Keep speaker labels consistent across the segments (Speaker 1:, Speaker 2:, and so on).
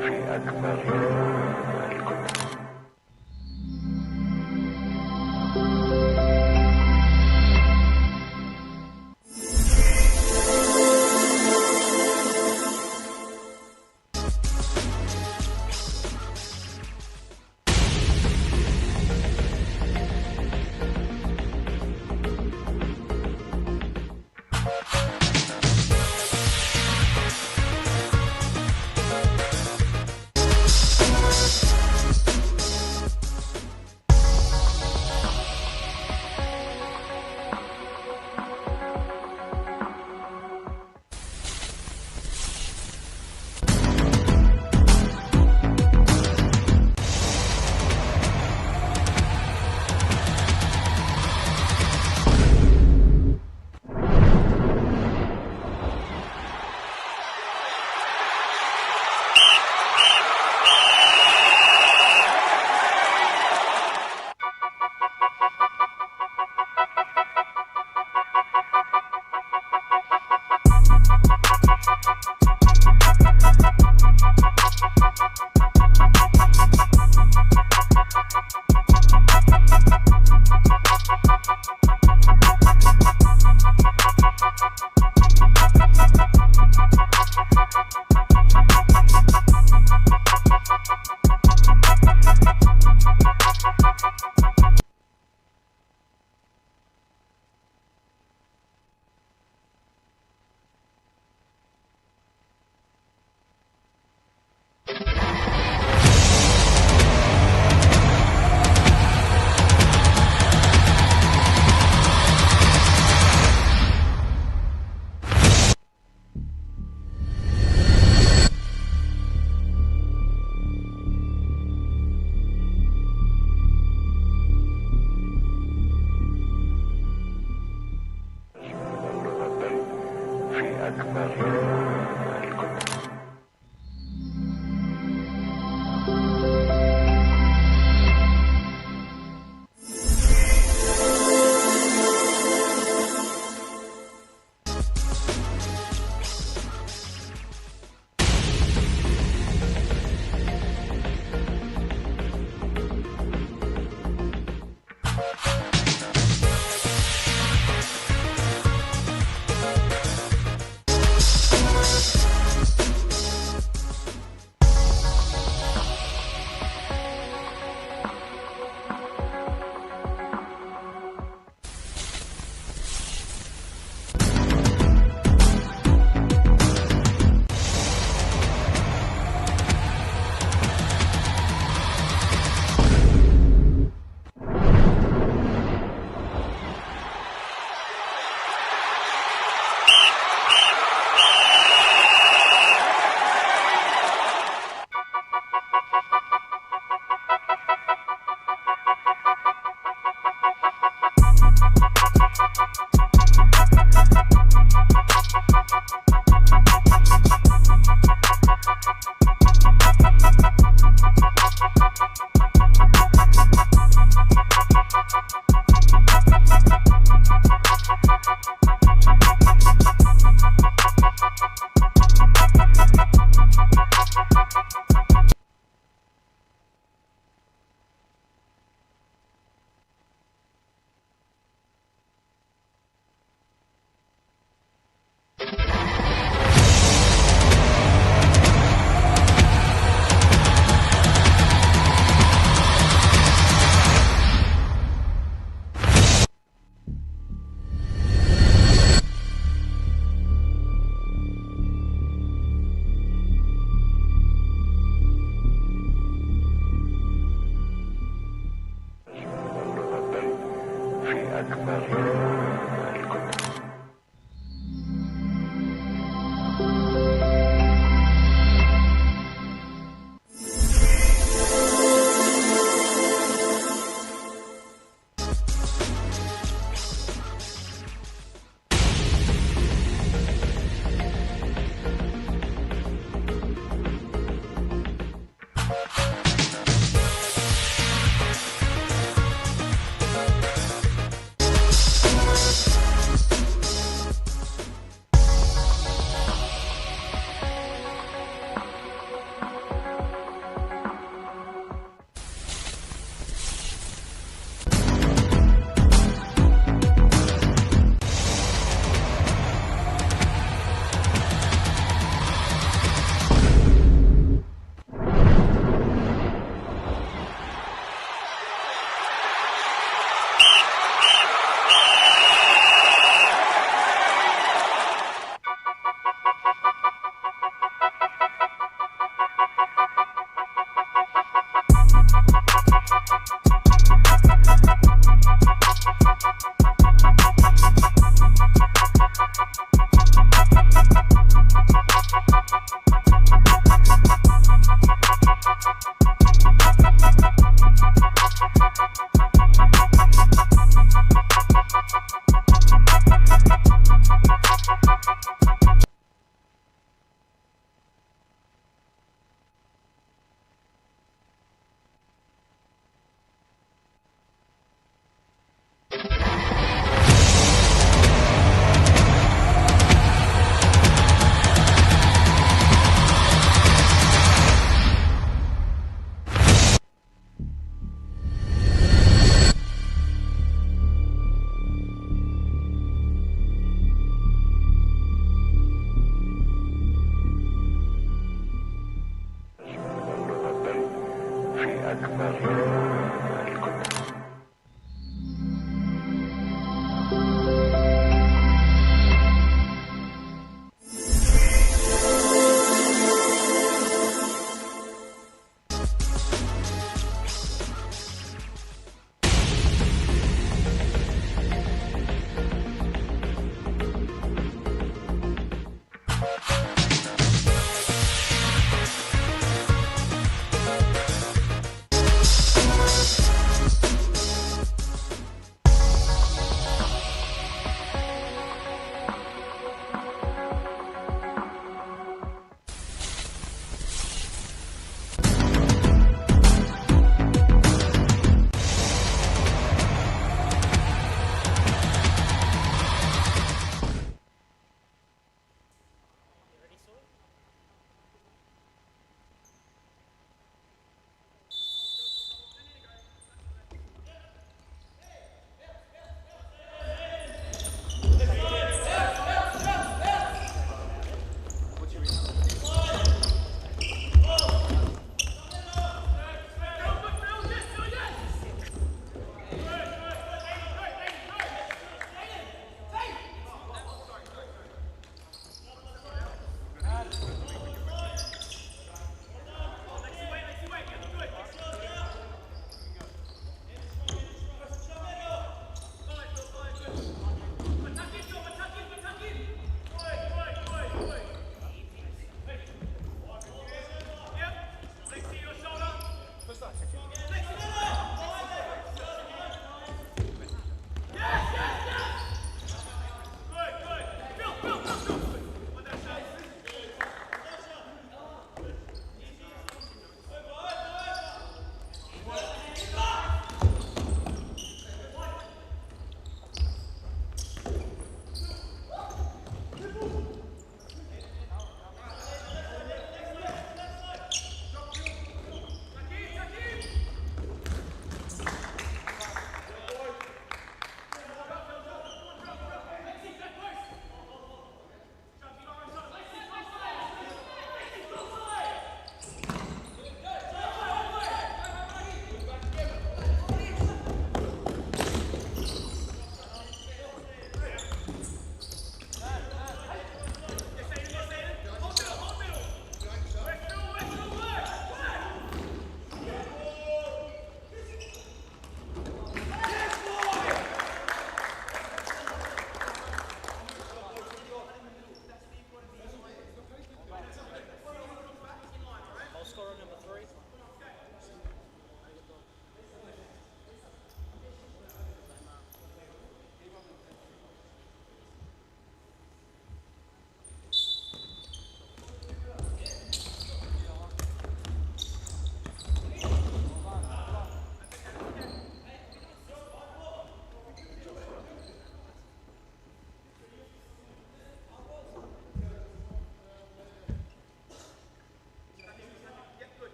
Speaker 1: في أكبر الكتب.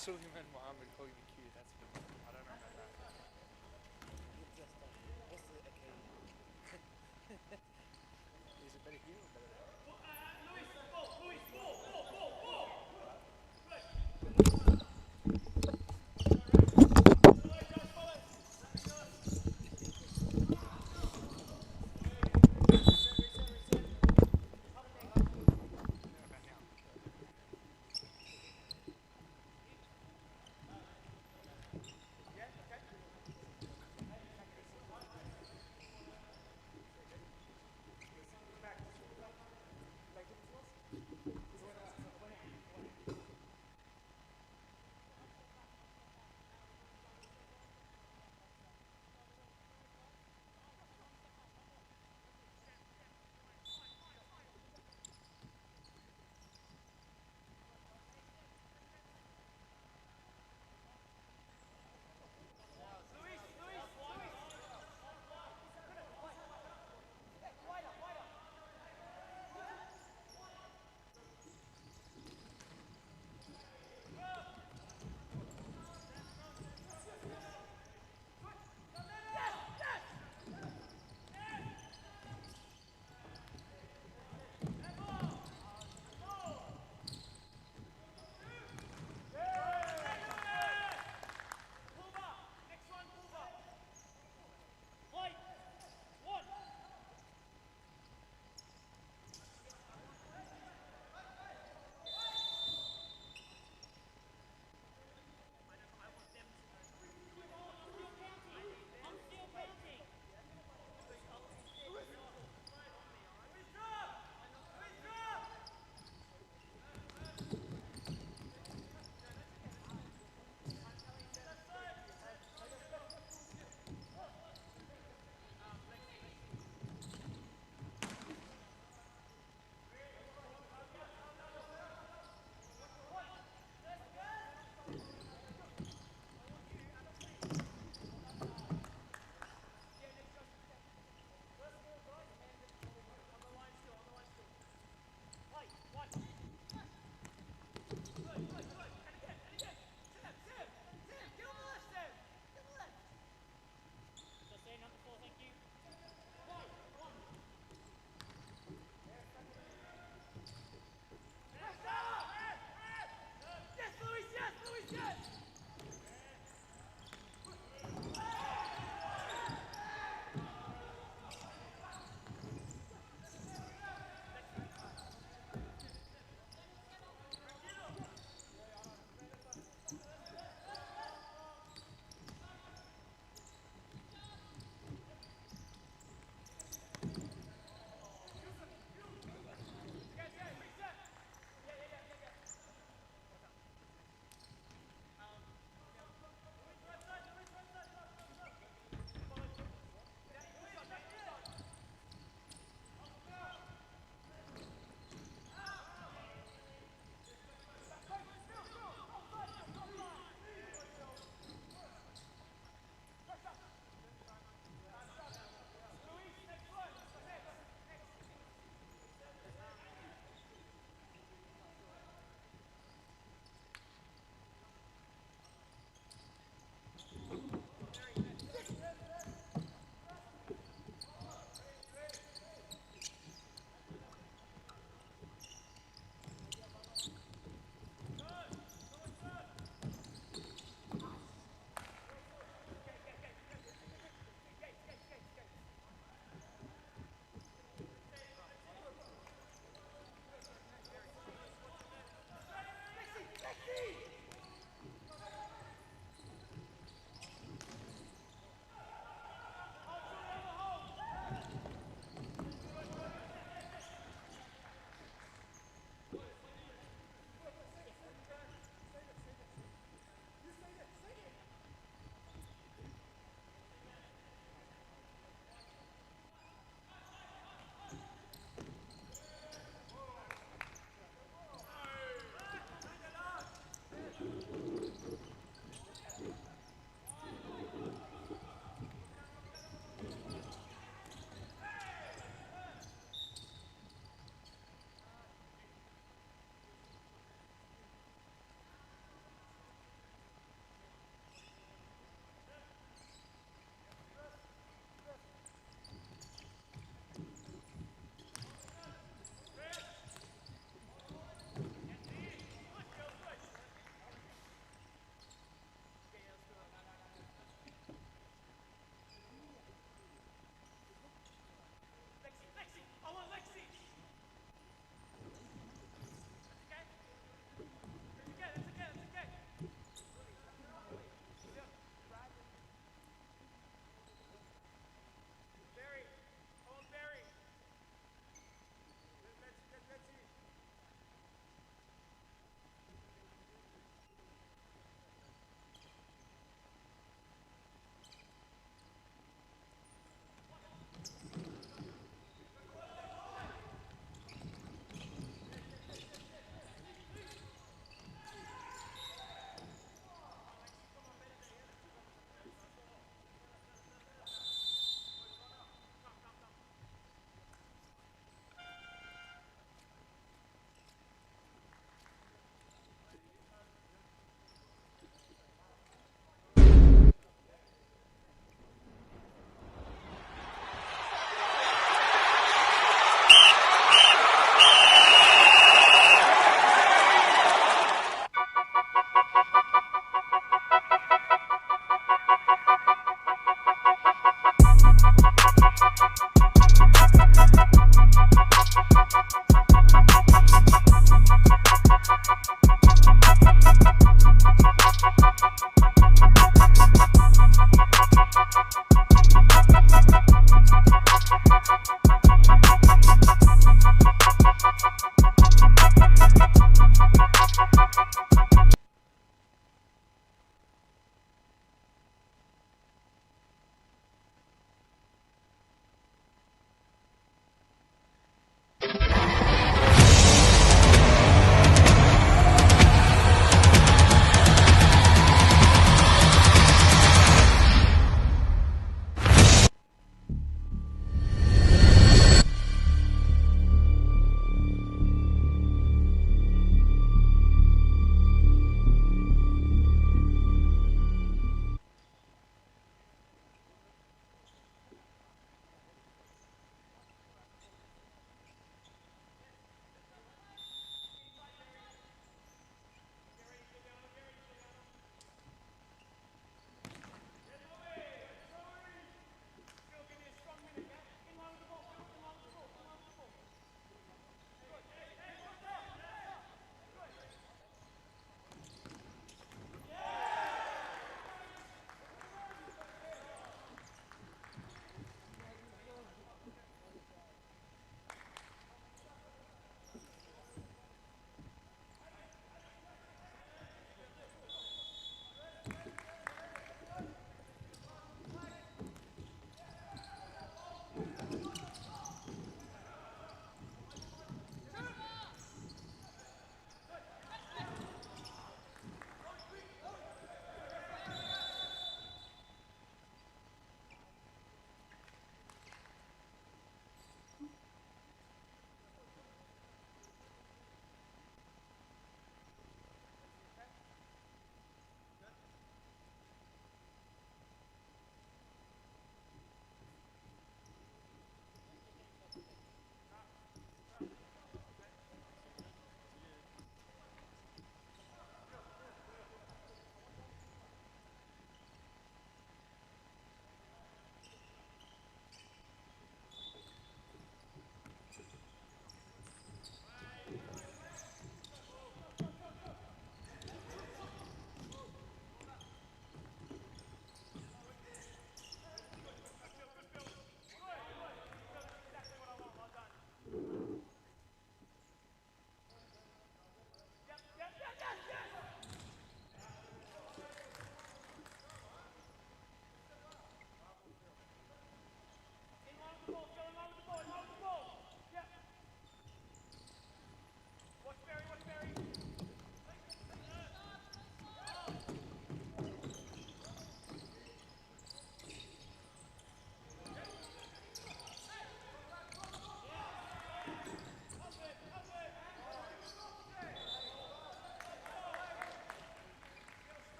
Speaker 1: Suleiman Mohammed calling me cute. That's funny. I don't know about that.
Speaker 2: You've dressed up. What's the occasion?
Speaker 1: Is it better here or better there? Yeah, about now.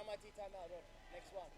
Speaker 2: RMIT timeout, Ron. Next one.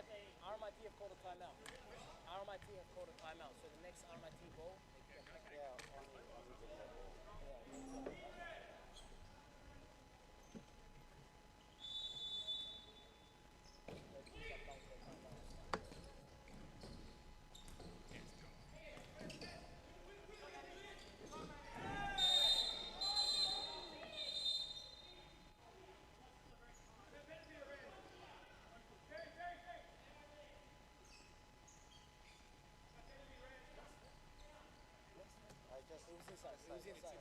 Speaker 2: RMIT have called a timeout. RMIT have called a timeout. So the next RMIT ball, they can come back.
Speaker 3: Yeah, only take that ball.
Speaker 2: It was inside. It was inside.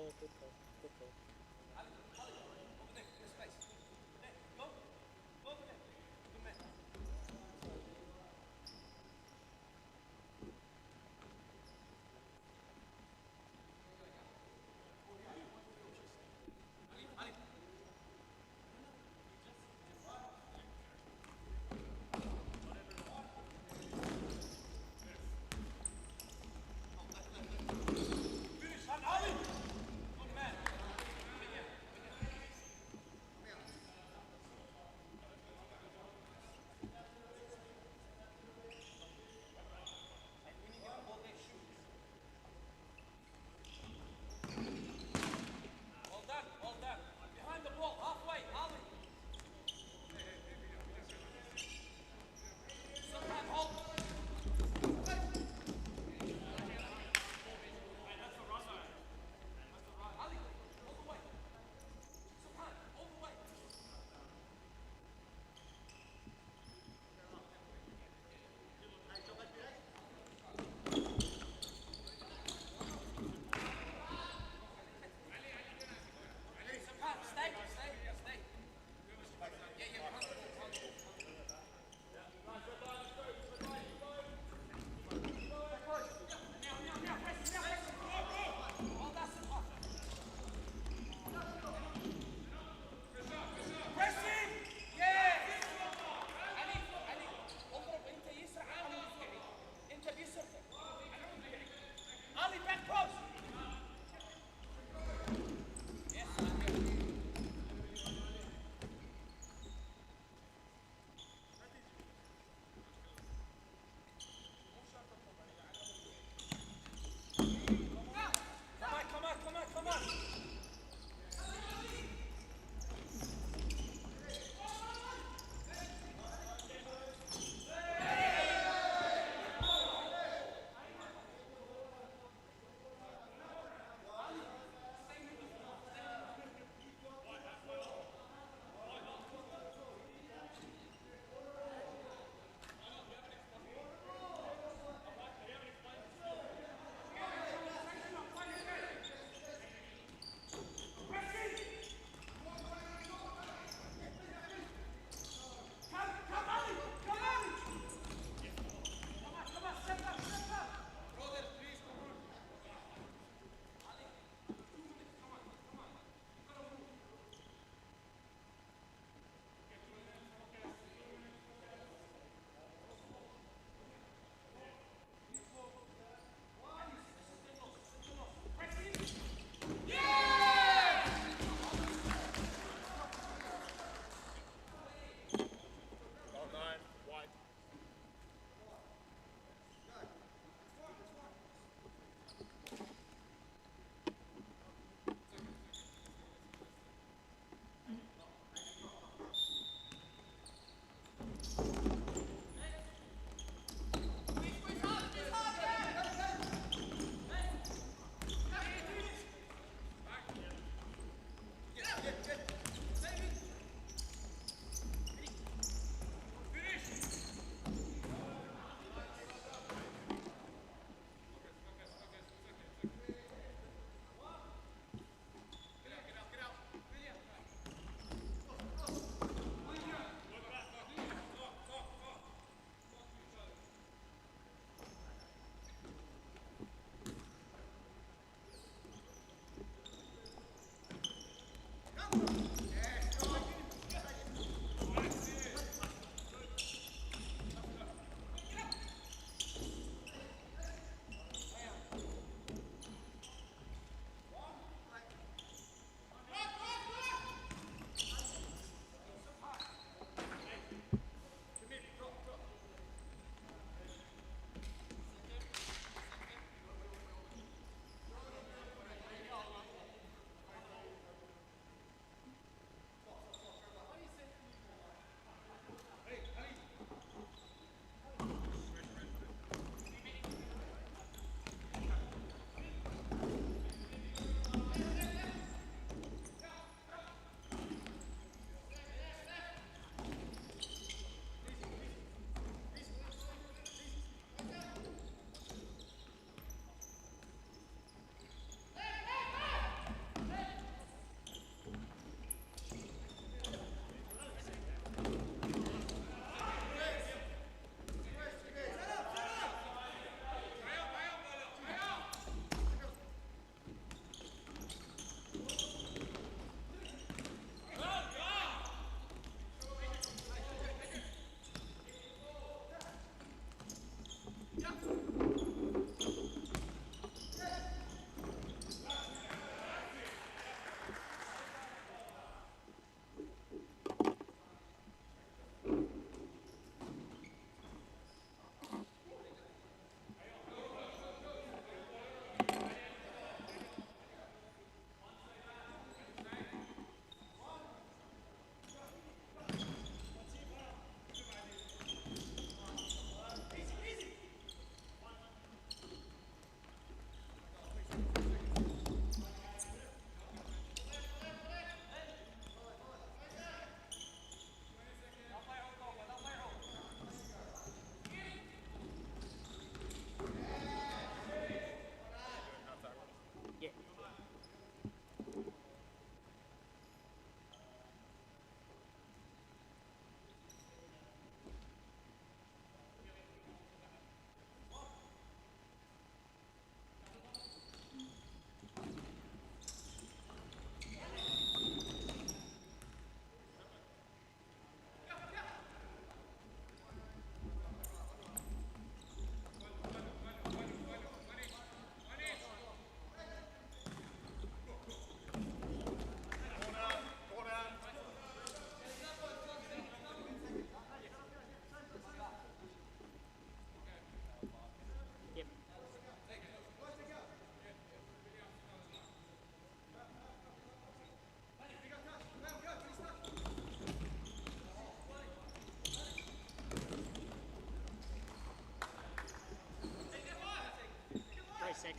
Speaker 2: call, good call, good call.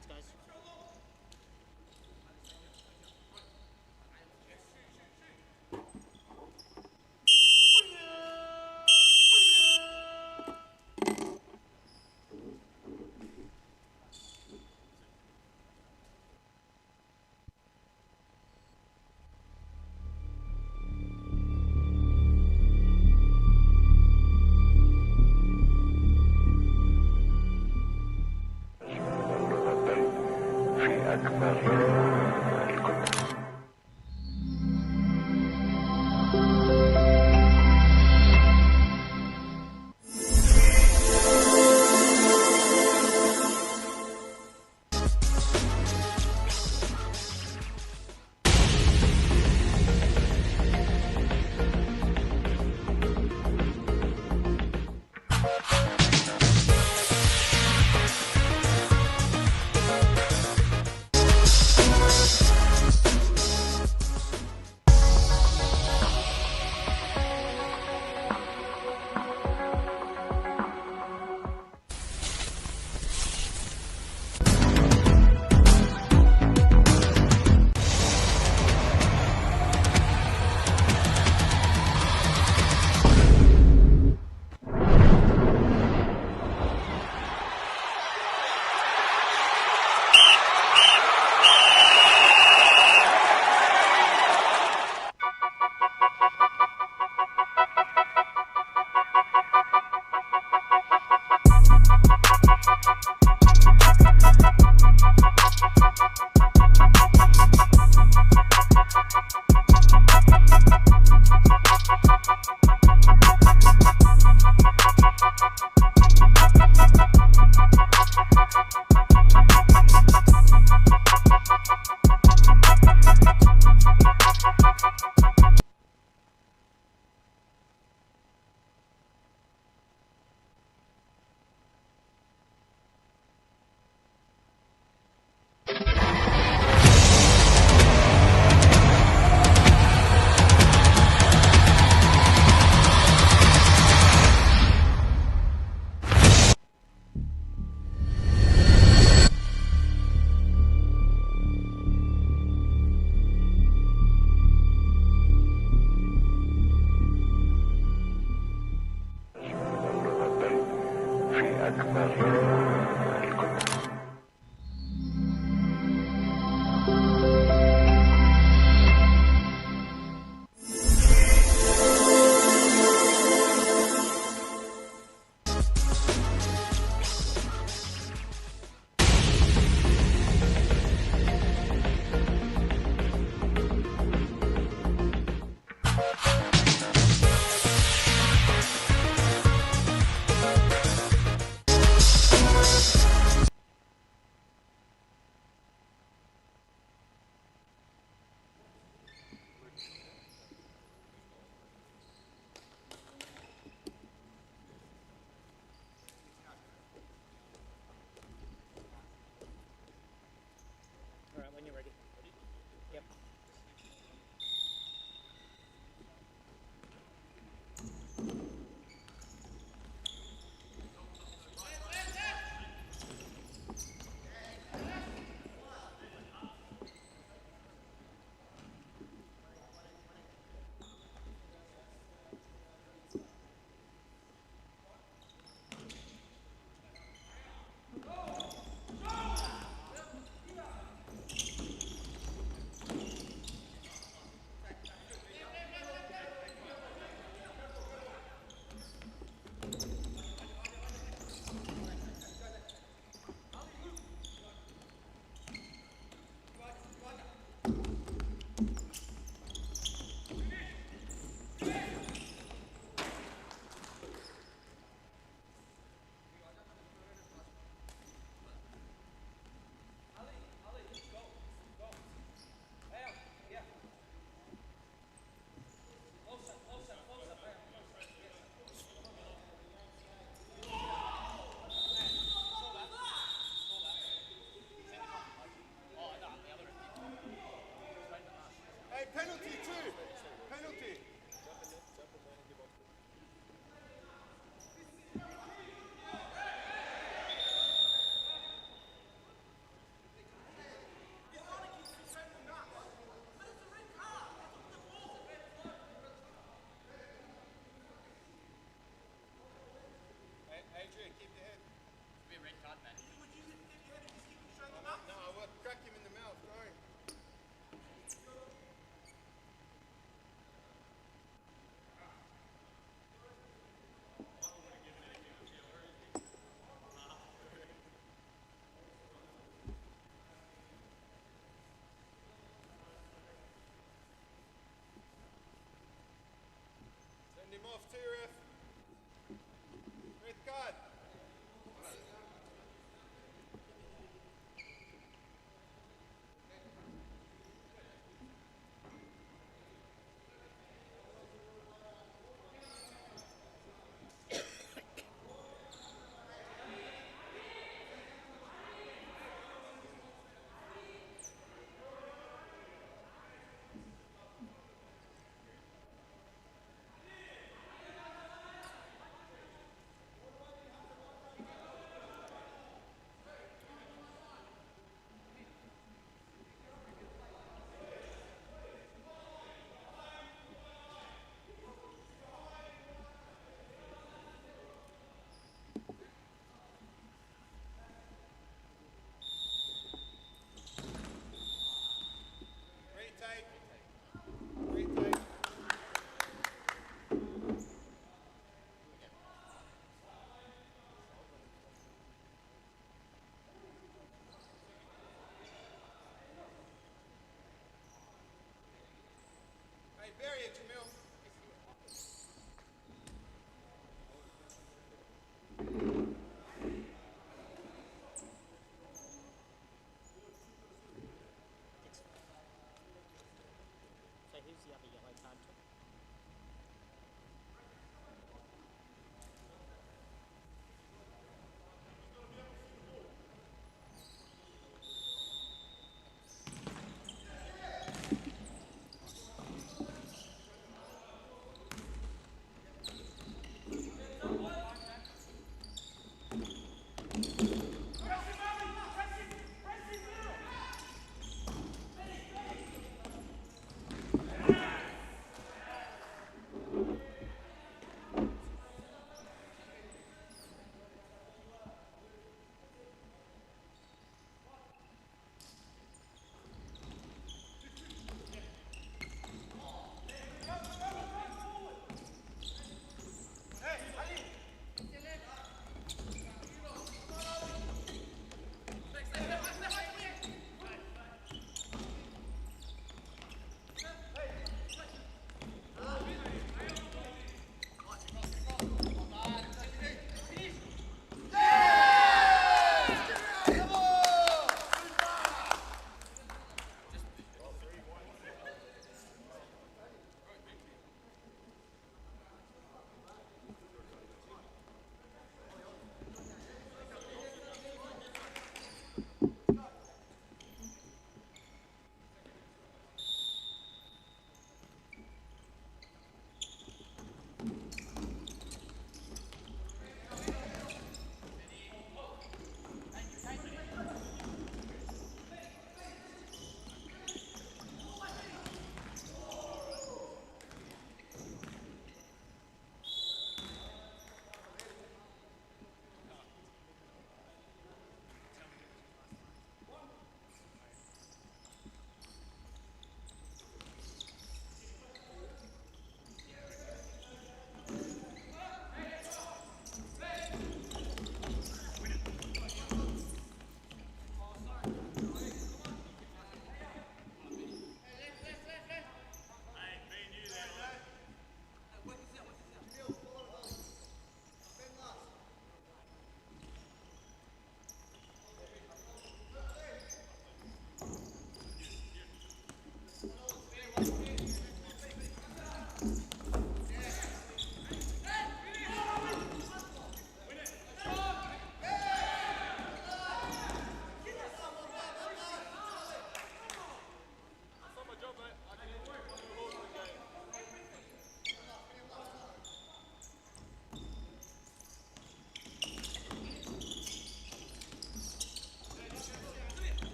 Speaker 2: seconds, guys.
Speaker 3: في أكبر الكتب.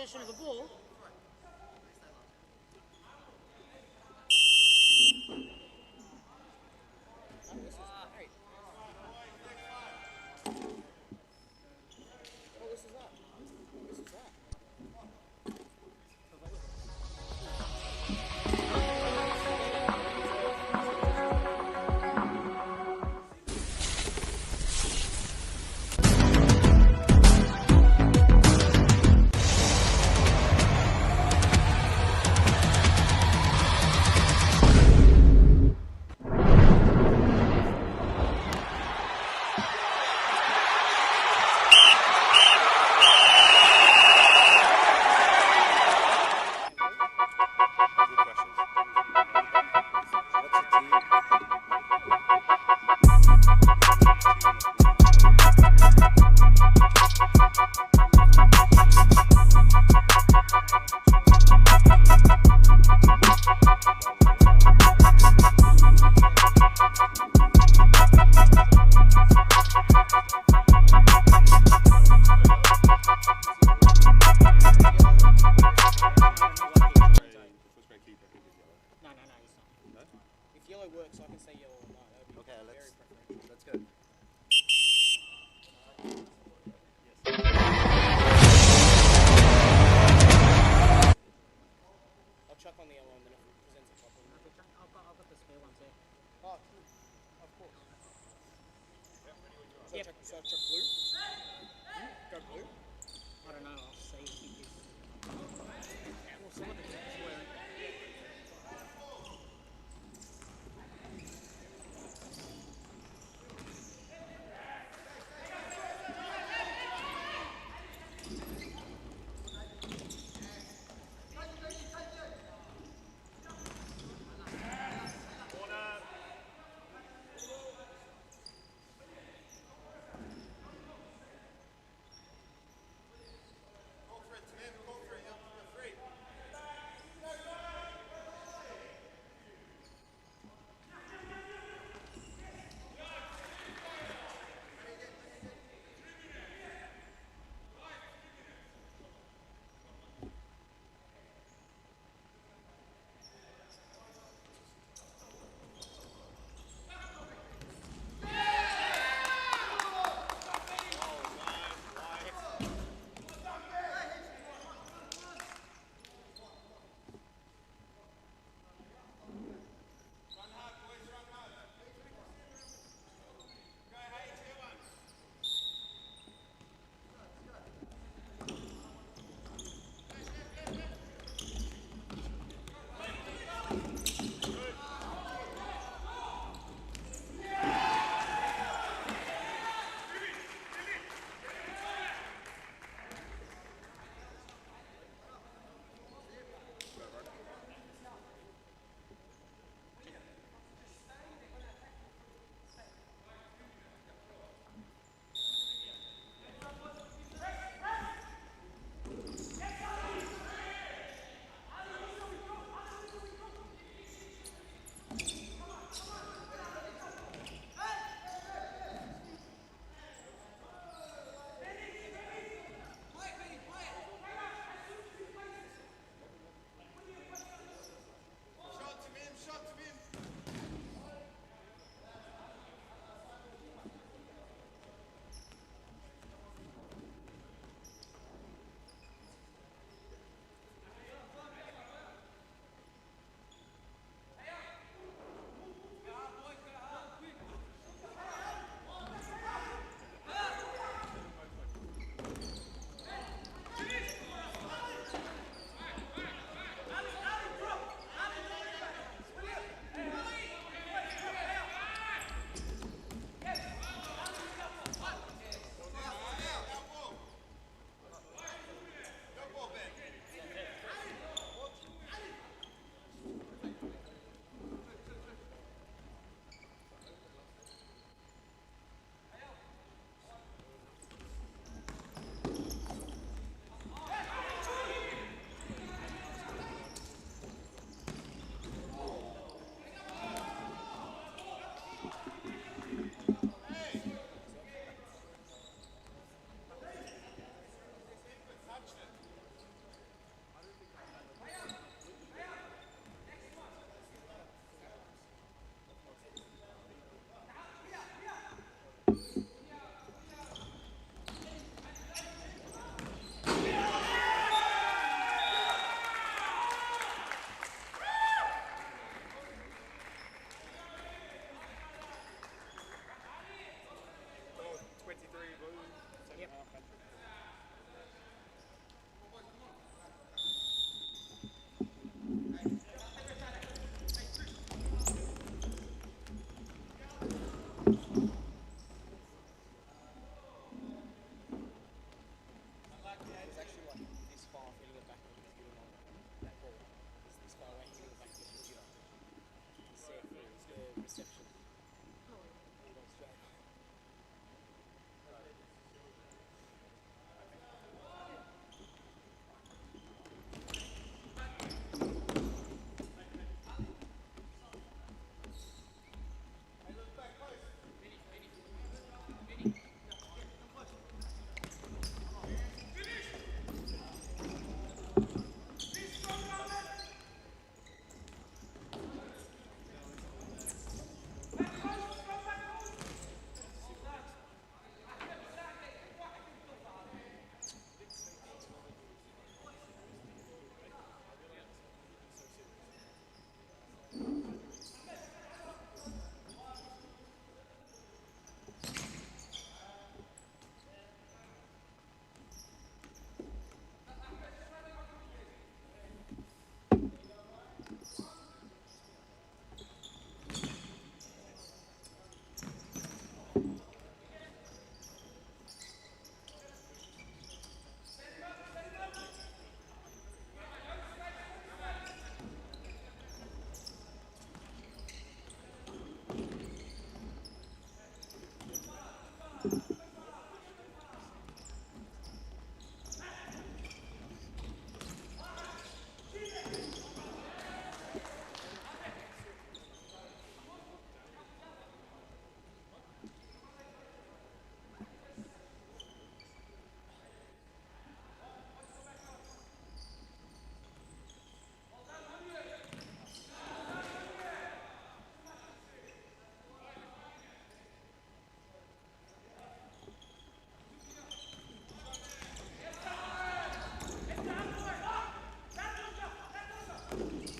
Speaker 2: possession of the ball. Oh, this is great. Oh, this is that. This is that.
Speaker 1: Good questions.
Speaker 3: What's a team?
Speaker 2: No, he's not.
Speaker 3: No?
Speaker 2: If yellow works, I can say yellow or not. That would be
Speaker 3: Okay,
Speaker 2: very preferential.
Speaker 3: let's go.
Speaker 2: I'll chuck on the yellow and then if it presents a problem. I've got the spare one too. Oh, true. Of course. So I chuck blue? Go blue? I don't know, I'll see if he is. We'll see what the text is wearing. Play the advantage.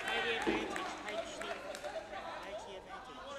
Speaker 2: Play the advantage. Take the advantage.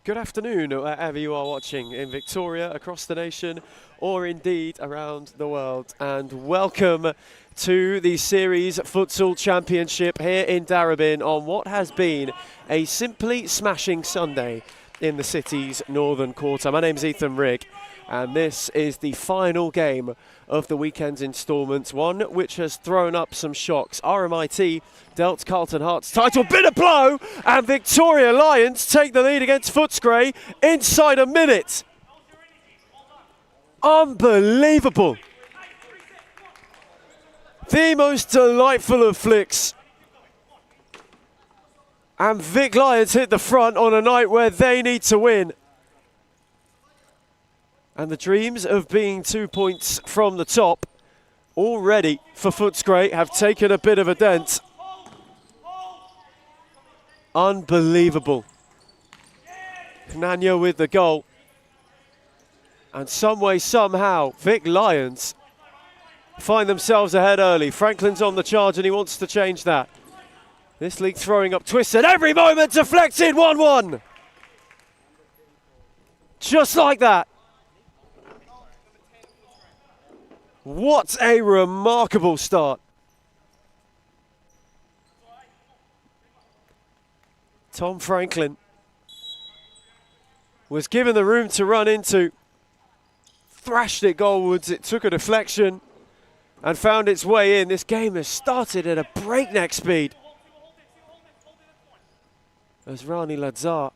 Speaker 4: Good afternoon, wherever you are watching in Victoria, across the nation, or indeed around the world. And welcome to the Series Futsal Championship here in Darebin on what has been a simply smashing Sunday in the city's northern quarter. My name's Ethan Rigg, and this is the final game of the weekend's instalment, one which has thrown up some shocks. RMIT dealt Carlton Hearts title, bit of blow, and Victoria Lions take the lead against Footscray inside a minute. Unbelievable. The most delightful of flicks. And Vic Lions hit the front on a night where they need to win. And the dreams of being 2 points from the top already for Footscray have taken a bit of a dent. Unbelievable. Knanya with the goal. And some way, somehow, Vic Lions find themselves ahead early. Franklin's on the charge and he wants to change that. This league throwing up twists at every moment, deflected 1-1. Just like that. What a remarkable start. Tom Franklin was given the room to run into, thrashed it goalwards, it took a deflection and found its way in. This game has started at a breakneck speed as Rani Ladzar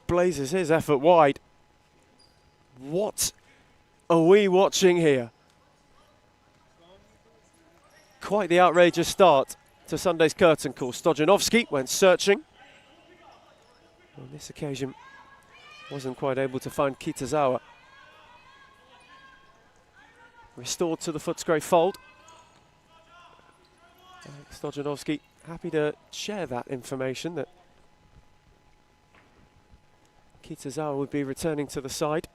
Speaker 4: blazes his effort wide. What are we watching here? Quite the outrageous start to Sunday's curtain call. Stojanovski went searching. On this occasion, wasn't quite able to find Kitazawa. Restored to the Footscray fold. Stojanovski happy to share that information that Kitazawa would be returning to the side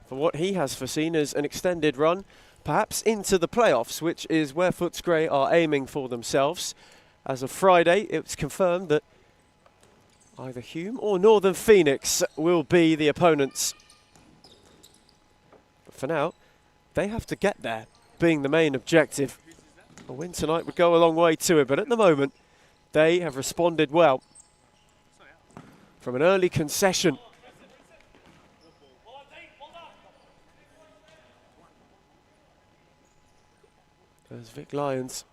Speaker 4: for what he has foreseen as an extended run, perhaps into the playoffs, which is where Footscray are aiming for themselves. As of Friday, it was confirmed that either Hume or Northern Phoenix will be the opponents. But for now, they have to get there, being the main objective. A win tonight would go a long way to it, but at the moment, they have responded well from an early concession. As Vic Lions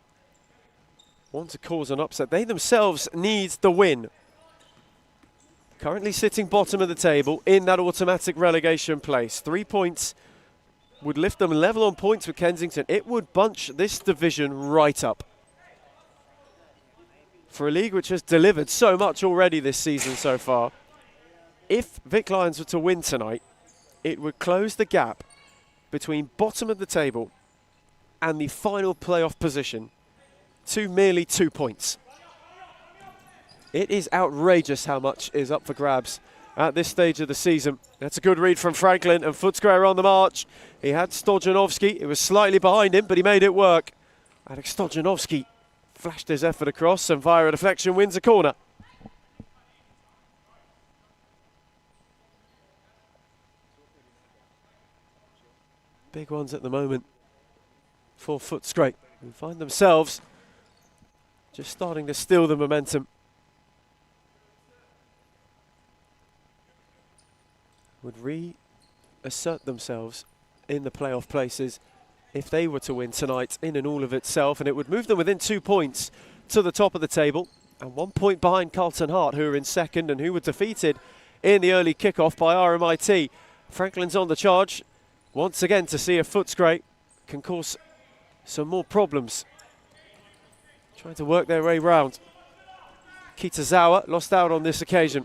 Speaker 4: want to cause an upset, they themselves need the win. Currently sitting bottom of the table in that automatic relegation place. 3 points would lift them level on points with Kensington. It would bunch this division right up. For a league which has delivered so much already this season so far, if Vic Lions were to win tonight, it would close the gap between bottom of the table and the final playoff position to merely 2 points. It is outrageous how much is up for grabs at this stage of the season. That's a good read from Franklin, and Footscray on the march. He had Stojanovski. It was slightly behind him, but he made it work. Alex Stojanovski flashed his effort across and via a deflection wins a corner. Big ones at the moment for Footscray, who find themselves just starting to steal the momentum. Would reassert themselves in the playoff places if they were to win tonight in and all of itself, and it would move them within 2 points to the top of the table and 1 point behind Carlton Heart, who are in second and who were defeated in the early kickoff by RMIT. Franklin's on the charge once again to see if Footscray can cause some more problems. Trying to work their way round. Kitazawa lost out on this occasion.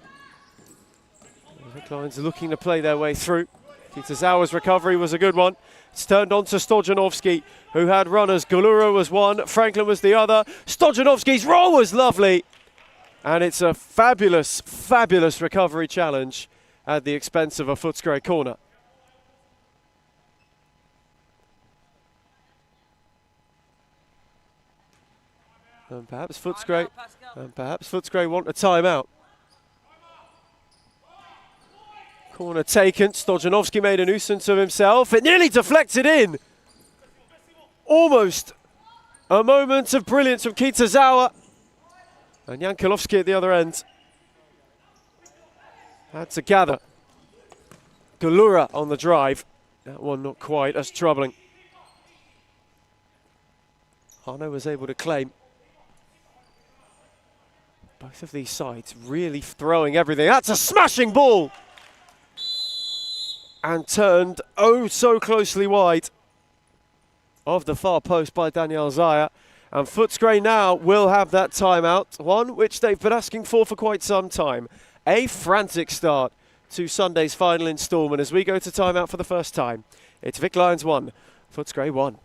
Speaker 4: The Lions are looking to play their way through. Kitazawa's recovery was a good one. It's turned on to Stojanovski, who had runners. Galura was one, Franklin was the other. Stojanovski's roll was lovely. And it's a fabulous, fabulous recovery challenge at the expense of a Footscray corner. And perhaps Footscray want a timeout. Corner taken. Stojanovski made a nuisance of himself. It nearly deflected in. Almost a moment of brilliance from Kitazawa. And Jankilovski at the other end had to gather. Galura on the drive. That one not quite as troubling. Hano was able to claim. Both of these sides really throwing everything. That's a smashing ball! And turned oh so closely wide of the far post by Daniel Zaya. And Footscray now will have that timeout, one which they've been asking for quite some time. A frantic start to Sunday's final instalment as we go to timeout for the first time. It's Vic Lions 1, Footscray 1.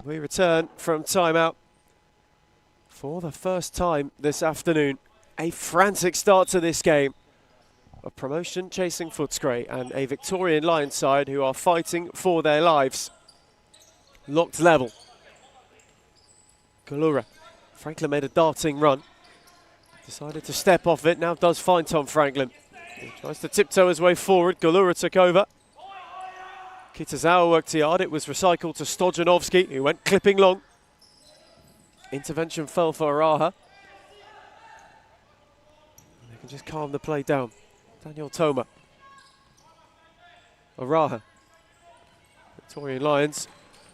Speaker 4: We return from timeout for the first time this afternoon. A frantic start to this game. A promotion chasing Footscray and a Victorian Lions side who are fighting for their lives. Locked level. Galura. Franklin made a darting run. Decided to step off it. Now does find Tom Franklin. He tries to tiptoe his way forward. Galura took over. Kitazawa worked hard. It was recycled to Stojanovski, who went clipping long. Intervention fell for Araha. They can just calm the play down. Daniel Toma. Araha. Victorian Lions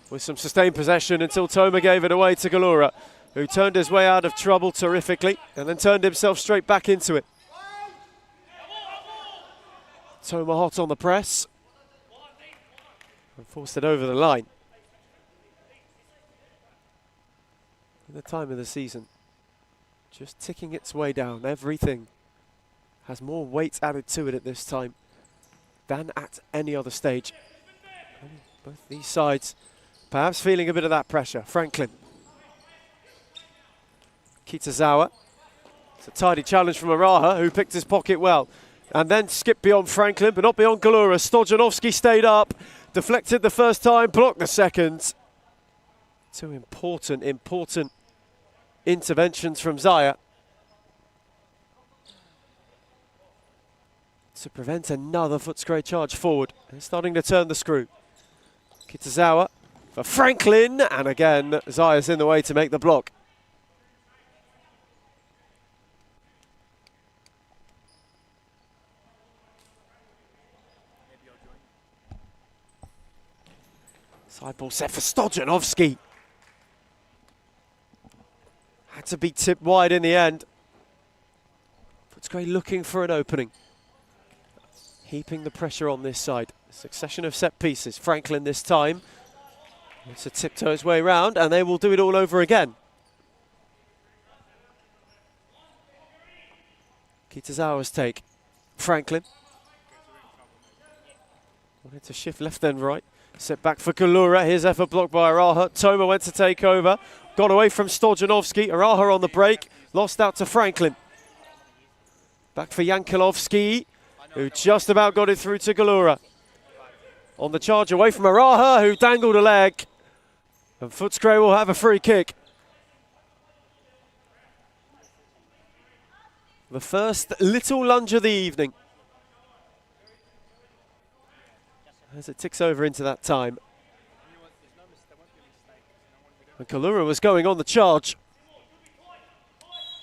Speaker 4: with some sustained possession until Toma gave it away to Galura, who turned his way out of trouble terrifically and then turned himself straight back into it. Toma hot on the press. And forced it over the line. In the time of the season, just ticking its way down. Everything has more weight added to it at this time than at any other stage. Both these sides perhaps feeling a bit of that pressure. Franklin. Kitazawa. It's a tidy challenge from Araha, who picked his pocket well. And then skipped beyond Franklin, but not beyond Galura. Stojanovski stayed up. Deflected the first time, blocked the second. Two important interventions from Zaya to prevent another Footscray charge forward. They're starting to turn the screw. Kitazawa for Franklin, and again, Zaya's in the way to make the block. Side ball set for Stojanovski. Had to be tipped wide in the end. Footscray looking for an opening. Heaping the pressure on this side. Succession of set pieces. Franklin this time. Wants to tiptoe his way round, and they will do it all over again. Kitazawa's take. Franklin. Wanted to shift left then right. Set back for Galura. Here's effort blocked by Araha. Toma went to take over. Got away from Stojanovski. Araha on the break. Lost out to Franklin. Back for Jankilovski, who just about got it through to Galura. On the charge away from Araha, who dangled a leg. And Footscray will have a free kick. The first little lunge of the evening. As it ticks over into that time. And Galura was going on the charge.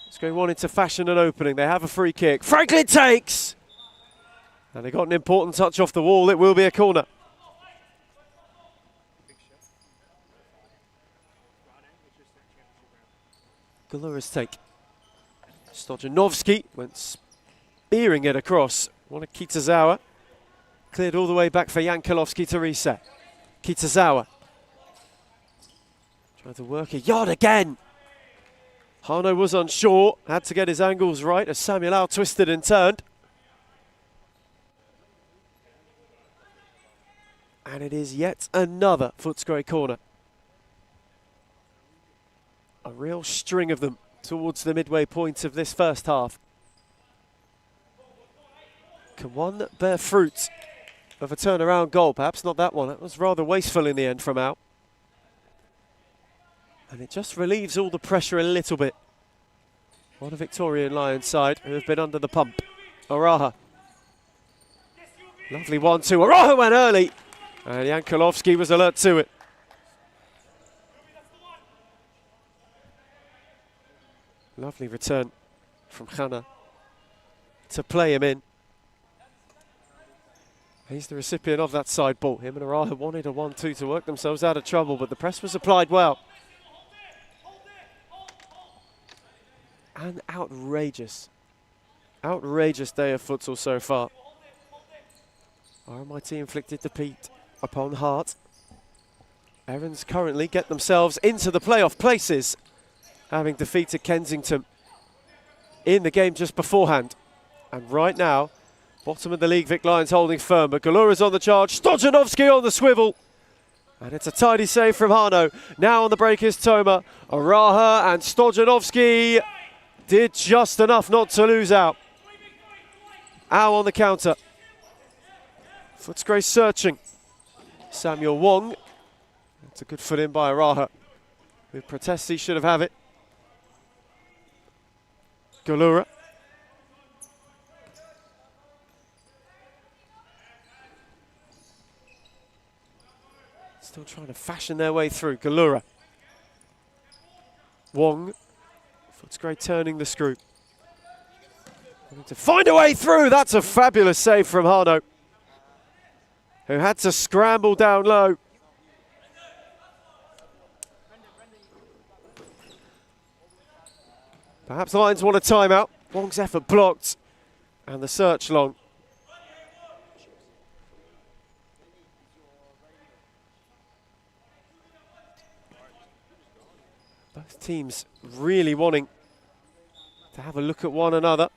Speaker 4: Footscray wanted to fashion an opening. They have a free kick. Franklin takes! And they got an important touch off the wall. It will be a corner. Galura's take. Stojanovski went spearing it across. One of Kitazawa. Cleared all the way back for Jankulovski to reset. Kitazawa. Tried to work a yard again. Hano was unsure. Had to get his angles right as Samuel Al twisted and turned. And it is yet another Footscray corner. A real string of them towards the midway point of this first half. Can one bear fruit of a turnaround goal? Perhaps not that one. That was rather wasteful in the end from Al. And it just relieves all the pressure a little bit. What a Victorian Lions side who have been under the pump. Araha. Lovely 1-2. Araha went early. And Jankulovski was alert to it. Lovely return from Khana to play him in. He's the recipient of that side ball. Him and Araha wanted a 1-2 to work themselves out of trouble, but the press was applied well. An outrageous day of futsal so far. RMIT inflicted defeat upon Hart. Erins currently get themselves into the playoff places, having defeated Kensington in the game just beforehand. And right now, bottom of the league, Vic Lions holding firm, but Galura's on the charge. Stojanovski on the swivel. And it's a tidy save from Hano. Now on the break is Toma. Araha and Stojanovski did just enough not to lose out. Al on the counter. Footscray searching. Samuel Wong. That's a good foot in by Araha. With protests, he should have it. Galura. Still trying to fashion their way through. Galura. Wong. Footscray turning the screw. Wanting to find a way through. That's a fabulous save from Hano, who had to scramble down low. Perhaps the Lions want a timeout. Wong's effort blocked. And the search long. Both teams really wanting to have a look at one another.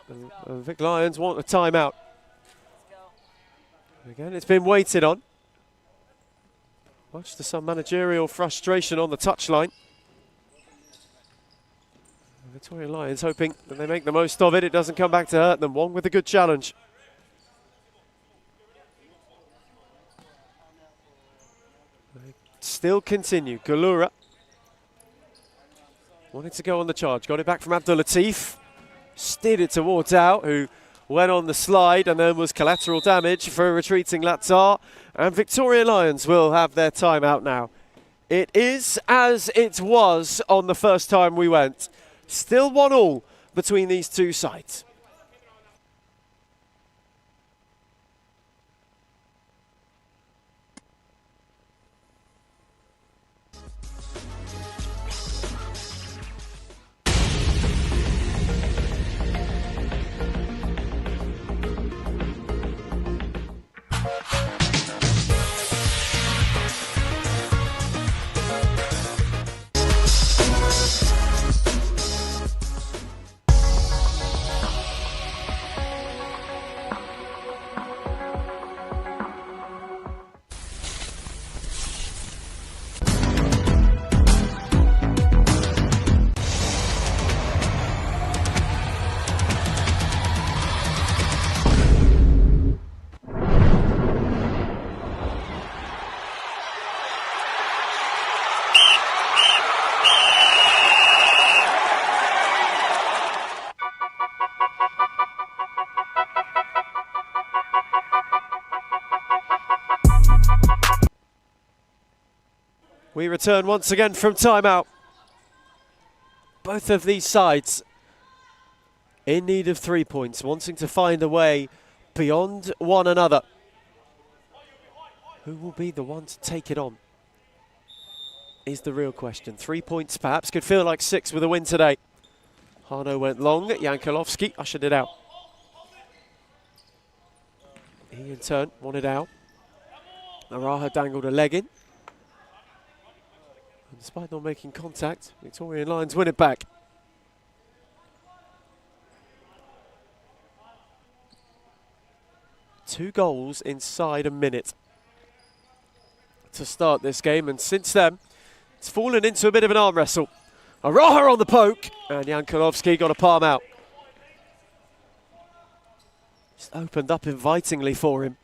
Speaker 4: And Vic Lions want a timeout. Again, it's been waited on. Much to some managerial frustration on the touchline. Victoria Lions hoping that they make the most of it. It doesn't come back to hurt them. Wong with a good challenge. They still continue. Galura wanted to go on the charge. Got it back from Abdul Latif. Steered it towards Al, who went on the slide and then was collateral damage for a retreating Latsar. And Victoria Lions will have their timeout now. It is as it was on the first time we went. Still 1-1 between these two sides. We return once again from timeout. Both of these sides in need of 3 points, wanting to find a way beyond one another. Who will be the one to take it on is the real question. 3 points perhaps, could feel like 6 with a win today. Hano went long, Jankulovski ushered it out. He in turn wanted out. Araha dangled a leg in. And despite not making contact, Victorian Lions win it back. Two goals inside a minute to start this game, and since then, it's fallen into a bit of an arm wrestle. Araha on the poke, and Jankulovski got a palm out. Just opened up invitingly for him.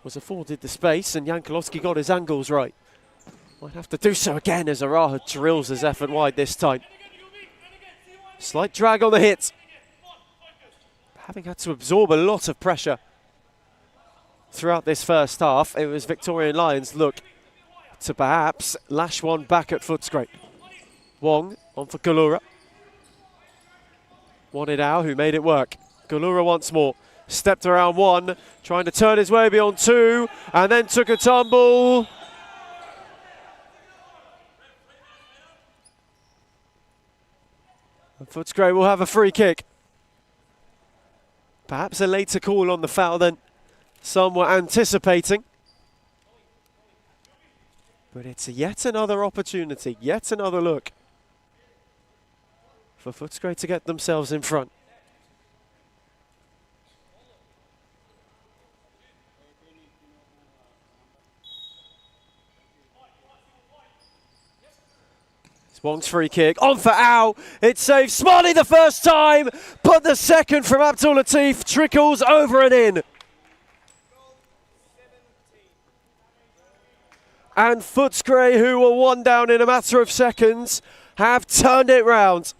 Speaker 4: Was afforded the space, and Jankulovski got his angles right. Might have to do so again as Araha drills his effort wide this time. Slight drag on the hit. Having had to absorb a lot of pressure throughout this first half, it was Victorian Lions look to perhaps lash one back at Footscray. Wong on for Galura. Wanted out, who made it work. Galura once more. Stepped around one, trying to turn his way beyond two, and then took a tumble. And Footscray will have a free kick. Perhaps a later call on the foul than some were anticipating. But it's yet another opportunity, yet another look for Footscray to get themselves in front. It's Wong's free kick, on for Al, it saves Smiley the first time, but the second from Abdul Latif trickles over and in. And Footscray, who were one down in a matter of seconds, have turned it round.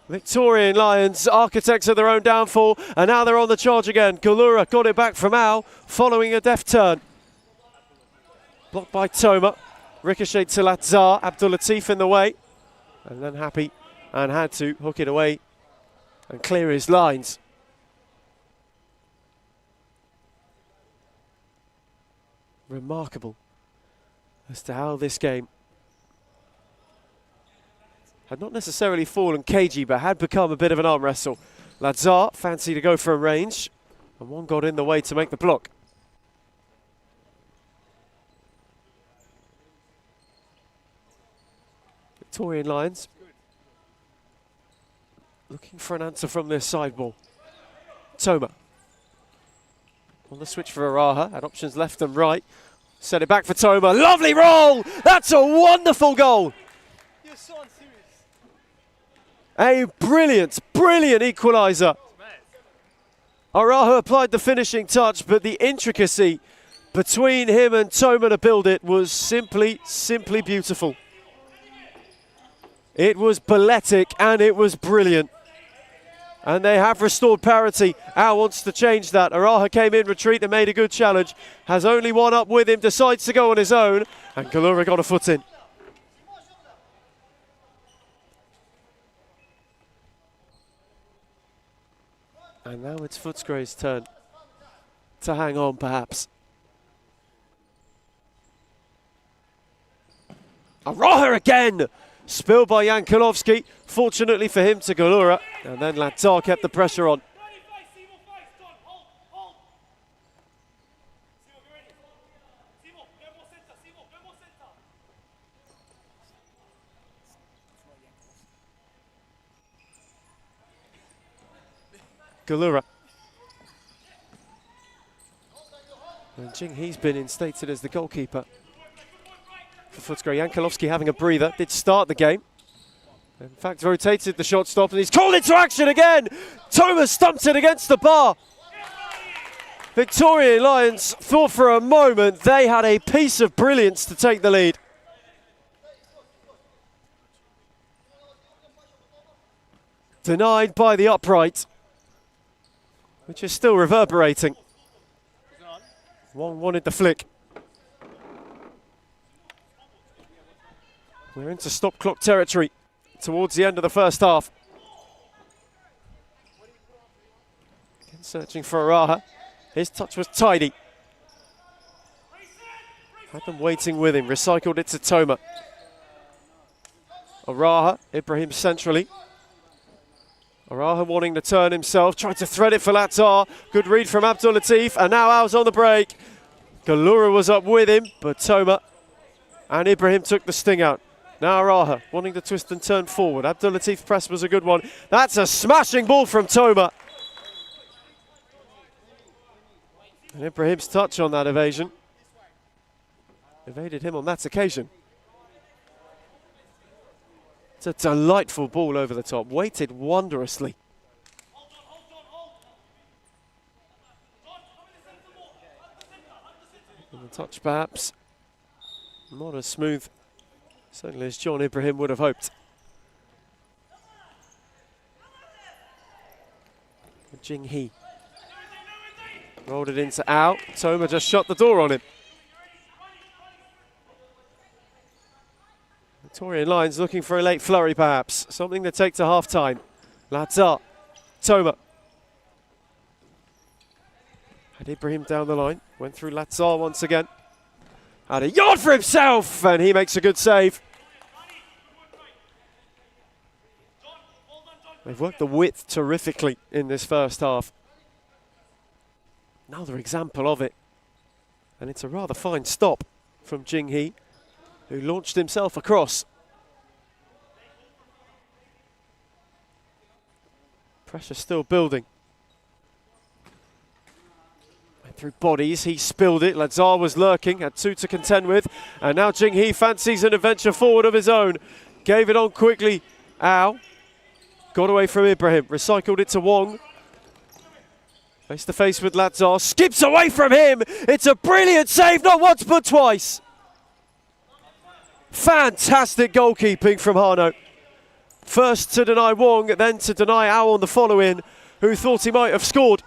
Speaker 4: Victorian Lions, architects of their own downfall, and now they're on the charge again. Galura got it back from Al, following a deft turn. Blocked by Toma. Ricochet to Lazar, Abdul Latif in the way. And then Happy and had to hook it away and clear his lines. Remarkable as to how this game had not necessarily fallen cagey, but had become a bit of an arm wrestle. Lazar fancied to go for a range, and one got in the way to make the block. Victorian Lions looking for an answer from their sideball. Toma on the switch for Araha, had options left and right. Set it back for Toma, lovely roll! That's a wonderful goal!
Speaker 1: You're so unserious.
Speaker 4: A brilliant, brilliant equaliser. Araha applied the finishing touch, but the intricacy between him and Toma to build it was simply beautiful. It was balletic and it was brilliant. And they have restored parity. Al wants to change that. Araha came in retreat and made a good challenge. Has only one up with him, decides to go on his own. And Galura got a foot in. And now it's Footscray's turn to hang on, perhaps. Araha again! Spilled by Jankulovski. Fortunately for him to Galura. And then Lazar kept the pressure on. Galura. And Jing He's been instated as the goalkeeper for Footscray. Jankulovski having a breather, did start the game. In fact, rotated the shot stop and he's called into action again. Thomas stumped it against the bar. Victorian Lions thought for a moment they had a piece of brilliance to take the lead. Denied by the upright, which is still reverberating. Wong wanted the flick. We're into stop clock territory towards the end of the first half. Searching for Araha. His touch was tidy. Had them waiting with him. Recycled it to Toma. Araha, Ibrahim centrally. Araha wanting to turn himself. Tried to thread it for Latar. Good read from Abdul Latif. And now Al's on the break. Galura was up with him, but Toma and Ibrahim took the sting out. Now Araha wanting to twist and turn forward. Abdul Latif's press was a good one. That's a smashing ball from Toma. And Ibrahim's touch on that evasion. Evaded him on that occasion. It's a delightful ball over the top. Weighted wondrously. And the touch perhaps not as smooth, certainly as John Ibrahim would have hoped. Jing Hee rolled it into Al. Toma just shut the door on him. Victorian Lions looking for a late flurry perhaps. Something to take to half time. Lazar. Toma. Had Ibrahim down the line. Went through Lazar once again. Had a yard for himself, and he makes a good save. They've worked the width terrifically in this first half. Another example of it. And it's a rather fine stop from Jing Hee, who launched himself across. Pressure still building. Went through bodies, he spilled it. Lazar was lurking, had two to contend with. And now Jing Hee fancies an adventure forward of his own. Gave it on quickly. Ao got away from Ibrahim, recycled it to Wong. Face to face with Lazar, skips away from him. It's a brilliant save, not once but twice. Fantastic goalkeeping from Hano. First to deny Wong, then to deny Ao on the follow-in, who thought he might have scored.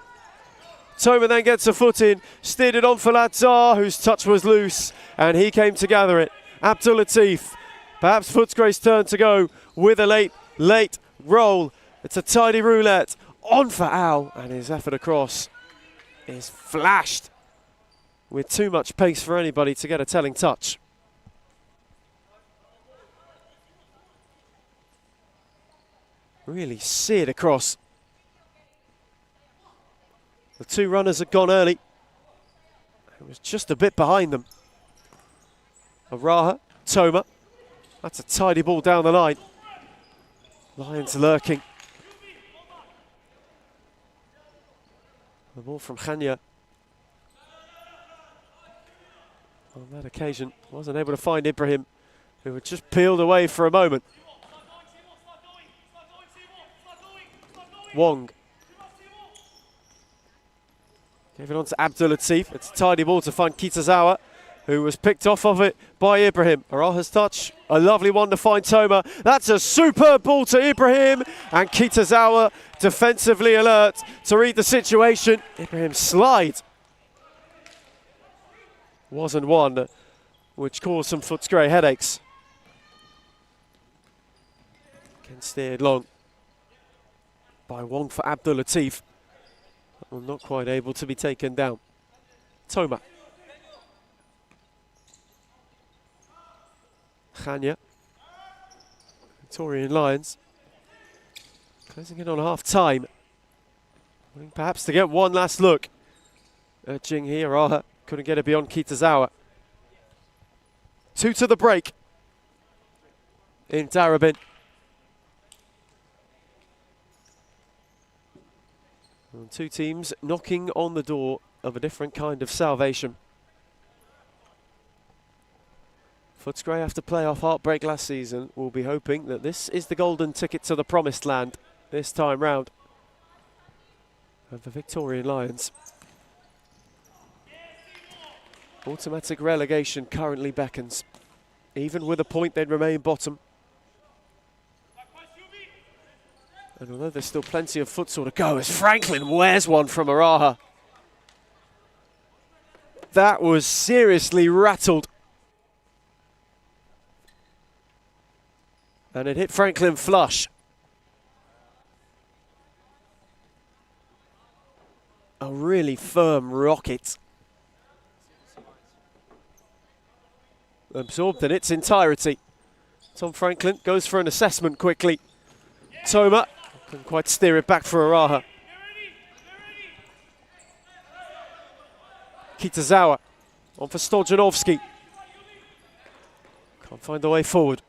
Speaker 4: Toma then gets a foot in, steered it on for Lazar, whose touch was loose, and he came to gather it. Abdul Latif, perhaps Footscray's turn to go with a late roll. It's a tidy roulette. On for Ao, and his effort across is flashed with too much pace for anybody to get a telling touch. Really seared across. The two runners had gone early. It was just a bit behind them. Araha, Toma. That's a tidy ball down the line. Lions lurking. The ball from Khanya. On that occasion, wasn't able to find Ibrahim, who had just peeled away for a moment. Wong. Gave it on to Abdul Latif. It's a tidy ball to find Kitazawa, who was picked off of it by Ibrahim. Araha's touch, a lovely one to find Toma. That's a superb ball to Ibrahim, and Kitazawa defensively alert to read the situation. Ibrahim's slide wasn't one which caused some Footscray headaches. Again steered long by Wong for Abdul Latif. Well, not quite able to be taken down. Toma. Khanya. Victorian Lions. Closing in on half time. Wanting perhaps to get one last look at Jing Hee. Araha couldn't get it beyond Kitazawa. 2 to the break in Darabin. And two teams knocking on the door of a different kind of salvation. Footscray, after playoff heartbreak last season, will be hoping that this is the golden ticket to the promised land this time round of the Victorian Lions. Automatic relegation currently beckons. Even with a point, they'd remain bottom. And although there's still plenty of futsal to go, as Franklin wears one from Araha. That was seriously rattled. And it hit Franklin flush. a really firm rocket. Absorbed in its entirety. Tom Franklin goes for an assessment quickly. Toma couldn't quite steer it back for Araha. Kitazawa on for Stojanovski. Can't find the way forward.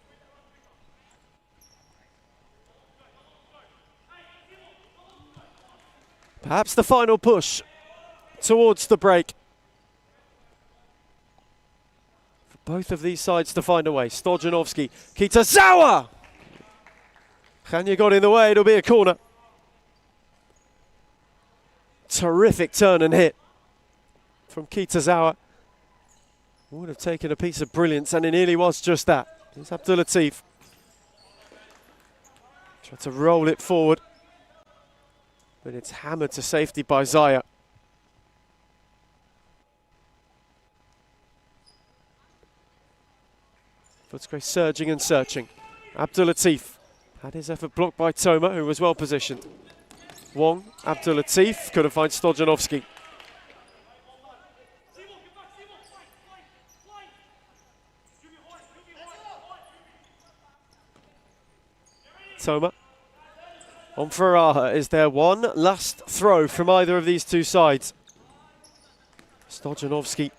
Speaker 4: Perhaps the final push towards the break. For both of these sides to find a way. Stojanovski, Kitazawa! Khanya got in the way, it'll be a corner. Terrific turn and hit from Kitazawa. Would have taken a piece of brilliance, and it nearly was just that. Here's Abdulatif. Tried to roll it forward, but it's hammered to safety by Zaya. Footscray surging and searching. Abdulatif had his effort blocked by Toma, who was well positioned. Wong, Abdulatif, couldn't find Stojanovski. Toma on for Araha. Is there one last throw from either of these two sides? Stojanovski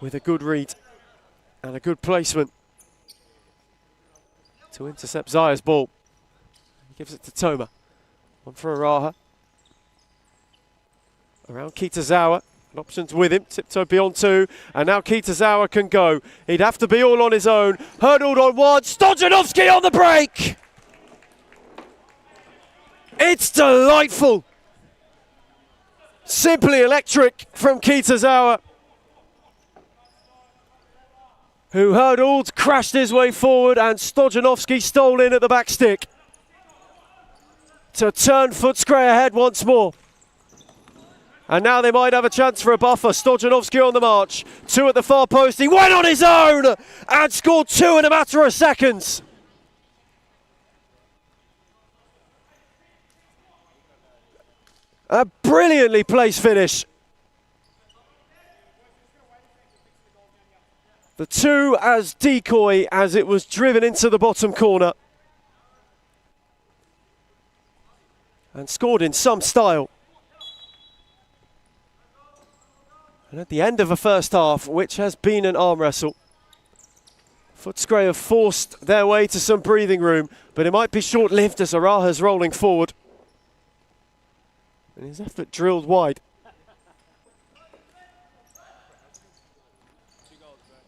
Speaker 4: with a good read and a good placement to intercept Zaya's ball. He gives it to Toma. One for Araha. Around Kitazawa. Options with him. Tiptoe beyond two. And now Kitazawa can go. He'd have to be all on his own. Hurdled on one. Stojanovski on the break! It's delightful. Simply electric from Kitazawa, who hurdled, crashed his way forward, and Stojanovski stole in at the back stick to turn Footscray ahead once more. And now they might have a chance for a buffer. Stojanovski on the march. Two at the far post. He went on his own and scored two in a matter of seconds. A brilliantly placed finish. The two as decoy as it was driven into the bottom corner. And scored in some style. And at the end of a first half, which has been an arm wrestle, Footscray have forced their way to some breathing room, but it might be short-lived as Araha's rolling forward. And his effort drilled wide.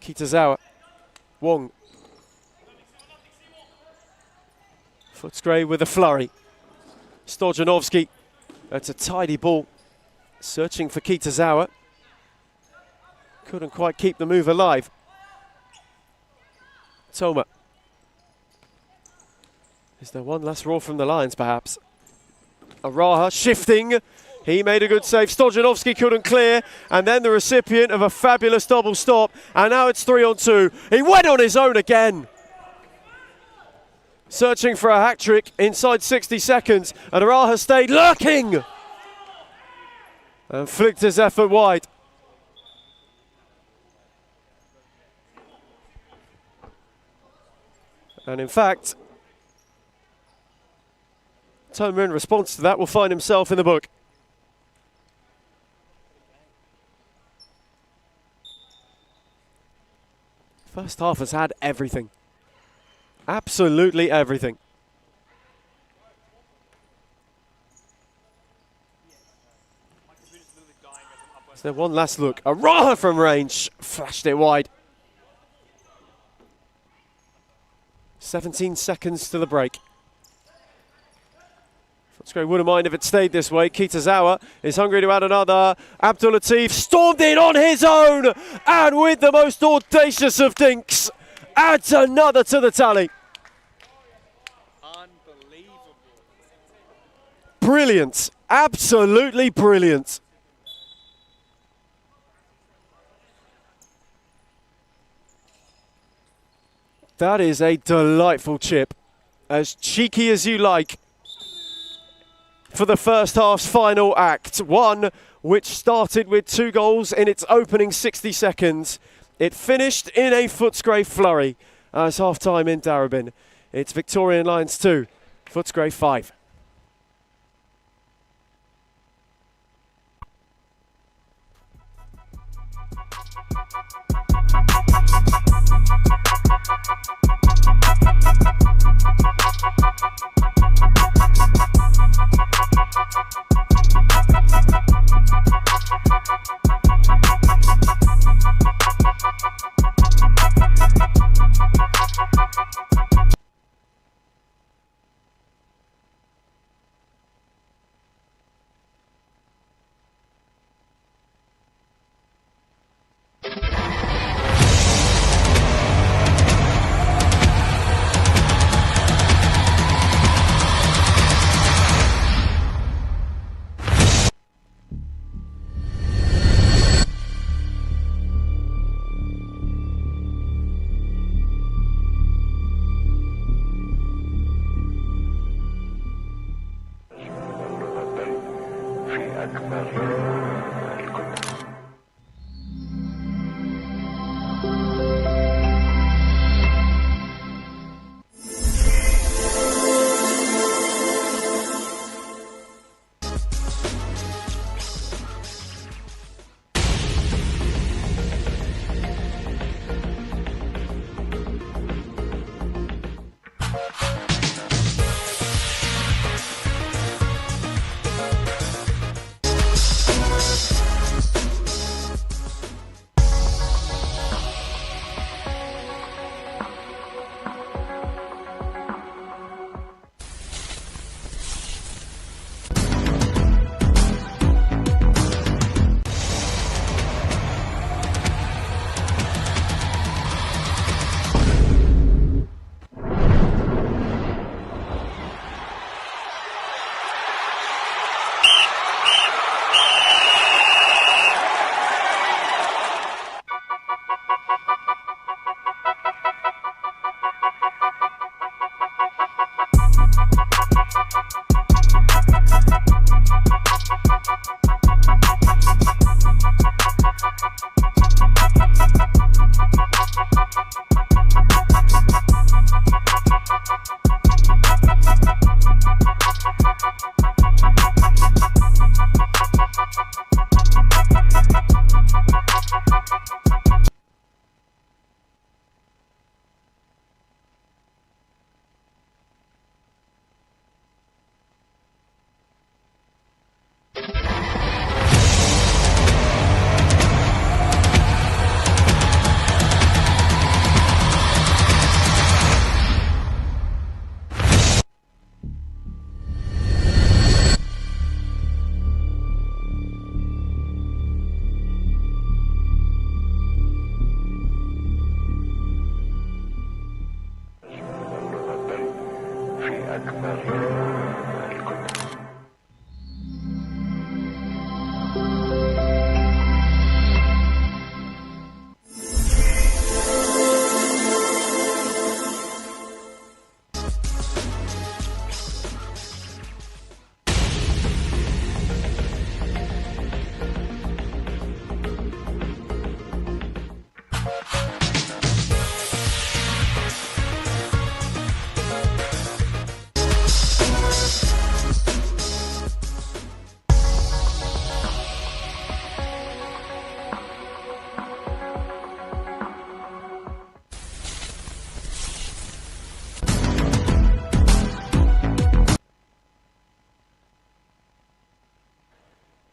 Speaker 4: Kitazawa. Wong. Footscray with a flurry. Stojanovski. That's a tidy ball. Searching for Kitazawa. Couldn't quite keep the move alive. Toma. Is there one last roar from the Lions, perhaps? Araha shifting. He made a good save. Stojanovski couldn't clear. And then the recipient of a fabulous double stop. And now it's 3-on-2. He went on his own again. Searching for a hat-trick inside 60 seconds. And Araha stayed lurking. And flicked his effort wide. And in fact, Toma in response to that will find himself in the book. First half has had everything. Absolutely everything. Is there one last look? Araha from range. Flashed it wide. 17 seconds to the break. Footscray wouldn't mind if it stayed this way. Kitazawa is hungry to add another. Abdulatif stormed in on his own, and with the most audacious of dinks, adds another to the tally.
Speaker 1: Unbelievable.
Speaker 4: Brilliant. Absolutely brilliant. That is a delightful chip. As cheeky as you like. for the first half's final act. One which started with 2 goals in its opening 60 seconds. It finished in a Footscray flurry as half-time in Darebin. It's Victorian Lions 2, Footscray 5.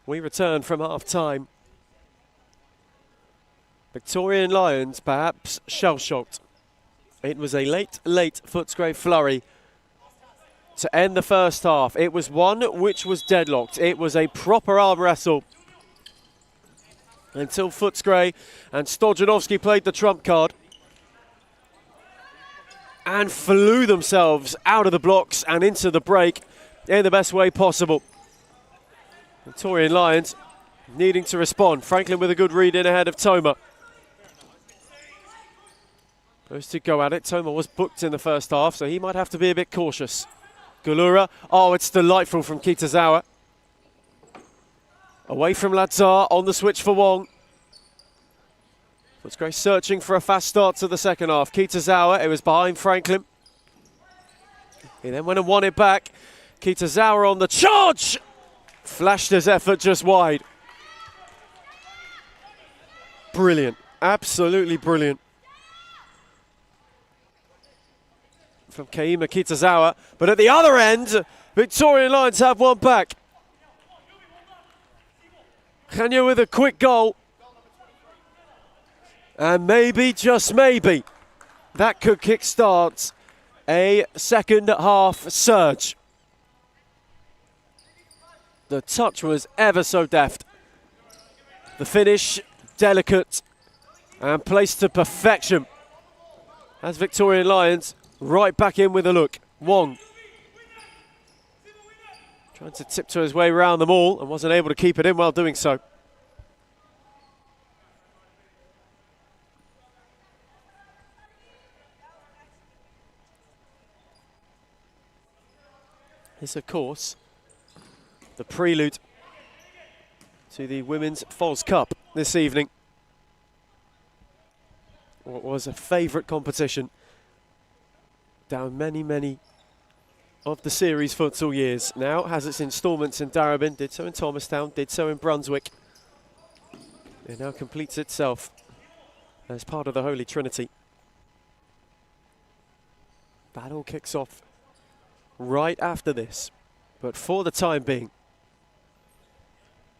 Speaker 4: We return from half-time. Victorian Lions perhaps shell-shocked. It was a late Footscray flurry to end the first half. It was one which was deadlocked. It was a proper arm wrestle until Footscray and Stojanovski played the trump card and flew themselves out of the blocks and into the break in the best way possible. Victorian Lions needing to respond. Franklin with a good read in ahead of Toma. Those two go at it. Toma was booked in the first half, so he might have to be a bit cautious. Gulura. Oh, it's delightful from Kitazawa. Away from Lazar, on the switch for Wong. Footscray searching for a fast start to the second half. Kitazawa, it was behind Franklin. He then went and won it back. Kitazawa on the charge! Flashed his effort just wide. Brilliant, absolutely brilliant. From Kaima Kitazawa, but at the other end, Victorian Lions have one back. Kanya with a quick goal. And maybe, just maybe, that could kickstart a second half surge. The touch was ever so deft. The finish, delicate and placed to perfection. As Victorian Lions right back in with a look. Wong trying to tiptoe his way around them all and wasn't able to keep it in while doing so. This, of course, the prelude to the Women's Foz Cup this evening. What was a favourite competition down many of the series futsal years. Now has its instalments in Darebin, did so in Thomastown, did so in Brunswick. It now completes itself as part of the Holy Trinity. That all kicks off right after this, but for the time being,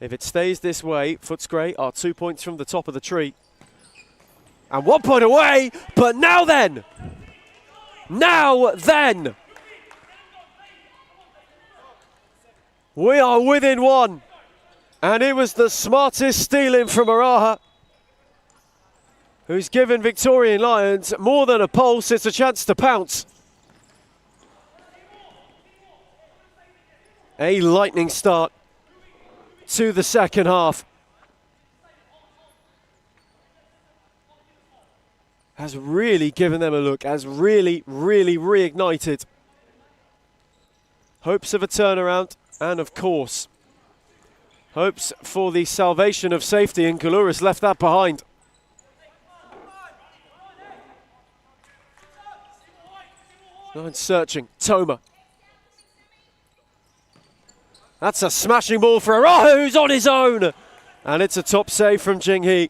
Speaker 4: if it stays this way, Footscray are 2 points from the top of the tree and 1 point away. But now then, we are within one, and it was the smartest stealing from Araha, who's given Victorian Lions more than a pulse. It's a chance to pounce. A lightning start to the second half. Has really given them a look, has really reignited hopes of a turnaround, and of course, hopes for the salvation of safety, and Gulura's left that behind. Lions searching, Toma. That's a smashing ball for Araha, who's on his own. And it's a top save from Jinghe.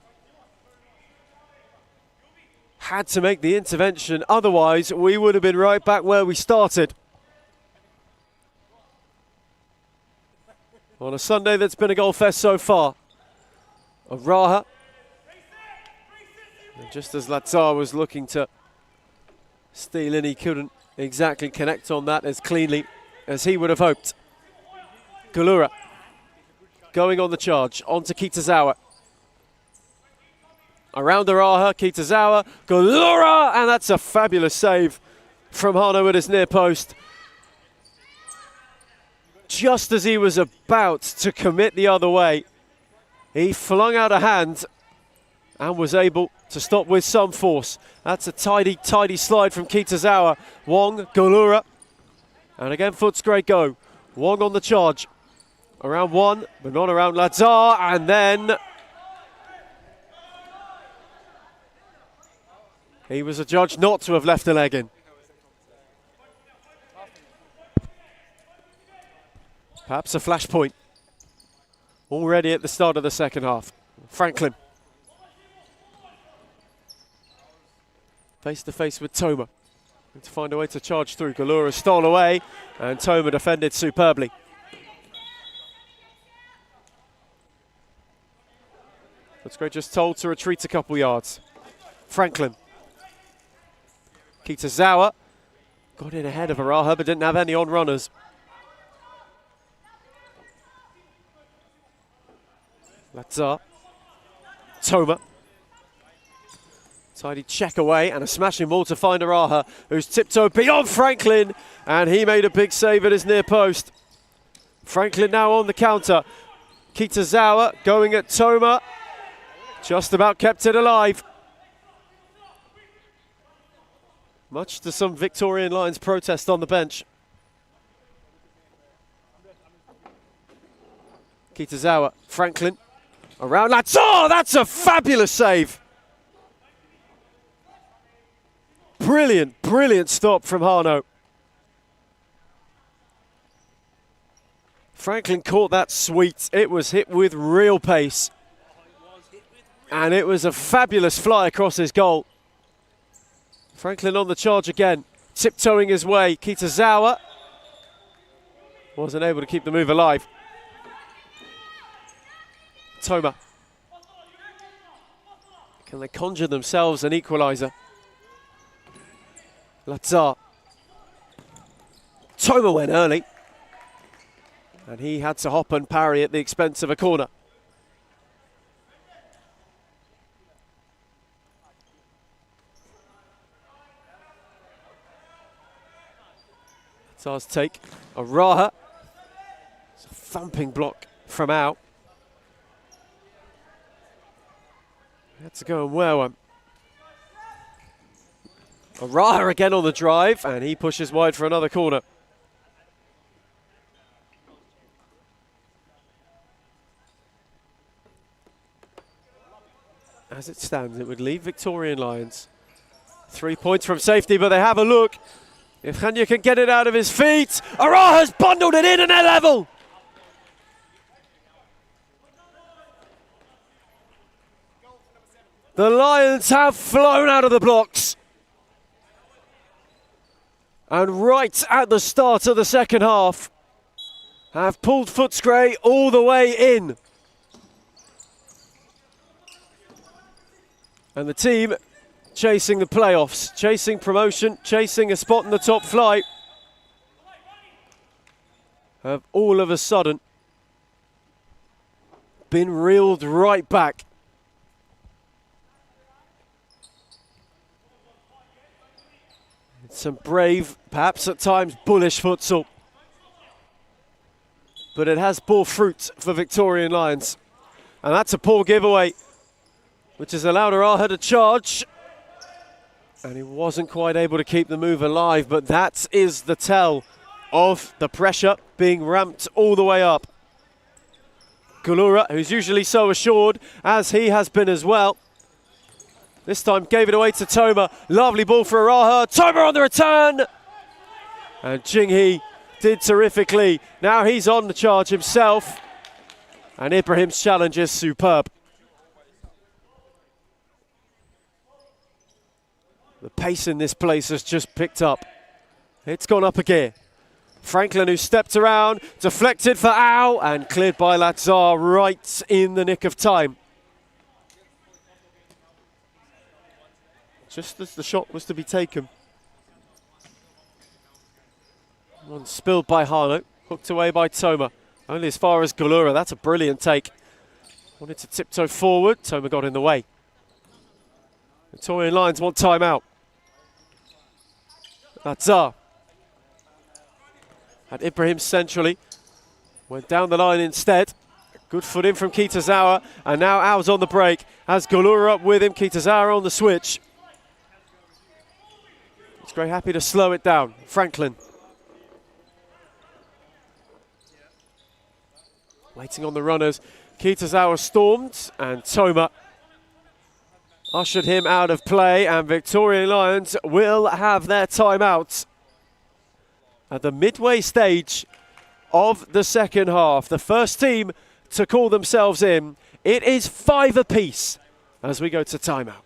Speaker 4: Had to make the intervention, otherwise we would have been right back where we started. On a Sunday that's been a goal fest so far. Araha. And just as Lazar was looking to steal in, he couldn't exactly connect on that as cleanly as he would have hoped. Gulura going on the charge, on to Kitazawa. Around Araha, Kitazawa, Gulura, and that's a fabulous save from Hano at his near post. Just as he was about to commit the other way, he flung out a hand and was able to stop with some force. That's a tidy slide from Kitazawa. Wong, Gulura, and again Footscray go. Wong on the charge. Around one, but not around Lazar, and then he was adjudged not to have left a leg in. Perhaps a flashpoint already at the start of the second half. Franklin face to face with Toma. To find a way to charge through. Gulura stole away, and Toma defended superbly. Footscray just told to retreat a couple yards. Franklin. Kitazawa got in ahead of Araha, but didn't have any on-runners. Lazar. Toma. Tidy check away and a smashing ball to find Araha, who's tiptoed beyond Franklin, and he made a big save at his near post. Franklin now on the counter. Kitazawa going at Toma. Just about kept it alive. Much to some Victorian Lions protest on the bench. Kitazawa, Franklin, around Latz. Oh, that's a fabulous save. Brilliant, brilliant stop from Hano. Franklin caught that sweet. It was hit with real pace. And it was a fabulous fly across his goal. Franklin on the charge again, tiptoeing his way. Kitazawa wasn't able to keep the move alive. Toma. Can they conjure themselves an equaliser? Lazar. Toma went early. And he had to hop and parry at the expense of a corner. Lazar's take. Araha. It's a thumping block from out. Had to go and wear one. Araha again on the drive, and he pushes wide for another corner. As it stands, it would leave Victorian Lions 3 points from safety, but they have a look. If Khanya can get it out of his feet, Araha's bundled it in and they're level. The Lions have flown out of the blocks. And right at the start of the second half, have pulled Footscray all the way in. And the team chasing the playoffs, chasing promotion, chasing a spot in the top flight, have all of a sudden been reeled right back. It's some brave, perhaps at times bullish futsal, but it has bore fruit for Victorian Lions. And that's a poor giveaway, which has allowed Araha to charge. And he wasn't quite able to keep the move alive, but that is the tell of the pressure being ramped all the way up. Gulura, who's usually so assured, as he has been as well, this time gave it away to Toma. Lovely ball for Araha. Toma on the return. And Jinghe did terrifically. Now he's on the charge himself. And Ibrahim's challenge is superb. The pace in this place has just picked up. It's gone up a gear. Franklin, who stepped around, deflected for Au, and cleared by Lazar right in the nick of time. Just as the shot was to be taken. One spilled by Hano, hooked away by Toma. Only as far as Gulura. That's a brilliant take. Wanted to tiptoe forward. Toma got in the way. Victorian Lions want timeout. Lazar. Had Ibrahim centrally. Went down the line instead. Good foot in from Kitazawa. And now Au's on the break. Has Gulura up with him. Kitazawa on the switch. He's very happy to slow it down. Franklin. Waiting on the runners. Kitazawa stormed, and Toma ushered him out of play, and Victorian Lions will have their timeout at the midway stage of the second half. The first team to call themselves in. It is 5 apiece as we go to timeout.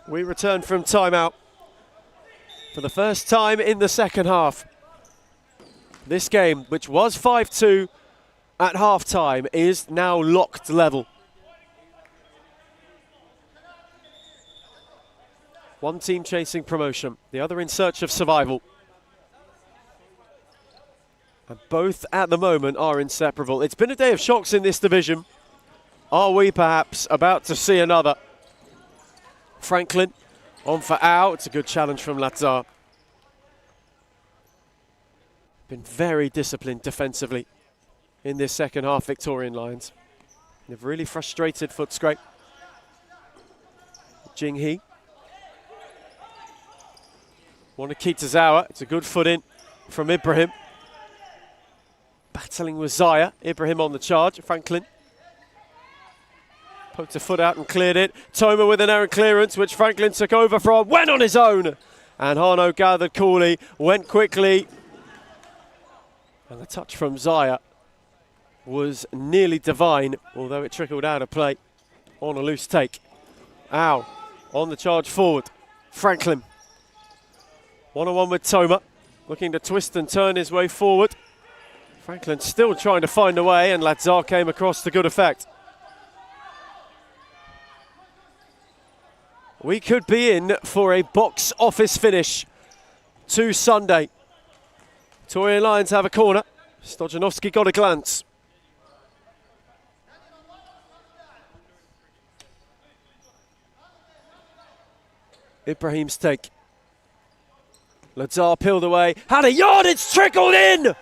Speaker 4: We return from timeout for the first time in the second half. This game, which was 5-2 at half-time, is now locked level. One team chasing promotion, the other in search of survival. And both at the moment are inseparable. It's been a day of shocks in this division. Are we perhaps about to see another? Franklin on for Au. It's a good challenge from Lazar. Been very disciplined defensively in this second half, Victorian Lions. They've really frustrated Futsal. Jing Hee. Kitazawa. It's a good foot in from Ibrahim. Battling with Zaya. Ibrahim on the charge. Franklin poked a foot out and cleared it. Toma with an errant clearance, which Franklin took over from. Went on his own. And Hano gathered coolly. Went quickly. And the touch from Zaya was nearly divine, although it trickled out of play on a loose take. Au on the charge forward. Franklin. One-on-one with Toma. Looking to twist and turn his way forward. Franklin still trying to find a way, and Lazar came across to good effect. We could be in for a box office finish to Sunday. Victorian Lions have a corner. Stojanovski got a glance. Ibrahim's take. Lazar peeled away. Had a yardage trickled in!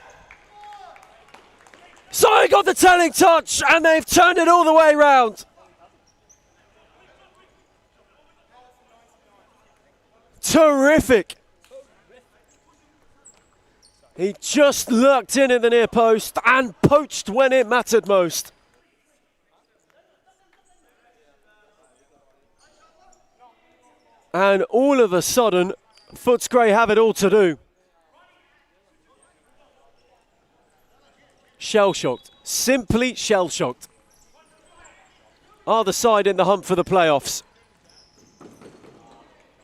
Speaker 4: Zaya got the telling touch, and they've turned it all the way round. Terrific. He just lurked in at the near post and poached when it mattered most. And all of a sudden, Footscray have it all to do. Shell-shocked, simply shell-shocked. Are the side in the hunt for the playoffs.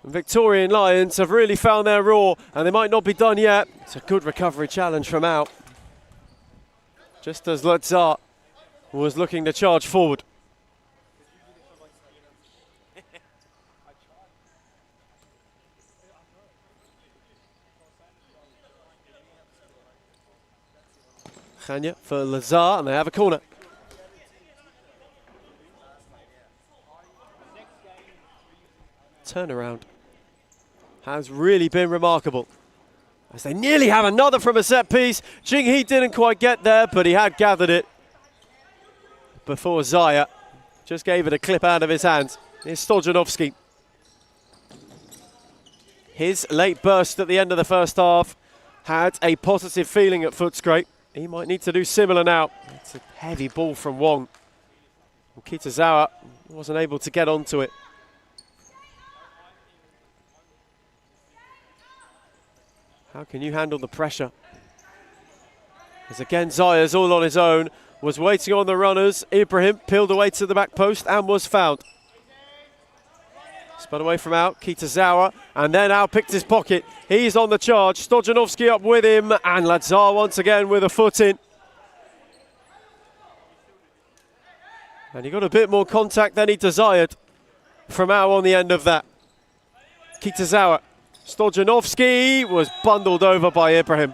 Speaker 4: Victorian Lions have really found their roar, and they might not be done yet. It's a good recovery challenge from Out. Just as Lazar was looking to charge forward. Khanya for Lazar, and they have a corner. Turnaround has really been remarkable, as they nearly have another from a set piece. Jing Hee didn't quite get there, but he had gathered it before Zaya just gave it a clip out of his hands. Here's Stojanovski. His late burst at the end of the first half had a positive feeling at Footscray. He might need to do similar now. It's a heavy ball from Wong. Kitazawa wasn't able to get onto it. How can you handle the pressure? As again, Zaya's all on his own, was waiting on the runners. Ibrahim peeled away to the back post and was found. Spun away from Out, Kitazawa, and then Out picked his pocket. He's on the charge, Stojanovski up with him, and Lazar once again with a foot in. And he got a bit more contact than he desired from Out on the end of that. Kitazawa. Stojanovski was bundled over by Ibrahim.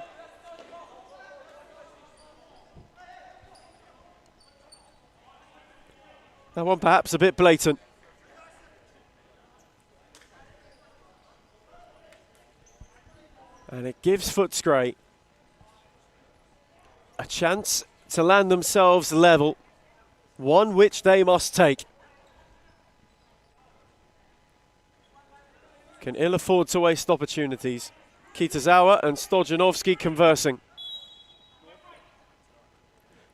Speaker 4: That one perhaps a bit blatant. And it gives Footscray a chance to land themselves level, one which they must take. Can ill afford to waste opportunities. Kitazawa and Stojanovski conversing.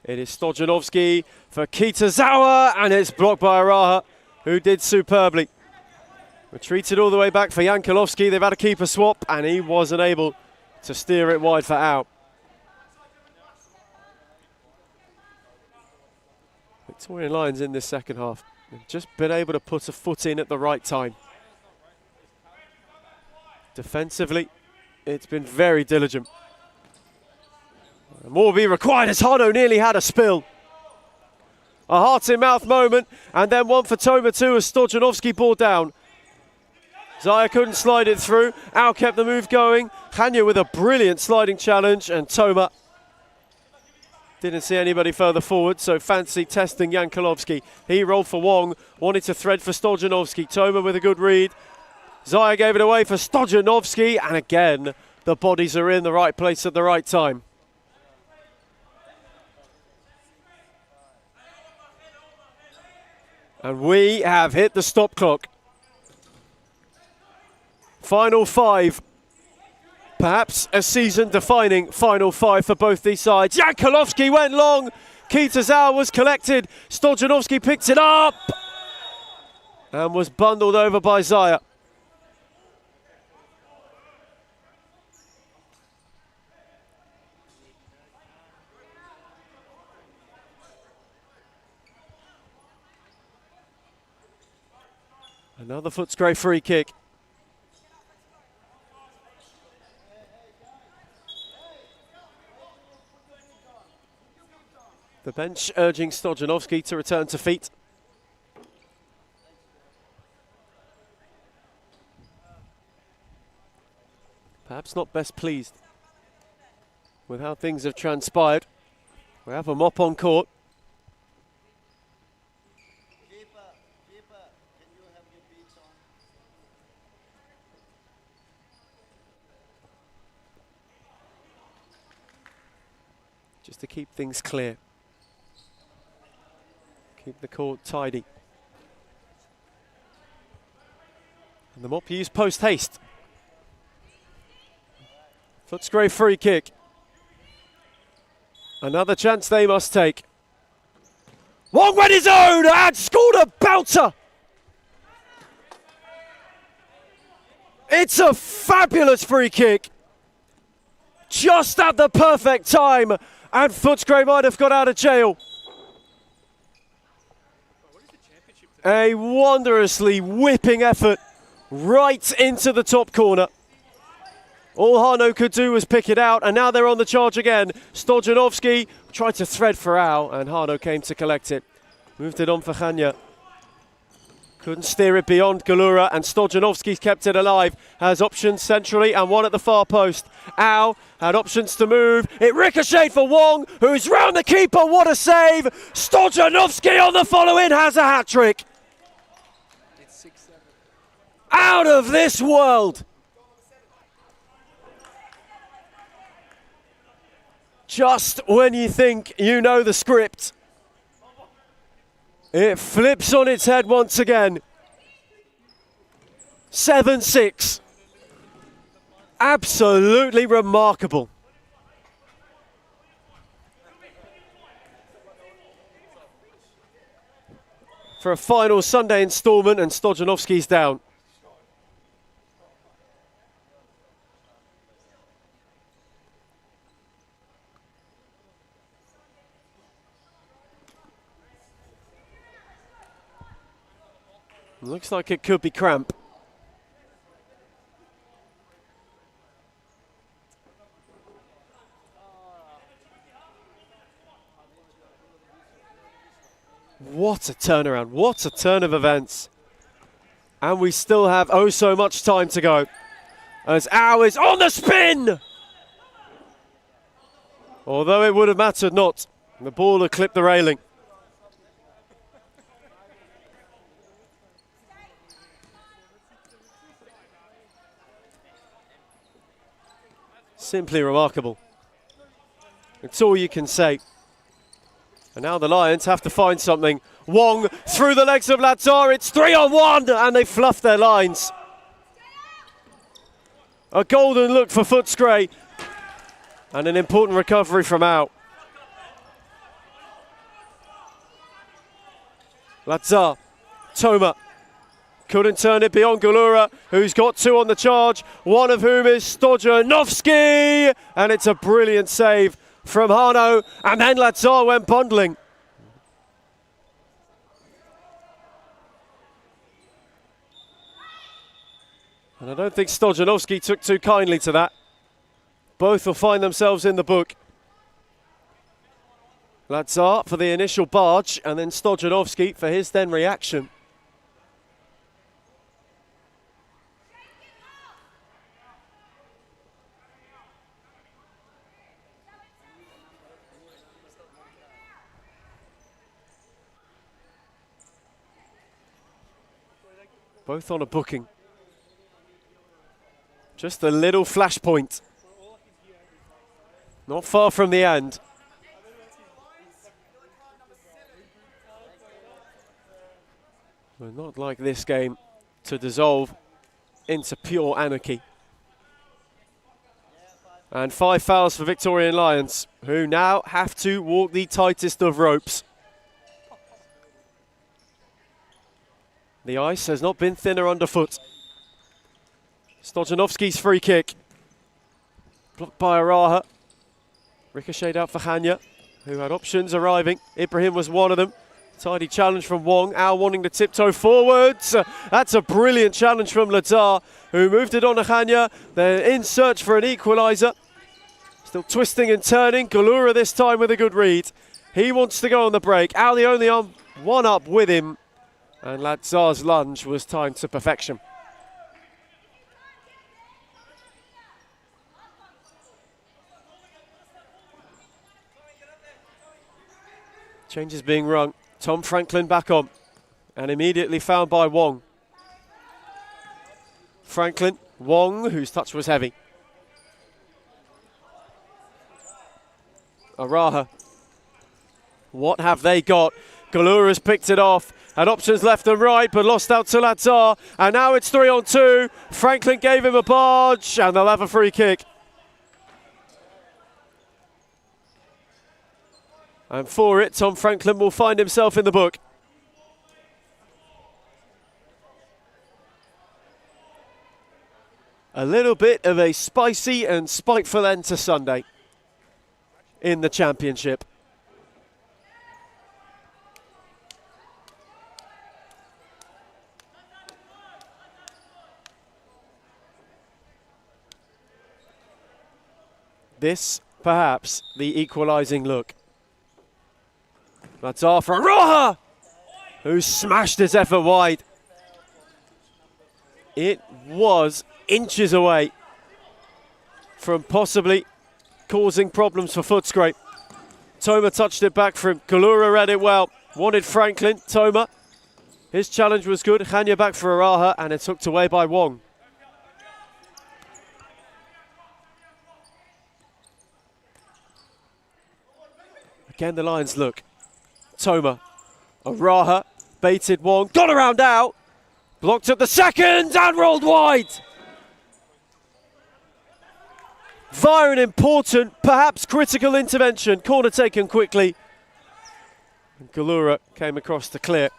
Speaker 4: It is Stojanovski for Kitazawa, and it's blocked by Araha, who did superbly. Retreated all the way back for Yankolovski. They've had a keeper swap, and he wasn't able to steer it wide for Out. Victorian Lions in this second half. They've just been able to put a foot in at the right time. Defensively, it's been very diligent. More will be required as Hano nearly had a spill. A heart-in-mouth moment, and then one for Toma too as Stojanovski bore down. Zaya couldn't slide it through. Al kept the move going. Hanya with a brilliant sliding challenge, and Toma didn't see anybody further forward, so fancy testing Jankulovski. He rolled for Wong, wanted to thread for Stojanovski. Toma with a good read. Zaya gave it away for Stojanovski, and again, the bodies are in the right place at the right time. And we have hit the stop clock. Final 5. Perhaps a season-defining final 5 for both these sides. Jankulovski went long. Kitazao was collected. Stojanovski picked it up and was bundled over by Zaya. Another Footscray free kick. The bench urging Stojanovski to return to feet. Perhaps not best pleased with how things have transpired. We have a mop on court. Just to keep things clear. Keep the court tidy. And the mop used post haste. Footscray free kick. Another chance they must take. Wong went his own and scored a belter. It's a fabulous free kick. Just at the perfect time, and Footscray might have got out of jail. A wondrously whipping effort right into the top corner. All Hano could do was pick it out, and now they're on the charge again. Stojanovski tried to thread for Al, and Hano came to collect it. Moved it on for Hanya. Couldn't steer it beyond Galura, and Stojanovski's kept it alive. Has options centrally and one at the far post. Al had options to move. It ricocheted for Wong, who's round the keeper. What a save! Stojanovski on the follow-in has a hat-trick.
Speaker 1: It's 6-7.
Speaker 4: Out of this world! Just when you think you know the script, it flips on its head once again. 7-6. Absolutely remarkable. For a final Sunday instalment, and Stojanovski's down. Looks like it could be cramp. What a turnaround, what a turn of events. And we still have oh so much time to go. As Au is on the spin! Although it would have mattered not. The ball had clipped the railing. Simply remarkable. It's all you can say. And now the Lions have to find something. Wong through the legs of Lazar. It's 3-on-1, and they fluff their lines. A golden look for Footscray. And an important recovery from Au. Lazar, Toma. Couldn't turn it beyond Galura, who's got two on the charge, one of whom is Stojanovski. And it's a brilliant save from Hano, and then Lazar went bundling. And I don't think Stojanovski took too kindly to that. Both will find themselves in the book. Lazar for the initial barge, and then Stojanovski for his then reaction. Both on a booking. Just a little flashpoint. Not far from the end. But not like this game to dissolve into pure anarchy. And 5 fouls for Victorian Lions, who now have to walk the tightest of ropes. The ice has not been thinner underfoot. Stojanovski's free kick. Blocked by Araha. Ricocheted out for Hanya, who had options arriving. Ibrahim was one of them. Tidy challenge from Wong. Al wanting to tiptoe forwards. That's a brilliant challenge from Lazar, who moved it on to Hanya. They're in search for an equaliser. Still twisting and turning. Galura this time with a good read. He wants to go on the break. Al the only on one up with him. And Lazar's lunge was timed to perfection. Changes being rung. Tom Franklin back on. And immediately found by Wong. Franklin, Wong, whose touch was heavy. Araha. What have they got? Galura's picked it off. Had options left and right, but lost out to Lazar. And now it's 3-on-2. Franklin gave him a barge, and they'll have a free kick. And for it, Tom Franklin will find himself in the book. A little bit of a spicy and spiteful end to Sunday in the championship. This, perhaps, the equalising look. That's off for Roja, who smashed his effort wide. It was inches away from possibly causing problems for Footscray. Toma touched it back for him. Galura read it well. Wanted Franklin. Toma. His challenge was good. Hanya back for Araha, and it's hooked away by Wong. Again, the Lions look. Toma. Araha. Baited Wong. Got around out. Blocked at the second and rolled wide. Via an important, perhaps critical intervention. Corner taken quickly. And Galura came across to clear.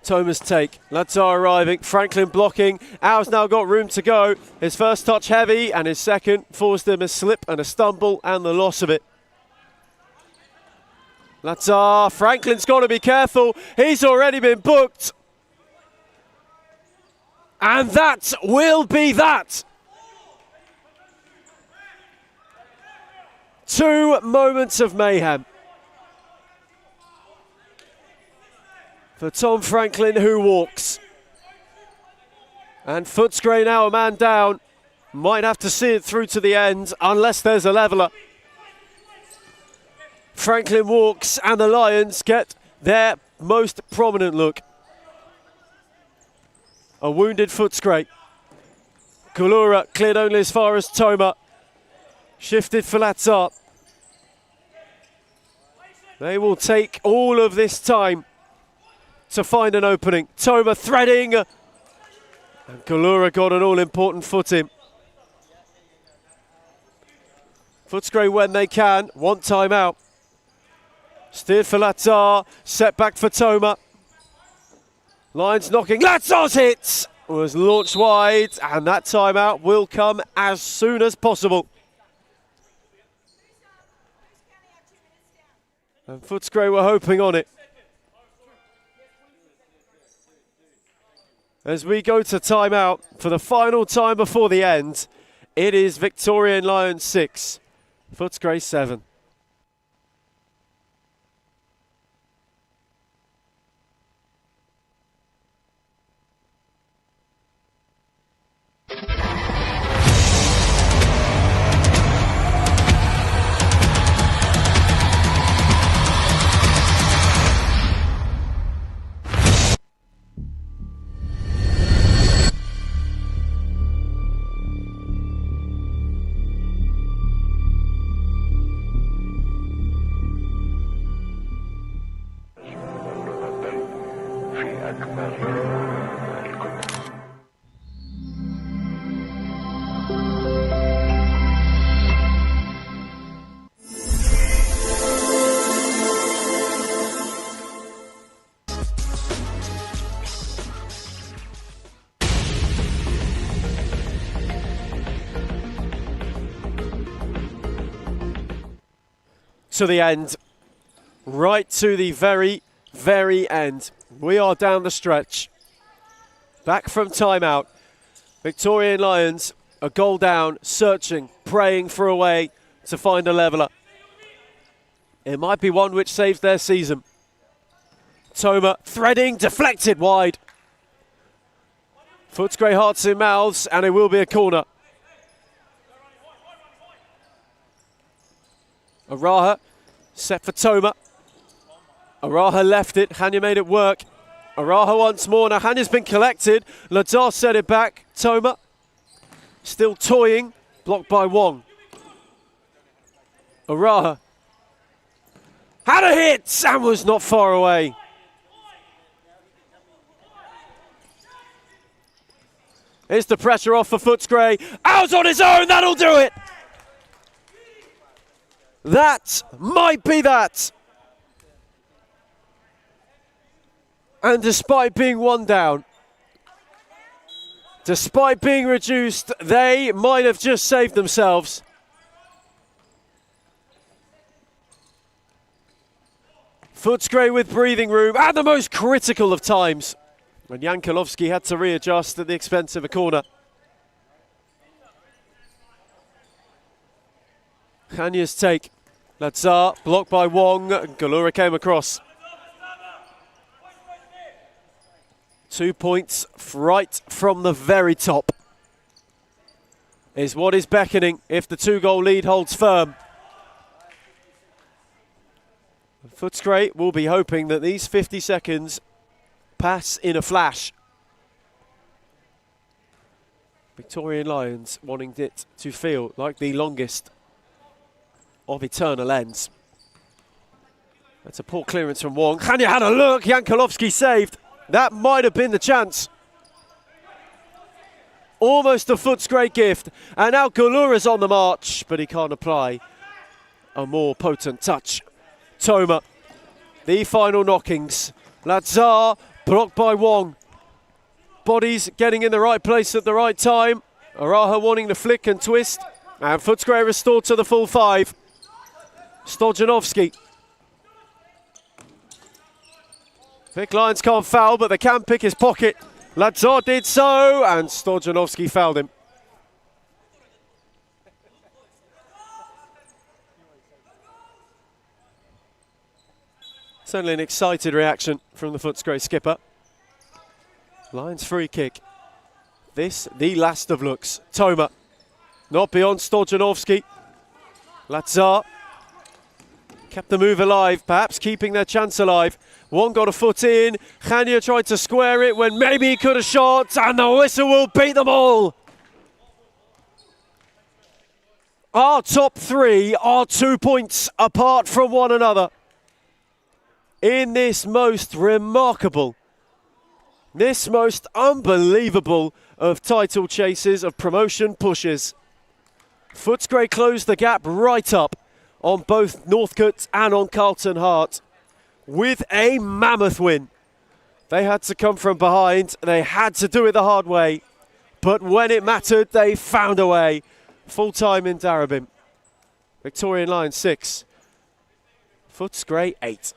Speaker 4: Toma's take. Lazar arriving. Franklin blocking. Al's now got room to go. His first touch heavy, and his second forced him a slip and a stumble and the loss of it. Lazar. Franklin's got to be careful. He's already been booked. And that will be that. 2 moments of mayhem for Tom Franklin, who walks. And Footscray now a man down. Might have to see it through to the end unless there's a leveller. Franklin walks and the Lions get their most prominent look. A wounded Footscray. Galura cleared only as far as Toma. Shifted for Lazar. They will take all of this time to find an opening. Toma threading. And Galura got an all-important foot in. Footscray when they can. Want time out. Steered for Lazar. Set back for Toma. Lions knocking. Lazar's hit was launched wide, and that timeout will come as soon as possible. And Footscray were hoping on it. As we go to timeout for the final time before the end, it is Victorian Lions 6, Footscray 7. To the end, right to the very, very end. We are down the stretch. Back from timeout. Victorian Lions, a goal down, searching, praying for a way to find a leveller. It might be one which saves their season. Toma threading, deflected wide. Footscray hearts in mouths, and it will be a corner. Araha set for Toma. Araha left it. Hanya made it work. Araha once more. Now Hanya's been collected. Lazar set it back. Toma still toying. Blocked by Wong. Araha had a hit. Sam was not far away. Here's the pressure off for Footscray. Out on his own. That'll do it. That might be that. And despite being one down, despite being reduced, they might have just saved themselves. Footscray with breathing room at the most critical of times. And Yankolovsky had to readjust at the expense of a corner. Hanya's take. Lazar blocked by Wong. Galura came across. 2 points right from the very top is what is beckoning if the 2-goal lead holds firm. Footscray will be hoping that these 50 seconds pass in a flash. Victorian Lions wanting it to feel like the longest of eternal ends. That's a poor clearance from Wong. Hanya had a look. Yankolovsky saved. That might have been the chance. Almost a Footscray gift. And now Galura's on the march, but he can't apply a more potent touch. Toma, the final knockings. Lazar, blocked by Wong. Bodies getting in the right place at the right time. Araha wanting to flick and twist. And Footscray restored to the full 5. Stojanovski. Vic Lions can't foul, but they can pick his pocket. Lazar did so, and Stojanovski fouled him. Certainly an excited reaction from the Footscray skipper. Lions free kick. This, the last of looks. Toma, not beyond Stojanovski. Lazar kept the move alive, perhaps keeping their chance alive. One got a foot in. Hanya tried to square it when maybe he could have shot, and the whistle will beat them all. Our top 3 are 2 points apart from one another in this most remarkable, this most unbelievable of title chases, of promotion pushes. Footscray closed the gap right up on both Northcote and on Carlton Heart with a mammoth win. They had to come from behind. They had to do it the hard way. But when it mattered, they found a way. Full time in Darabin. Victorian Lions 6. Footscray 8.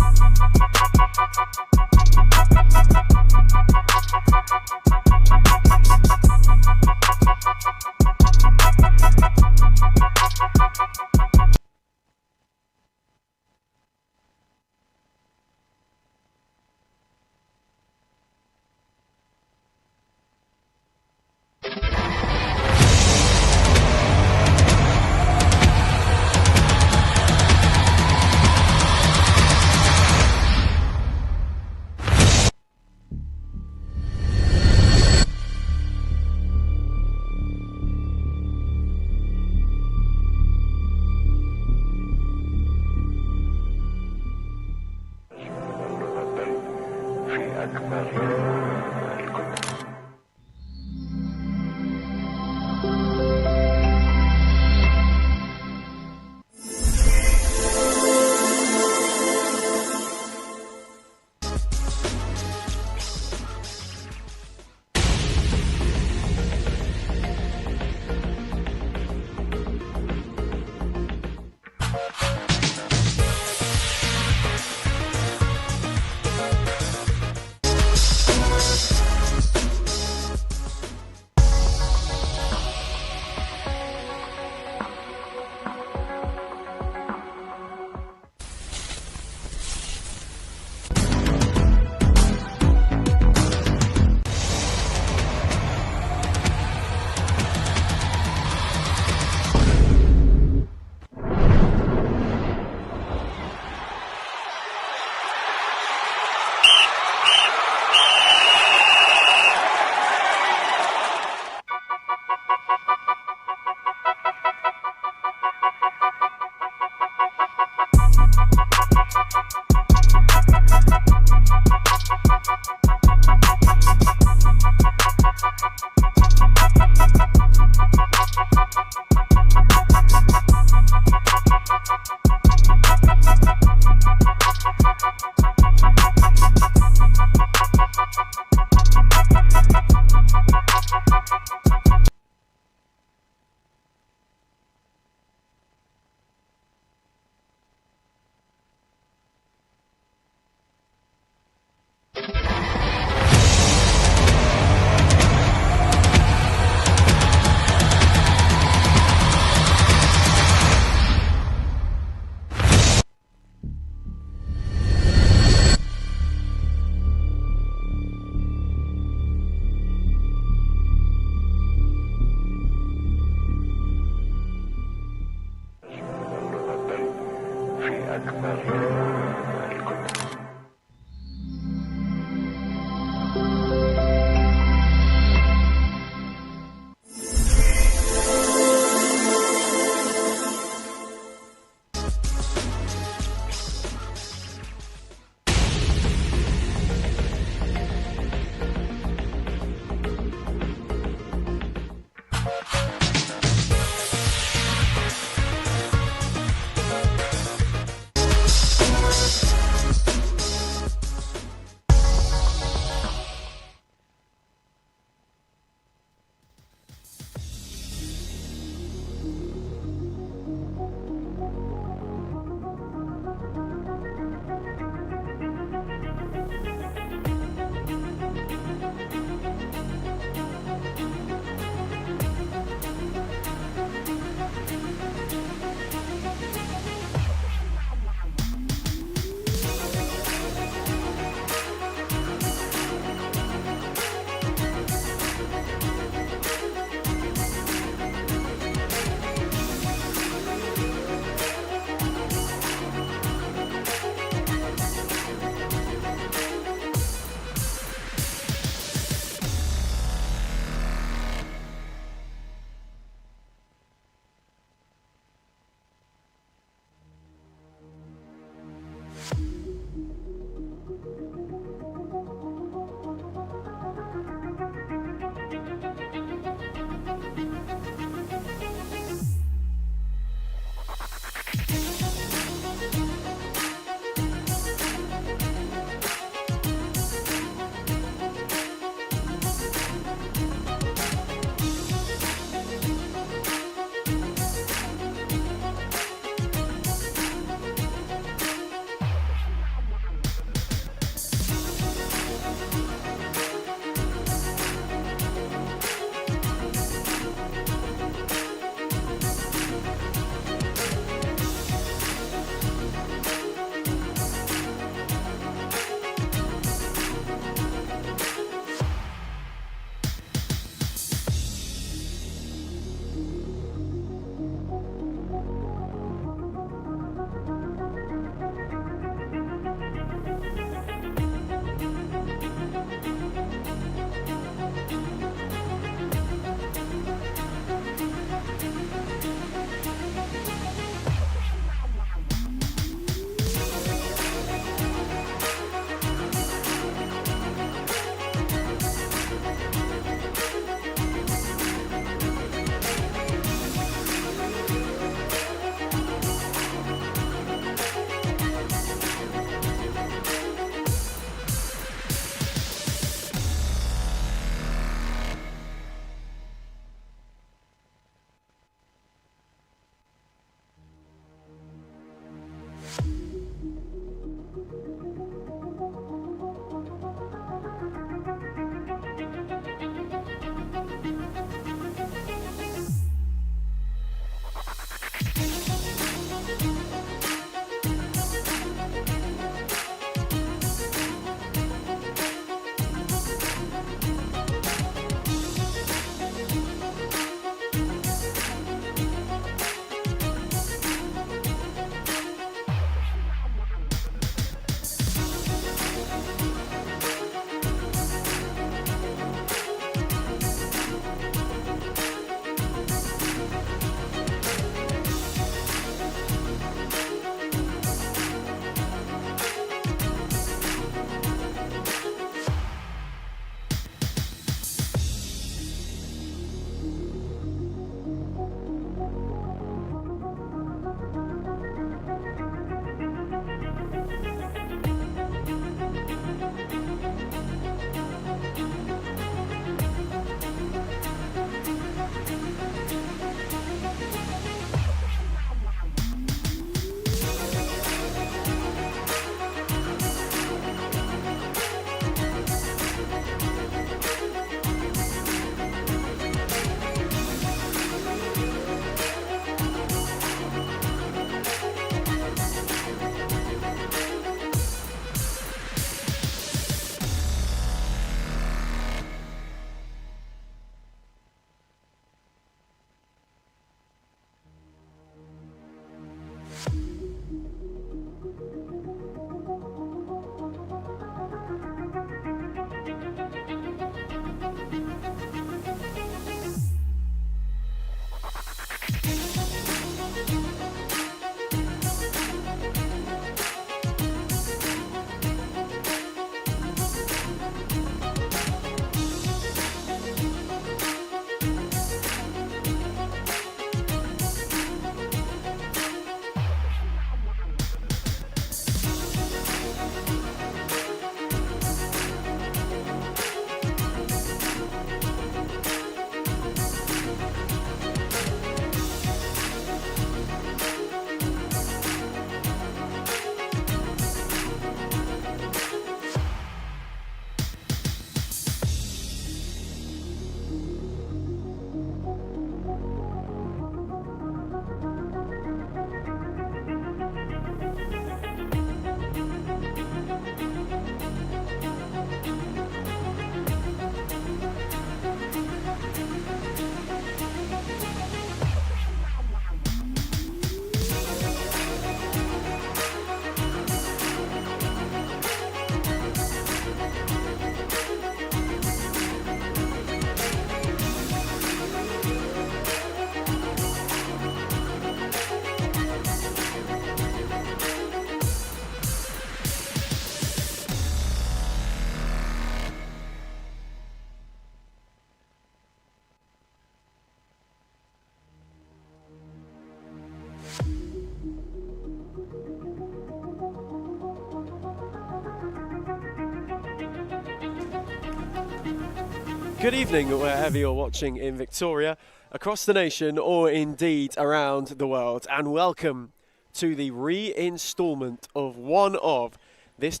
Speaker 4: Good evening, wherever you're watching in Victoria, across the nation, or indeed around the world, and welcome to the re-installment of one of this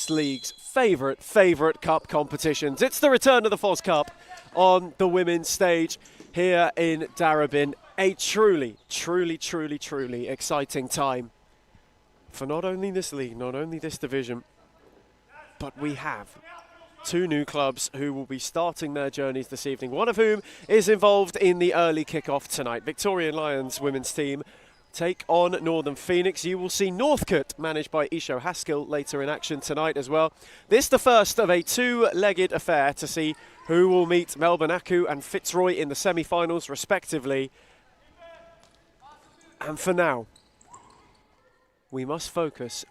Speaker 4: league's favourite cup competitions. It's the return of the Fos Cup on the women's stage here in Darebin. A truly exciting time for not only this league, not only this division, but we have two new clubs who will be starting their journeys this evening, one of whom is involved in the early kick-off tonight. Victorian Lions women's team take on Northern Phoenix. You will see Northcote, managed by Isho Haskell, later in action tonight as well. This the first of a two-legged affair to see who will meet Melbourne Aku and Fitzroy in the semi-finals, respectively. And for now, we must focus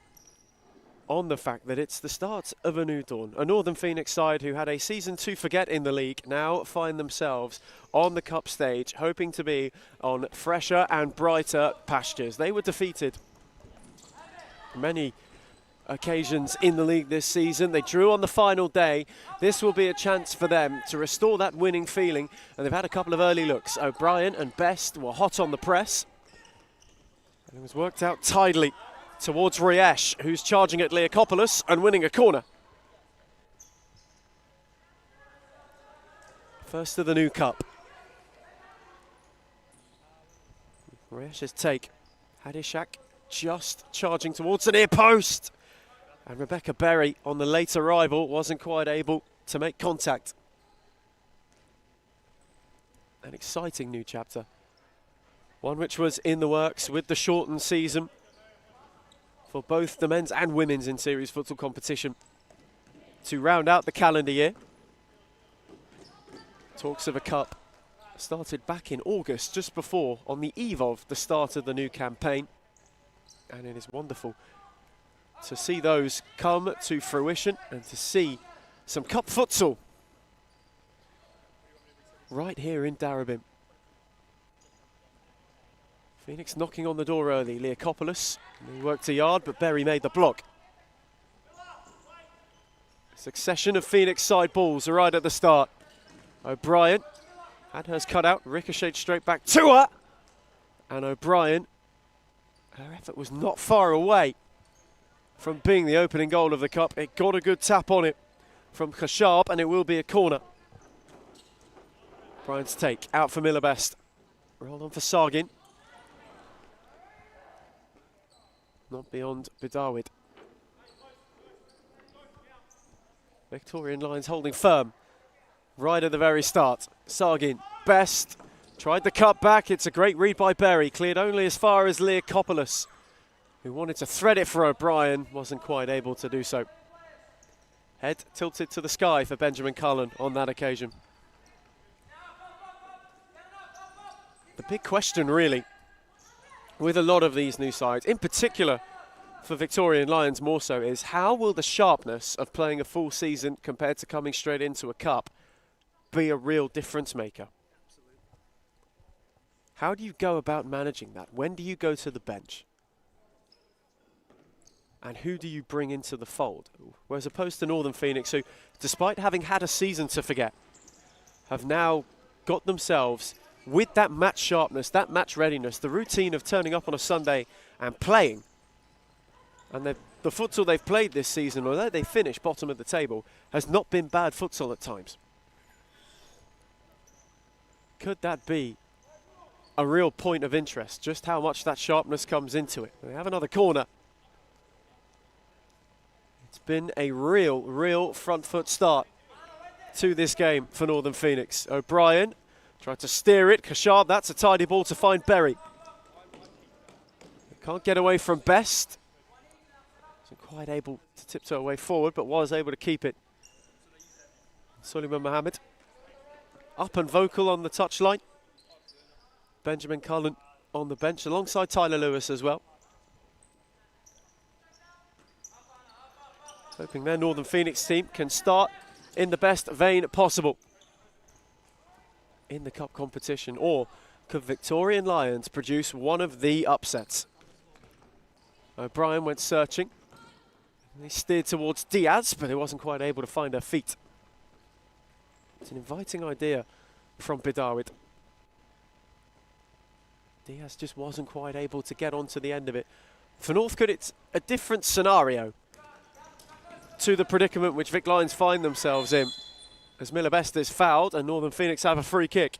Speaker 4: on the fact that it's the start of a new dawn. A Northern Phoenix side who had a season to forget in the league now find themselves on the cup stage, hoping to be on fresher and brighter pastures. They were defeated many occasions in the league this season. They drew on the final day. This will be a chance for them to restore that winning feeling, and they've had a couple of early looks. O'Brien and Best were hot on the press, and it was worked out tidily towards Riesh, who's charging at Leakopoulos and winning a corner. First of the new cup. Riesh's take. Hadishak just charging towards the near post. And Rebecca Berry on the late arrival wasn't quite able to make contact. An exciting new chapter. One which was in the works with the shortened season for both the men's and women's in-series futsal competition to round out the calendar year. Talks of a cup started back in August, just before, on the eve of the start of the new campaign. And it is wonderful to see those come to fruition and to see some cup futsal right here in Darebin. Phoenix knocking on the door early. Leakopoulos, he worked a yard, but Berry made the block. Succession of Phoenix side balls right at the start. O'Brien had hers cut out, ricocheted straight back to her. And O'Brien, her effort was not far away from being the opening goal of the cup. It got a good tap on it from Khashab, and it will be a corner. Brian's take, out for Miller-Best. Roll on for Sargin. Not beyond Bidawid. Victorian Lions holding firm right at the very start. Sargin, Best, tried the cut back. It's a great read by Berry. Cleared only as far as Leakopoulos, who wanted to thread it for O'Brien, wasn't quite able to do so. Head tilted to the sky for Benjamin Cullen on that occasion. The big question really, with a lot of these new sides, in particular for Victorian Lions more so, is how will the sharpness of playing a full season compared to coming straight into a cup be a real difference maker? How do you go about managing that? When do you go to the bench? And who do you bring into the fold? Whereas opposed to Northern Phoenix, who, despite having had a season to forget, have now got themselves with that match sharpness, that match readiness, the routine of turning up on a Sunday and playing. And the futsal they've played this season, although they finished bottom of the table, has not been bad futsal at times. Could that be a real point of interest, just how much that sharpness comes into it? They have another corner. It's been a real front foot start to this game for Northern Phoenix. O'Brien tried to steer it. Khashab, that's a tidy ball to find Berry. Can't get away from Best. Wasn't quite able to tiptoe away forward, but was able to keep it. Suleiman Mohammed up and vocal on the touchline. Benjamin Cullen on the bench alongside Tyler Lewis as well. Hoping their Northern Phoenix team can start in the best vein possible in the cup competition, or could Victorian Lions produce one of the upsets? O'Brien went searching. He steered towards Diaz, but he wasn't quite able to find her feet. It's an inviting idea from Bidawid. Diaz just wasn't quite able to get onto the end of it. For Northcote, it's a different scenario to the predicament which Vic Lions find themselves in, as Miller Best is fouled and Northern Phoenix have a free kick.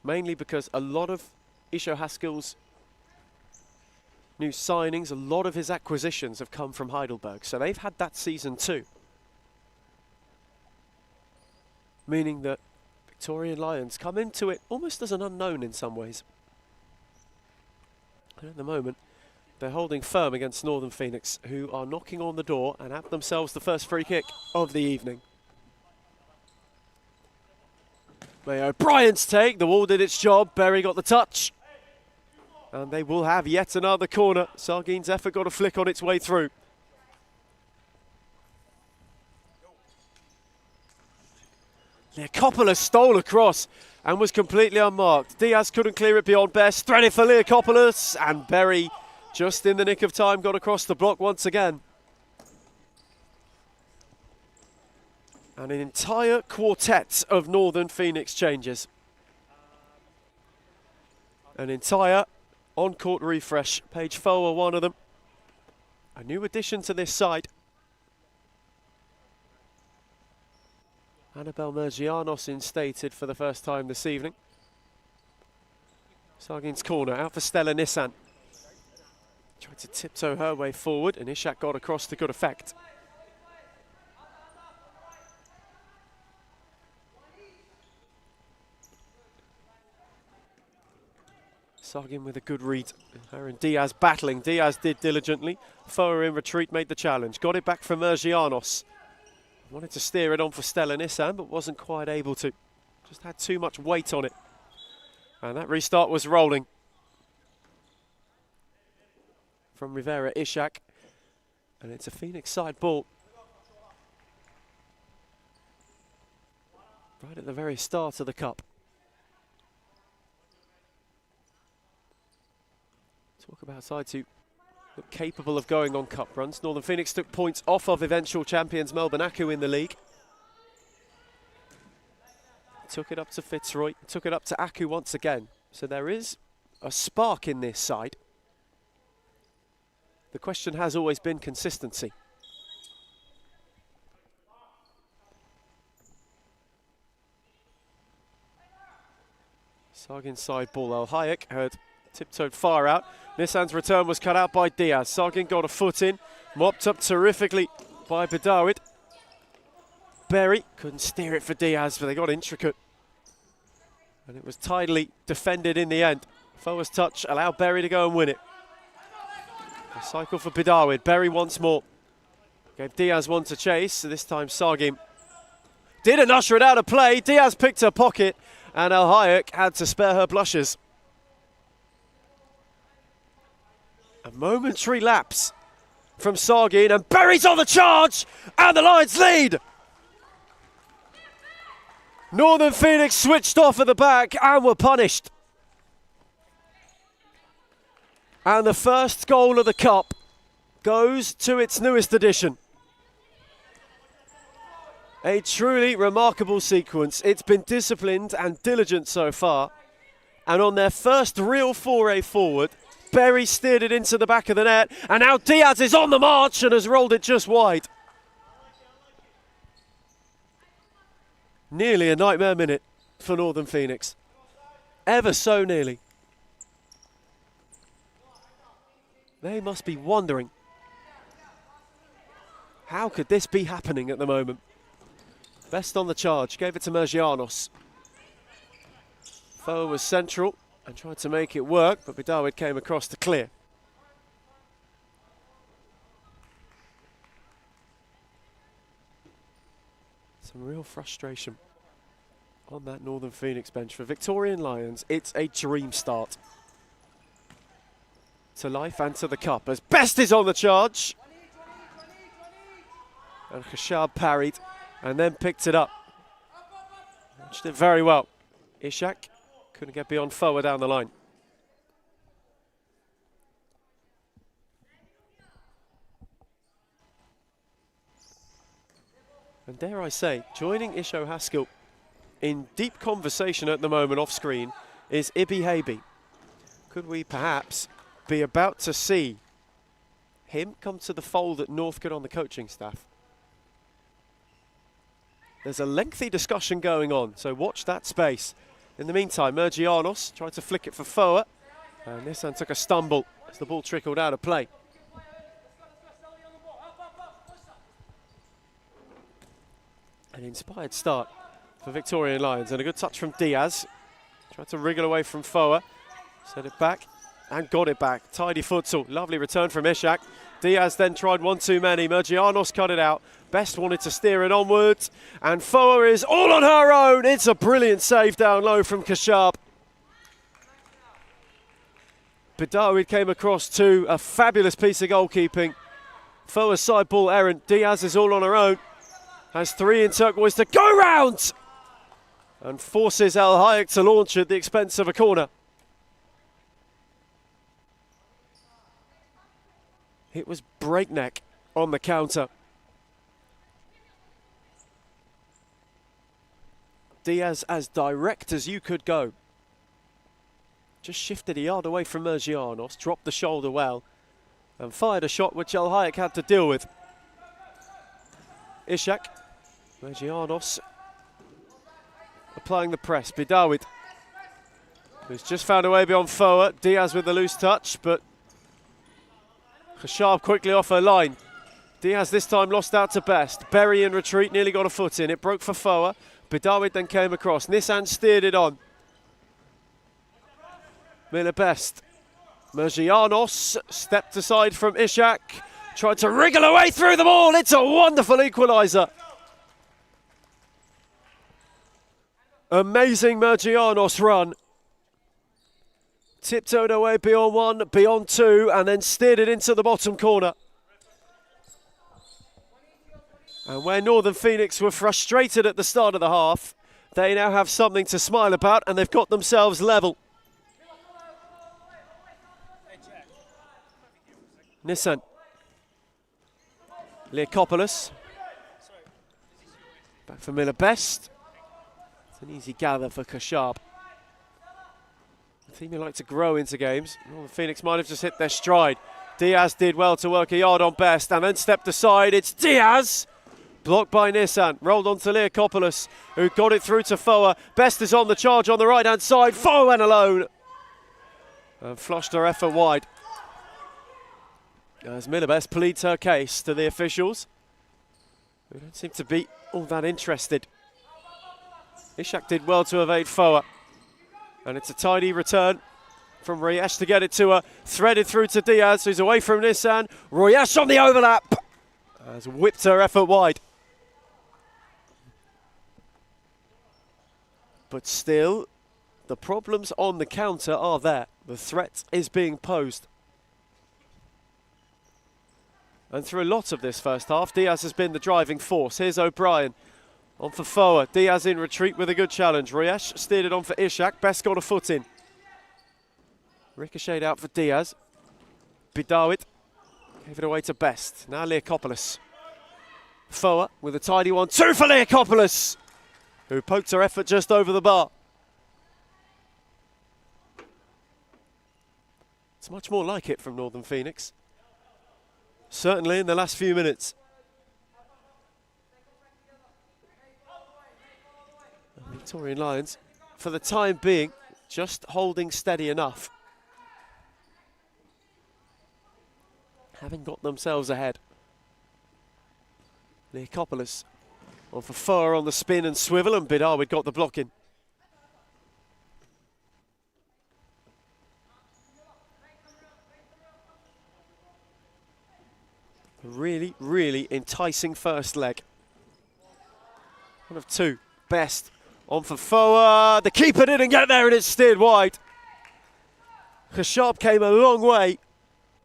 Speaker 4: Mainly because a lot of Isho Haskell's new signings, a lot of his acquisitions have come from Heidelberg, so they've had that season too. Meaning that Victorian Lions come into it almost as an unknown in some ways. And at the moment, they're holding firm against Northern Phoenix, who are knocking on the door and have themselves the first free kick of the evening. May O'Brien's take, the wall did its job, Berry got the touch. And they will have yet another corner. Sargin's effort got a flick on its way through. Leokopoulos stole across and was completely unmarked. Diaz couldn't clear it beyond Best. Threaded for Leokopoulos, and Berry, just in the nick of time, got across the block once again. And an entire quartet of Northern Phoenix changes. An entire on-court refresh. Page 4 one of them. A new addition to this side. Annabelle Mergianos instated for the first time this evening. Sargin's corner, out for Stella Nissan. Tried to tiptoe her way forward, and Ishak got across to good effect. Sargin with a good read. Her and Diaz battling. Diaz did diligently. Foa in retreat made the challenge. Got it back from Mergianos. Wanted to steer it on for Stella Nissan, but wasn't quite able to. Just had too much weight on it. And that restart was rolling. From Rivera Ishak. And it's a Phoenix side ball. Right at the very start of the cup. Talk about sides who look capable of going on cup runs. Northern Phoenix took points off of eventual champions Melbourne Aku in the league. Took it up to Fitzroy, took it up to Aku once again. So there is a spark in this side. The question has always been consistency. Sargin's side ball. Al Hayek had tiptoed far out. Nissan's return was cut out by Diaz. Sargin got a foot in, mopped up terrifically by Bidawid. Berry couldn't steer it for Diaz, but they got intricate. And it was tidily defended in the end. Foa's touch allowed Berry to go and win it. A cycle for Bidawid. Berry once more. Gave Diaz one to chase, so this time Sargin didn't usher it out of play. Diaz picked her pocket, and Al Hayek had to spare her blushes. A momentary lapse from Sargin, and Berry's on the charge, and the Lions lead. Northern Phoenix switched off at the back and were punished. And the first goal of the cup goes to its newest addition. A truly remarkable sequence. It's been disciplined and diligent so far. And on their first real foray forward, Berry steered it into the back of the net, and now Diaz is on the march and has rolled it just wide. Nearly a nightmare minute for Northern Phoenix. Ever so nearly. They must be wondering, how could this be happening at the moment? Best on the charge, gave it to Mergianos. Foa was central and tried to make it work, but Bidawid came across to clear. Some real frustration on that Northern Phoenix bench. For Victorian Lions, it's a dream start to life and to the cup, as Best is on the charge. And Khashab parried and then picked it up. Watched it very well. Ishak couldn't get beyond Foa down the line. And dare I say, joining Isho Haskell in deep conversation at the moment off screen is Ibi Habe. Could we perhaps be about to see him come to the fold at Northcote on the coaching staff? There's a lengthy discussion going on, so watch that space. In the meantime, Mergianos tried to flick it for Foa, and Nissan took a stumble as the ball trickled out of play. An inspired start for Victorian Lions, and a good touch from Diaz. Tried to wriggle away from Foa, set it back, and got it back. Tidy futsal, lovely return from Ishak. Diaz then tried one too many. Mergianos cut it out. Best wanted to steer it onwards, and Foa is all on her own. It's a brilliant save down low from Kashab. Bidawid came across to a fabulous piece of goalkeeping. Foa's side ball errant. Diaz is all on her own. Has 3 in turquoise to go round, and forces Al Hayek to launch at the expense of a corner. It was breakneck on the counter. Diaz as direct as you could go. Just shifted a yard away from Mergianos, dropped the shoulder well, and fired a shot which El Hayek had to deal with. Ishak, Mergianos applying the press. Bidawid, who's just found a way beyond Foa. Diaz with the loose touch, but Khashab quickly off her line. Diaz this time lost out to Best. Berry in retreat, nearly got a foot in. It broke for Foa. Bidawid then came across. Nissan steered it on. Miller Best. Mergianos stepped aside from Ishak. Tried to wriggle away through the ball. It's a wonderful equaliser. Amazing Mergianos run. Tiptoed away beyond 1, beyond 2, and then steered it into the bottom corner. And where Northern Phoenix were frustrated at the start of the half, they now have something to smile about, and they've got themselves level. Nissan. Leakopoulos. Back for Miller Best. It's an easy gather for Kashab. A team who like to grow into games. Northern Phoenix might have just hit their stride. Diaz did well to work a yard on Best and then stepped aside. It's Diaz! Blocked by Nissan. Rolled on to Leakopoulos, who got it through to Foa. Best is on the charge on the right-hand side. Foa went alone and flushed her effort wide. As Miller Best pleads her case to the officials, who don't seem to be all that interested. Ishak did well to evade Foa. And it's a tidy return from Royesh to get it to her. Threaded through to Diaz, who's away from Nissan. Royesh on the overlap. Has whipped her effort wide. But still, the problems on the counter are there. The threat is being posed. And through a lot of this first half, Diaz has been the driving force. Here's O'Brien. On for Foa. Diaz in retreat with a good challenge. Royesh steered it on for Ishak. Best got a foot in. Ricocheted out for Diaz. Bidawid gave it away to Best. Now Leakopoulos. Foa with a tidy 1-2 for Leakopoulos, who poked her effort just over the bar. It's much more like it from Northern Phoenix. Certainly in the last few minutes. Victorian Lions, for the time being, just holding steady enough. Having got themselves ahead. Leakopoulos on for Foa on the spin and swivel, and Bidawid got the block in. A really, really enticing first leg. One of 2. Best. On for Foa. The keeper didn't get there and it steered wide. Khashab came a long way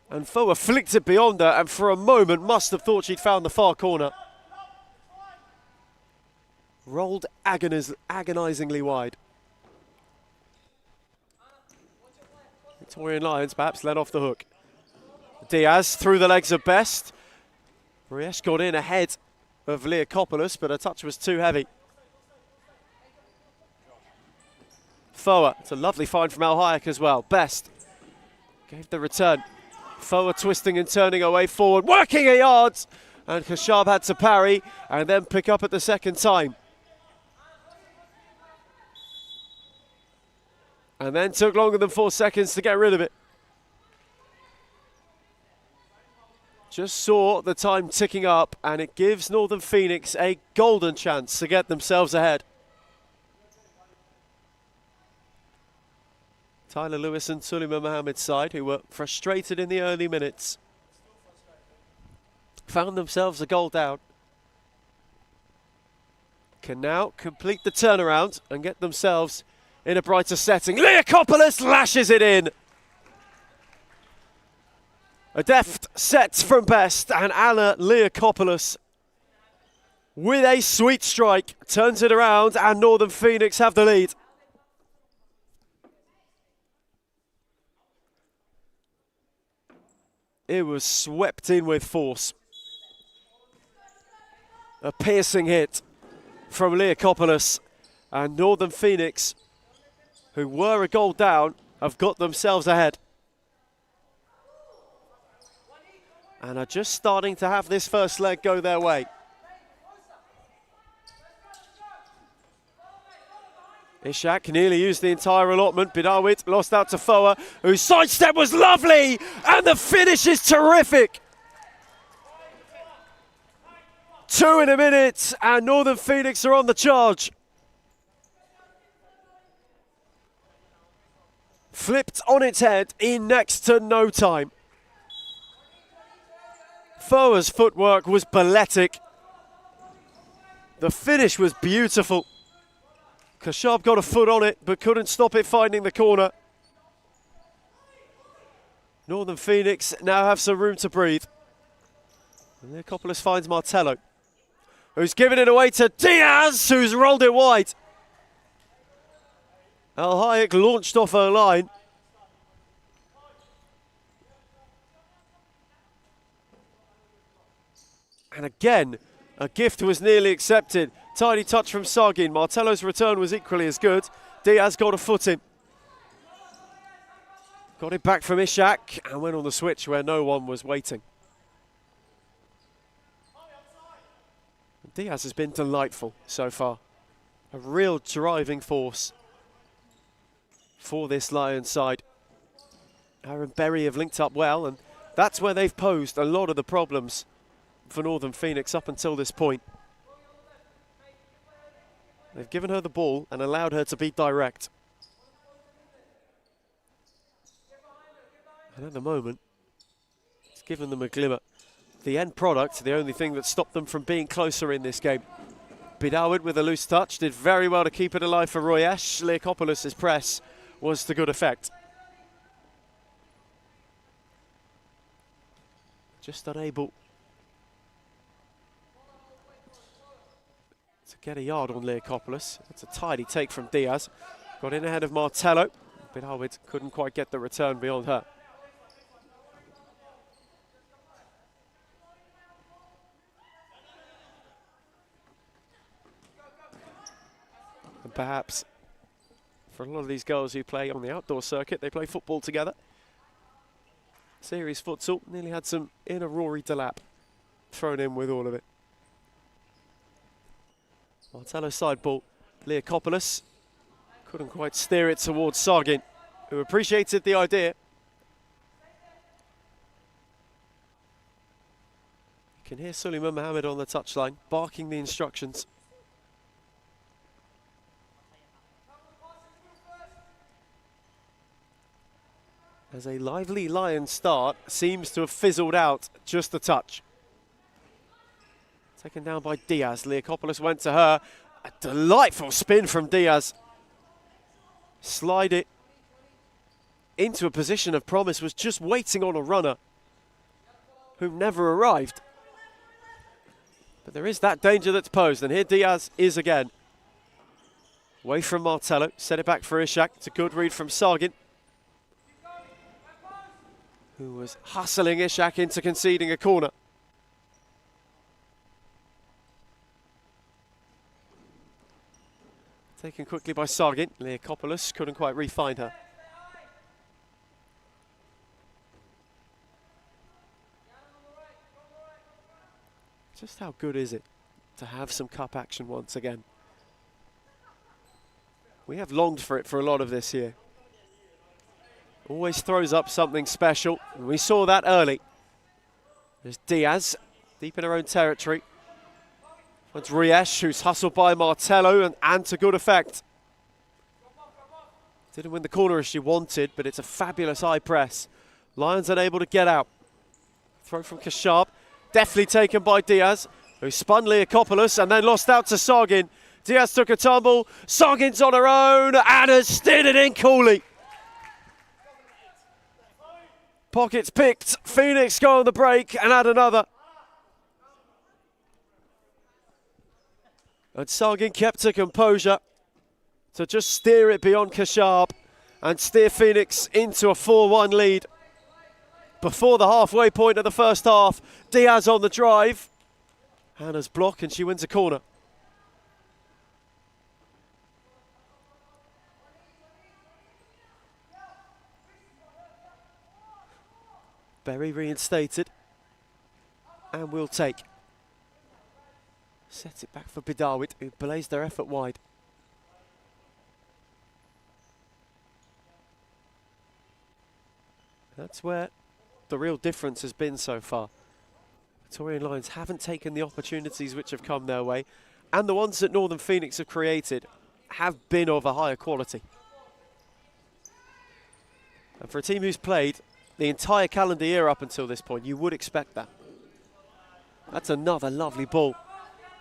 Speaker 4: and Foa flicked it beyond her and for a moment must have thought she'd found the far corner. Rolled agonisingly wide. Victorian Lions perhaps let off the hook. Diaz through the legs of Best. Royesh got in ahead of Leakopoulos, but a touch was too heavy. Foa, it's a lovely find from Al Hayek as well. Best gave the return. Foa twisting and turning away forward, working a yard, and Khashab had to parry and then pick up at the second time. And then took longer than 4 seconds to get rid of it. Just saw the time ticking up, and it gives Northern Phoenix a golden chance to get themselves ahead. Tyler Lewis and Suleiman Mohammed's side, who were frustrated in the early minutes, found themselves a goal down. Can now complete the turnaround and get themselves in a brighter setting. Leakopoulos lashes it in. A deft set from Best, and Anna Leakopoulos with a sweet strike turns it around, and Northern Phoenix have the lead. It was swept in with force. A piercing hit from Leakopoulos, and Northern Phoenix, who were a goal down, have got themselves ahead. And are just starting to have this first leg go their way. Ishak nearly used the entire allotment. Bidawit lost out to Foa, whose sidestep was lovely, and the finish is terrific. 2 in a minute, and Northern Phoenix are on the charge. Flipped on its head in next to no time. Foa's footwork was balletic. The finish was beautiful. Khashab got a foot on it, but couldn't stop it finding the corner. Northern Phoenix now have some room to breathe. And Leakopoulos finds Martello, who's given it away to Diaz, who's rolled it wide. Al Hayek launched off her line. And again, a gift was nearly accepted. Tiny touch from Sargin. Martello's return was equally as good. Diaz got a foot in. Got it back from Ishak and went on the switch where no one was waiting. Diaz has been delightful so far. A real driving force for this Lions side. Her and Berry have linked up well, and that's where they've posed a lot of the problems for Northern Phoenix up until this point. They've given her the ball and allowed her to be direct. And at the moment, it's given them a glimmer. The end product, the only thing that stopped them from being closer in this game. Bidawid with a loose touch, did very well to keep it alive for Royesh. Leakopoulos' press was to good effect. Just unable to get a yard on Leakopoulos. It's a tidy take from Diaz. Got in ahead of Martello. Bidawid couldn't quite get the return beyond her. And perhaps for a lot of these girls who play on the outdoor circuit, they play football together. Series futsal nearly had some inner Rory Delap thrown in with all of it. Martello side ball. Leakopoulos couldn't quite steer it towards Sargin, who appreciated the idea. You can hear Suleiman Mohammed on the touchline barking the instructions. As a lively Lion start seems to have fizzled out just a touch. Taken down by Diaz. Leakopoulos went to her. A delightful spin from Diaz. Slide it into a position of promise, was just waiting on a runner who never arrived. But there is that danger that's posed, and here Diaz is again. Away from Martello, set it back for Ishak. It's a good read from Sargin, who was hustling Ishak into conceding a corner. Taken quickly by Sargin. Leakopoulos couldn't quite re-find her. Just how good is it to have some cup action once again? We have longed for it for a lot of this year. Always throws up something special. And we saw that early. There's Diaz, deep in her own territory. It's Riesch, who's hustled by Martello and to good effect. Didn't win the corner as she wanted, but it's a fabulous high press. Lions unable to get out. Throw from Kashab. Deftly taken by Diaz, who spun Leakopoulos and then lost out to Sargin. Diaz took a tumble. Sargin's on her own and has steered it in coolly. Pockets picked. Phoenix go on the break and add another. And Sargin kept her composure to just steer it beyond Kashab and steer Phoenix into a 4-1 lead. Before the halfway point of the first half, Diaz on the drive. Hannah's block and she wins a corner. Berry reinstated and will take. Sets it back for Bidawit, who belays their effort wide. That's where the real difference has been so far. Victorian Lions haven't taken the opportunities which have come their way, and the ones that Northern Phoenix have created have been of a higher quality. And for a team who's played the entire calendar year up until this point, you would expect that. That's another lovely ball.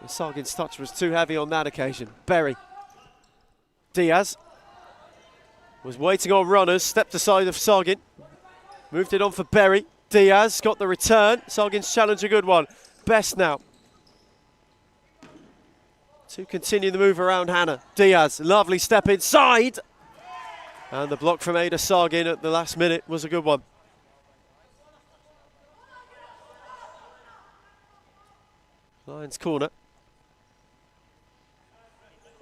Speaker 4: Sargin's touch was too heavy on that occasion. Berry. Diaz was waiting on runners, stepped aside of Sargin. Moved it on for Berry. Diaz got the return. Sargin's challenge a good one. Best now to continue the move around Hannah. Diaz, lovely step inside. And the block from Ada Sargin at the last minute was a good one. Lions corner.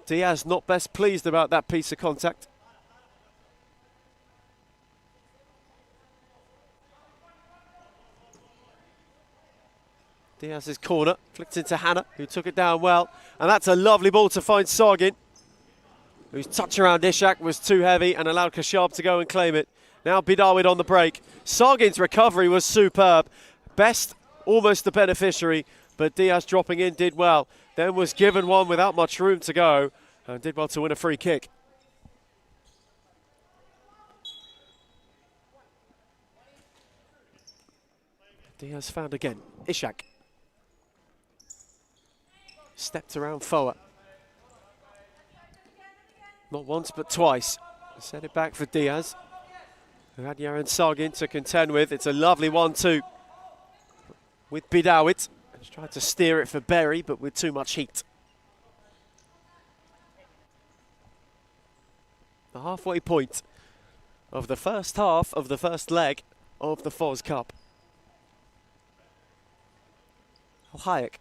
Speaker 4: Diaz not best pleased about that piece of contact. Diaz's corner, flicked into Hannah, who took it down well. And that's a lovely ball to find Sargin, whose touch around Ishak was too heavy and allowed Kashab to go and claim it. Now Bidawid on the break. Sargin's recovery was superb. Best, almost the beneficiary, but Diaz dropping in did well. Then was given one without much room to go and did well to win a free kick. Diaz found again. Ishak. Stepped around Foa. Not once but twice. Set it back for Diaz, who had Yaron Sargin to contend with. It's a lovely 1-2 with Bidawit. He's tried to steer it for Berry, but with too much heat. The halfway point of the first half of the first leg of the FOS Cup. Hayek.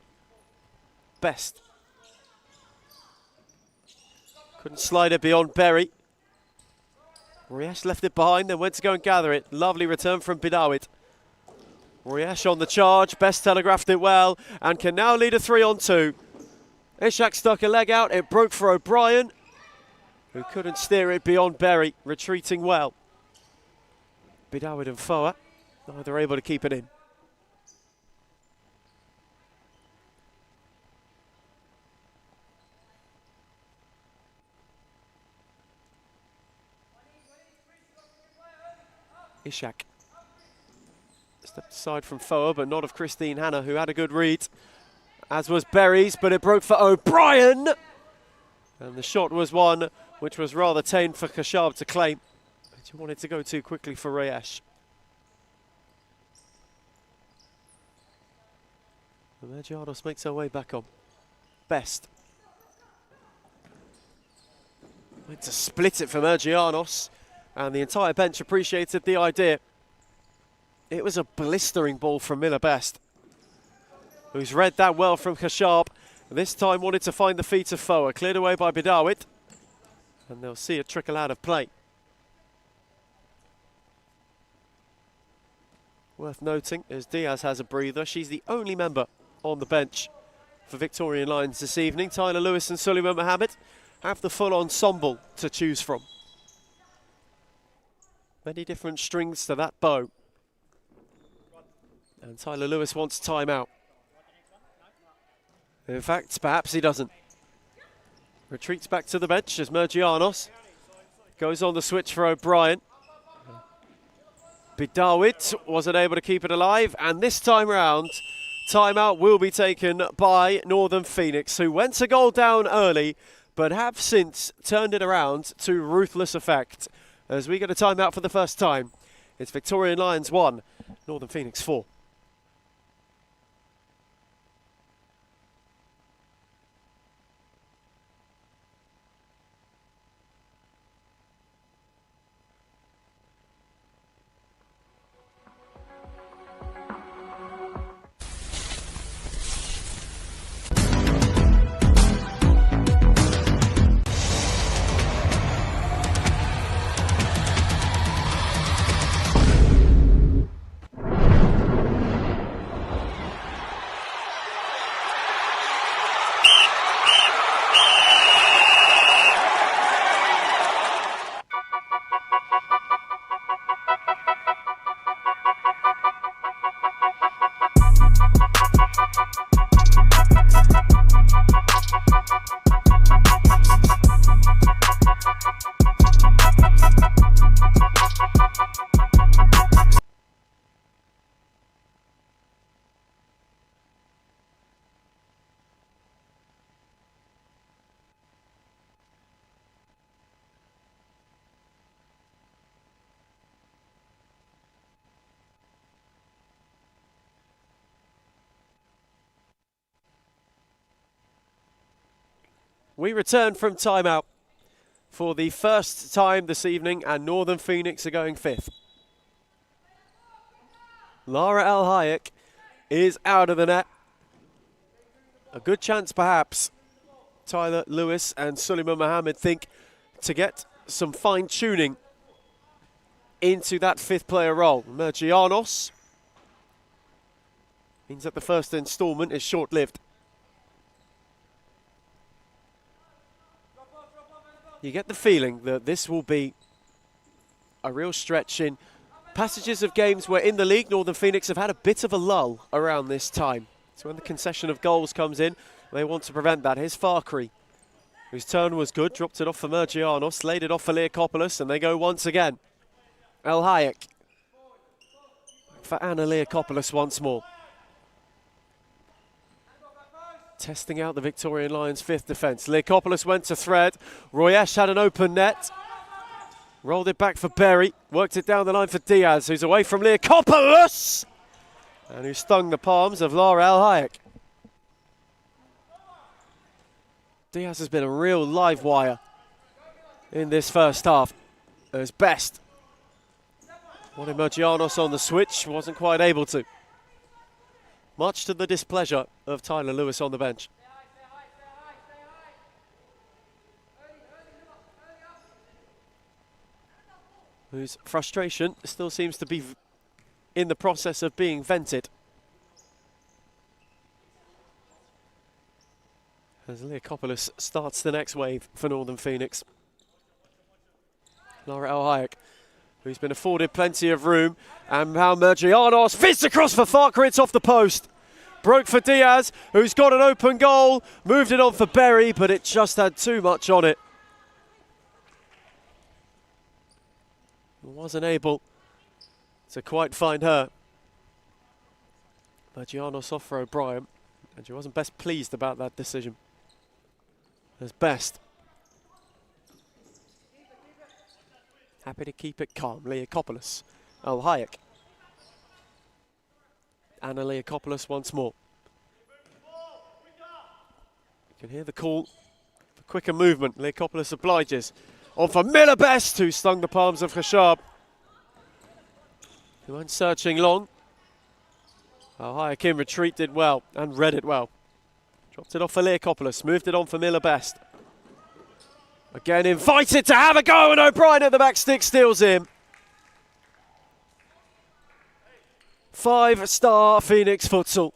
Speaker 4: Best. Couldn't slide it beyond Berry. Riesch left it behind, then went to go and gather it. Lovely return from Bidawit. Riesch on the charge. Best telegraphed it well and can now lead a 3-on-2. Ishak stuck a leg out. It broke for O'Brien, who couldn't steer it beyond Berry, retreating well. Bidawit and Foa, neither able to keep it in. Ishak stepped aside from Foa, but not of Christine Hannah, who had a good read, as was Berry's, but it broke for O'Brien. And the shot was one which was rather tame for Kashab to claim. She wanted to go too quickly for Riesch. Mergianos makes her way back on. Best. Went to split it for Mergianos, and the entire bench appreciated the idea. It was a blistering ball from Miller Best, who's read that well from Kashab. This time wanted to find the feet of Foa. Cleared away by Bidawit. And they'll see it trickle out of play. Worth noting, as Diaz has a breather, she's the only member on the bench for Victorian Lions this evening. Tyler Lewis and Suleiman Mohammed have the full ensemble to choose from. Many different strings to that bow. And Tyler Lewis wants timeout. In fact, perhaps he doesn't. Retreats back to the bench as Mergianos goes on the switch for O'Brien. Bidawit wasn't able to keep it alive, and this time round, timeout will be taken by Northern Phoenix, who went a goal down early, but have since turned it around to ruthless effect. As we get a timeout for the first time, it's Victorian Lions 1, Northern Phoenix 4. We return from timeout for the first time this evening, and Northern Phoenix are going fifth. Lara El Hayek is out of the net. A good chance, perhaps, Tyler Lewis and Suleiman Mohammed think, to get some fine-tuning into that fifth player role. Mergianos means that the first instalment is short-lived. You get the feeling that this will be a real stretch in passages of games where in the league Northern Phoenix have had a bit of a lull around this time. So when the concession of goals comes in, they want to prevent that. Here's Fakri, whose turn was good, dropped it off for Mergianos, laid it off for Leakopoulos, and they go once again. El Hayek for Anna Leakopoulos once more. Testing out the Victorian Lions' fifth defence. Leakopoulos went to thread. Royesh had an open net. Rolled it back for Berry. Worked it down the line for Diaz, who's away from Leakopoulos, and who stung the palms of Lara El Hayek. Diaz has been a real live wire in this first half. As best. Wanted Mergianos on the switch, wasn't quite able to. Much to the displeasure of Tyler Lewis on the bench. Whose frustration still seems to be in the process of being vented. As Leakopoulos starts the next wave for Northern Phoenix. Lara El Hayek, who's been afforded plenty of room, and now Mergianos fizzed across for Farker, it's off the post. Broke for Diaz, who's got an open goal, moved it on for Berry, but it just had too much on it. Wasn't able to quite find her. Mergianos off for O'Brien, and she wasn't best pleased about that decision. As best. Happy to keep it calm. Leakopoulos. El Hayek. Anna Leakopoulos once more. You can hear the call for quicker movement. Leakopoulos obliges. On for Miller Best, who stung the palms of Khashab. He went searching long. El Hayek in retreat did well and read it well. Dropped it off for Leakopoulos. Moved it on for Miller Best. Again invited to have a go, and O'Brien at the back stick steals him. 5-star Phoenix Futsal.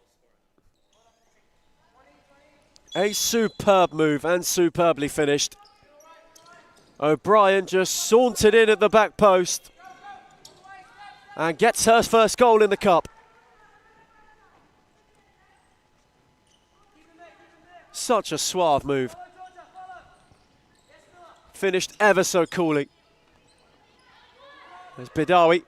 Speaker 4: A superb move and superbly finished. O'Brien just sauntered in at the back post and gets her first goal in the cup. Such a suave move. Finished ever so coolly. There's Bidawi.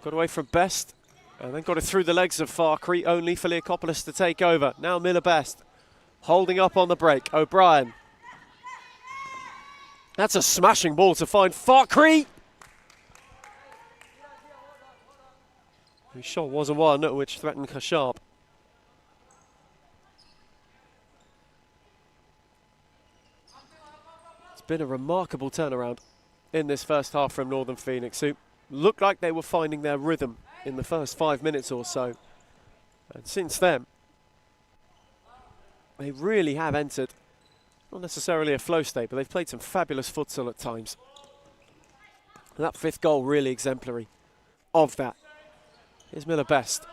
Speaker 4: Got away from Best and then got it through the legs of Farkry, only for Leakopoulos to take over. Now Miller Best holding up on the break. O'Brien. That's a smashing ball to find Farkry. His shot was a one which threatened Khashab. It's been a remarkable turnaround in this first half from Northern Phoenix, who looked like they were finding their rhythm in the first 5 minutes or so. And since then, they really have entered, not necessarily a flow state, but they've played some fabulous futsal at times. And that fifth goal really exemplary of that. Here's Miller Best.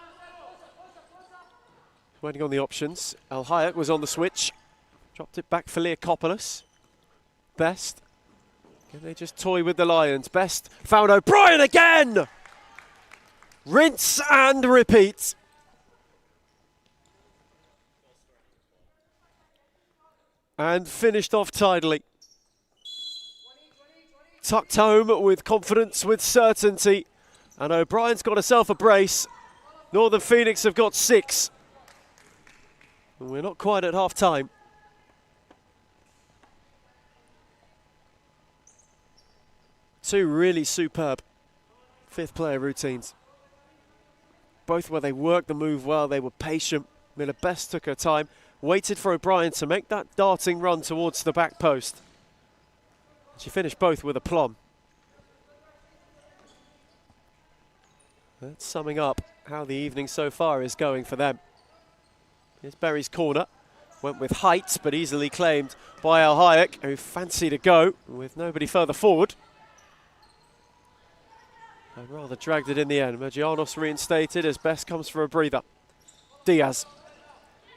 Speaker 4: Waiting on the options. Al Hayek was on the switch. Dropped it back for Leakopoulos. Best. Can they just toy with the Lions? Best found O'Brien again! Rinse and repeat. And finished off tidily. Tucked home with confidence, with certainty. And O'Brien's got herself a brace. Northern Phoenix have got 6. And we're not quite at half time. Two really superb fifth player routines. Both where they worked the move well, they were patient. Miller Best took her time, waited for O'Brien to make that darting run towards the back post. She finished both with aplomb. That's summing up how the evening so far is going for them. Here's Berry's corner. Went with height, but easily claimed by Al Hayek, who fancied a go with nobody further forward. And rather dragged it in the end. Mergianos reinstated as Best comes for a breather. Diaz.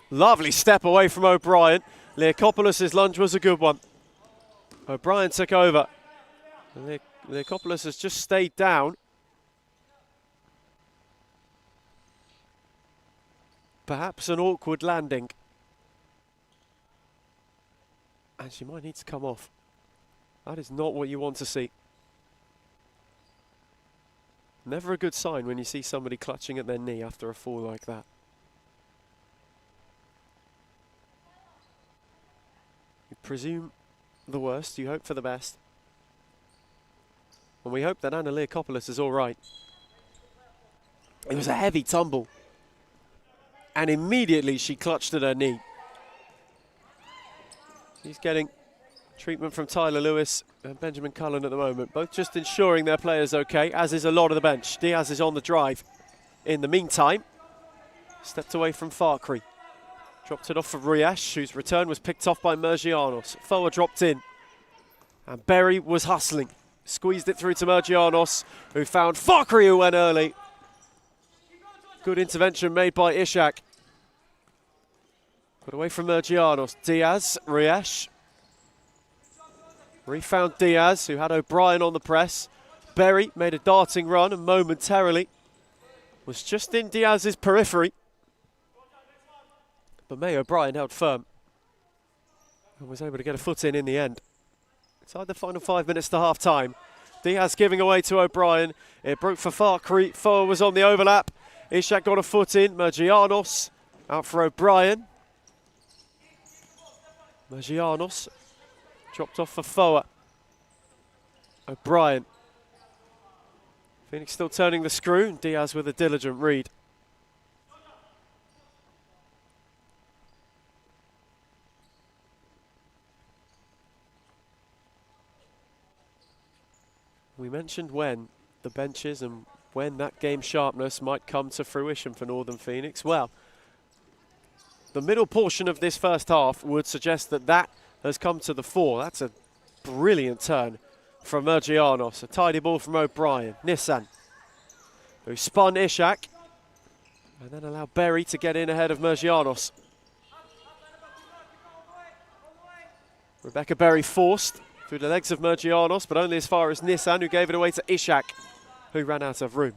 Speaker 4: Lovely step away from O'Brien. Leakopoulos' lunge was a good one. O'Brien took over. Leakopoulos has just stayed down. Perhaps an awkward landing. And she might need to come off. That is not what you want to see. Never a good sign when you see somebody clutching at their knee after a fall like that. You presume the worst, you hope for the best. And we hope that Anna Leakopoulos is all right. It was a heavy tumble. And immediately she clutched at her knee. She's getting treatment from Tyler Lewis and Benjamin Cullen at the moment, both just ensuring their players okay, as is a lot of the bench. Diaz is on the drive. In the meantime, stepped away from Farkry. Dropped it off for Riash, whose return was picked off by Mergianos. Foa dropped in. And Berry was hustling. Squeezed it through to Mergianos, who found Farkry, who went early. Good intervention made by Ishak. Put away from Mergianos. Diaz, Riash. Refound Diaz, who had O'Brien on the press. Berry made a darting run and momentarily was just in Diaz's periphery. But May O'Brien held firm and was able to get a foot in the end. Inside the final 5 minutes to half time. Diaz giving away to O'Brien. It broke for Farkry. Foa was on the overlap. Ishak got a foot in. Mergianos out for O'Brien. Mergianos dropped off for Foa. O'Brien. Phoenix still turning the screw. And Diaz with a diligent read. We mentioned when the benches and when that game sharpness might come to fruition for Northern Phoenix. Well, the middle portion of this first half would suggest that that has come to the fore. That's a brilliant turn from Mergianos. A tidy ball from O'Brien. Nissan, who spun Ishak, and then allowed Berry to get in ahead of Mergianos. Rebecca Berry forced through the legs of Mergianos, but only as far as Nissan, who gave it away to Ishak, who ran out of room.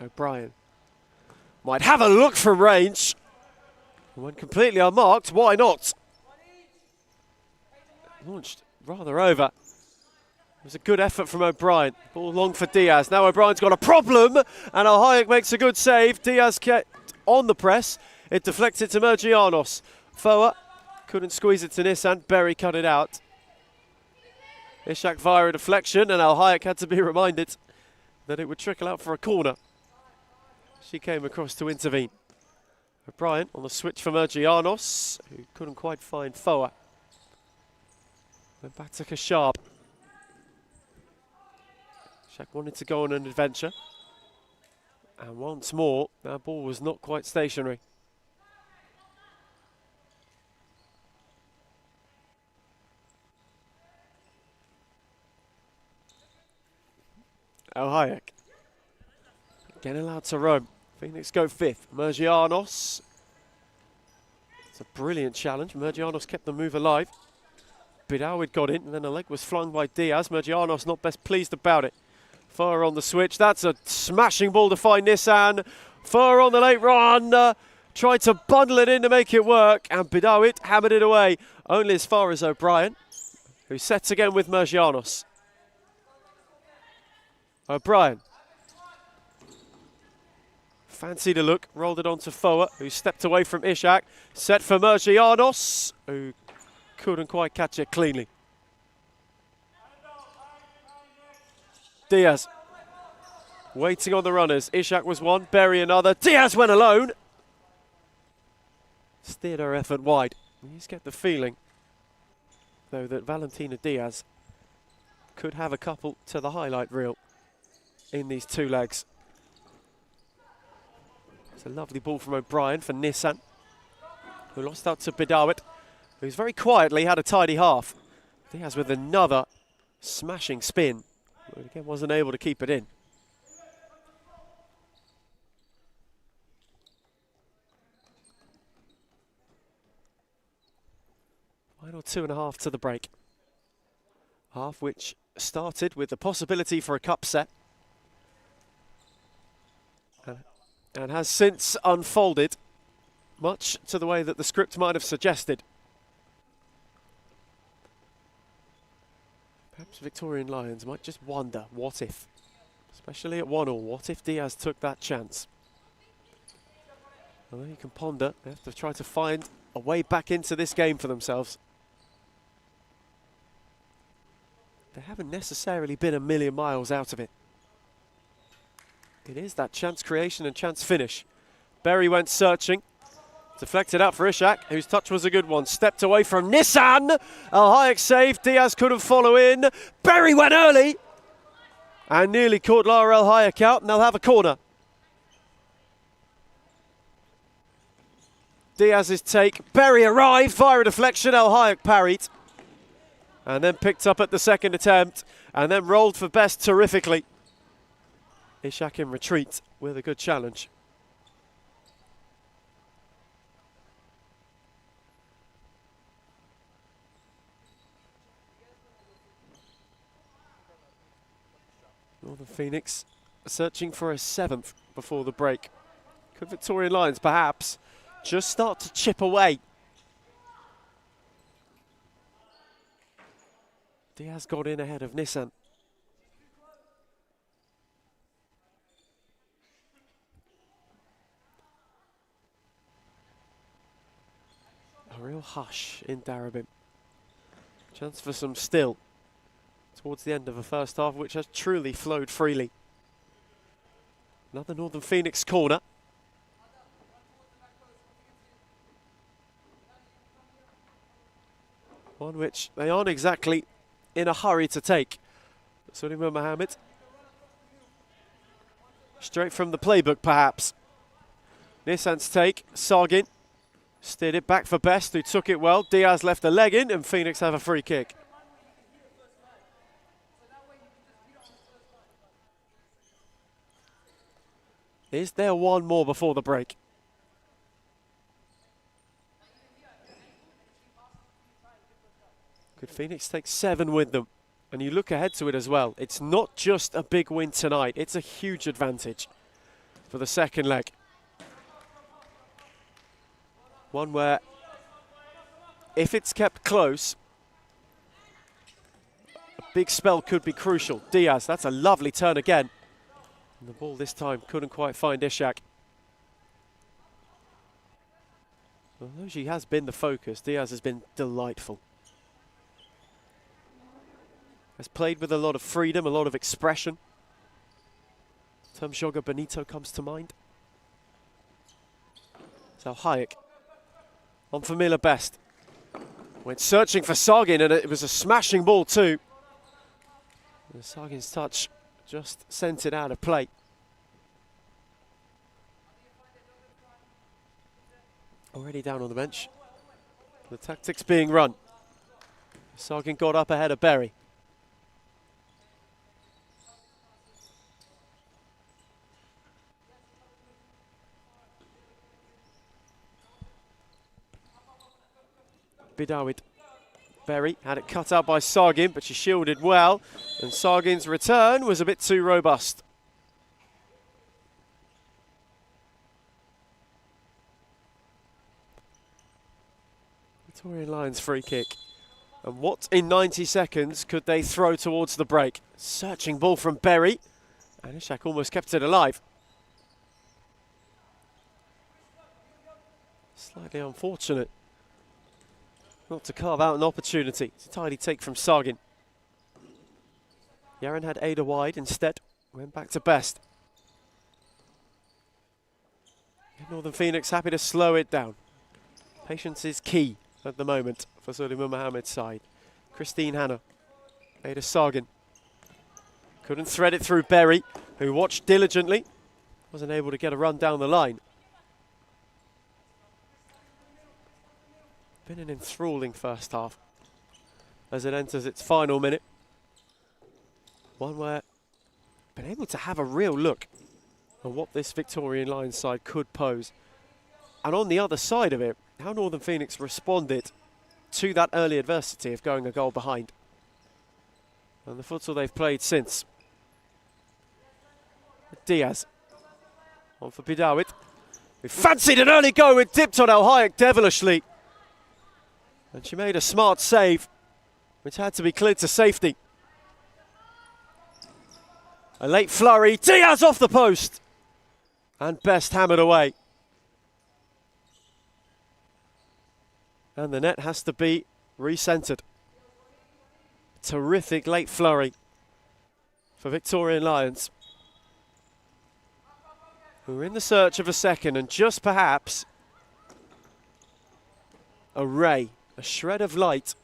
Speaker 4: O'Brien might have a look from range. When completely unmarked, why not? Launched rather over. It was a good effort from O'Brien. Ball long for Diaz. Now O'Brien's got a problem, and Al-Hayek makes a good save. Diaz kept on the press. It deflected to Mergianos. Foa couldn't squeeze it to Nissan. Berry cut it out. Ishak via a deflection, and Al-Hayek had to be reminded that it would trickle out for a corner. She came across to intervene. O'Brien on the switch for Mergianos, who couldn't quite find Foa. Went back to Kashab. Shaq wanted to go on an adventure. And once more, that ball was not quite stationary. Al-Hayek again allowed to roam. Phoenix go fifth. Mergianos. It's a brilliant challenge. Mergianos kept the move alive. Bidawid got in, and then a leg was flung by Diaz. Mergianos not best pleased about it. Fur on the switch. That's a smashing ball to find Nissan. Fur on the late run. Tried to bundle it in to make it work, and Bidawid hammered it away only as far as O'Brien, who sets again with Mergianos. O'Brien fancied a look, rolled it onto Foa, who stepped away from Ishak. Set for Mergianos, who couldn't quite catch it cleanly. Diaz waiting on the runners. Ishak was one, Berry another. Diaz went alone. Steered her effort wide. You just get the feeling, though, that Valentina Diaz could have a couple to the highlight reel in these two legs. It's a lovely ball from O'Brien for Nissan, who lost out to Bidawit, who's very quietly had a tidy half. Diaz with another smashing spin, but again wasn't able to keep it in. Final 2.5 to the break. Half which started with the possibility for a cup set, and has since unfolded much to the way that the script might have suggested. Perhaps Victorian Lions might just wonder, what if? Especially at 1-1, what if Diaz took that chance? Well, you can ponder. They have to try to find a way back into this game for themselves. They haven't necessarily been a million miles out of it. It is that chance creation and chance finish. Berry went searching. Deflected out for Ishak, whose touch was a good one. Stepped away from Nissan. Al-Hayek saved. Diaz couldn't follow in. Berry went early and nearly caught Lara Al-Hayek out, and they'll have a corner. Diaz's take. Berry arrived via a deflection. Al-Hayek parried and then picked up at the second attempt and then rolled for best terrifically. Ishak in retreat with a good challenge. Northern Phoenix searching for a 7th before the break. Could Victorian Lions perhaps just start to chip away? Diaz got in ahead of Nissan. A real hush in Darabin. Chance for some still towards the end of the first half, which has truly flowed freely. Another Northern Phoenix corner. One which they aren't exactly in a hurry to take. Suleiman Mohammed. Straight from the playbook, perhaps. Nissan's take, Sargin steered it back for Best, who took it well. Diaz left the leg in, and Phoenix have a free kick. Is there one more before the break? Could Phoenix take 7 with them? And you look ahead to it as well. It's not just a big win tonight, it's a huge advantage for the second leg. One where, if it's kept close, a big spell could be crucial. Diaz, that's a lovely turn again. And the ball this time couldn't quite find Ishak. Although she has been the focus, Diaz has been delightful. Has played with a lot of freedom, a lot of expression. Termshoga Benito comes to mind. So Hayek on for Miller Best. Went searching for Sargin, and it was a smashing ball too. And Sargin's touch just sent it out of play. Already down on the bench. The tactics being run. Sargin got up ahead of Berry. Bidawit. Berry had it cut out by Sargin, but she shielded well, and Sargin's return was a bit too robust. Victorian Lions free kick. And what in 90 seconds could they throw towards the break? Searching ball from Berry, and Ishak almost kept it alive. Slightly unfortunate not to carve out an opportunity. It's a tidy take from Sargin. Yaren had Ada wide instead. Went back to Best. Northern Phoenix happy to slow it down. Patience is key at the moment for Suleiman Mohammed's side. Christine Hanna. Ada Sargin. Couldn't thread it through Berry, who watched diligently. Wasn't able to get a run down the line. Been an enthralling first half as it enters its final minute. One where been able to have a real look at what this Victorian Lions side could pose. And on the other side of it, how Northern Phoenix responded to that early adversity of going a goal behind. And the futsal they've played since. Diaz on for Bidawit. We fancied an early go, it dipped on El Hayek devilishly. And she made a smart save, which had to be cleared to safety. A late flurry, Diaz off the post. And Best hammered away. And the net has to be recentered. Terrific late flurry for Victorian Lions, who are in the search of a second and just perhaps a ray, a shred of light,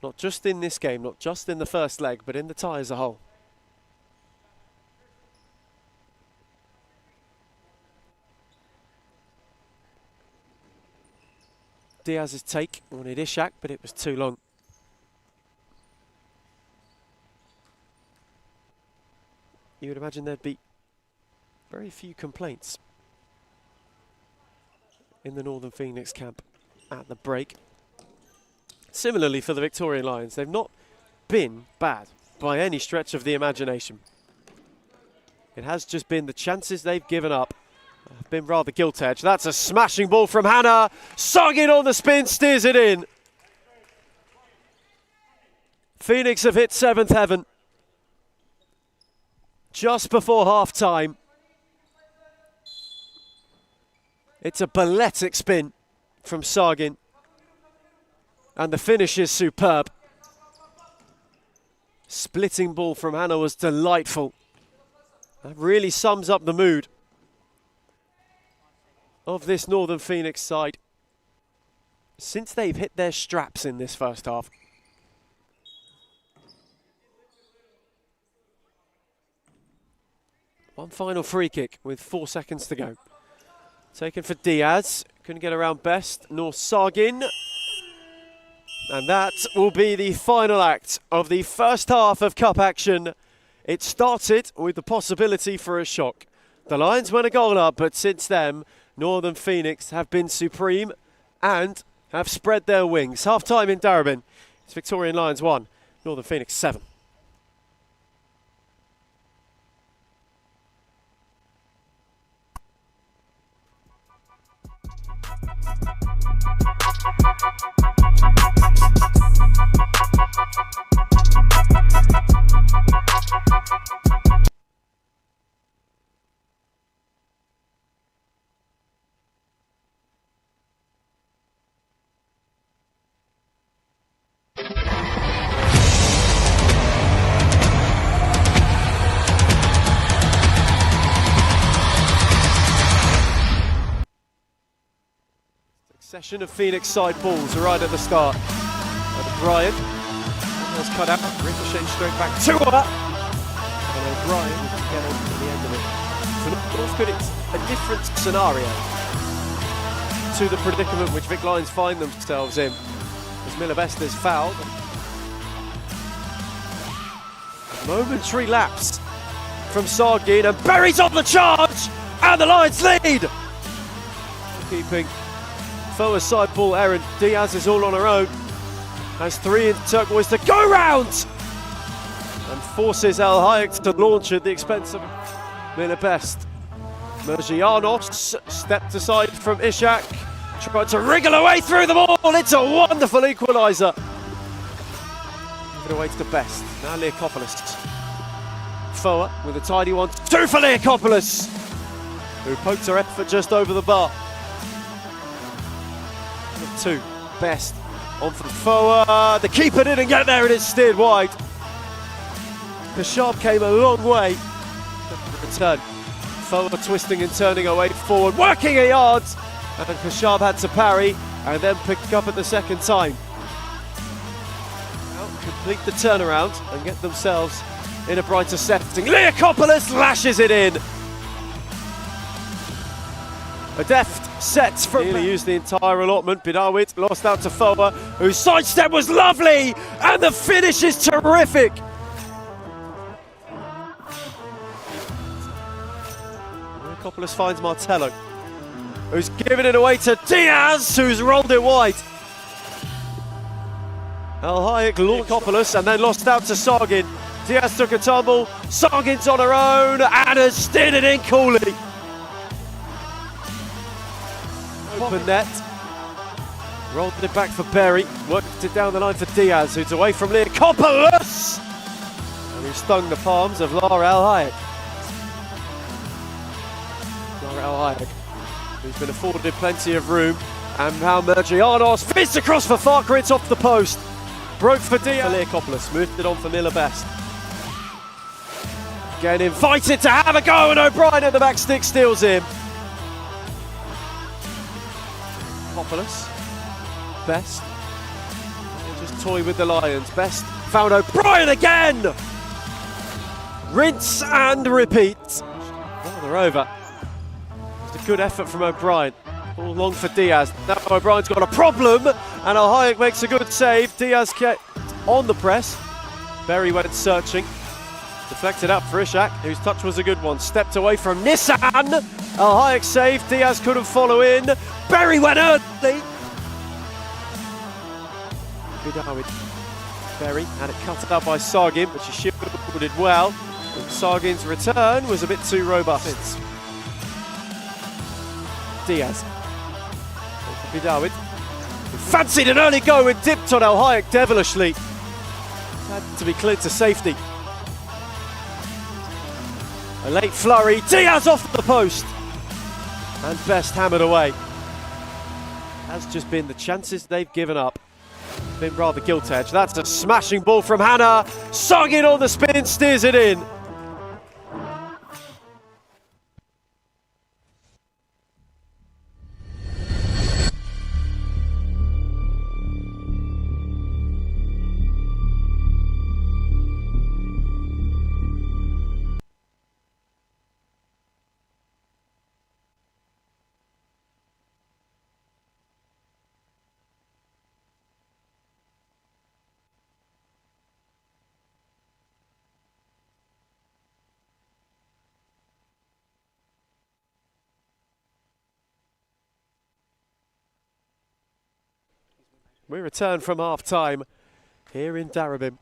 Speaker 4: not just in this game, not just in the first leg, but in the tie as a whole. Diaz's take wanted Ishak, but it was too long. You would imagine there'd be very few complaints in the Northern Phoenix camp at the break. Similarly for the Victorian Lions, they've not been bad by any stretch of the imagination. It has just been the chances they've given up have been rather gilt-edged. That's a smashing ball from Hannah. Sargin on the spin, steers it in. Phoenix have hit 7th heaven just before half-time. It's a balletic spin from Sargin, and the finish is superb. Splitting ball from Hannah was delightful. That really sums up the mood of this Northern Phoenix side since they've hit their straps in this first half. One final free kick with 4 seconds to go. Taken for Diaz. Couldn't get around Best nor Sargin. And that will be the final act of the first half of cup action. It started with the possibility for a shock. The Lions went a goal up, but since then, Northern Phoenix have been supreme and have spread their wings. Half-time in Darabin. It's Victorian Lions 1, Northern Phoenix 7. Succession of Phoenix side balls right at the start. And O'Brien was cut out, ricochet straight back to her. And O'Brien will get on to the end of it. For North Good, it's a different scenario to the predicament which Vic Lions find themselves in. As Miller Best is fouled. Momentary lapse from Sargin, and Berry's on the charge, and the Lions lead. Keeping Foa's side ball errant. Diaz is all on her own. Has 3 in turquoise to go round, and forces Al Hayek to launch at the expense of Miller Best. Mergianos stepped aside from Ishak, tried to wriggle away through them all. It's a wonderful equaliser. Give it away to Best. Now Leakopoulos. Foa with a tidy one. 2 for Leakopoulos, who poked her effort just over the bar. 2. Best on from Foa. The keeper didn't get there and it steered wide. Kashab came a long way. Return. Foa twisting and turning away forward, working a yard, and Kashab had to parry and then pick up at the second time. Now complete the turnaround and get themselves in a brighter setting. Leakopoulos lashes it in. A deft set from nearly used the entire allotment. Bidawit lost out to Foa, whose sidestep was lovely, and the finish is terrific. Leakopoulos finds Martello, who's given it away to Diaz, who's rolled it wide. Al Hayek, Leakopoulos, and then lost out to Sargin. Diaz took a tumble, Sargin's on her own, and has steered it in coolly. Open net, rolled it back for Berry, worked it down the line for Diaz, who's away from Leakopoulos, and he stung the palms of Lara Al Hayek. Lara Al Hayek, who's been afforded plenty of room, and now Mergianos fizzed across for Farker, it's off the post. Broke for Diaz. Leakopoulos moved it on for Miller Best. Again invited to have a go, and O'Brien at the back stick steals him. Leakopoulos, Best, they just toy with the Lions. Best found O'Brien again! Rinse and repeat. Oh, they're over. Just a good effort from O'Brien. All long for Diaz. Now O'Brien's got a problem, and Al Hayek makes a good save. Diaz kept on the press. Berry went searching. Deflected up for Ishak, whose touch was a good one. Stepped away from Nissan. Al Hayek saved. Diaz couldn't follow in. Berry went early. Berry had it cut out by Sargin, but she shielded well. And Sargin's return was a bit too robust. Diaz. Bidawit, who fancied an early go and dipped on Al Hayek devilishly. Had to be cleared to safety. A late flurry, Diaz off the post, and Best hammered away. Has just been the chances they've given up. Been rather gilt edged. That's a smashing ball from Hannah. Sargin on the spin, steers it in. We return from half-time here in Darabin.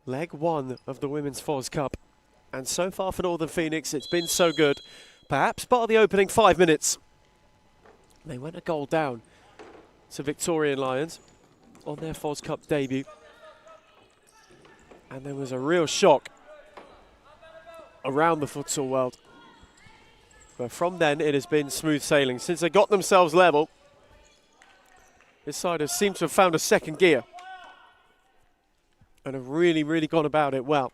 Speaker 4: Leg one of the Women's FOS Cup. And so far for Northern Phoenix, it's been so good. Perhaps part of the opening 5 minutes. They went a goal down to Victorian Lions on their FOS Cup debut. And there was a real shock around the futsal world. But from then, it has been smooth sailing. Since they got themselves level, this side has seemed to have found a second gear and have really, really gone about it well.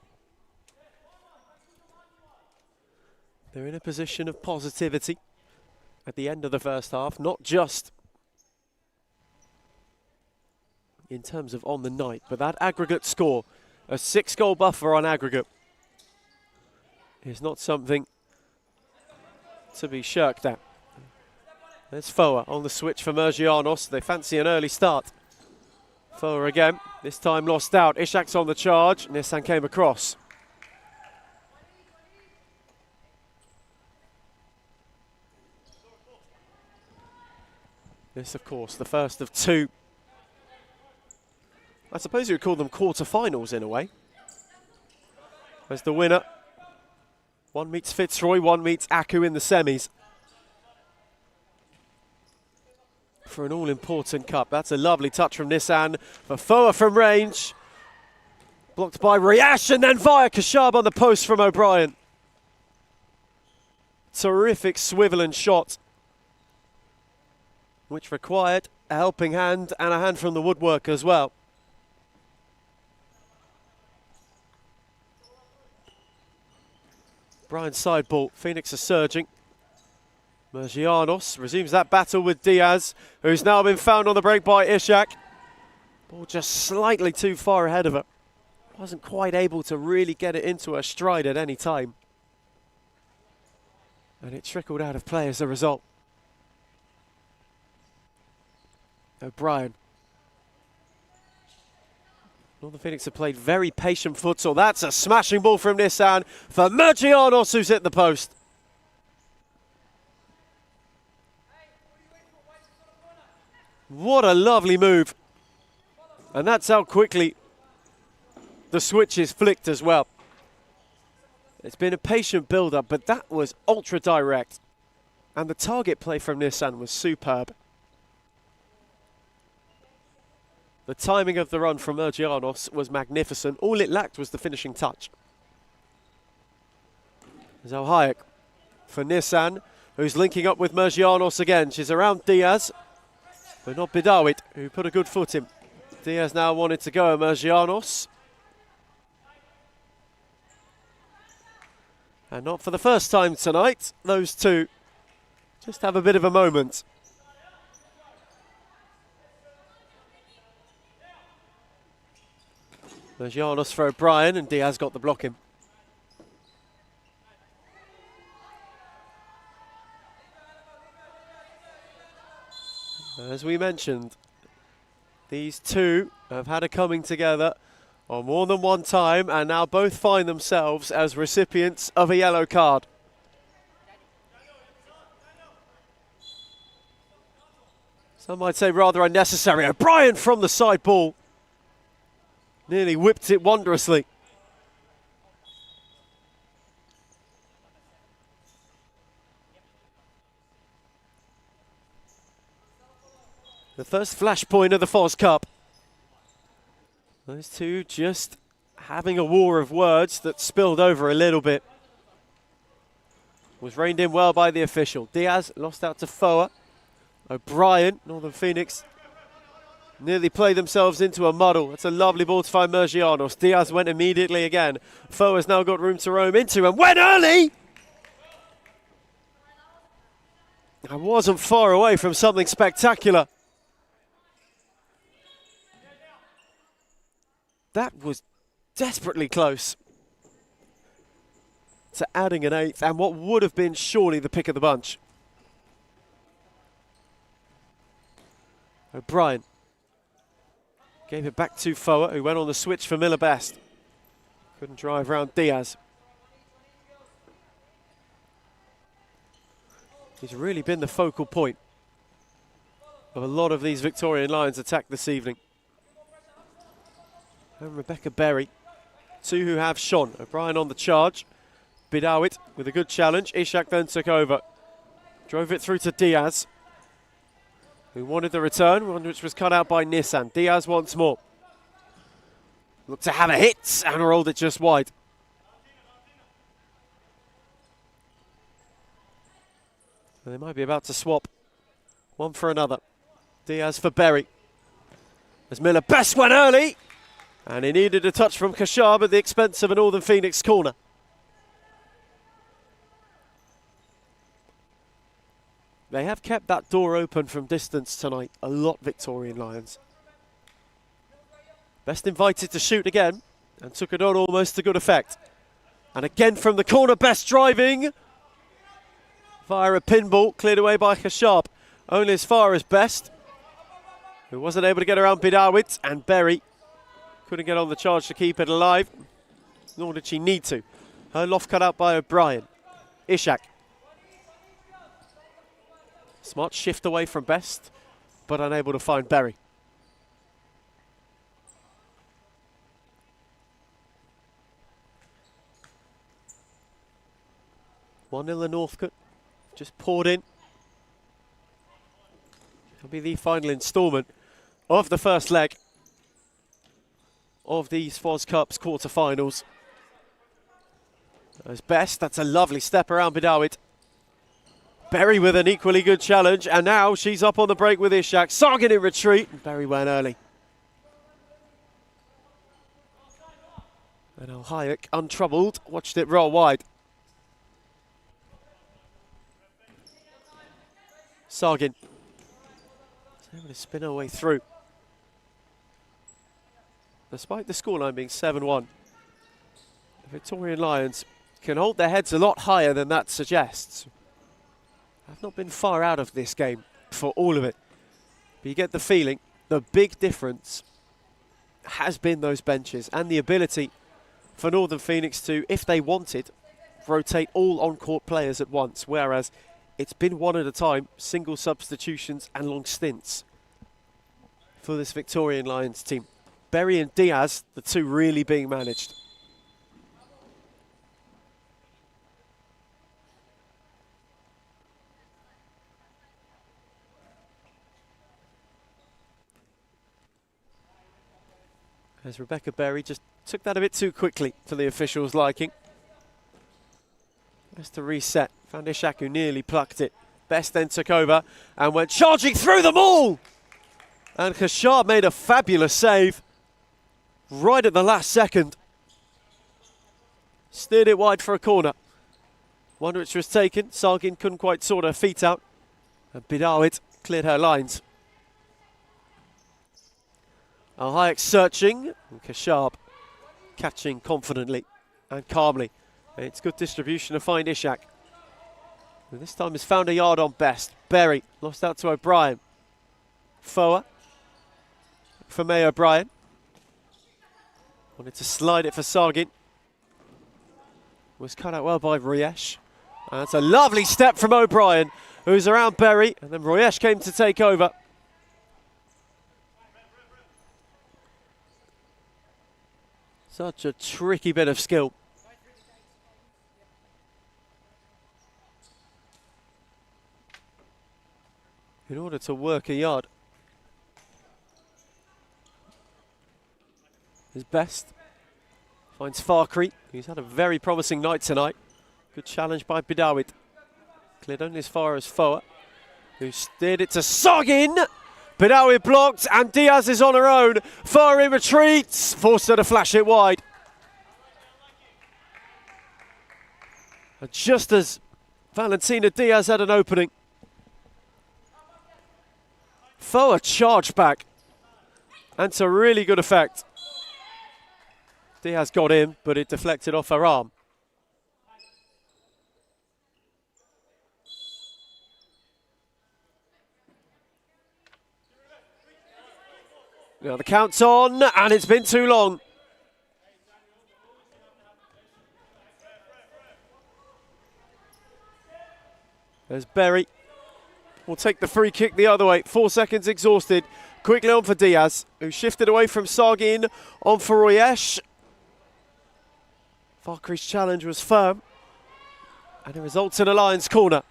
Speaker 4: They're in a position of positivity at the end of the first half, not just in terms of on the night, but that aggregate score, a 6-goal buffer on aggregate, is not something to be shirked at. There's Foa on the switch for Mergianos. They fancy an early start. Foa again, this time lost out. Ishak's on the charge. Nissan came across. This, of course, the first of two. I suppose you would call them quarter-finals in a way. As the winner, one meets Fitzroy, one meets Aku in the semis. For an all-important cup. That's a lovely touch from Nissan. For Foa from range. Blocked by Riash and then via Kashab on the post from O'Brien. Terrific swivel and shot, which required a helping hand and a hand from the woodwork as well. Brian's side ball. Phoenix are surging. Mergianos resumes that battle with Diaz, who's now been found on the break by Ishak. Ball just slightly too far ahead of her. Wasn't quite able to really get it into her stride at any time. And it trickled out of play as a result. O'Brien. Northern Phoenix have played very patient futsal. That's a smashing ball from Nissan for Mergianos, who's hit the post. What a lovely move. And that's how quickly the switch is flicked as well. It's been a patient build-up, but that was ultra direct. And the target play from Nissan was superb. The timing of the run from Mergianos was magnificent. All it lacked was the finishing touch. There's Hayek for Nissan, who's linking up with Mergianos again. She's around Diaz, but not Bidawit, who put a good foot in. Diaz now wanted to go at Mergianos. And not for the first time tonight, those two just have a bit of a moment. Mergianos for O'Brien, and Diaz got the block in. As we mentioned, these two have had a coming together on more than one time and now both find themselves as recipients of a yellow card. Some might say rather unnecessary. O'Brien from the side ball. Nearly whipped it wondrously. The first flashpoint of the FOS Cup. Those two just having a war of words that spilled over a little bit. Was reined in well by the official. Diaz lost out to Foa. O'Brien, Northern Phoenix, nearly played themselves into a muddle. That's a lovely ball to find Mergianos. Diaz went immediately again. Foa's now got room to roam into and went early! I wasn't far away from something spectacular. That was desperately close to adding an eighth and what would have been surely the pick of the bunch. O'Brien gave it back to Foa, who went on the switch for Miller Best. Couldn't drive round Diaz. He's really been the focal point of a lot of these Victorian Lions attack this evening. And Rebecca Berry, two who have shone. O'Brien on the charge. Bidawit with a good challenge. Ishak then took over. Drove it through to Diaz, who wanted the return, one which was cut out by Nissan. Diaz once more. Looked to have a hit and rolled it just wide. And they might be about to swap one for another. Diaz for Berry. As Miller best went early. And he needed a touch from Kashab at the expense of a Northern Phoenix corner. They have kept that door open from distance tonight a lot, Victorian Lions. Best invited to shoot again and took it on almost to good effect. And again from the corner, Best driving via a pinball, cleared away by Kashab. Only as far as Best, who wasn't able to get around Bidawit, and Berry couldn't get on the charge to keep it alive, nor did she need to. Her loft cut out by O'Brien. Ishak. Smart shift away from Best, but unable to find Berry. One in the Northcote, just poured in. It'll be the final instalment of the first leg of the FOS Cups quarter-finals. As Best, that's a lovely step around Bidawit. Berry with an equally good challenge, and now she's up on the break with Ishak. Sargin in retreat, and Berry went early. And Hayek, untroubled, watched it roll wide. Sargin is able to spin her way through. Despite the scoreline being 7-1, the Victorian Lions can hold their heads a lot higher than that suggests. I've not been far out of this game for all of it. But you get the feeling the big difference has been those benches and the ability for Northern Phoenix to, if they wanted, rotate all on-court players at once, whereas it's been one at a time, single substitutions and long stints for this Victorian Lions team. Berry and Diaz, the two really being managed. As Rebecca Berry just took that a bit too quickly for the officials' liking. Best to reset. Found Ishak, who nearly plucked it. Best then took over and went charging through them all. And Kashab made a fabulous save right at the last second. Steered it wide for a corner. One which was taken. Sargin couldn't quite sort her feet out. And Bidawit cleared her lines. Hayek searching. And Kashab catching confidently and calmly. And it's good distribution to find Ishak. And this time has found a yard on Best. Berry lost out to O'Brien. Foa for May O'Brien. Wanted to slide it for Sargin. Was cut out well by Royesh. And that's a lovely step from O'Brien, who's around Berry. And then Royesh came to take over. Such a tricky bit of skill. In order to work a yard. His Best finds Farkri, who's had a very promising night tonight. Good challenge by Bidawit. Cleared only as far as Foa, who steered it to Sargin. Bidawit blocked, and Diaz is on her own. Foa in retreats, forced her to flash it wide. And just as Valentina Diaz had an opening, Foa charged back, and to really good effect. Diaz got in, but it deflected off her arm. Now the count's on, and it's been too long. There's Berry. will take the free kick the other way. 4 seconds exhausted. Quickly on for Diaz, who shifted away from Sargin on for Royesh. Fakri's challenge was firm, and it results in a Lions corner.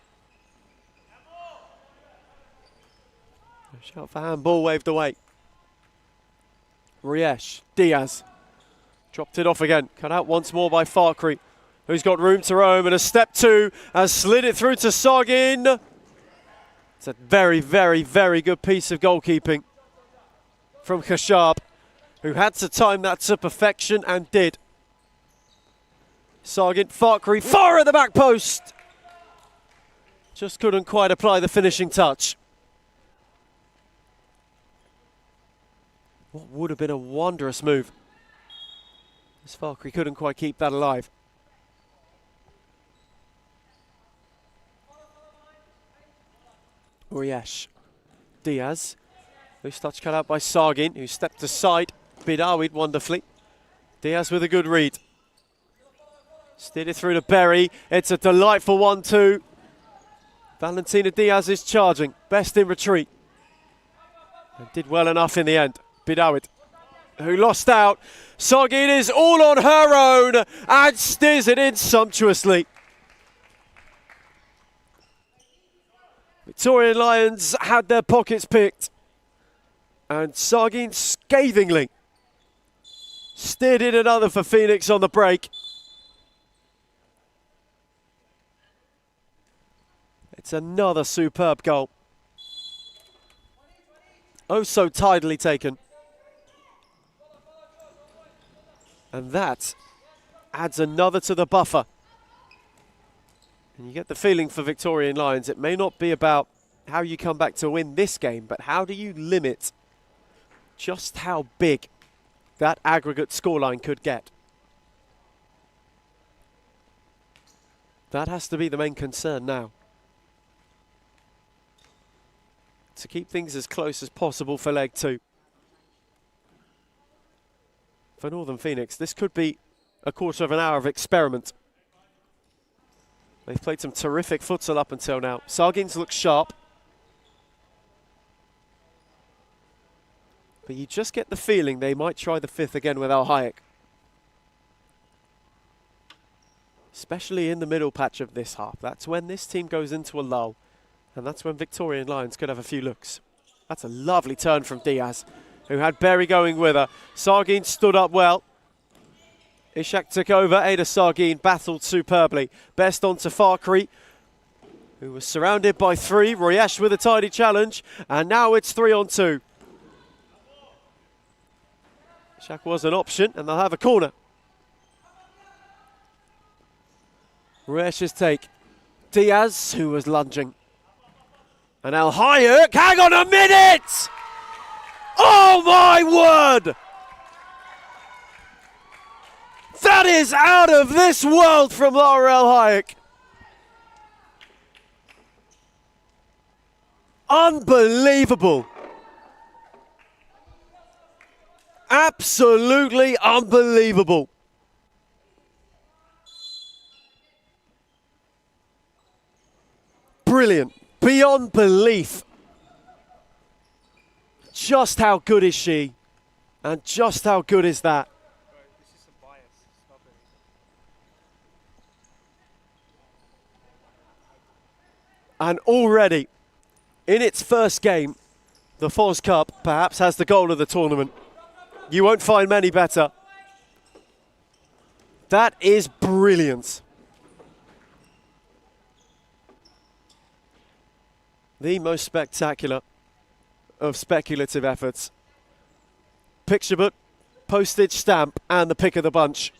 Speaker 4: A shout for handball waved away. Royesh, Diaz. Dropped it off again. Cut out once more by Fakri, who's got room to roam, and a step two has slid it through to Sargin. It's a very, very, very good piece of goalkeeping from Khashab, who had to time that to perfection and did. Sargin, Fakri, fire at the back post. Just couldn't quite apply the finishing touch. What would have been a wondrous move, as Fakri couldn't quite keep that alive. Royesh, Diaz, loose touch cut out by Sargin, who stepped aside, Bidawid wonderfully. Diaz with a good read. Steered it through to Berry. It's a delightful 1-2. Valentina Diaz is charging, best in retreat, and did well enough in the end. Bidawid, who lost out. Sargin is all on her own and steers it in sumptuously. Victorian Lions had their pockets picked, and Sargin scathingly steered in another for Phoenix on the break. It's another superb goal. Oh, so tidily taken. And that adds another to the buffer. And you get the feeling for Victorian Lions, it may not be about how you come back to win this game, but how do you limit just how big that aggregate scoreline could get? That has to be the main concern now. To keep things as close as possible for leg two. For Northern Phoenix, this could be a quarter of an hour of experiment. They've played some terrific futsal up until now. Sargin's look sharp. But you just get the feeling they might try the fifth again with Al Hayek. Especially in the middle patch of this half. That's when this team goes into a lull. And that's when Victorian Lions could have a few looks. That's a lovely turn from Diaz, who had Berry going with her. Sargin stood up well. Ishak took over. Ada Sargin battled superbly. Best on to Fakri, who was surrounded by three. Royesh with a tidy challenge. And now it's 3-on-2. Ishak was an option, and they'll have a corner. Royesh's take. Diaz, who was lunging. And Al Hayek, hang on a minute! Oh my word! That is out of this world from Lara Al Hayek. Unbelievable. Absolutely unbelievable. Brilliant. Beyond belief. Just how good is she? And just how good is that?
Speaker 1: This is some bias. Stop it.
Speaker 4: And already, in its first game, the Foz Cup perhaps has the goal of the tournament. You won't find many better. That is brilliant. The most spectacular of speculative efforts. Picture book, postage stamp, and the pick of the bunch.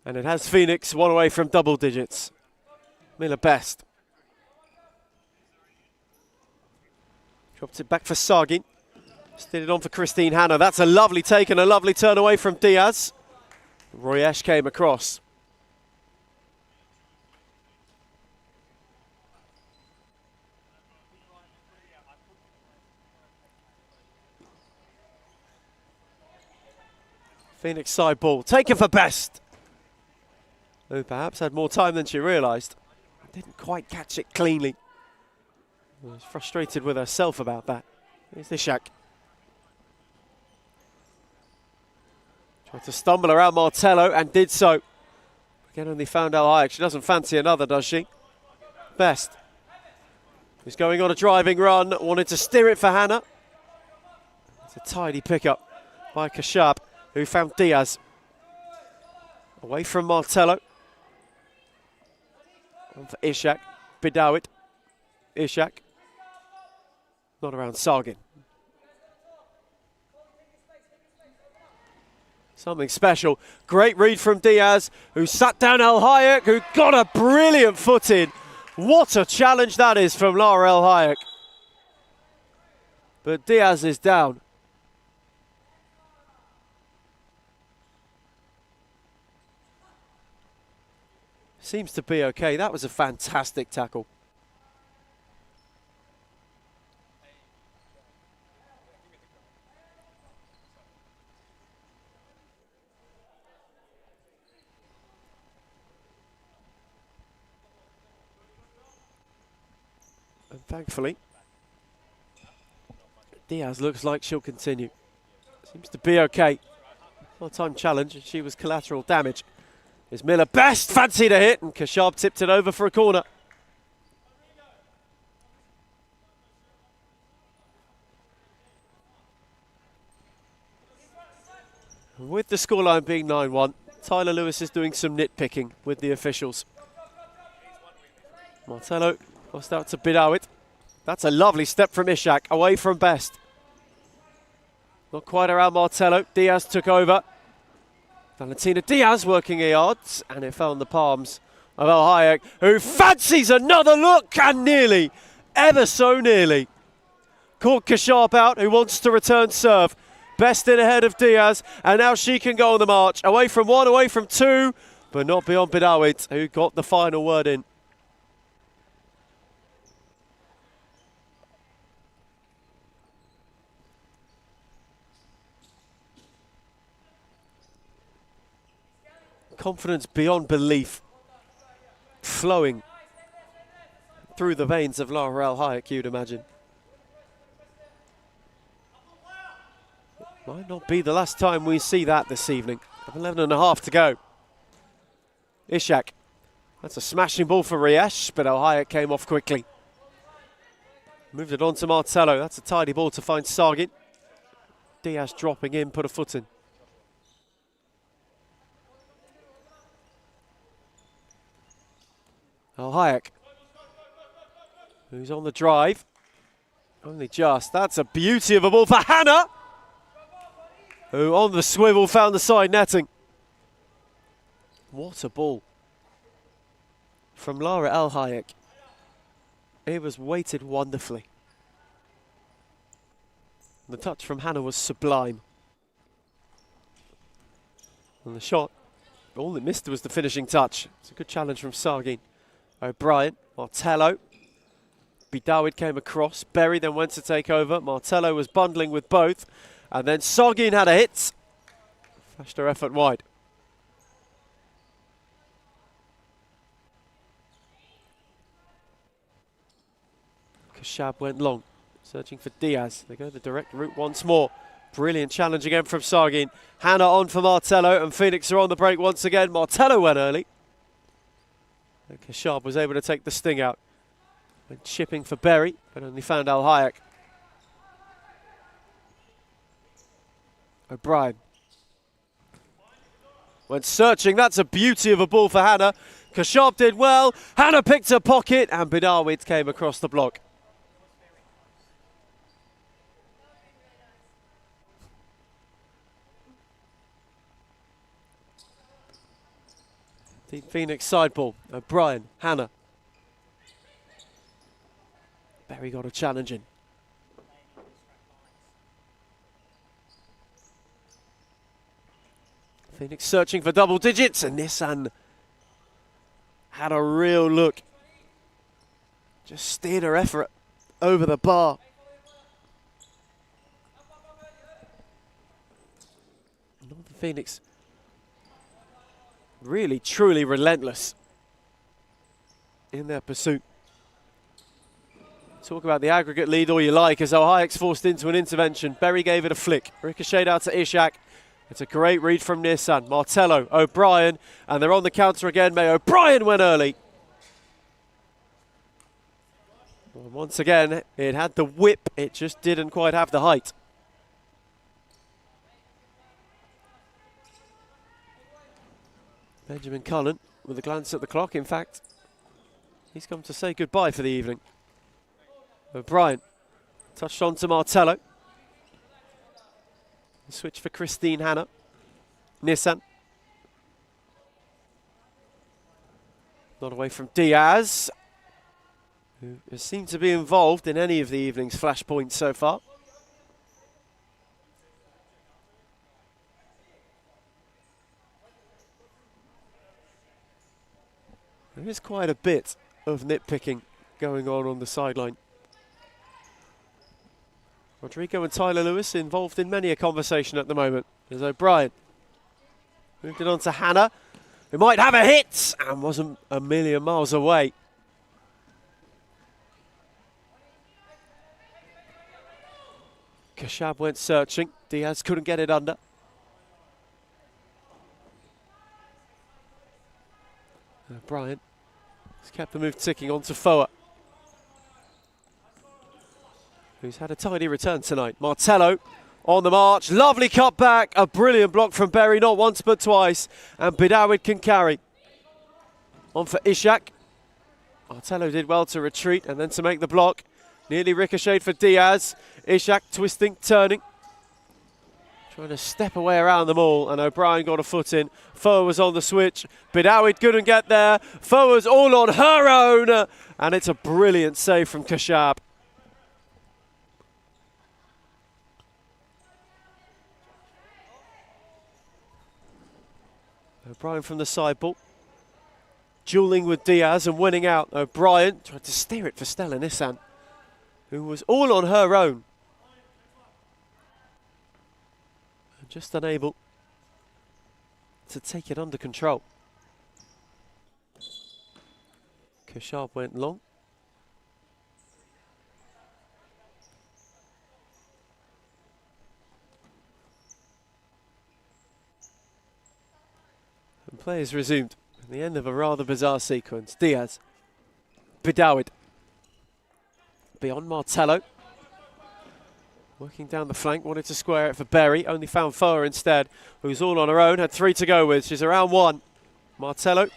Speaker 4: And it has Phoenix one away from double digits. Miller Best. Dropped it back for Sargin. Steered it on for Christine Hanna. That's a lovely take and a lovely turn away from Diaz. Royesh came across. Phoenix side ball, taken for Best. who perhaps had more time than she realised. Didn't quite catch it cleanly. Was frustrated with herself about that. Here's Ishak. Tried to stumble around Martello and did so. Again, only found out high. She doesn't fancy another, does she? Best. Who's going on a driving run, wanted to steer it for Hannah. It's a tidy pickup by Kashab, who found Diaz. Away from Martello. On for Ishak. Bidawit. Ishak. Not around Sargin. Something special. Great read from Diaz, who sat down El Hayek, who got a brilliant foot in. What a challenge that is from Lara El Hayek. But Diaz is down. Seems to be okay. That was a fantastic tackle. And thankfully, Diaz looks like she'll continue. Seems to be okay. Full-time challenge, and she was collateral damage. Is Miller best? Fancied a hit, and Kashab tipped it over for a corner. With the scoreline being 9-1, Tyler Lewis is doing some nitpicking with the officials. Martello lost out to Bidawit. That's a lovely step from Ishak, away from Best. Not quite around Martello. Diaz took over. Valentina Diaz working a yards, and it fell in the palms of El Hayek, who fancies another look, and nearly, ever so nearly, caught Kashab out, who wants to return serve. Best in ahead of Diaz, and now she can go on the march. Away from one, away from two, but not beyond Bidawit, who got the final word in. Confidence beyond belief flowing through the veins of Lara El Hayek, you'd imagine. Might not be the last time we see that this evening. 11.5 to go. Ishak. That's a smashing ball for Riesh, but El Hayek came off quickly. Moved it on to Martello. That's a tidy ball to find Sargin. Diaz dropping in, put a foot in. El Hayek, who's on the drive. Only just. That's a beauty of a ball for Hannah, who on the swivel found the side netting. What a ball from Lara El Hayek. It was weighted wonderfully. The touch from Hannah was sublime. And the shot, all it missed was the finishing touch. It's a good challenge from Sargin. O'Brien, Martello. Bidawid came across. Berry then went to take over. Martello was bundling with both. And then Sargin had a hit. Flashed her effort wide. Kashab went long, searching for Diaz. They go the direct route once more. Brilliant challenge again from Sargin. Hannah on for Martello, and Phoenix are on the break once again. Martello went early. And Kashab was able to take the sting out. Went chipping for Berry, but only found El Hayek. O'Brien went searching. That's a beauty of a ball for Hannah. Kashab did well. Hannah picked her pocket, and Bidawid came across the block. Team Phoenix side ball. O'Brien, Hannah. Berry got a challenge in. Phoenix searching for double digits, and Nissan had a real look. Just steered her effort over the bar. Northern Phoenix really, truly relentless in their pursuit. Talk about the aggregate lead all you like as Ohio's forced into an intervention. Berry gave it a flick. Ricocheted out to Ishak. It's a great read from Nissan. Martello, O'Brien, and they're on the counter again. May O'Brien went early. And once again, it had the whip. It just didn't quite have the height. Benjamin Cullen with a glance at the clock, in fact. He's come to say goodbye for the evening. O'Brien touched on to Martello. Switch for Christine Hanna. Nissan. Not away from Diaz, who has seemed to be involved in any of the evening's flashpoints so far. There is quite a bit of nitpicking going on the sideline. Rodrigo and Tyler Lewis involved in many a conversation at the moment. There's O'Brien. Moved it on to Hanna, who might have a hit and wasn't a million miles away. Kashab went searching. Diaz couldn't get it under. O'Brien has kept the move ticking on to Foa, who's had a tidy return tonight. Martello on the march. Lovely cut back. A brilliant block from Berry, not once but twice. And Bidawid can carry. On for Ishak. Martello did well to retreat and then to make the block. Nearly ricocheted for Diaz. Ishak twisting, turning. Trying to step away around them all, and O'Brien got a foot in. Foa was on the switch. Bidawid couldn't get there. Foa's all on her own. And it's a brilliant save from Kashab. O'Brien from the side ball. Dueling with Diaz and winning out. O'Brien tried to steer it for Stella Nissan, who was all on her own. And just unable to take it under control. Kashab went long. And players resumed at the end of a rather bizarre sequence. Diaz, Bidawid, beyond Martello. Working down the flank, wanted to square it for Berry, only found Foa instead, who's all on her own, had 3 to go with. She's around 1. Martello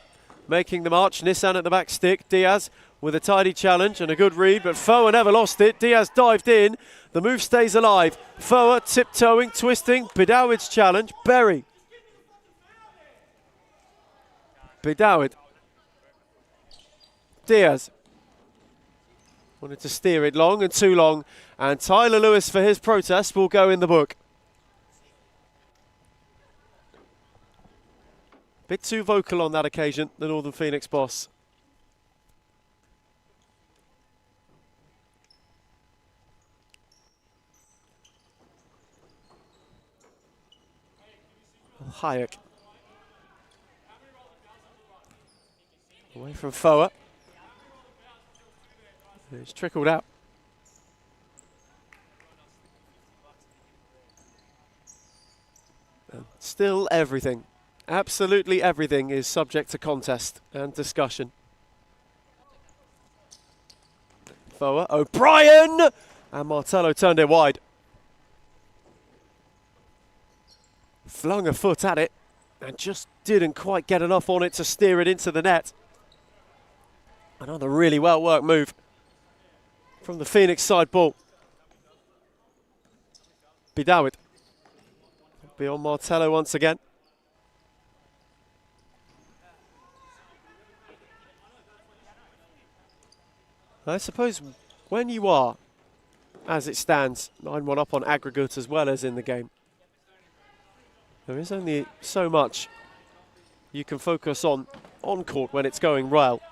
Speaker 4: making the march, Nissan at the back stick. Diaz with a tidy challenge and a good read, but Foa never lost it. Diaz dived in, the move stays alive. Foa tiptoeing, twisting, Bidawid's challenge, Berry. Bidawid. Diaz. Wanted to steer it long and too long, and Tyler Lewis for his protest will go in the book. Bit too vocal on that occasion, the Northern Phoenix boss. Hayek. Away from Foa. It's trickled out. And still everything, absolutely everything is subject to contest and discussion. Foa, O'Brien! And Martello turned it wide. Flung a foot at it and just didn't quite get enough on it to steer it into the net. Another really well worked move from the Phoenix side ball. Bidawid. Beyond Martello once again. I suppose when you are, as it stands, 9-1 up on aggregate as well as in the game, there is only so much you can focus on court when it's going well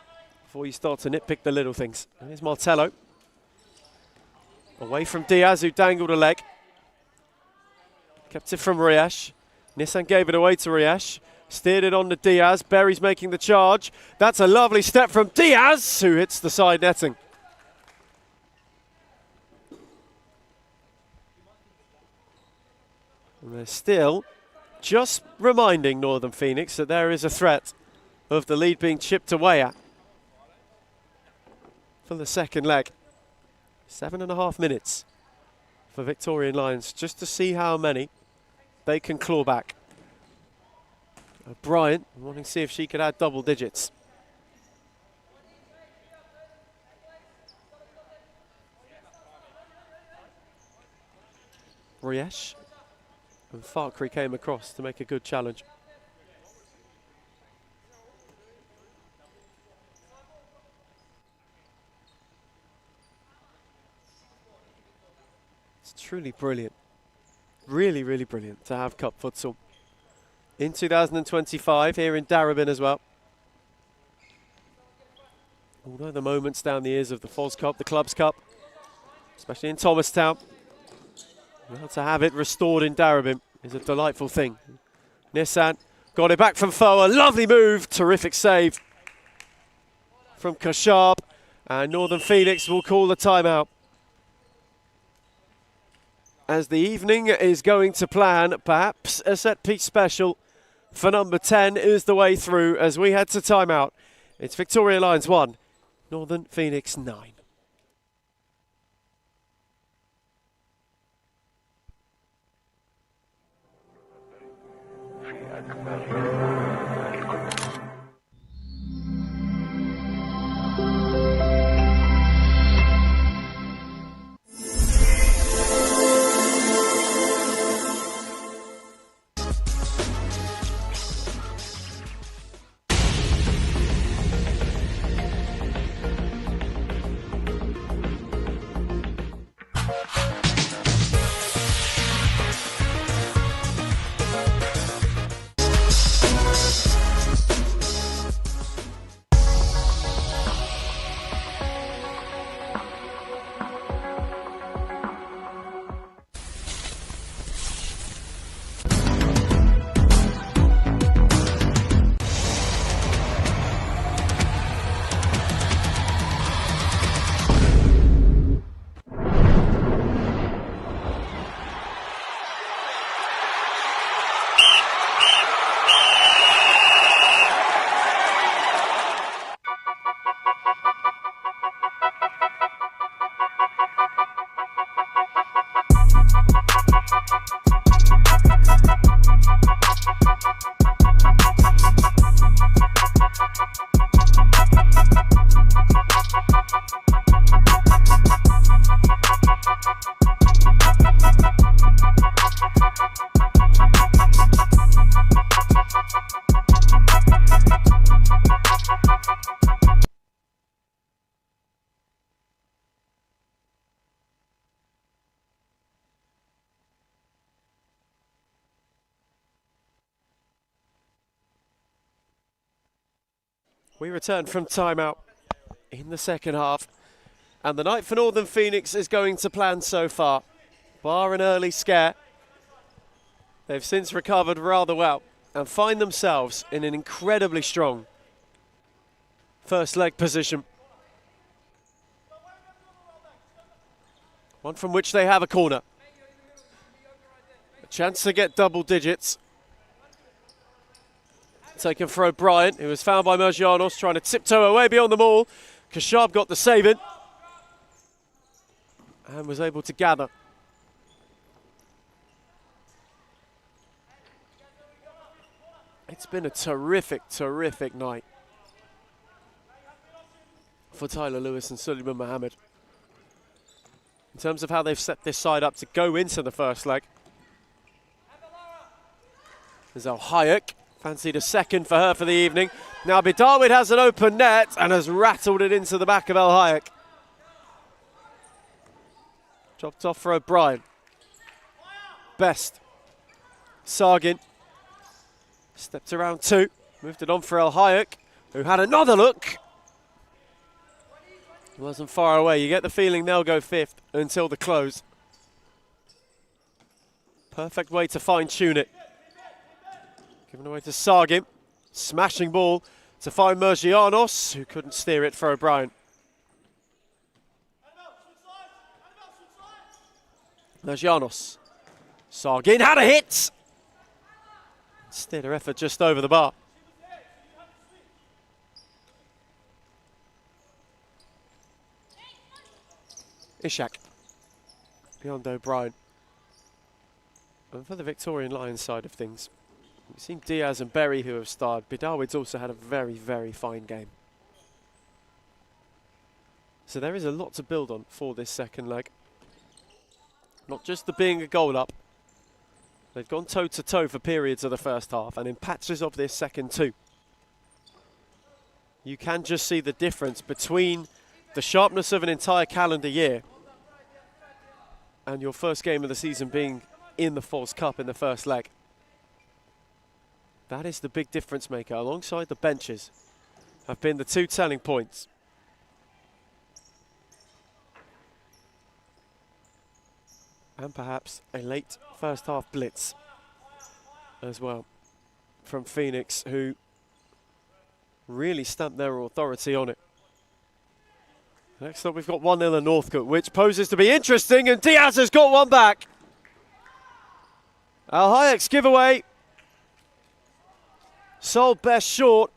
Speaker 4: before you start to nitpick the little things. And here's Martello. Away from Diaz, who dangled a leg. Kept it from Riesh. Nissan gave it away to Riesh. Steered it on to Diaz. Berry's making the charge. That's a lovely step from Diaz, who hits the side netting. And they're still just reminding Northern Phoenix that there is a threat of the lead being chipped away at for the second leg. 7.5 minutes for Victorian Lions, just to see how many they can claw back. Bryant wanting to see if she could add double digits. Riesh and Farkry came across to make a good challenge. It's truly brilliant. Really, really brilliant to have Cup Futsal in 2025 here in Darebin as well. Although the moments down the years of the FOS Cup, the Clubs Cup, especially in Thomastown, well, to have it restored in Darebin is a delightful thing. Nissan got it back from Foa, lovely move, terrific save from Kashab, and Northern Phoenix will call the timeout. As the evening is going to plan, perhaps a set-piece special for number 10 is the way through as we head to timeout. It's Victoria Lions 1, Northern Phoenix 9. We return from timeout in the second half, and the night for Northern Phoenix is going to plan so far. Bar an early scare, they've since recovered rather well and find themselves in an incredibly strong first leg position. One from which they have a corner. A chance to get double digits. Taken for O'Brien, who was found by Mergianos, trying to tiptoe away beyond the ball. Kashab got the save in and was able to gather. It's been a terrific, terrific night for Tyler Lewis and Suleiman Mohammed in terms of how they've set this side up to go into the first leg. There's Al Hayek. Fancied a second for her for the evening. Now Bidawid has an open net and has rattled it into the back of El Hayek. Dropped off for O'Brien. Best. Sargin. Stepped around two. Moved it on for El Hayek, who had another look. He wasn't far away. You get the feeling they'll go fifth until the close. Perfect way to fine-tune it. Given away to Sargin. Smashing ball to find Mergianos, who couldn't steer it for O'Brien. Mergianos. Sargin had a hit! Steered her effort just over the bar. Ishak. Beyond O'Brien. And for the Victorian Lions side of things, we've seen Diaz and Berry who have starred. Bidawid's also had a very, very fine game. So there is a lot to build on for this second leg. Not just the being a goal up. They've gone toe-to-toe for periods of the first half and in patches of this second too. You can just see the difference between the sharpness of an entire calendar year and your first game of the season being in the Falls Cup in the first leg. That is the big difference maker, alongside the benches, have been the two telling points. And perhaps a late first half blitz as well from Phoenix, who really stamped their authority on it. Next up, we've got 1-0 at Northcote, which poses to be interesting, and Diaz has got one back. Al Hayek's giveaway. Sold best short.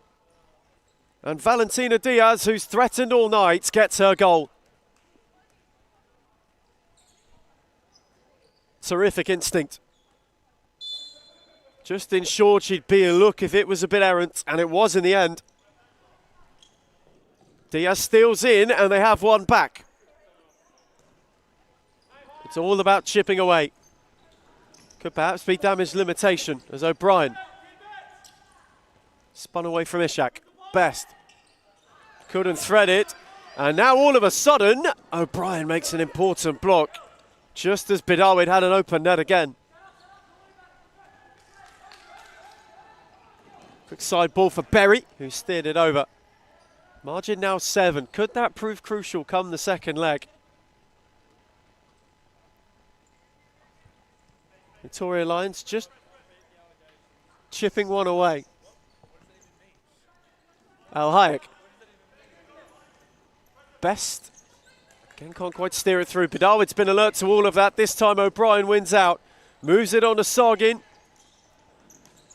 Speaker 4: And Valentina Diaz, who's threatened all night, gets her goal. Terrific instinct. Just ensured she'd be a look if it was a bit errant, and it was in the end. Diaz steals in, and they have one back. It's all about chipping away. Could perhaps be damage limitation, as O'Brien spun away from Ishak. Best. Couldn't thread it. And now all of a sudden, O'Brien makes an important block, just as Bidawid had an open net again. Quick side ball for Berry, who steered it over. Margin now 7. Could that prove crucial come the second leg? Victoria Lions just chipping one away. Al Hayek. Best. Again, can't quite steer it through. Bidawid's been alert to all of that. This time O'Brien wins out. Moves it on to Sargin.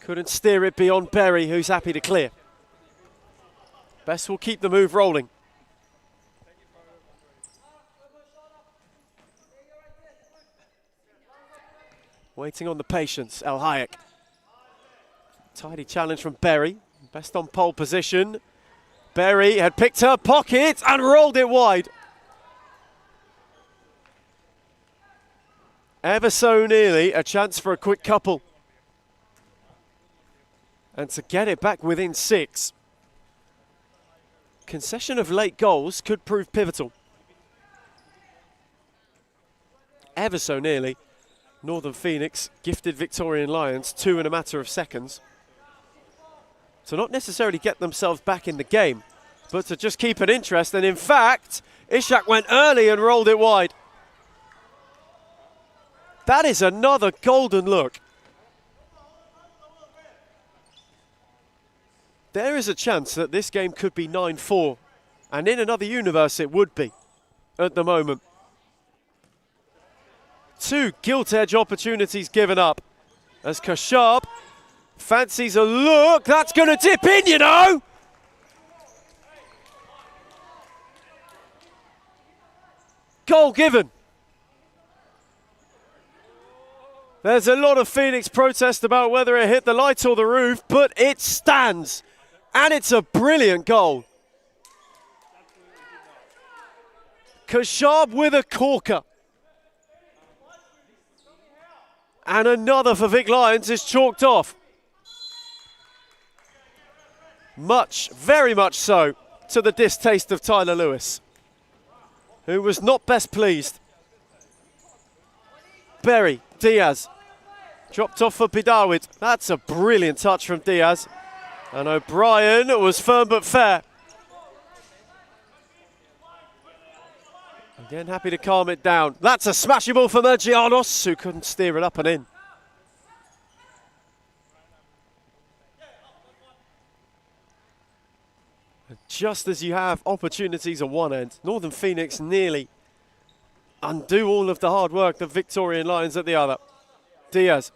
Speaker 4: Couldn't steer it beyond Berry, who's happy to clear. Best will keep the move rolling. Waiting on the patience, Al Hayek. Tidy challenge from Berry. Best on pole position. Berry had picked her pocket and rolled it wide. Ever so nearly a chance for a quick couple. And to get it back within 6. Concession of late goals could prove pivotal. Ever so nearly, Northern Phoenix gifted Victorian Lions 2 in a matter of seconds. To not necessarily get themselves back in the game, but to just keep an interest. And in fact, Ishak went early and rolled it wide. That is another golden look. There is a chance that this game could be 9-4. And in another universe it would be at the moment. 2 gilt edge opportunities given up as Kashab fancies a look. That's going to dip in, you know. Goal given. There's a lot of Phoenix protest about whether it hit the light or the roof, but it stands. And it's a brilliant goal. Kashab with a corker. And another for Vic Lions is chalked off. Much, very much so, to the distaste of Tyler Lewis, who was not best pleased. Berry, Diaz, dropped off for Bidawid. That's a brilliant touch from Diaz. And O'Brien was firm but fair. Again, happy to calm it down. That's a smashing ball for Mergianos, who couldn't steer it up and in. just as you have opportunities on one end, Northern Phoenix nearly undo all of the hard work, the Victorian Lions at the other. Diaz,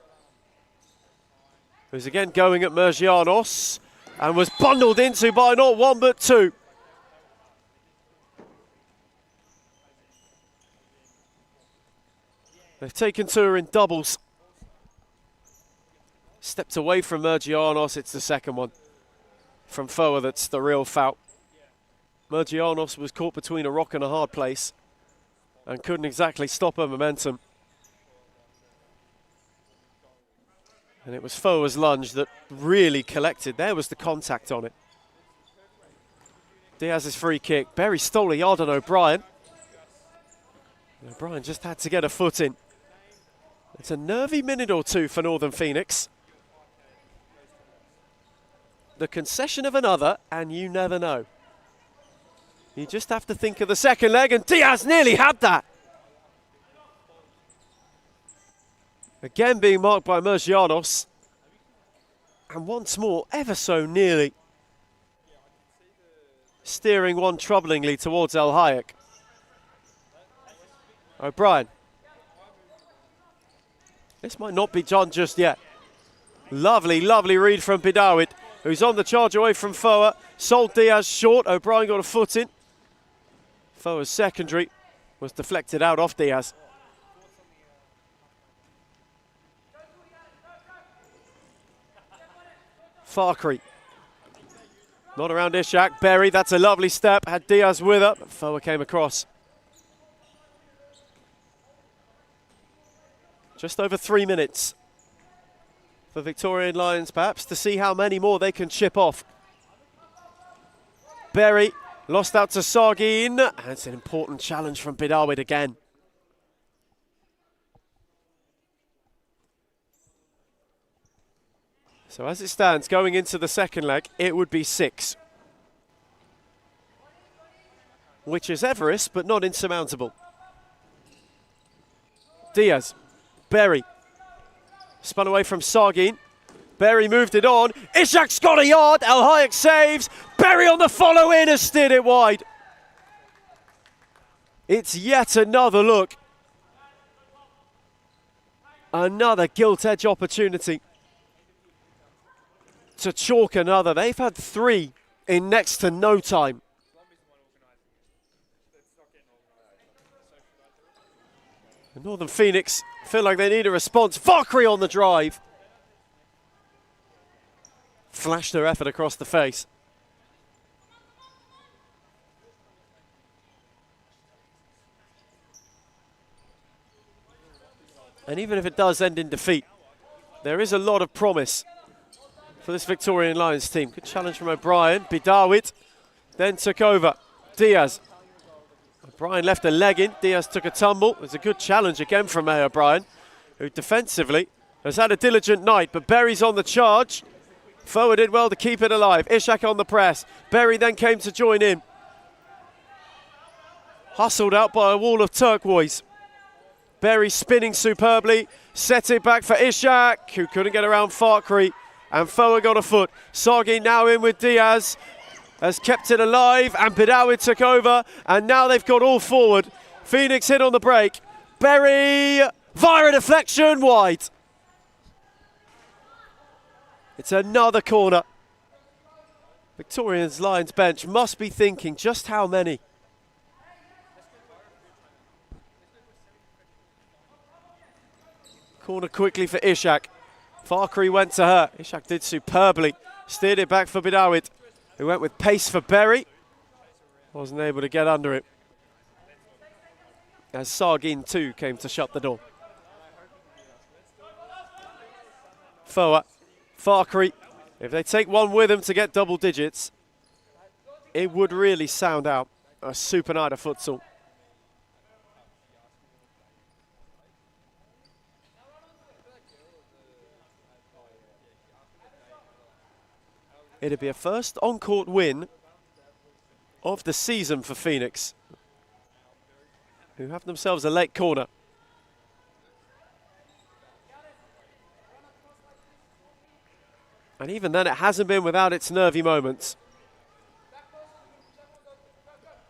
Speaker 4: who's again going at Mergianos, and was bundled into by not one but two. They've taken to her in doubles. Stepped away from Mergianos, it's the second one from Foa that's the real foul. Mergianos was caught between a rock and a hard place and couldn't exactly stop her momentum. And it was Foa's lunge that really collected. There was the contact on it. Diaz's free kick. Berry stole a yard on O'Brien. O'Brien just had to get a foot in. It's a nervy minute or two for Northern Phoenix. The concession of another, and you never know. You just have to think of the second leg, and Diaz nearly had that. Again being marked by Mergianos. And once more, ever so nearly steering one troublingly towards El Hayek. O'Brien. This might not be John just yet. Lovely, lovely read from Bidawit, who's on the charge away from Foa. Sold Diaz short. O'Brien got a foot in. Foa's secondary was deflected out off Diaz. Farkery. Not around Ishak. Berry, that's a lovely step. Had Diaz with her, but Foa came across. Just over 3 minutes for Victorian Lions, perhaps, to see how many more they can chip off. Berry lost out to Sargin, and it's an important challenge from Bidawit again. So as it stands, going into the second leg, it would be 6. Which is Everest, but not insurmountable. Diaz. Berry. Spun away from Sargin. Berry moved it on. Ishak's got a yard. El Hayek saves. Berry on the follow-in has steered it wide. It's yet another look. Another gilt-edge opportunity to chalk another. They've had 3 in next to no time. And Northern Phoenix feel like they need a response. Farkery on the drive. Flashed her effort across the face. And even if it does end in defeat, there is a lot of promise for this Victorian Lions team. Good challenge from O'Brien. Bidawit then took over. Diaz. O'Brien left a leg in. Diaz took a tumble. It's a good challenge again from O'Brien, who defensively has had a diligent night, but Berry's on the charge. Foa did well to keep it alive. Ishak on the press. Berry then came to join in. Hustled out by a wall of turquoise. Berry spinning superbly. Set it back for Ishak, who couldn't get around Farkery. And Foa got a foot. Sargi now in with Diaz. Has kept it alive, and Bidawit took over, and now they've got all forward. Phoenix hit on the break. Berry, via a deflection, wide. It's another corner. Victorians Lions bench must be thinking just how many. Corner quickly for Ishak. Farkery went to her. Ishak did superbly. Steered it back for Bidawit, who went with pace for Berry. Wasn't able to get under it, as Sargin too came to shut the door. Foa, Farkery, if they take one with them to get double digits, it would really sound out a super night of futsal. It'd be a first on-court win of the season for Phoenix, who have themselves a late corner. And even then, it hasn't been without its nervy moments.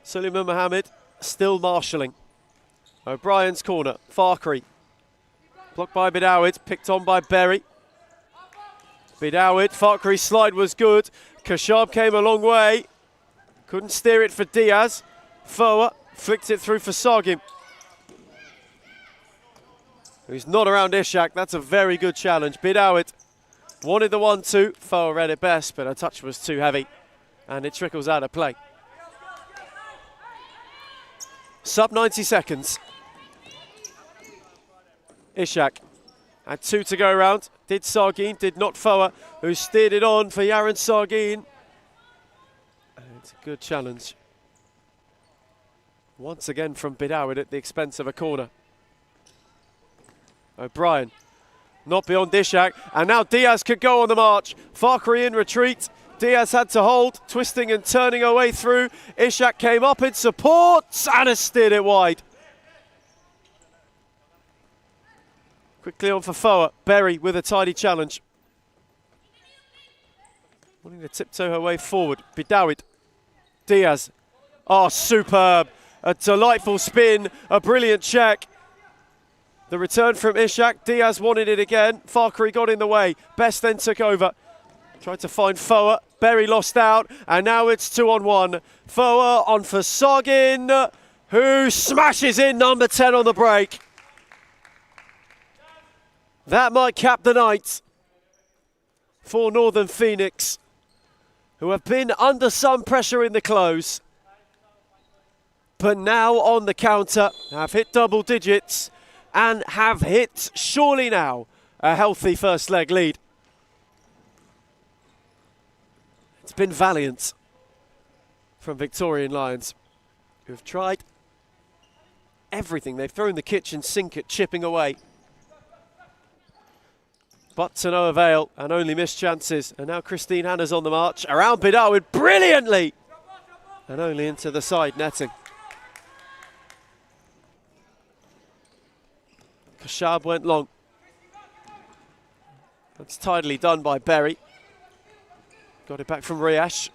Speaker 4: Suleiman Mohammed still marshalling. O'Brien's corner, Farkery. Blocked by Bidawid, picked on by Berry. Bidawid, Farkery's slide was good. Kashab came a long way. Couldn't steer it for Diaz. Foa flicked it through for Sargim, who's not around Ishak. That's a very good challenge. Bidawid wanted the 1-2. Foa read it best, but her touch was too heavy, and it trickles out of play. Sub 90 seconds. Ishak had 2 to go around. Did Sargin, did not Foa, who steered it on for Yaron Sargin. And it's a good challenge. Once again from Bidawid at the expense of a corner. O'Brien, not beyond Ishak, and now Diaz could go on the march. Farkery in retreat. Diaz had to hold, twisting and turning her way through. Ishak came up in support and has steered it wide. Quickly on for Foa. Berry with a tidy challenge. Wanting to tiptoe her way forward. Bidawid. Diaz. Oh, superb. A delightful spin. A brilliant check. The return from Ishak. Diaz wanted it again. Farkery got in the way. Best then took over. Tried to find Foa. Berry lost out. And now it's 2-on-1. Foa on for Sargin, who smashes in number 10 on the break. That might cap the night for Northern Phoenix, who have been under some pressure in the close, but now on the counter, have hit double digits and have hit, surely now, a healthy first leg lead. It's been valiant from Victorian Lions, who have tried everything. They've thrown the kitchen sink at chipping away, but to no avail, and only missed chances. And now Christine Hanna's on the march, around Bidawid brilliantly, and only into the side netting. Kashab went long. That's tidily done by Berry. Got it back from Riash.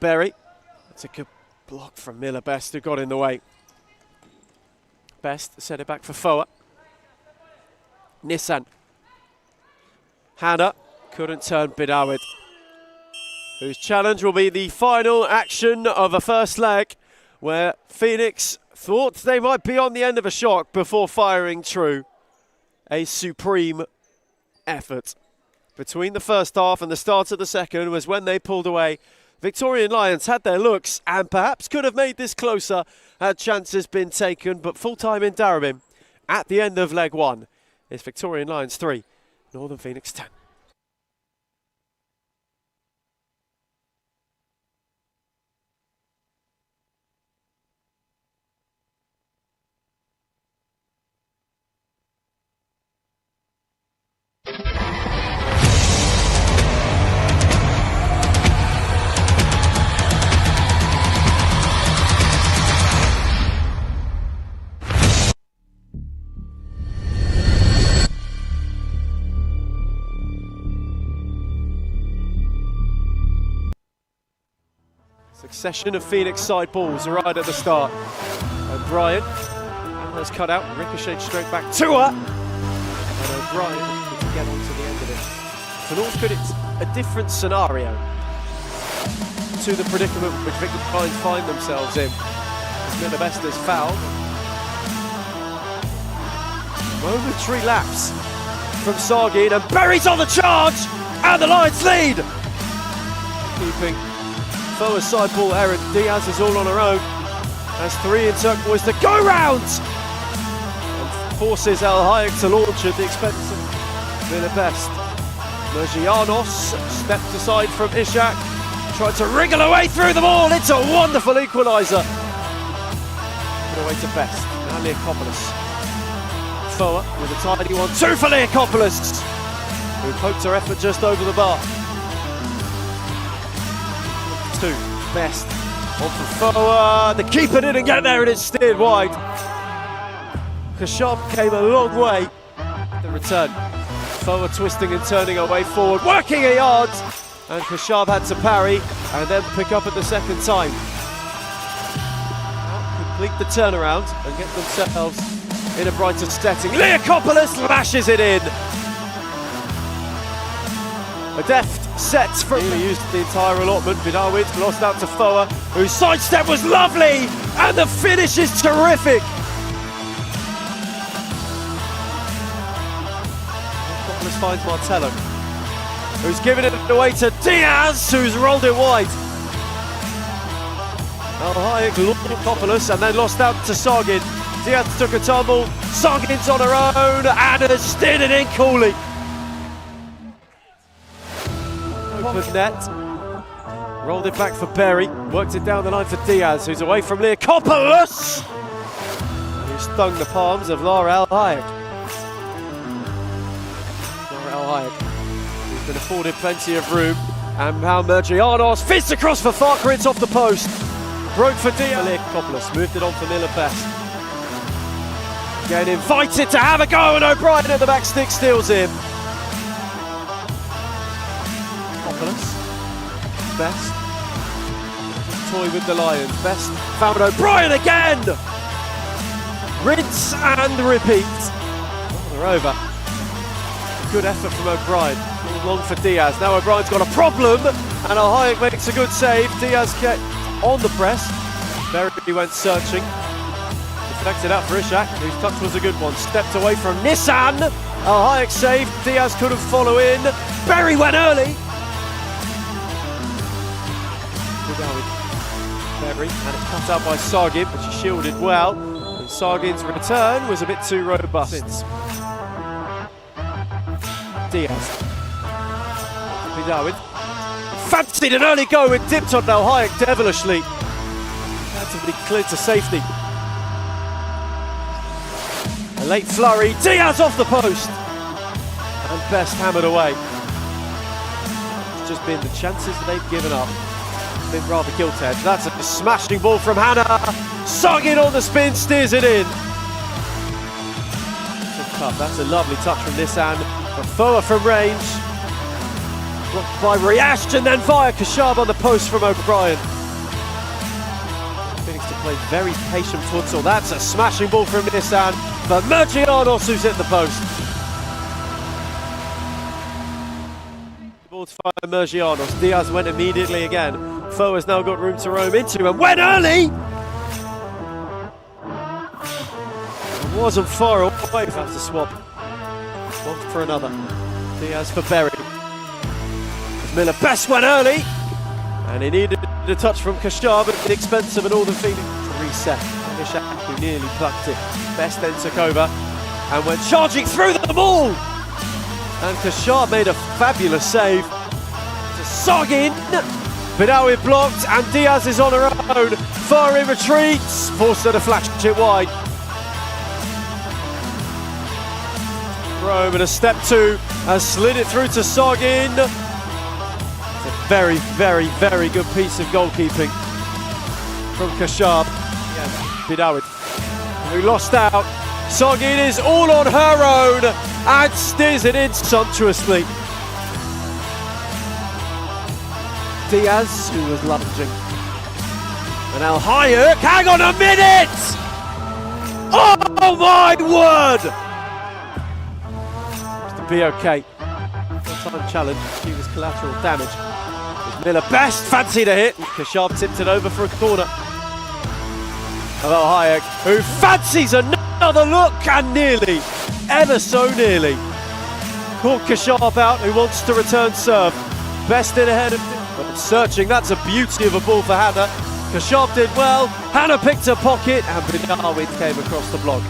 Speaker 4: Berry. That's a good block from Miller Best, who got in the way. Best set it back for Foa. Nissan. Hanna couldn't turn Bidawid, whose challenge will be the final action of a first leg, where Phoenix thought they might be on the end of a shock before firing true. A supreme effort. Between the first half and the start of the second was when they pulled away. Victorian Lions had their looks and perhaps could have made this closer had chances been taken, but full time in Darabin at the end of leg 1 is Victorian Lions 3. Northern Phoenix 10. Succession of Phoenix side balls right at the start. O'Brien has cut out, ricocheted straight back to her. And O'Brien can get on to the end of it. For North Could, it's a different scenario to the predicament which Victorian Lions find themselves in. Miller Best is fouled. Momentary lapse from Sargin, and Berry's on the charge, and the Lions lead. Keeping Foa's side ball errant. Diaz is all on her own. Has 3 in turquoise to go round, and forces El Hayek to launch at the expense of Miller Best. Mergianos stepped aside from Ishak, tried to wriggle away through them all. It's a wonderful equaliser. Put away to Best. Now Leakopoulos. Foa with a tidy 1-2 for Leakopoulos, who poked her effort just over the bar. 2, Best on for Foa. The keeper didn't get there and it steered wide. Kashab came a long way. The return. Foa twisting and turning her way forward, working a yard, and Kashab had to parry and then pick up at the second time. complete the turnaround and get themselves in a brighter setting. Leakopoulos lashes it in. A deft set from... He used the entire allotment. Vidawid lost out to Foa, whose sidestep was lovely, and the finish is terrific. Leakopoulos finds Martello, who's given it away to Diaz, who's rolled it wide. Hayek, Leakopoulos, and then lost out to Sargin. Diaz took a tumble, Sargin's on her own, and has steered it in coolly. Open net, rolled it back for Berry, worked it down the line for Diaz, who's away from Leakopoulos, who stung the palms of Laura Hayek. Laura Hayek, who's been afforded plenty of room, and now Mergianos fizzed across for Farker, it's off the post. Broke for Diaz. Leakopoulos moved it on for Miller Best. Again invited to have a go, and O'Brien at the back stick steals him. Best toy with the Lions. Best found O'Brien again. Rinse and repeat. Oh, they're over. Good effort from O'Brien. Long for Diaz. Now O'Brien's got a problem, and Hayek makes a good save. Diaz kept on the press. Berry went searching. Deflected out for Ishak, whose touch was a good one. Stepped away from Nissan. Hayek saved. Diaz couldn't follow in. Berry went early. Berry had it cut out by Sargin, but she shielded well. And Sargin's return was a bit too robust. Diaz. Vidawid fancied an early go and dipped on Hayek devilishly. Relatively cleared to safety. A late flurry. Diaz off the post. And Best hammered away. It's just been the chances that they've given up. Been rather gilt-edged. That's a smashing ball from Hannah. Sargin on the spin, steers it in. That's a lovely touch from Nissan. Foa from range. Blocked by Riash, and then via Kashab on the post from O'Brien. Phoenix to play very patient futsal. That's a smashing ball from Nissan. But Mergianos who's hit the post. Ball to find Mergianos. Diaz went immediately again. Foa has now got room to roam into and went early! It wasn't far away. That's a swap. One for another. Diaz for Berry. Miller Best went early, and he needed a touch from Kashab at the expense of an Northern Phoenix to reset. Ishak, who nearly plucked it. Best then took over and went charging through them all! And Kashab made a fabulous save. To Sargin. Vidawid blocked, and Diaz is on her own. Far in retreats, forced her to flash it wide. Rome and a step two, has slid it through to Sargin. It's a very, very, very good piece of goalkeeping from Kashab. Vidawid, who lost out. Sargin is all on her own and steers it in sumptuously. Diaz, who was lunging. And now Hayek, hang on a minute! Oh my word! Mr. Be okay. One-time challenge, she was collateral damage. With Miller Best, fancied a hit. Kashab tipped it over for a corner. About Hayek, who fancies another look and nearly, ever so nearly, caught Kashab out, who wants to return serve. Best in ahead of searching. That's a beauty of a ball for Hannah. Kashab did well. Hannah picked her pocket, and Vidawid came across the block.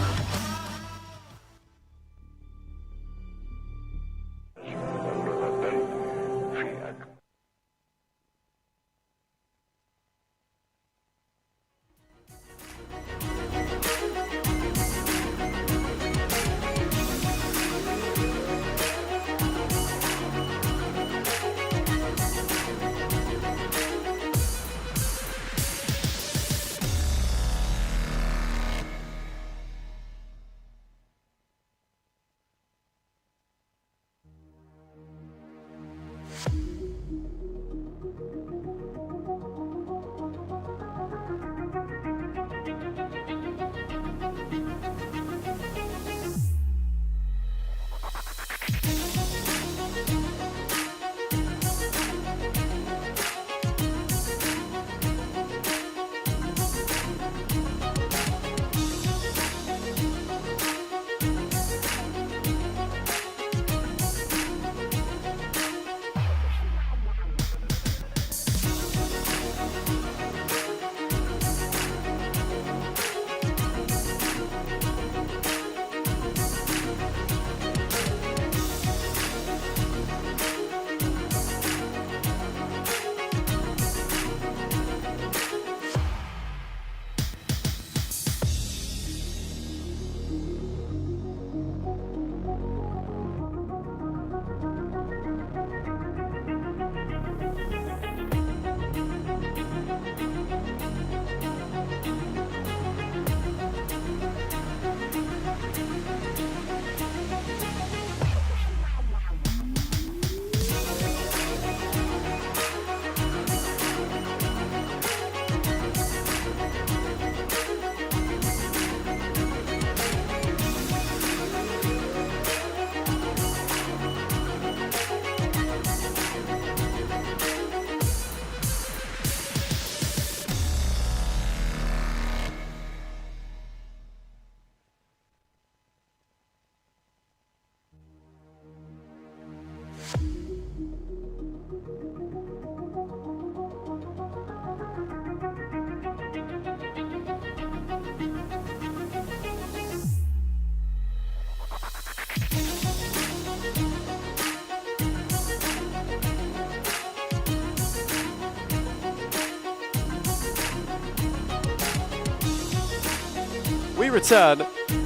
Speaker 4: return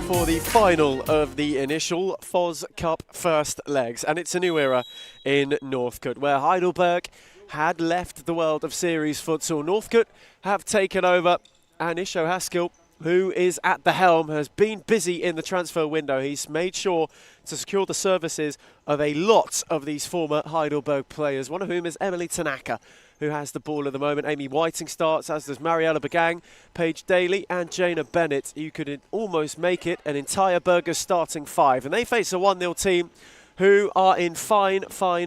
Speaker 4: for the final of the initial FOS Cup first legs. And it's a new era in Northcote, where Heidelberg had left the world of series futsal. Northcote have taken over, and Isho Haskell, who is at the helm, has been busy in the transfer window. He's made sure to secure the services of a lot of these former Heidelberg players, one of whom is Emily Tanaka, who has the ball at the moment. Amy Whiting starts, as does Mariella Bagang, Paige Daly and Jana Bennett. You could almost make it an entire Burgers starting five. And they face a 1-0 team who are in fine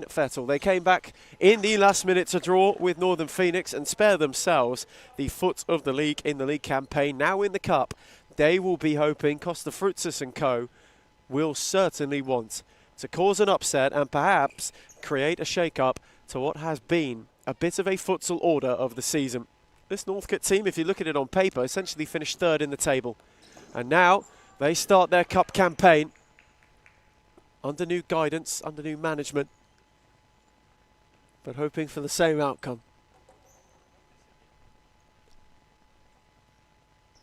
Speaker 4: fettle. They came back in the last minute to draw with Northern Phoenix and spare themselves the foot of the league in the league campaign. Now in the cup, they will be hoping Costa Frutzis and co will certainly want to cause an upset and perhaps create a shake-up to what has been a bit of a futsal order of the season. This Northcote team, if you look at it on paper, essentially finished third in the table. And now they start their cup campaign under new guidance, under new management, but hoping for the same outcome.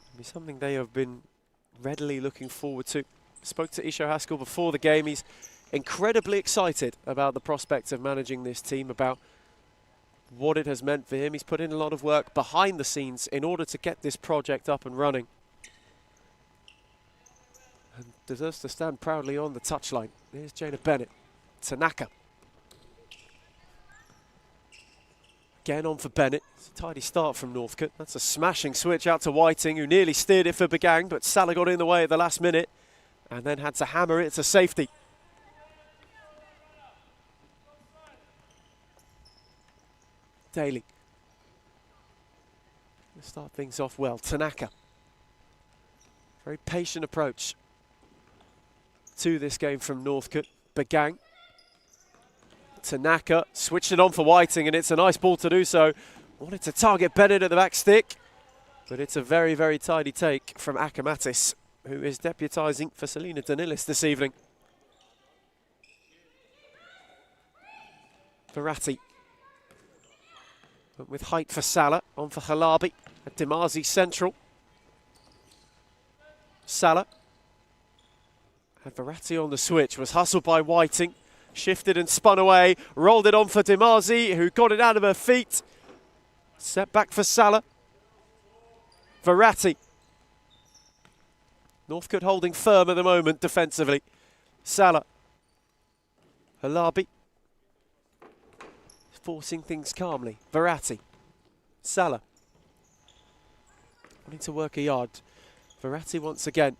Speaker 4: It'll be something they have been readily looking forward to. Spoke to Isho Haskell before the game. He's incredibly excited about the prospect of managing this team, about what it has meant for him. He's put in a lot of work behind the scenes in order to get this project up and running, and deserves to stand proudly on the touchline. Here's Jana Bennett. Tanaka. Again on for Bennett. It's a tidy start from Northcote. That's a smashing switch out to Whiting, who nearly steered it for Bagang, but Salah got in the way at the last minute and then had to hammer it to safety. Daly. Let's start things off well. Tanaka. Very patient approach to this game from Northcote. Bagang. Tanaka switched it on for Whiting, and it's a nice ball to do so. Wanted to target Bennett at the back stick, but it's a very tidy take from Akamatis, who is deputising for Selena Danilis this evening. Verratti. With height for Salah, on for Halabi at Dimazi central. Salah had Verratti on the switch, was hustled by Whiting, shifted and spun away, rolled it on for Dimazi, who got it out of her feet. Set back for Salah. Verratti. Northcote holding firm at the moment defensively. Salah. Halabi. Forcing things calmly. Verratti. Salah. Wanting to work a yard. Verratti once again.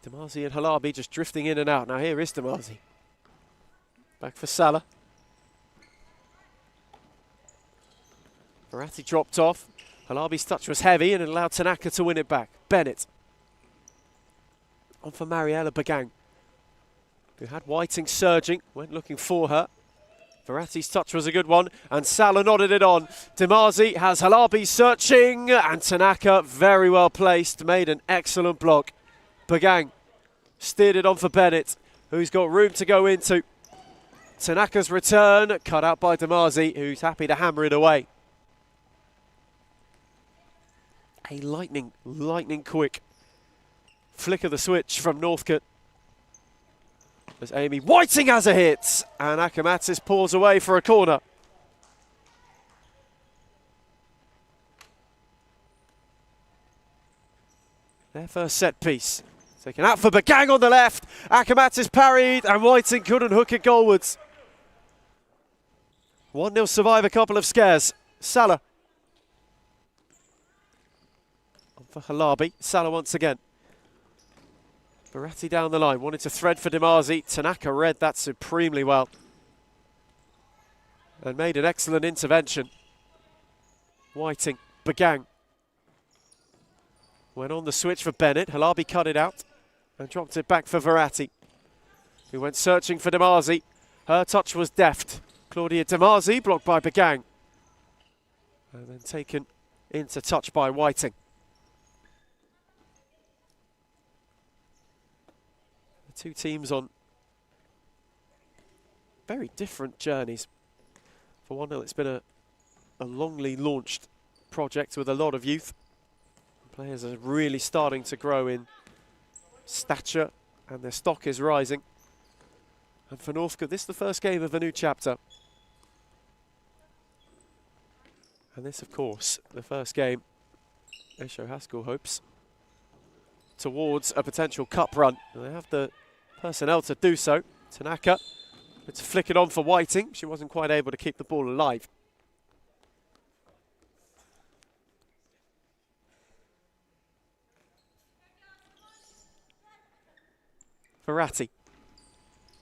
Speaker 4: Dimazi and Halabi just drifting in and out. Now here is Dimazi. Back for Salah. Verratti dropped off. Halabi's touch was heavy and it allowed Tanaka to win it back. Bennett. On for Mariella Bagang, who had Whiting surging, went looking for her. Verratti's touch was a good one, and Salah nodded it on. Dimazi has Halabi searching, and Tanaka, very well placed, made an excellent block. Bagang steered it on for Bennett, who's got room to go into. Tanaka's return, cut out by Dimazi, who's happy to hammer it away. A lightning quick flick of the switch from Northcote. As Amy Whiting has a hit, and Akamatis pulls away for a corner. Their first set piece. Taken out for Bagang on the left. Akamatis parried, and Whiting couldn't hook it goalwards. 1-0 survive a couple of scares. Salah. On for Halabi. Salah once again. Verratti down the line, wanted to thread for Dimazi. Tanaka read that supremely well and made an excellent intervention. Whiting, Bagang. Went on the switch for Bennett. Halabi cut it out and dropped it back for Verratti, who went searching for Dimazi. Her touch was deft. Claudia Dimazi blocked by Bagang, and then taken into touch by Whiting. Two teams on very different journeys. For one, it's been a longly launched project with a lot of youth. Players are really starting to grow in stature and their stock is rising. And for Northcote, this is the first game of a new chapter. And this, of course, the first game Esho Haskell hopes towards a potential cup run. And they have the personnel to do so. Tanaka, let's flick it on for Whiting. She wasn't quite able to keep the ball alive. Verratti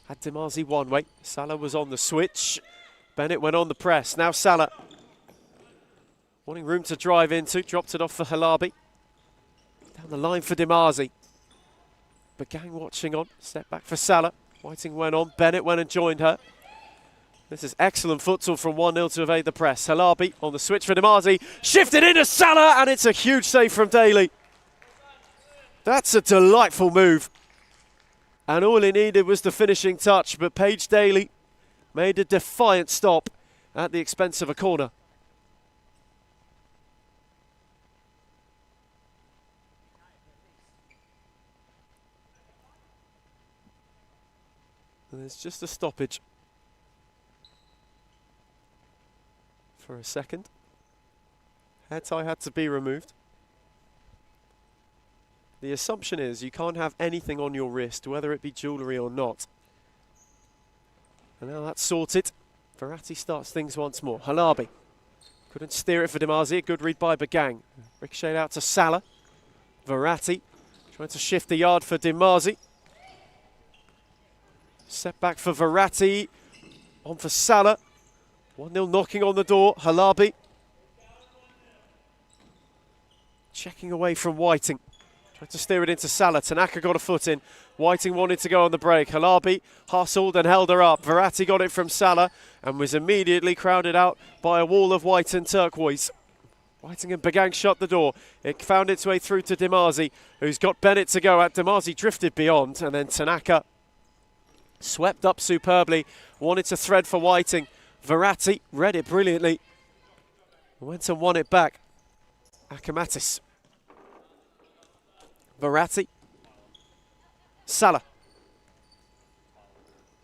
Speaker 4: had Demazi one way. Salah was on the switch. Bennett went on the press. Now Salah wanting room to drive into. Dropped it off for Halabi. Down the line for Demazi. Bagang watching on. Step back for Salah. Whiting went on. Bennett went and joined her. This is excellent futsal from 1-0 to evade the press. Halabi on the switch for Demazi. Shifted into Salah, and it's a huge save from Daly. That's a delightful move. And all he needed was the finishing touch, but Paige Daly made a defiant stop at the expense of a corner. And there's just a stoppage for a second. Hair tie had to be removed. The assumption is you can't have anything on your wrist, whether it be jewellery or not. And now that's sorted. Verratti starts things once more. Halabi couldn't steer it for Demazi. Good read by Bagang. Ricocheted out to Salah. Verratti trying to shift the yard for Demazi. Set back for Verratti. On for Salah. 1-0 knocking on the door. Halabi checking away from Whiting. Tried to steer it into Salah. Tanaka got a foot in. Whiting wanted to go on the break. Halabi hustled and held her up. Verratti got it from Salah and was immediately crowded out by a wall of white and turquoise. Whiting and Bagang shut the door. It found its way through to Demazi, who's got Bennett to go at. Demazi drifted beyond, and then Tanaka swept up superbly. Wanted to thread for Whiting. Verratti read it brilliantly. Went and won it back. Akamatis. Verratti. Salah.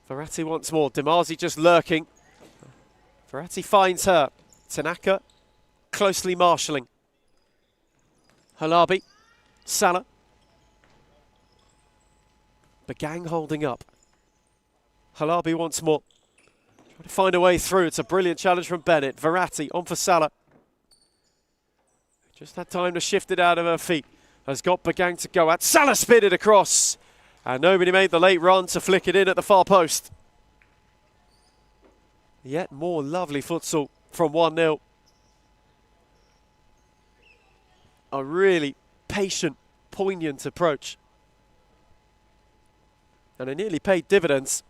Speaker 4: Verratti once more. Demazi just lurking. Verratti finds her. Tanaka closely marshalling. Halabi. Salah. Bagang holding up. Halabi once more. Trying to find a way through. It's a brilliant challenge from Bennett. Verratti on for Salah. Just had time to shift it out of her feet. Has got Bagang to go at. Salah spin it across. And nobody made the late run to flick it in at the far post. Yet more lovely futsal from 1-0. A really patient, poignant approach. And it nearly paid dividends.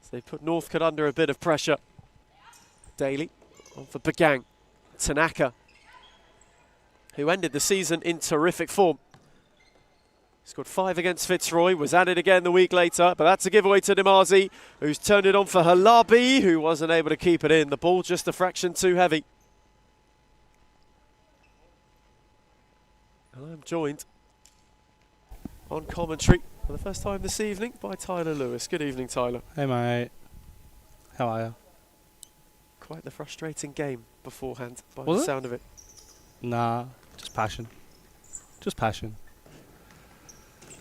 Speaker 4: So they put Northcote under a bit of pressure. Daly on for Bagang. Tanaka, who ended the season in terrific form. Scored 5 against Fitzroy, was added again the week later, but that's a giveaway to Demazi, who's turned it on for Halabi, who wasn't able to keep it in. The ball just a fraction too heavy. And I'm joined on commentary for the first time this evening by Tyler Lewis. Good evening, Tyler.
Speaker 5: Hey mate, how are you?
Speaker 4: Quite the frustrating game beforehand, by
Speaker 5: Was
Speaker 4: the
Speaker 5: it?
Speaker 4: sound of it.
Speaker 5: Nah, just passion. Just passion.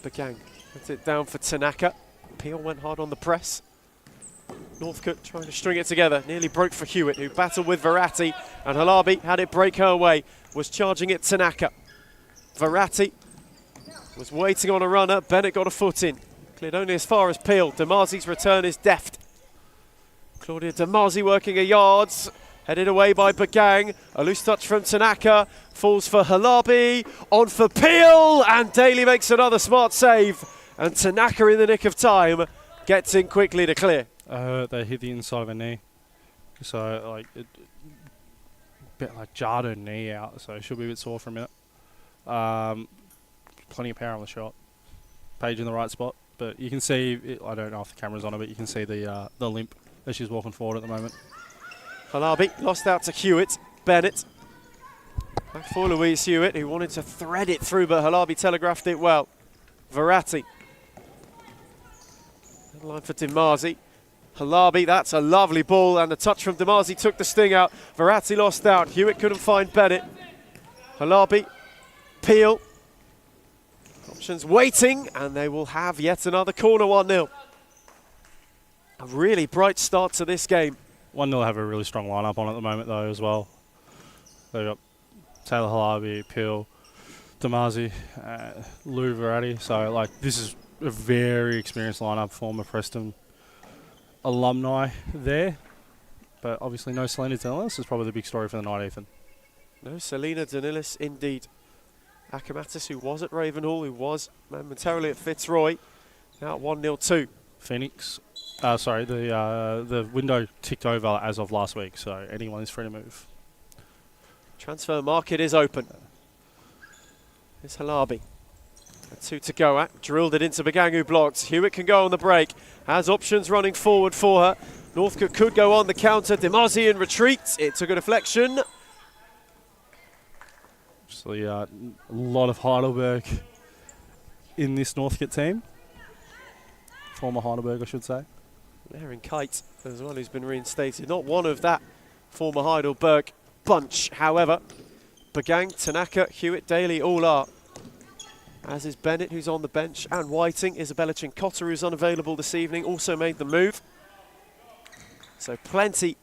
Speaker 4: Bagang puts it down for Tanaka. Peel went hard on the press. Northcote trying to string it together. Nearly broke for Hewitt, who battled with Verratti. And Halabi had it break her way. Was charging it Tanaka. Verratti was waiting on a runner. Bennett got a foot in. Cleared only as far as Peel. Demazi's return is deft. Claudia Demazi working her yards. Headed away by Bagang. A loose touch from Tanaka. Falls for Halabi. On for Peel. And Daly makes another smart save. And Tanaka in the nick of time gets in quickly to clear.
Speaker 5: They hit the inside of her knee. So, like, it bit like jarred her knee out. So, she'll be a bit sore for a minute. Plenty of power on the shot. Paige in the right spot. But you can see, I don't know if the camera's on her, but you can see the limp as she's walking forward at the moment.
Speaker 4: Halabi lost out to Hewitt. Bennett. Back for Louise Hewitt, who wanted to thread it through, but Halabi telegraphed it well. Verratti. Line for Dimarzi. Halabi, that's a lovely ball, and the touch from Dimarzi took the sting out. Verratti lost out. Hewitt couldn't find Bennett. Halabi. Peel. Options waiting, and they will have yet another corner. 1-0. A really bright start to this game.
Speaker 5: 1-0 have a really strong lineup on at the moment, though, as well. They've got Taylor Halabi, Peel, Dimarzi, Lou Verratti. So, like, this is a very experienced lineup, former Preston alumni there. But obviously no Selena Danilis is probably the big story for the night, Ethan.
Speaker 4: No Selena Danilis, indeed. Akamatis, who was at Ravenhall, who was momentarily at Fitzroy, now at 1-0 2.
Speaker 5: Phoenix. Sorry, the window ticked over as of last week, so anyone is free to move.
Speaker 4: Transfer market is open. Here's Halabi. 2 to go at. Drilled it into Bagang, who blocked. Hewitt can go on the break. Has options running forward for her. Northcote could go on the counter. Dimarzi in retreat. It took a deflection.
Speaker 5: Actually, a lot of Heidelberg in this Northcote team. Former Heidelberg, I should say.
Speaker 4: Aaron Kite as well, who's been reinstated. Not one of that former Heidelberg bunch, however. Bagang, Tanaka, Hewitt, Daly all are. As is Bennett, who's on the bench, and Whiting. Isabella Chincotta, who's unavailable this evening, also made the move. So plenty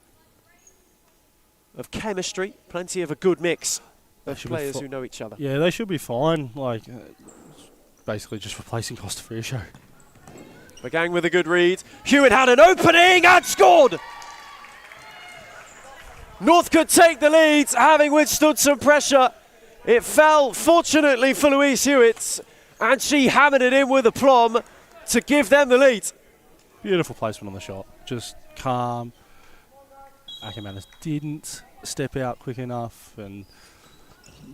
Speaker 4: of chemistry, plenty of a good mix of players who know each other.
Speaker 5: Yeah, they should be fine. Like, basically just replacing Costa Friascio.
Speaker 4: Bagang with a good read. Hewitt had an opening and scored! Northcote take the lead, having withstood some pressure. It fell, fortunately, for Louise Hewitt, and she hammered it in with aplomb to give them the lead.
Speaker 5: Beautiful placement on the shot. Just calm. Ackermanis didn't step out quick enough and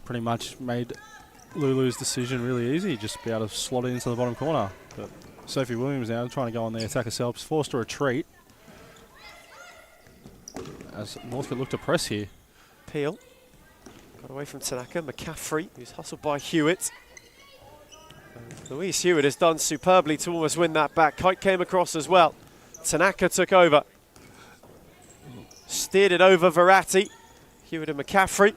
Speaker 5: pretty much made Lulu's decision really easy, just to be able to slot it into the bottom corner. But Sophie Williams now trying to go on the attack herself, forced to retreat. As Northcote look to press here.
Speaker 4: Peel got away from Tanaka. McCaffrey, who's hustled by Hewitt. Louise Hewitt has done superbly to almost win that back. Kite came across as well. Tanaka took over. Steered it over Verratti. Hewitt and McCaffrey.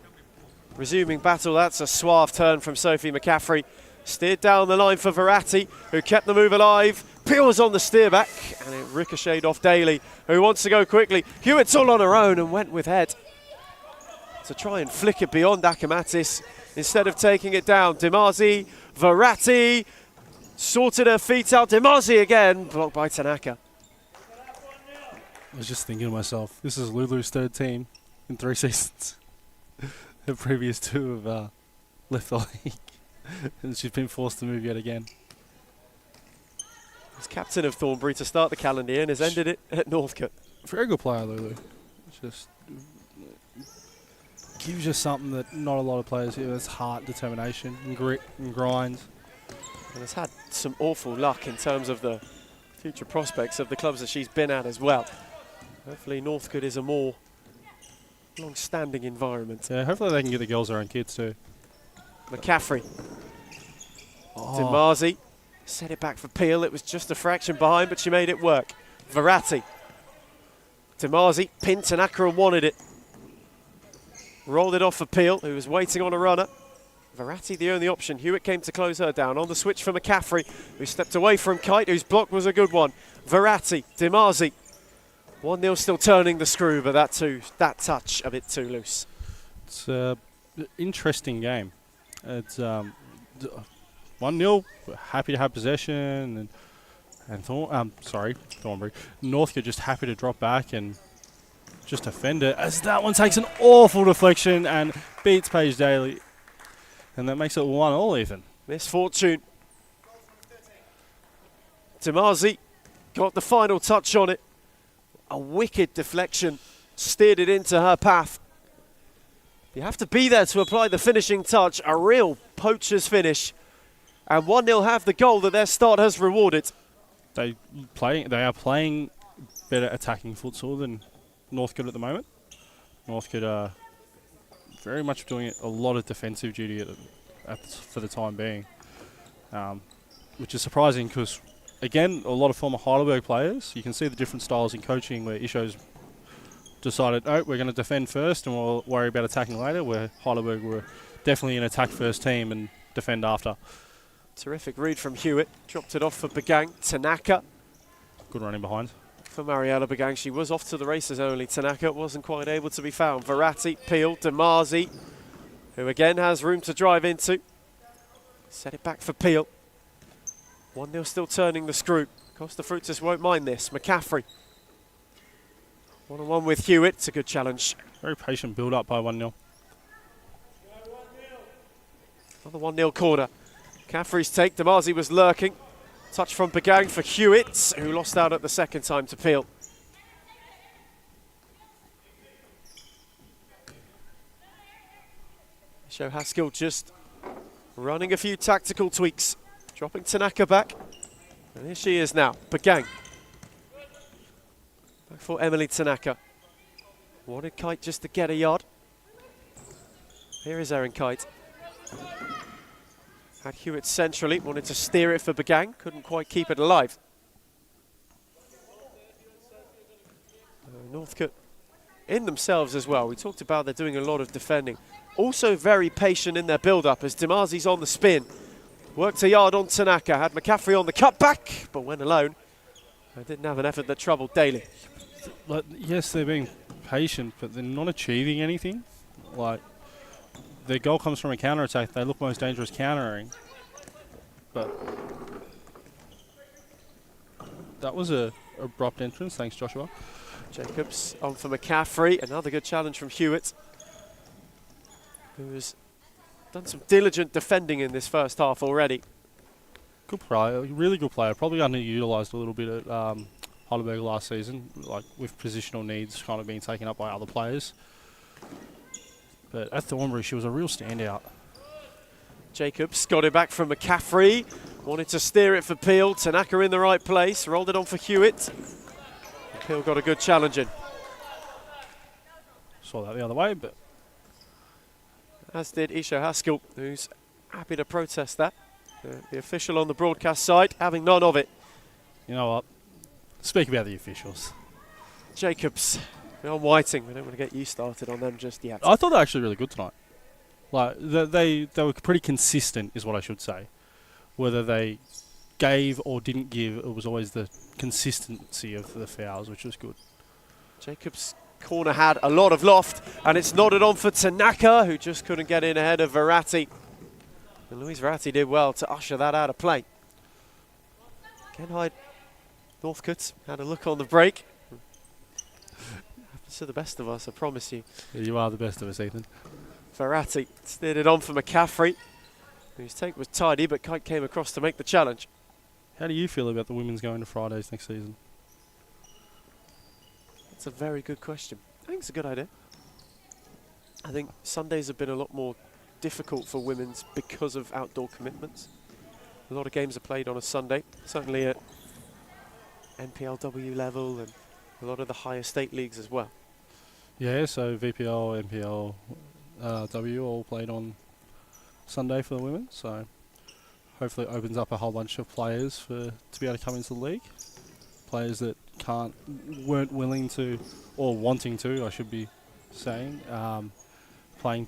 Speaker 4: Resuming battle, that's a suave turn from Sophie McCaffrey. Steered down the line for Verratti, who kept the move alive. Peel was on the steer back, and it ricocheted off Daly, who wants to go quickly. Hewitt's all on her own and went with head to try and flick it beyond Akamatis instead of taking it down. Dimarzi, Verratti, sorted her feet out. Dimarzi again, blocked by Tanaka.
Speaker 5: I was just thinking to myself, this is Lulu's third team in 3 seasons. The previous 2 have left the league, and she's been forced to move yet again.
Speaker 4: He's captain of Thornbury to start the calendar year and has ended it at Northcote.
Speaker 5: Very good player, Lulu. Just gives you something that not a lot of players have. It's heart, determination, and grit, and grind.
Speaker 4: And has had some awful luck in terms of the future prospects of the clubs that she's been at as well. Hopefully Northcote is a more long-standing environment.
Speaker 5: Yeah, hopefully they can get the girls their own kids too.
Speaker 4: McCaffrey. Dimarzi set it back for Peel. It was just a fraction behind, but she made it work. Verratti. Dimarzi pinned Tanaka and wanted it. Rolled it off for Peel, who was waiting on a runner. Verratti the only option. Hewitt came to close her down. On the switch for McCaffrey, who stepped away from Kite, whose block was a good one. Verratti, Dimarzi. 1-0 still turning the screw, but that touch a bit too loose.
Speaker 5: It's an interesting game. It's 1-0. We're happy to have possession, and Thornbury. Northcote just happy to drop back and just defend it, as that one takes an awful deflection and beats Paige Daly. And that makes it 1-1, Ethan.
Speaker 4: Misfortune. Dimarzi got the final touch on it. A wicked deflection steered it into her path. You have to be there to apply the finishing touch. A real poacher's finish. And 1-0 have the goal that their start has rewarded.
Speaker 5: They are playing better attacking futsal than Northcote at the moment. Northcote very much doing a lot of defensive duty for the time being, which is surprising because, again, a lot of former Heidelberg players, you can see the different styles in coaching where Isho's decided, oh, we're going to defend first and we'll worry about attacking later, where Heidelberg were definitely an attack first team and defend after.
Speaker 4: Terrific read from Hewitt. Dropped it off for Bagang. Tanaka.
Speaker 5: Good running behind.
Speaker 4: For Mariella Bagang, she was off to the races only. Tanaka wasn't quite able to be found. Verratti, Peel, Demazi, who again has room to drive into. Set it back for Peel. 1-0 still turning the screw. Costa Frutas won't mind this. McCaffrey. 1-on-1 with Hewitt. It's a good challenge.
Speaker 5: Very patient build-up by 1-0.
Speaker 4: Another 1-0 corner. McCaffrey's take. Demazi was lurking. Touch from Bagang for Hewitt, who lost out at the second time to Peel. Show Haskell just running a few tactical tweaks. Dropping Tanaka back. And here she is now. Bagang. Back for Emily Tanaka. Wanted Kite just to get a yard. Here is Erin Kite. Had Hewitt centrally, wanted to steer it for Bagang, couldn't quite keep it alive. Northcote in themselves as well. We talked about they're doing a lot of defending. Also very patient in their build-up as Demazi's on the spin. Worked a yard on Tanaka, had McCaffrey on the cutback, but went alone. Didn't have an effort that troubled Daly.
Speaker 5: Yes, they're being patient, but they're not achieving anything. Like, their goal comes from a counter-attack. They look most dangerous countering. But that was a abrupt entrance. Thanks, Joshua.
Speaker 4: Jacobs on for McCaffrey. Another good challenge from Hewitt, who's done some diligent defending in this first half already.
Speaker 5: Good player, really good player. Probably underutilised a little bit at Heidelberg last season, like with positional needs kind of being taken up by other players. But at Thornbury, she was a real standout.
Speaker 4: Jacobs got it back from McCaffrey. Wanted to steer it for Peel. Tanaka in the right place. Rolled it on for Hewitt. And Peel got a good challenge in.
Speaker 5: Saw that the other way, but...
Speaker 4: As did Isho Haskell, who's happy to protest that. The official on the broadcast side having none of it.
Speaker 5: You know what? Speak about the officials.
Speaker 4: Jacobs. On Whiting, we don't want to get you started on them just yet.
Speaker 5: I thought they were actually really good tonight. Like they were pretty consistent, is what I should say. Whether they gave or didn't give, it was always the consistency of the fouls, which was good.
Speaker 4: Jacobs' corner had a lot of loft, and it's nodded on for Tanaka, who just couldn't get in ahead of Verratti. And Louise Verratti did well to usher that out of play. Kenhyde Northcote had a look on the break. To the best of us, I promise you.
Speaker 5: You are the best of us, Ethan.
Speaker 4: Verratti steered it on for McCaffrey, whose take was tidy, but Kite came across to make the challenge.
Speaker 5: How do you feel about the women's going to Fridays next season?
Speaker 4: That's a very good question. I think it's a good idea. I think Sundays have been a lot more difficult for women's because of outdoor commitments. A lot of games are played on a Sunday, certainly at NPLW level and a lot of the higher state leagues as well.
Speaker 5: Yeah, so VPL, NPL, W all played on Sunday for the women, so hopefully it opens up a whole bunch of players to be able to come into the league. Players that weren't willing to, or wanting to, I should be saying, playing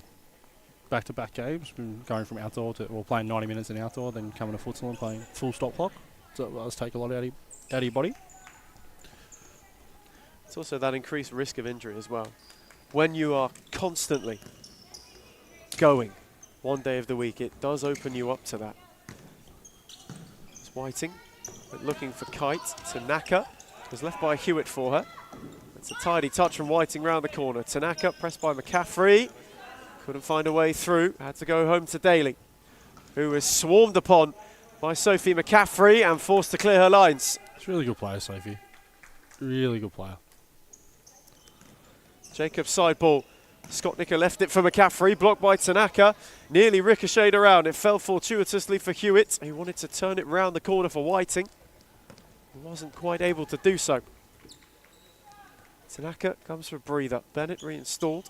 Speaker 5: back-to-back games, going from outdoor to, or playing 90 minutes in outdoor, then coming to futsal and playing full stop clock. So it does take a lot out of your body.
Speaker 4: It's also that increased risk of injury as well. When you are constantly going one day of the week, it does open you up to that. It's Whiting, but looking for Kite. Tanaka was left by Hewitt for her. It's a tidy touch from Whiting round the corner. Tanaka pressed by McCaffrey. Couldn't find a way through. Had to go home to Daly, who was swarmed upon by Sophie McCaffrey and forced to clear her lines.
Speaker 5: It's a really good player, Sophie. Really good player.
Speaker 4: Jacobs side ball. Scott Nicker left it for McCaffrey, blocked by Tanaka. Nearly ricocheted around. It fell fortuitously for Hewitt. He wanted to turn it round the corner for Whiting. He wasn't quite able to do so. Tanaka comes for a breather. Bennett reinstalled.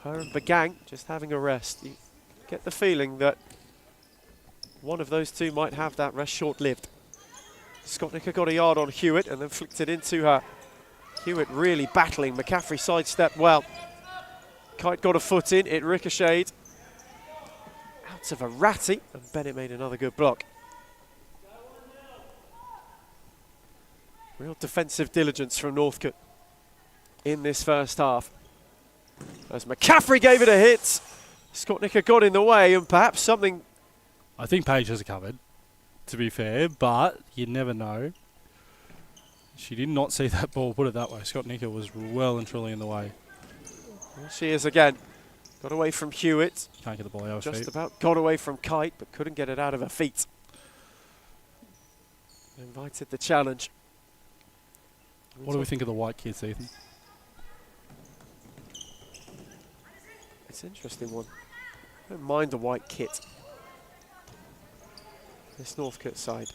Speaker 4: Her and Bagang just having a rest. You get the feeling that one of those two might have that rest short-lived. Skotnicker got a yard on Hewitt and then flicked it into her. Hewitt really battling. McCaffrey sidestepped well. Kite got a foot in. It ricocheted out of Verratti, and Bennett made another good block. Real defensive diligence from Northcote in this first half. As McCaffrey gave it a hit, Skotnicker got in the way, and perhaps something...
Speaker 5: I think Paige has it covered, to be fair, but you never know. She did not see that ball, put it that way. Skotnicker was well and truly in the way.
Speaker 4: There she is again. Got away from Hewitt.
Speaker 5: Can't get the ball out of her feet.
Speaker 4: Just about got away from Kite, but couldn't get it out of her feet. Invited the challenge.
Speaker 5: What do we think of the white kids, Ethan?
Speaker 4: It's an interesting one. I don't mind a white kit. This Northcote side.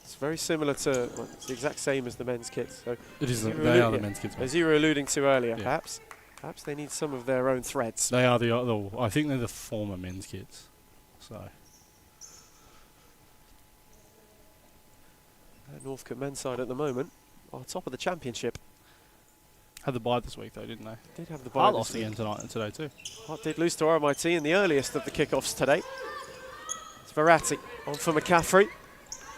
Speaker 4: It's very similar to, well, it's the exact same as the men's kits. So
Speaker 5: It is. They are the men's kids.
Speaker 4: as you were alluding to earlier,
Speaker 5: Yeah.
Speaker 4: perhaps they need some of their own threads.
Speaker 5: They are the. I think they're the former men's kids. So
Speaker 4: Northcote men's side at the moment are top of the championship.
Speaker 5: had the bye this week though, didn't they?
Speaker 4: Did have the
Speaker 5: I
Speaker 4: bye.
Speaker 5: lost again tonight and today too.
Speaker 4: Hart did lose to RMIT in the earliest of the kickoffs today. It's Verratti on for McCaffrey.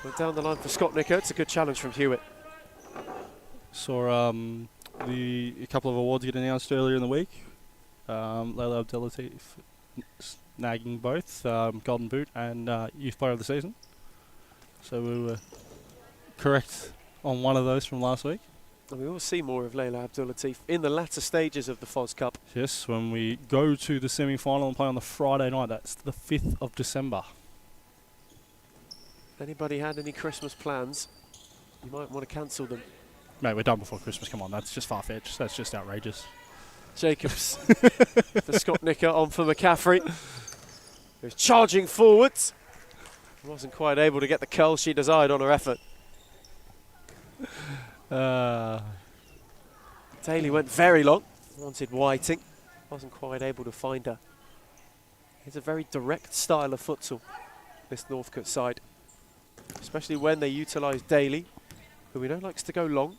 Speaker 4: Went down the line for Skotnicker. It's a good challenge from Hewitt.
Speaker 5: Saw a couple of awards get announced earlier in the week. Layla Abdelatif snagging both Golden Boot and Youth Player of the Season. So we were correct on one of those from last week.
Speaker 4: And we will see more of Layla Abdul-Latif in the latter stages of the Foz Cup.
Speaker 5: Yes, when we go to the semi-final and play on the Friday night. That's the 5th of December.
Speaker 4: Anybody had any Christmas plans? You might want to cancel them.
Speaker 5: Mate, we're done before Christmas. Come on, that's just far-fetched. That's just outrageous.
Speaker 4: Jacobs for Skotnicker on for McCaffrey. Who's charging forwards. Wasn't quite able to get the curl she desired on her effort. Daly went very long. Wanted Whiting. Wasn't quite able to find her. It's a very direct style of futsal, this Northcote side. Especially when they utilise Daly, who we know likes to go long.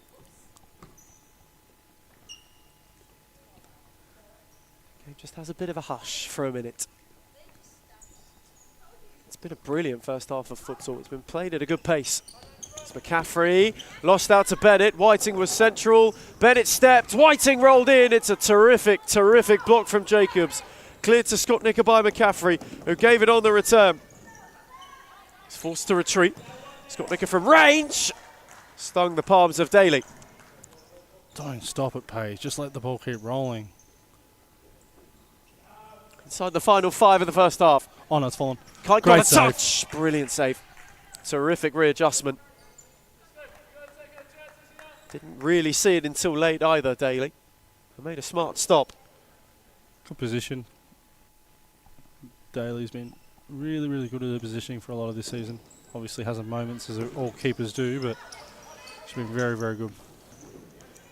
Speaker 4: Game just has a bit of a hush for a minute. It's been a brilliant first half of futsal. It's been played at a good pace. It's McCaffrey, lost out to Bennett. Whiting was central. Bennett stepped. Whiting rolled in. It's a terrific, terrific block from Jacobs. Cleared to Skotnicker by McCaffrey, who gave it on the return. He's forced to retreat. Skotnicker from range. Stung the palms of Daly.
Speaker 5: Don't stop it, Paige. Just let the ball keep rolling.
Speaker 4: Inside the final 5 of the first half.
Speaker 5: Oh no, it's fallen.
Speaker 4: Kite
Speaker 5: Great
Speaker 4: got a
Speaker 5: save.
Speaker 4: touch. Brilliant save. Terrific readjustment. Didn't really see it until late either, Daly. They made a smart stop.
Speaker 5: Good position. Daly's been really, really good at the positioning for a lot of this season. Obviously has her moments, as all keepers do, but she's been very, very good.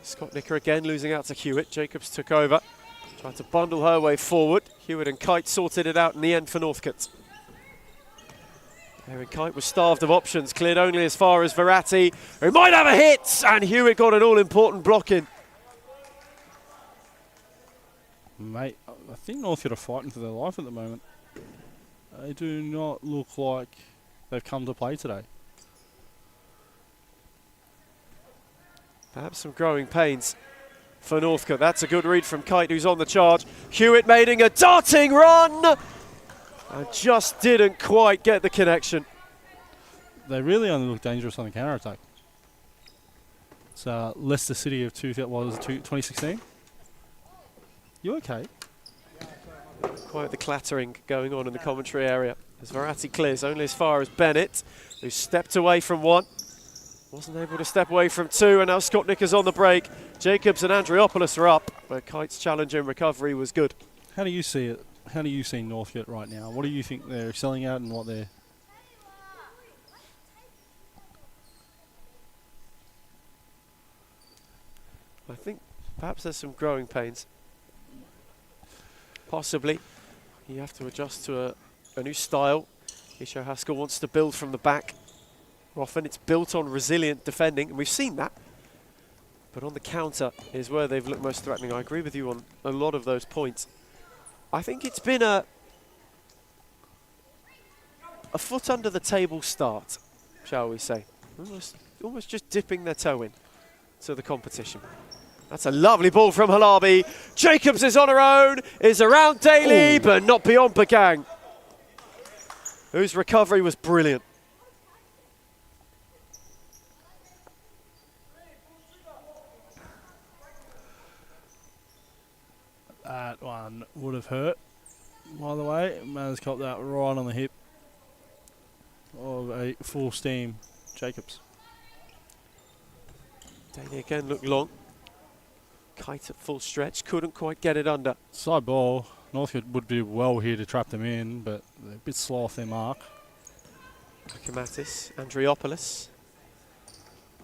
Speaker 4: Skotnicker again losing out to Hewitt. Jacobs took over. Tried to bundle her way forward. Hewitt and Kite sorted it out in the end for Northcote. Aaron Kite was starved of options, cleared only as far as Verratti, who might have a hit, and Hewitt got an all-important block in.
Speaker 5: Mate, I think Northcote are fighting for their life at the moment. They do not look like they've come to play today.
Speaker 4: Perhaps some growing pains for Northcote. That's a good read from Kite, who's on the charge. Hewitt making a darting run, and just didn't quite get the connection.
Speaker 5: They really only look dangerous on the counter-attack. It's Leicester City of 2016. You okay?
Speaker 4: Quite the clattering going on in the commentary area as Verratti clears only as far as Bennett, who stepped away from one. Wasn't able to step away from two, and now Skotnicker's on the break. Jacobs and Andriopoulos are up, but Kite's challenge and recovery was good.
Speaker 5: How do you see it? How do you see Northcote right now? What do you think they're excelling at and what they're...
Speaker 4: I think perhaps there's some growing pains. Possibly. You have to adjust to a new style. Isho Haskell wants to build from the back. Often it's built on resilient defending, and we've seen that. But on the counter is where they've looked most threatening. I agree with you on a lot of those points. I think it's been a foot under the table start, shall we say. Almost just dipping their toe in to the competition. That's a lovely ball from Halabi. Jacobs is on her own, is around Daly, but not beyond Bagang, whose recovery was brilliant.
Speaker 5: That one would have hurt, by the way. Maz caught that right on the hip of a full steam Jacobs.
Speaker 4: Daly again looked long. Kite at full stretch, couldn't quite get it under.
Speaker 5: Side ball. Northcote would be well here to trap them in, but they're a bit slow off their mark.
Speaker 4: Akamatis, Andriopoulos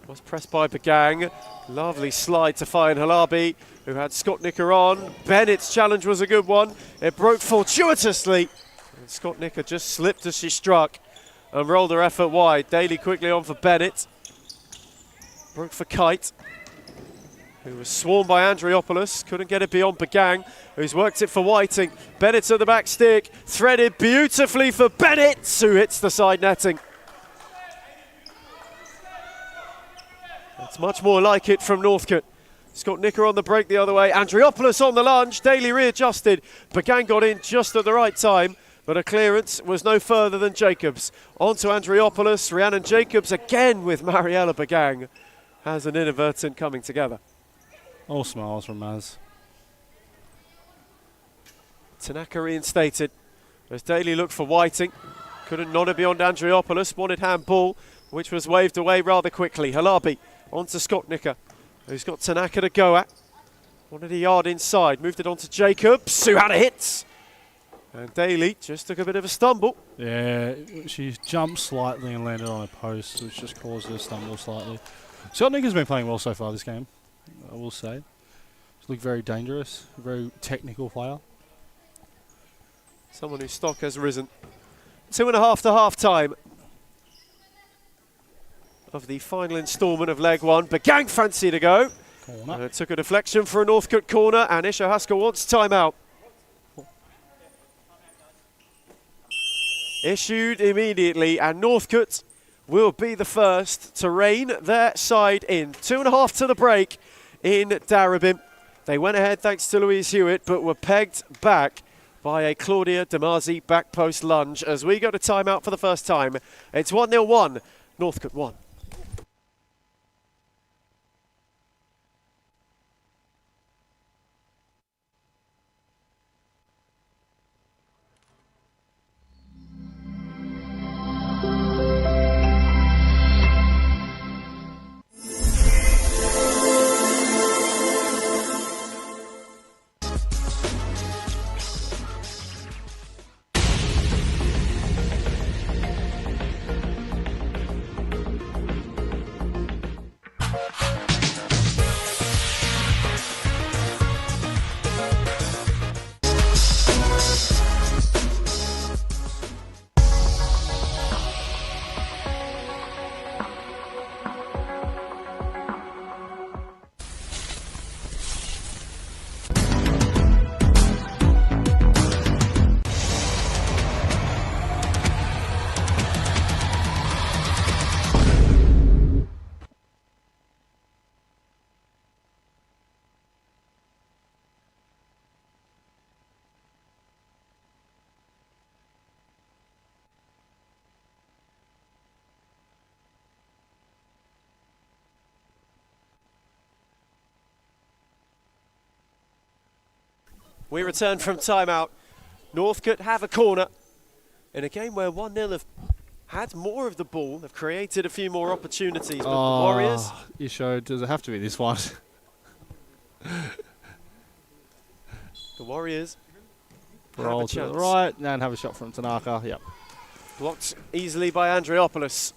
Speaker 4: was pressed by Bagang. Lovely slide to find Halabi, who had Scott Nicker on. Bennett's challenge was a good one. It broke fortuitously. And Scott Nicker just slipped as she struck and rolled her effort wide. Daly quickly on for Bennett. Broke for Kite, who was swarmed by Andriopoulos. Couldn't get it beyond Bagang, who's worked it for Whiting. Bennett at the back stick. Threaded beautifully for Bennett, who hits the side netting. That's much more like it from Northcote. Scott Nicker on the break the other way. Andriopoulos on the lunge. Daly readjusted. Bagang got in just at the right time, but a clearance was no further than Jacobs. On to Andriopoulos. Rhiannon Jacobs again with Mariella Bagang. Has an inadvertent coming together.
Speaker 5: All smiles from Maz.
Speaker 4: Tanaka reinstated as Daly looked for Whiting. Couldn't nod it beyond Andriopoulos. Wanted handball, which was waved away rather quickly. Halabi on to Scott Nicker, who's got Tanaka to go at. Wanted a yard inside. Moved it on to Jacobs, who had a hit. And Daly just took a bit of a stumble.
Speaker 5: Yeah, she jumped slightly and landed on a post, which just caused her to stumble slightly. Scott Nicker's been playing well so far this game, I will say. She's looked very dangerous, a very technical player.
Speaker 4: Someone whose stock has risen. 2.5 to half time of the final instalment of leg one. Bagang fancy to go.
Speaker 5: Corner.
Speaker 4: It took a deflection for a Northcote corner, and Isho Haskell wants timeout. Issued immediately, and Northcote will be the first to rein their side in. 2.5 to the break in Darabin. They went ahead thanks to Louise Hewitt, but were pegged back by a Claudia Damasi back post lunge as we go to timeout for the first time. It's 1-0-1, Northcote 1. We return from timeout. Northcote have a corner in a game where 1-0 have had more of the ball, have created a few more opportunities, but the Warriors...
Speaker 5: Isho, does it have to be this one?
Speaker 4: The Warriors
Speaker 5: Roll
Speaker 4: have a
Speaker 5: to the
Speaker 4: chance.
Speaker 5: right and have a shot from Tanaka. Yep.
Speaker 4: Blocked easily by Andriopoulos,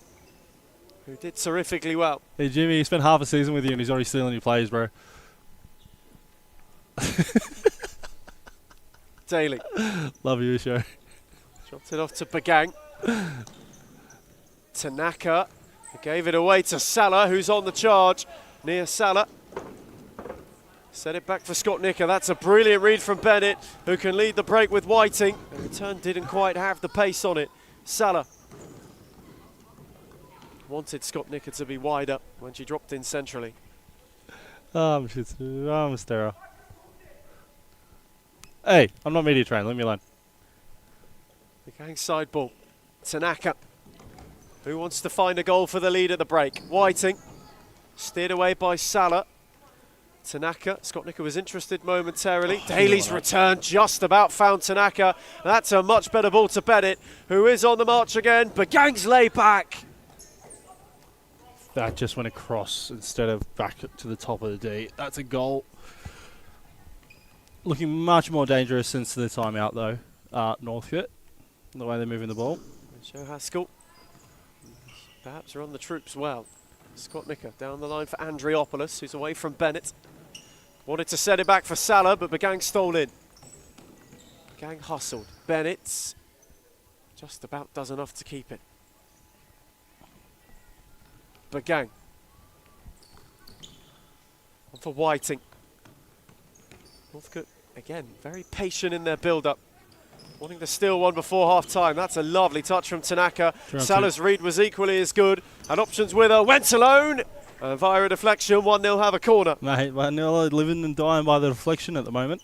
Speaker 4: who did terrifically well.
Speaker 5: Hey Jimmy, he spent half a season with you and he's already stealing your plays, bro.
Speaker 4: Daly.
Speaker 5: Love you, show.
Speaker 4: Dropped it off to Bagang. Tanaka gave it away to Salah, who's on the charge. Near Salah. Set it back for Scott Nicker. That's a brilliant read from Bennett, who can lead the break with Whiting. The return didn't quite have the pace on it. Salah wanted Scott Nicker to be wider when she dropped in centrally.
Speaker 5: I'm sterile. Hey, I'm not media trained. Leave me alone.
Speaker 4: Bagang side ball. Tanaka, who wants to find a goal for the lead at the break. Whiting, steered away by Salah. Tanaka, Scott Nicker was interested momentarily. Daly's return just about found Tanaka. That's a much better ball to Bennett, who is on the march again. Bagang's lay back.
Speaker 5: That just went across instead of back to the top of the D. That's a goal. Looking much more dangerous since the timeout, though. Northcote, the way they're moving the ball.
Speaker 4: Joe Haskell, perhaps are on the troops well. Scott Nicker down the line for Andriopoulos, who's away from Bennett. Wanted to set it back for Salah, but Bagang stole in. Bagang hustled. Bennett just about does enough to keep it. Bagang. On for Whiting. Northcote, again, very patient in their build-up. Wanting to steal one before half-time. That's a lovely touch from Tanaka. Salah's read was equally as good. And options with her. Went alone. Via a deflection, 1-0 have a corner.
Speaker 5: Mate, 1-0 living and dying by the deflection at the moment.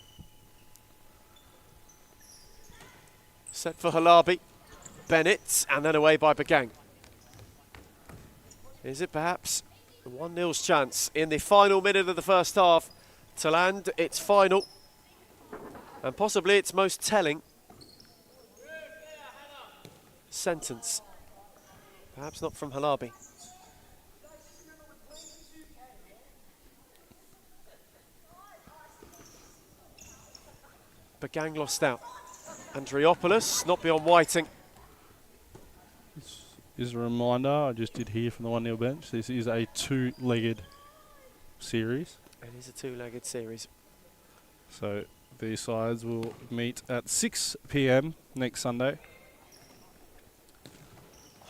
Speaker 4: Set for Halabi. Bennett, and then away by Bagang. Is it perhaps 1-0's chance in the final minute of the first half to land its final and possibly its most telling sentence? Perhaps not from Halabi. Bagang lost out. Andriopoulos, not beyond Whiting.
Speaker 5: This is a reminder, I just did hear from the 1-0 bench, this is a two-legged series.
Speaker 4: It is a two-legged series.
Speaker 5: So these sides will meet at 6 p.m. next Sunday.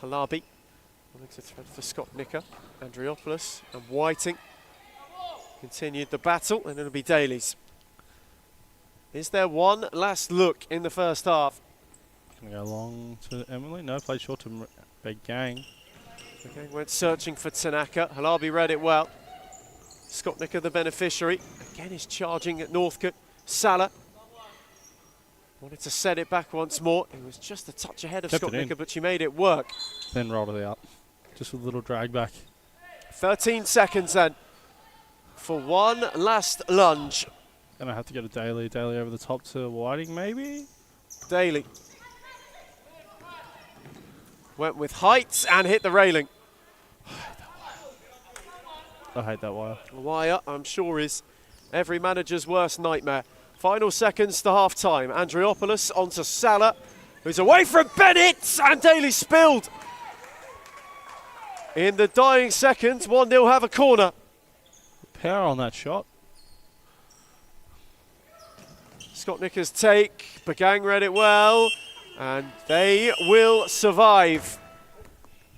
Speaker 4: Halabi, wanting to thread for Scott Nicker. Andriopoulos and Whiting continued the battle, and it'll be Daly's. Is there one last look in the first half?
Speaker 5: Can we go long to Emily? No, played short to Bagang.
Speaker 4: Bagang went searching for Tanaka. Halabi read it well. Scott Nicker, the beneficiary. Again, is charging at Northcote. Salah wanted to set it back once more. It was just a touch ahead of Scott Nicker, but she made it work.
Speaker 5: Then rolled it out. Just a little drag back.
Speaker 4: 13 seconds then for one last lunge.
Speaker 5: Gonna have to get a Daly over the top to Whiting, maybe?
Speaker 4: Daly went with height and hit the railing.
Speaker 5: I hate that wire.
Speaker 4: The wire, I'm sure, is every manager's worst nightmare. Final seconds to half-time. Andriopoulos onto Salah, who's away from Bennett, and Daly spilled. In the dying seconds, 1-0 have a corner.
Speaker 5: Power on that shot.
Speaker 4: Scott Nicker's take. Bagang read it well, and they will survive.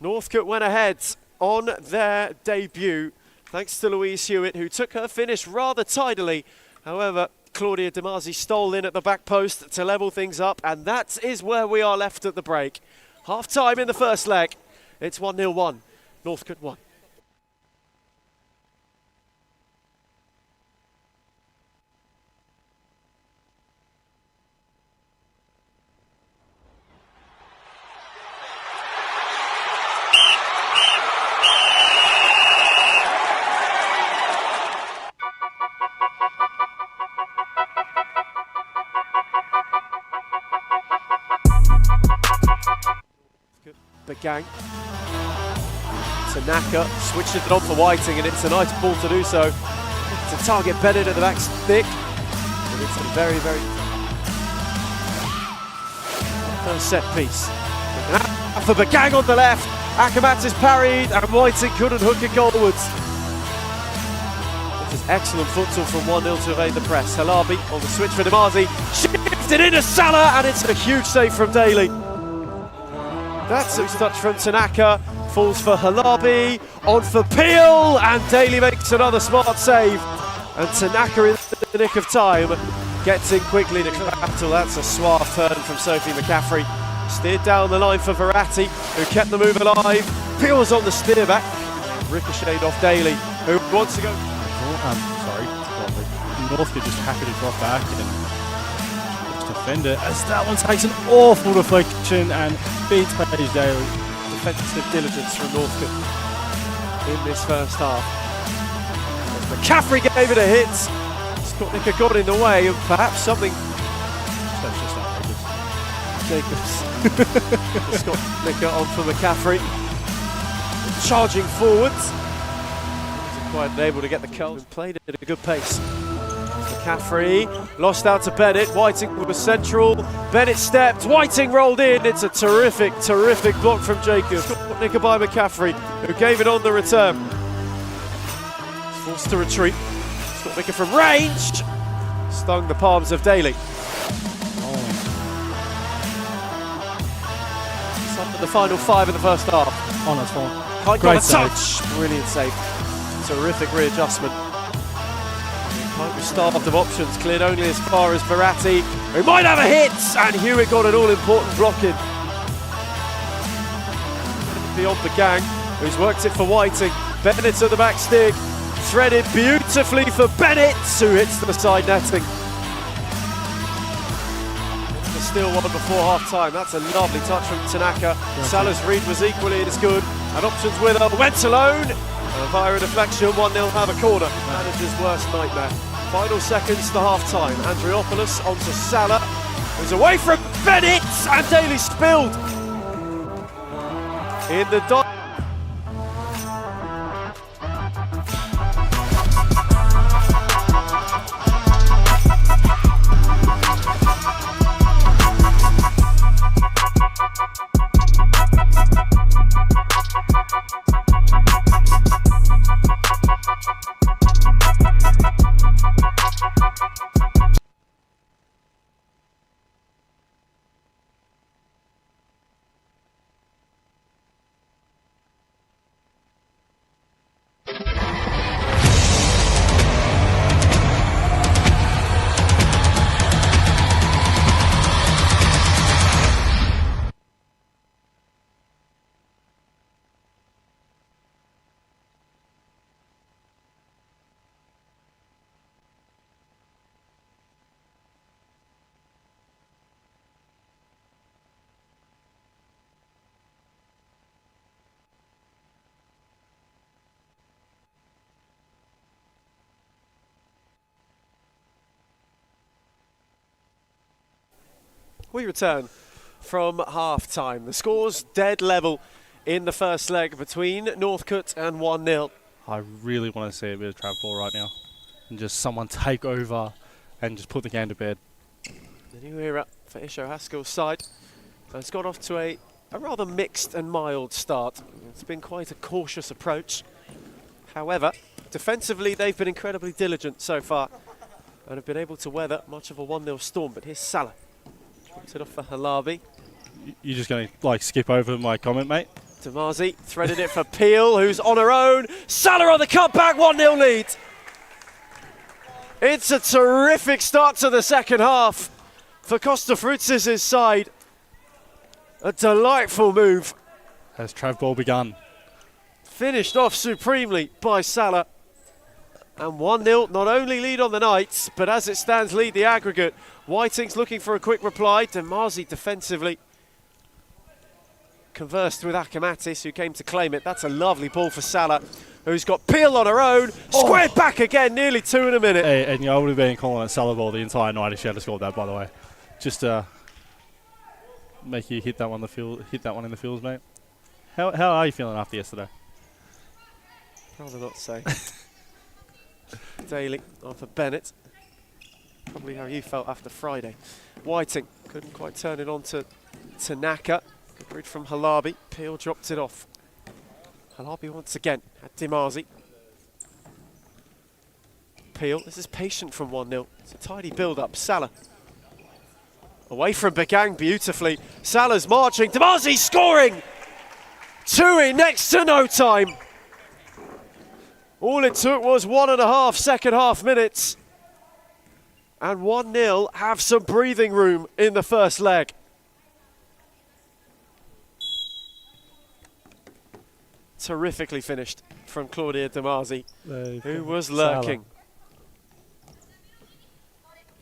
Speaker 4: Northcote went ahead on their debut, thanks to Louise Hewitt, who took her finish rather tidily. However, Claudia Damasi stole in at the back post to level things up, and that is where we are left at the break. Half-time in the first leg. It's 1-0-1. Northcote 1. Bagang. Tanaka switches it on for Whiting, and it's a nice ball to do so. To target Bennett at the back stick. And it's a very, very first set piece. And for Bagang on the left. Akamat's parried, and Whiting couldn't hook it goalwards. There's excellent futsal from 1-0 to evade the press. Halabi on the switch for Demazi. Shifted into Salah, and it's a huge save from Daly. That's a touch from Tanaka. Falls for Halabi, on for Peel, and Daly makes another smart save. And Tanaka in the nick of time gets in quickly to battle. That's a suave turn from Sophie McCaffrey. Steered down the line for Verratti, who kept the move alive. Peel was on the steer back. Ricocheted off Daly, who wants to go.
Speaker 5: Northcote just happy to drop back and just defend it as that one takes an awful deflection and beats Paige Daly.
Speaker 4: Defensive diligence from Northcote in this first half. As McCaffrey gave it a hit. Scott Nicker got in the way of perhaps something.
Speaker 5: That's just outrageous.
Speaker 4: Jacobs. Scott Nicker on for McCaffrey. Charging forwards. Wasn't quite able to get the curl. Played it at a good pace. McCaffrey lost out to Bennett. Whiting was central. Bennett stepped. Whiting rolled in. It's a terrific, terrific block from Jacobs. Nicker by McCaffrey, who gave it on the return. Forced to retreat. Scott Nicker from range. Stung the palms of Daly. Some of the final 5 in the first half.
Speaker 5: Oh, that's fine.
Speaker 4: Kite got a touch. Brilliant save. Terrific readjustment. Kite was starved of options, cleared only as far as Verratti, who might have a hit, and Hewitt got an all-important block in. Beyond the gang, who's worked it for Whiting. Bennett at the back stick, threaded beautifully for Bennett, who hits the side netting. The still one before half-time. That's a lovely touch from Tanaka. Salah's read was equally as good, and options with her. Went alone. Via a deflection, 1-0 have a corner. Manager's worst nightmare. Final seconds to half-time. Andriopoulos onto Salah, who's away from Bennett, and Daly spilled. In the We return from half-time. The score's dead level in the first leg between Northcote and 1-0.
Speaker 5: I really want to see a bit of trap ball right now and just someone take over and just put the game to bed.
Speaker 4: The new era for Isho Haskell's side. It's got off to a rather mixed and mild start. It's been quite a cautious approach. However, defensively they've been incredibly diligent so far and have been able to weather much of a 1-0 storm. But here's Salah. Drops it off for Halabi.
Speaker 5: You're just going to like skip over my comment, mate?
Speaker 4: Demazi threaded it for Peel, who's on her own. Salah on the cutback, 1-0 lead. It's a terrific start to the second half for Costa Frutzis' side. A delightful move.
Speaker 5: Has Trav ball begun?
Speaker 4: Finished off supremely by Salah. And 1-0 not only lead on the night, but as it stands lead the aggregate. Whiting's looking for a quick reply. Demazi defensively conversed with Akamatis, who came to claim it. That's a lovely ball for Salah, who's got Peel on her own. Squared back again, nearly 2 in a minute.
Speaker 5: Hey, and I would have been calling it Salah ball the entire night if she had scored that, by the way. Just make you hit that one in the fields, mate. How are you feeling after yesterday?
Speaker 4: Rather not say. Daly on for Bennett. Probably how you felt after Friday. Whiting couldn't quite turn it on to Tanaka. Good read from Halabi. Peel dropped it off. Halabi once again at Demazi. Peel. This is patient from 1-0. It's a tidy build-up. Salah. Away from Bagang beautifully. Salah's marching. Demazi scoring! 2 in next to no time. All it took was 1.5 second half minutes. And 1-0 have some breathing room in the first leg. Terrifically finished from Claudia Demazi, who was lurking.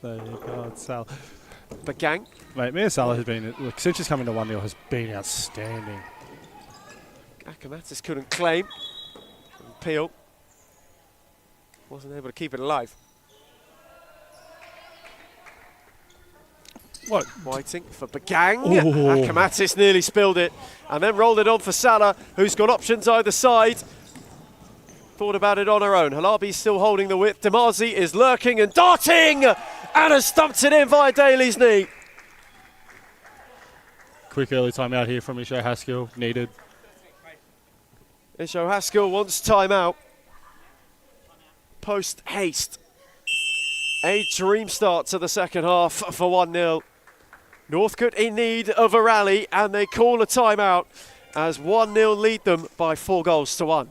Speaker 5: There you go, Salah.
Speaker 4: Bagang.
Speaker 5: Mate, Mia Salah has been, look, since she's coming to 1-0, has been outstanding.
Speaker 4: Akamatis couldn't claim. And Peel wasn't able to keep it alive.
Speaker 5: What?
Speaker 4: Whiting for Bagang.
Speaker 5: Ooh.
Speaker 4: Akamatis nearly spilled it and then rolled it on for Salah, who's got options either side. Thought about it on her own. Halabi's still holding the width. Demazi is lurking and darting and has stumped it in via Daly's knee.
Speaker 5: Quick early timeout here from Isho Haskell, needed.
Speaker 4: Isho Haskell wants timeout. Post haste. A dream start to the second half for 1-0. Northcote in need of a rally, and they call a timeout as 1-0 lead them by 4-1.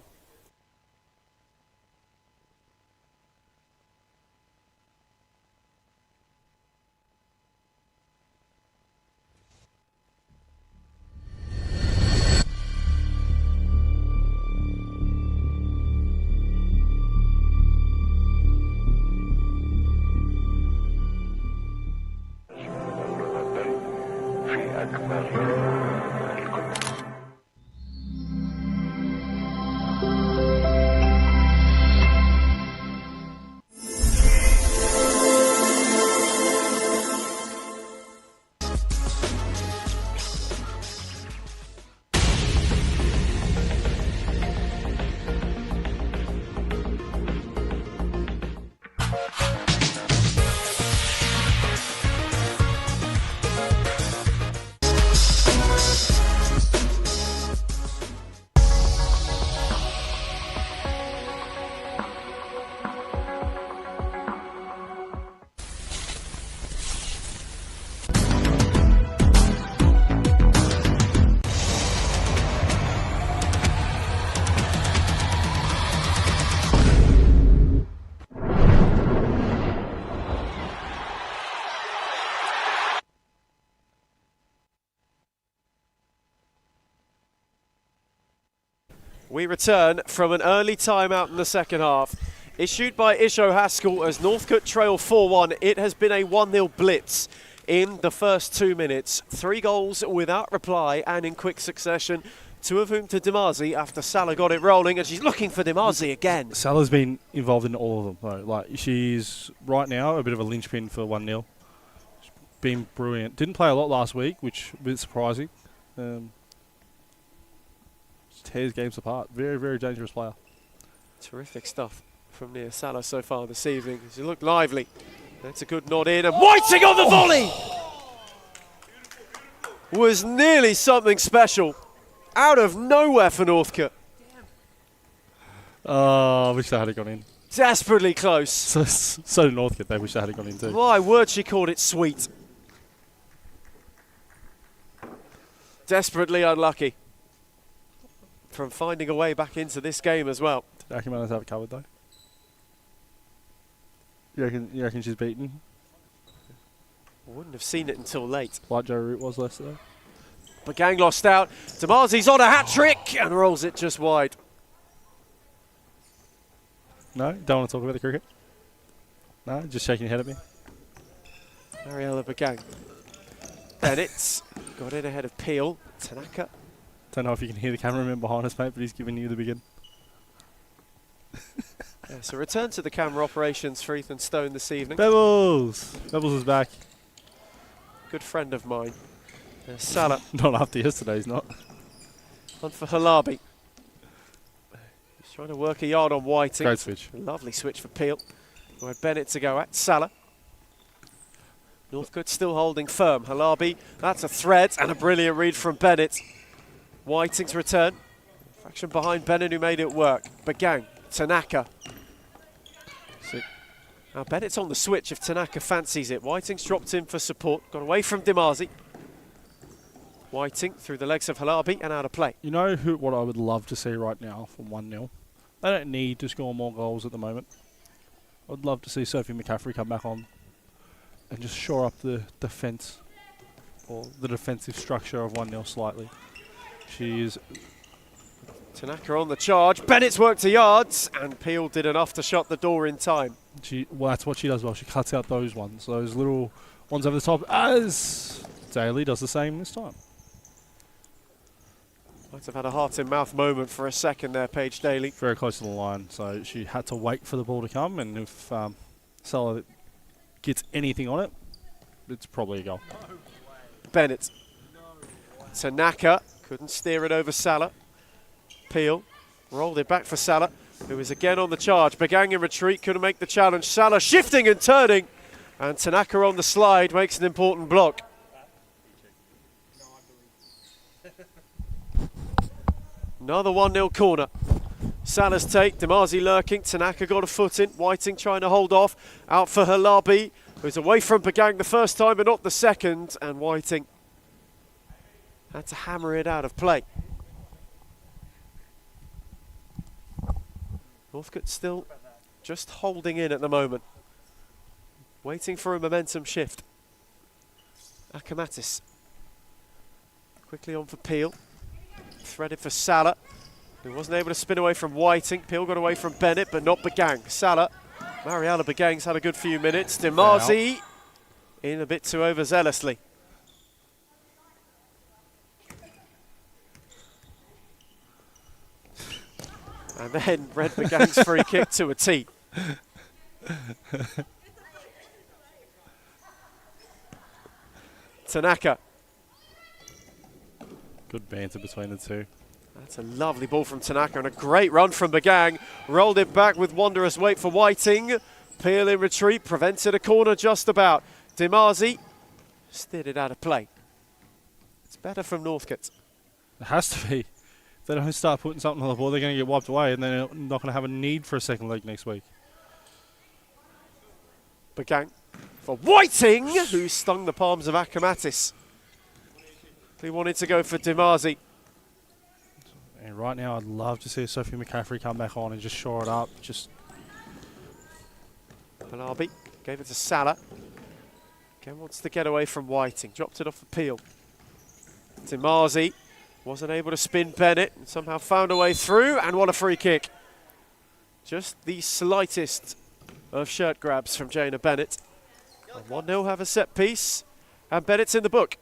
Speaker 4: We return from an early timeout in the second half, issued by Isho Haskell as Northcote trail 4-1. It has been a 1-0 blitz in the first 2 minutes. 3 goals without reply and in quick succession, 2 of whom to Demazi after Salah got it rolling, and she's looking for Demazi again.
Speaker 5: Salah's been involved in all of them, though. Like, she's right now a bit of a linchpin for 1-0. She's been brilliant. Didn't play a lot last week, which is a bit surprising. Tears games apart. Very, very dangerous player.
Speaker 4: Terrific stuff from Nia Salah so far this evening. She looked lively. That's a good nod in, and Whiting on the volley! Was nearly something special. Out of nowhere for Northcote.
Speaker 5: Oh, I wish they had it gone in.
Speaker 4: Desperately close.
Speaker 5: So did Northcote. They wish they had it gone in too.
Speaker 4: My word, she called it sweet. Desperately unlucky from finding a way back into this game as well.
Speaker 5: Did Ackerman have it covered though? You reckon she's beaten?
Speaker 4: I wouldn't have seen it until late.
Speaker 5: Like Joe Root was yesterday.
Speaker 4: But Gang lost out. Demazi's on a hat-trick and rolls it just wide.
Speaker 5: No? Don't want to talk about the cricket? No? Just shaking your head at me?
Speaker 4: Ariella Bagang. Bennett's got in ahead of Peel. Tanaka.
Speaker 5: Don't know if you can hear the cameraman behind us, mate, but he's giving you the begin.
Speaker 4: Yeah, so return to the camera operations for Ethan Stone this evening.
Speaker 5: Bebbles! Bebbles is back.
Speaker 4: Good friend of mine. Salah.
Speaker 5: Not after yesterday's, not.
Speaker 4: On for Halabi. He's trying to work a yard on Whiting.
Speaker 5: Great switch.
Speaker 4: Lovely switch for Peel. Who had Bennett to go at. Salah. Northcote still holding firm. Halabi, that's a thread and a brilliant read from Bennett. Whiting's return. Fraction behind Bennett who made it work. Bagang, Tanaka. Now Bennett's on the switch if Tanaka fancies it. Whiting's dropped in for support, got away from Dimazi. Whiting through the legs of Halabi and out of play.
Speaker 5: You know what I would love to see right now from 1-0? They don't need to score more goals at the moment. I'd love to see Sophie McCaffrey come back on and just shore up the defence or the defensive structure of 1-0 slightly. She is...
Speaker 4: Tanaka on the charge. Bennett's worked to yards, and Peel did enough to shut the door in time.
Speaker 5: Well, that's what she does well. She cuts out those ones, those little ones over the top, as Daly does the same this time.
Speaker 4: Might have had a heart-in-mouth moment for a second there, Paige Daly.
Speaker 5: Very close to the line, so she had to wait for the ball to come, and if Salah gets anything on it, it's probably a goal.
Speaker 4: Bennett. Tanaka couldn't steer it over Salah. Peel rolled it back for Salah, who is again on the charge. Begang in retreat, couldn't make the challenge. Salah shifting and turning, and Tanaka on the slide makes an important block. Another 1-0 corner. Salah's take, Dimazi lurking, Tanaka got a foot in, Whiting trying to hold off, out for Halabi, who's away from Begang the first time but not the second, and Whiting had to hammer it out of play. Northcote still just holding in at the moment, waiting for a momentum shift. Akamatis quickly on for Peel, threaded for Salah, who wasn't able to spin away from Whiting. Peel got away from Bennett, but not Begang. Salah, Mariella Begang's had a good few minutes. Dimazi in a bit too overzealously. And then Red Begang's free kick to a tee. Tanaka.
Speaker 5: Good banter between the two.
Speaker 4: That's a lovely ball from Tanaka and a great run from Begang. Rolled it back with wondrous weight for Whiting. Peel in retreat, prevented a corner just about. Dimazi steered it out of play. It's better from Northcote.
Speaker 5: It has to be. If they don't start putting something on the ball, they're going to get wiped away, and they're not going to have a need for a second leg next week.
Speaker 4: Begang for Whiting, who stung the palms of Akamatis. He wanted to go for Dimazi.
Speaker 5: And right now, I'd love to see Sophie McCaffrey come back on and just shore it up.
Speaker 4: Halabi gave it to Salah. Again wants to get away from Whiting. Dropped it off for Peel. Dimazi wasn't able to spin Bennett and somehow found a way through. And what a free kick. Just the slightest of shirt grabs from Jaina Bennett. And 1-0 have a set piece. And Bennett's in the book.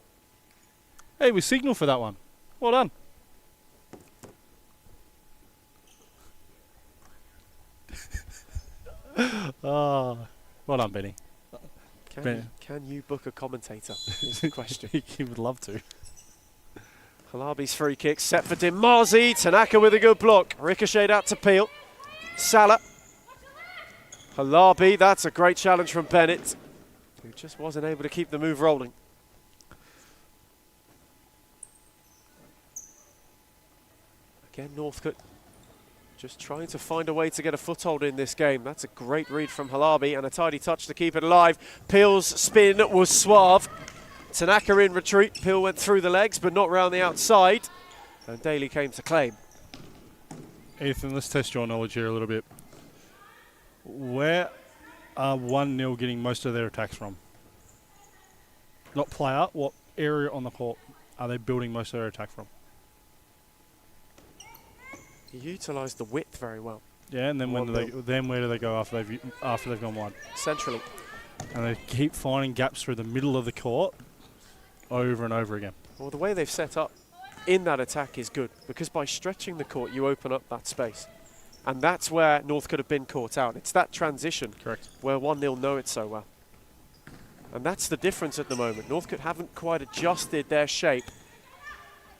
Speaker 5: Hey, we signalled for that one. Well done. Well done, Benny.
Speaker 4: Can you book a commentator? Is the question.
Speaker 5: He would love to.
Speaker 4: Halabi's free kick set for Dimazi. Tanaka with a good block. Ricocheted out to Peel. Salah. Halabi, that's a great challenge from Bennett, who just wasn't able to keep the move rolling. Again, Northcote just trying to find a way to get a foothold in this game. That's a great read from Halabi and a tidy touch to keep it alive. Peel's spin was suave. Tanaka in retreat. Peel went through the legs but not round the outside. And Daly came to claim.
Speaker 5: Ethan, let's test your knowledge here a little bit. Where are 1-0 getting most of their attacks from? Not player, what area on the court are they building most of their attack from?
Speaker 4: He utilised the width very well.
Speaker 5: Yeah, and then where do they go after they've gone wide?
Speaker 4: Centrally.
Speaker 5: And they keep finding gaps through the middle of the court over and over again.
Speaker 4: Well, the way they've set up in that attack is good, because by stretching the court, you open up that space. And that's where North could have been caught out. It's that transition.
Speaker 5: Correct.
Speaker 4: Where 1-0 know it so well. And that's the difference at the moment. Northcote haven't quite adjusted their shape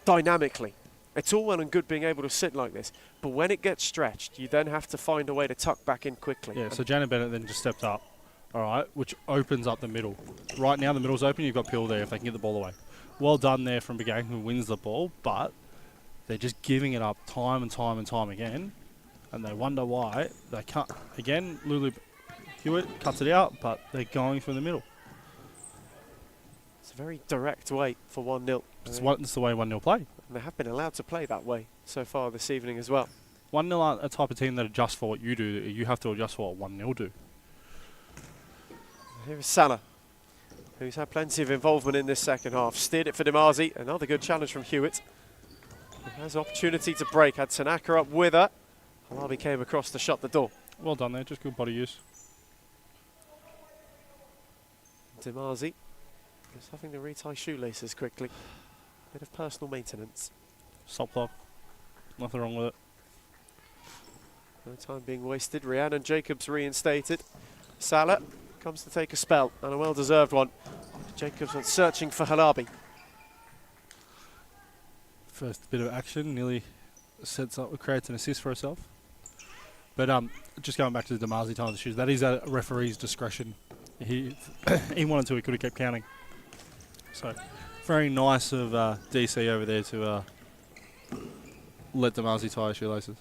Speaker 4: dynamically. It's all well and good being able to sit like this, but when it gets stretched, you then have to find a way to tuck back in quickly.
Speaker 5: Yeah, so Janet Bennett then just stepped up, all right, which opens up the middle. Right now the middle's open, you've got Peel there if they can get the ball away. Well done there from Begang, who wins the ball, but they're just giving it up time and time and time again, and they wonder why they can't. Again, Lulu, Hewitt cuts it out, but they're going from the middle.
Speaker 4: It's a very direct way for 1-0.
Speaker 5: It's the way 1-0 play.
Speaker 4: And they have been allowed to play that way so far this evening as well.
Speaker 5: 1-0 aren't a type of team that adjusts for what you do. You have to adjust for what 1-0 do.
Speaker 4: Here is Salah, who's had plenty of involvement in this second half. Steered it for Demazi. Another good challenge from Hewitt. He has opportunity to break. Had Tanaka up with her. Halabi came across to shut the door.
Speaker 5: Well done there, just good body use.
Speaker 4: Demazi just having to retie shoelaces quickly. Bit of personal maintenance.
Speaker 5: Stop clock. Nothing wrong with it.
Speaker 4: No time being wasted. Rhiannon Jacobs reinstated. Salah comes to take a spell, and a well-deserved one. Jacobs went searching for Halabi.
Speaker 5: First bit of action, nearly sets up, creates an assist for herself. But just going back to the Demazi time of the shoes, that is a referee's discretion. He wanted to, he could have kept counting. So, very nice of DC over there to let Demazi tie her shoelaces.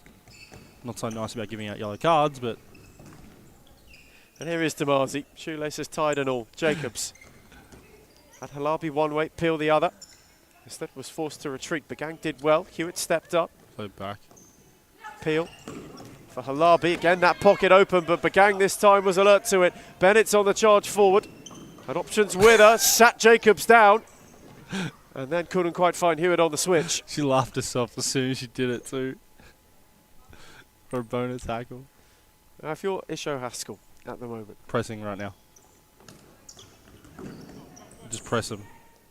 Speaker 5: Not so nice about giving out yellow cards, but...
Speaker 4: And here is Demazi, shoelaces tied and all. Jacobs had Halabi one way, Peel the other. Instead was forced to retreat. Bagang did well. Hewitt stepped up.
Speaker 5: Played back.
Speaker 4: Peel for Halabi. Again, that pocket open, but Bagang this time was alert to it. Bennett's on the charge forward. Had options with her, sat Jacobs down, and then couldn't quite find Hewitt on the switch.
Speaker 5: She laughed herself as soon as she did it too. For a bonus tackle.
Speaker 4: Now, if you're Isho Haskell at the moment.
Speaker 5: Pressing right now. Just press them.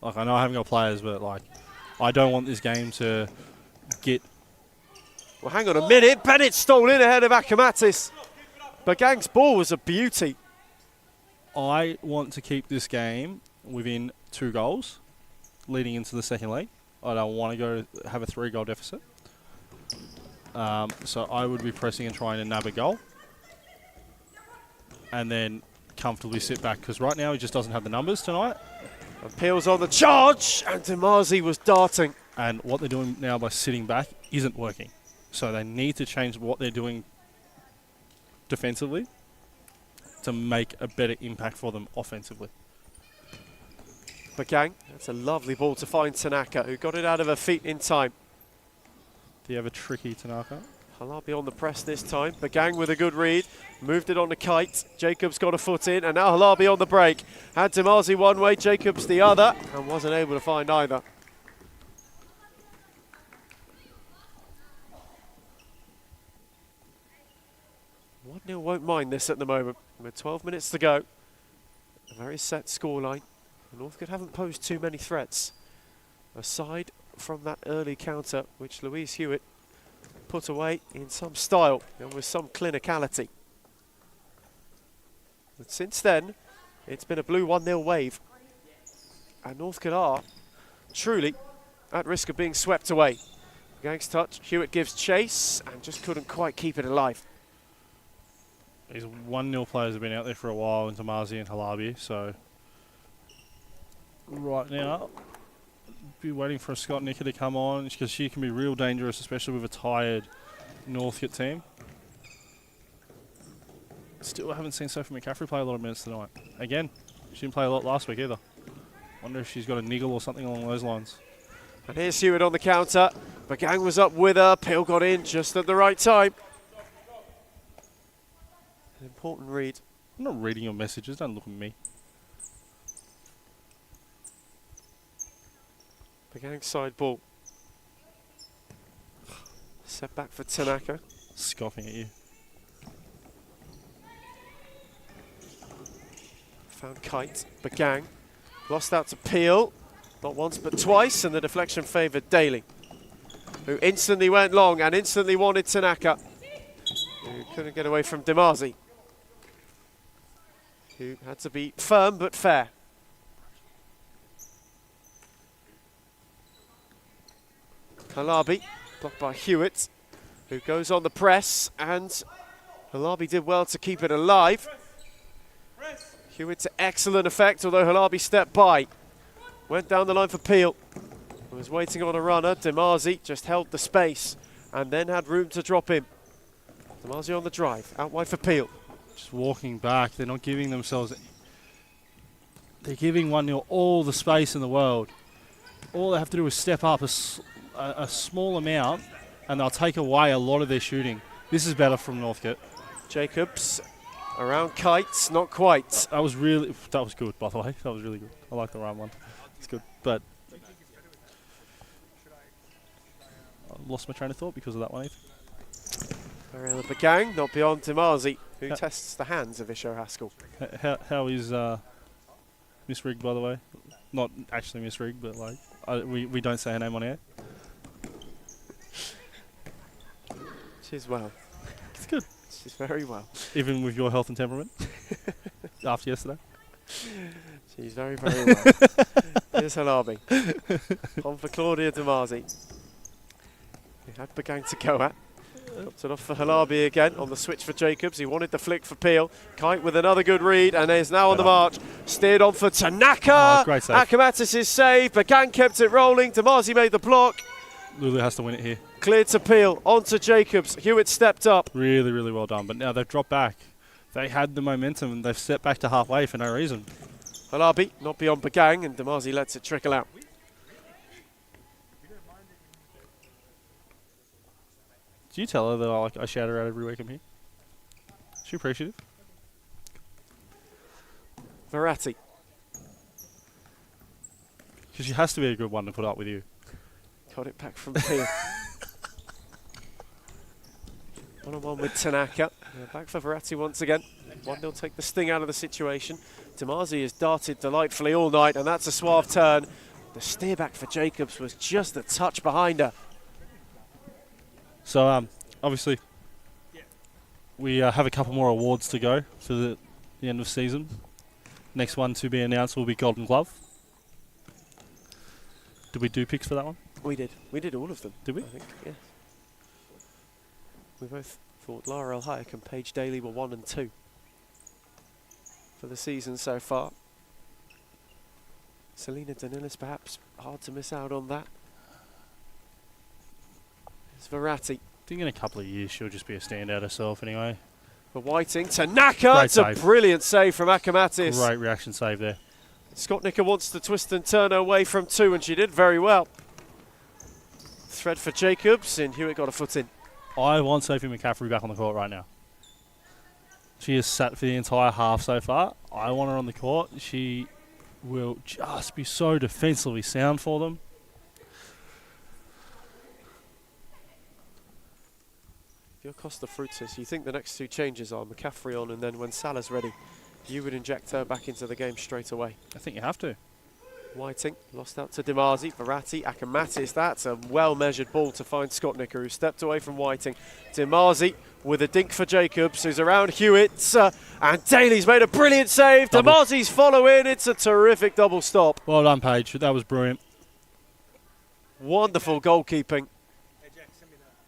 Speaker 5: Like, I know I haven't got players, but like, I don't want this game to get...
Speaker 4: Well, hang on a minute. Bennett stole in ahead of Akamatis. Bagang's ball was a beauty.
Speaker 5: I want to keep this game within 2 goals leading into the second leg. I don't want to go have a 3-goal deficit. So I would be pressing and trying to nab a goal. And then comfortably sit back, because right now he just doesn't have the numbers tonight.
Speaker 4: And Peel's on the charge, and Demazi was darting.
Speaker 5: And what they're doing now by sitting back isn't working. So they need to change what they're doing defensively to make a better impact for them offensively.
Speaker 4: Bagang, that's a lovely ball to find Tanaka, who got it out of her feet in time.
Speaker 5: Do you have a tricky Tanaka?
Speaker 4: Halabi on the press this time. Bagang with a good read. Moved it on the kite. Jacobs got a foot in, and now Halabi on the break. Had Demazi one way, Jacobs the other, and wasn't able to find either. Nil won't mind this at the moment. With 12 minutes to go. A very set scoreline. Northcote haven't posed too many threats. Aside from that early counter, which Louise Hewitt put away in some style and with some clinicality. But since then, it's been a blue 1-0 wave. And Northcote are truly at risk of being swept away. Gang's touch, Hewitt gives chase and just couldn't quite keep it alive.
Speaker 5: These 1-0 players have been out there for a while in Demazi and Halabi, so right now, be waiting for Scott Nicker to come on, because she can be real dangerous, especially with a tired Northcote team. Still haven't seen Sophie McCaffrey play a lot of minutes tonight. Again, she didn't play a lot last week either. Wonder if she's got a niggle or something along those lines.
Speaker 4: And here's Hewitt on the counter. Bagang was up with her. Peel got in just at the right time. An important read.
Speaker 5: I'm not reading your messages, don't look at me.
Speaker 4: Bagang side ball. Set back for Tanaka.
Speaker 5: Scoffing at you.
Speaker 4: Found Kite. Bagang. Lost out to Peel. Not once but twice, and the deflection favoured Daly, who instantly went long and instantly wanted Tanaka, who couldn't get away from Demazi, who had to be firm but fair. Halabi, blocked by Hewitt, who goes on the press, and Halabi did well to keep it alive. Hewitt to excellent effect, although Halabi stepped by. Went down the line for Peel, who was waiting on a runner. Demazi just held the space and then had room to drop him. Demazi on the drive, out wide for Peel.
Speaker 5: just walking back. They're not giving themselves... They're giving 1-0 all the space in the world. All they have to do is step up a small amount, and they'll take away a lot of their shooting. This is better from Northcote.
Speaker 4: Jacobs around Kites, not quite.
Speaker 5: That was good, by the way. That was really good. I like the round one. It's good, but I lost my train of thought because of that one.
Speaker 4: Ariella Bagang, not beyond Demazi, who tests the hands of Isho Haskell.
Speaker 5: How is Miss Rigg, by the way? Not actually Miss Rigg, but like we don't say her name on air.
Speaker 4: She's well.
Speaker 5: It's good.
Speaker 4: She's very well.
Speaker 5: Even with your health and temperament? After yesterday?
Speaker 4: She's very, very well. Here's Halabi. On for Claudia Demazi. He had Bagang to go at. Dropped it off for Halabi again on the switch for Jacobs. He wanted the flick for Peel. Kite with another good read and is now on the march. Steered on for Tanaka.
Speaker 5: Oh, great save.
Speaker 4: Akamatis' save. Bagang kept it rolling. Demazi made the block.
Speaker 5: Lulu has to win it here.
Speaker 4: Cleared to Peel. On to Jacobs. Hewitt stepped up.
Speaker 5: Really, really well done. But now they've dropped back. They had the momentum and they've stepped back to halfway for no reason.
Speaker 4: Halabi not beyond Bagang and Demazi lets it trickle out.
Speaker 5: Do you tell her that I shout her out every week I'm here? Is she appreciative?
Speaker 4: Verratti.
Speaker 5: Because she has to be a good one to put up with you.
Speaker 4: Got it back from Peel. One-on-one with Tanaka. Back for Verratti once again. 1-0 take the sting out of the situation. Demazi has darted delightfully all night, and that's a suave turn. The steer back for Jacobs was just a touch behind her.
Speaker 5: So, obviously, we have a couple more awards to go for the end of season. Next one to be announced will be Golden Glove. Did we do picks for that one?
Speaker 4: We did. We did all of them.
Speaker 5: Did we?
Speaker 4: I think, yes. We both thought Lara El-Hayek and Paige Daly were 1 and 2 for the season so far. Selena Danilis perhaps hard to miss out on that. It's Verratti.
Speaker 5: I think in a couple of years she'll just be a standout herself anyway.
Speaker 4: For Whiting, Tanaka, it's a brilliant save from Akamatis.
Speaker 5: Great reaction save there.
Speaker 4: Skotnica wants to twist and turn her away from 2 and she did very well. Thread for Jacobs and Hewitt got a foot in.
Speaker 5: I want Sophie McCaffrey back on the court right now. She has sat for the entire half so far. I want her on the court. She will just be so defensively sound for them.
Speaker 4: If you're Costa Fruitis, you think the next 2 changes are McCaffrey on and then when Salah's ready, you would inject her back into the game straight away.
Speaker 5: I think you have to.
Speaker 4: Whiting lost out to Demazi, Verratti, Akamatis. That's a well-measured ball to find Skotnica, who stepped away from Whiting. Demazi with a dink for Jacobs, who's around Hewitt. And Daly's made a brilliant save. Demazi's following. It's a terrific double stop.
Speaker 5: Well done, Paige. That was brilliant.
Speaker 4: Wonderful goalkeeping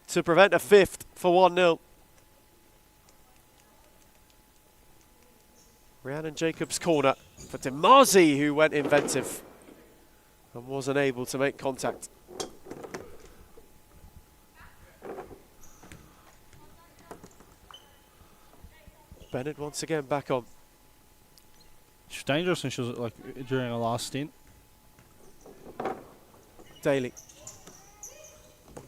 Speaker 4: to prevent a 5th for 1-0. Rhiannon Jacobs' corner for Demazi, who went inventive and wasn't able to make contact. Bennett once again back on.
Speaker 5: She was dangerous when she was like during her last stint.
Speaker 4: Daly.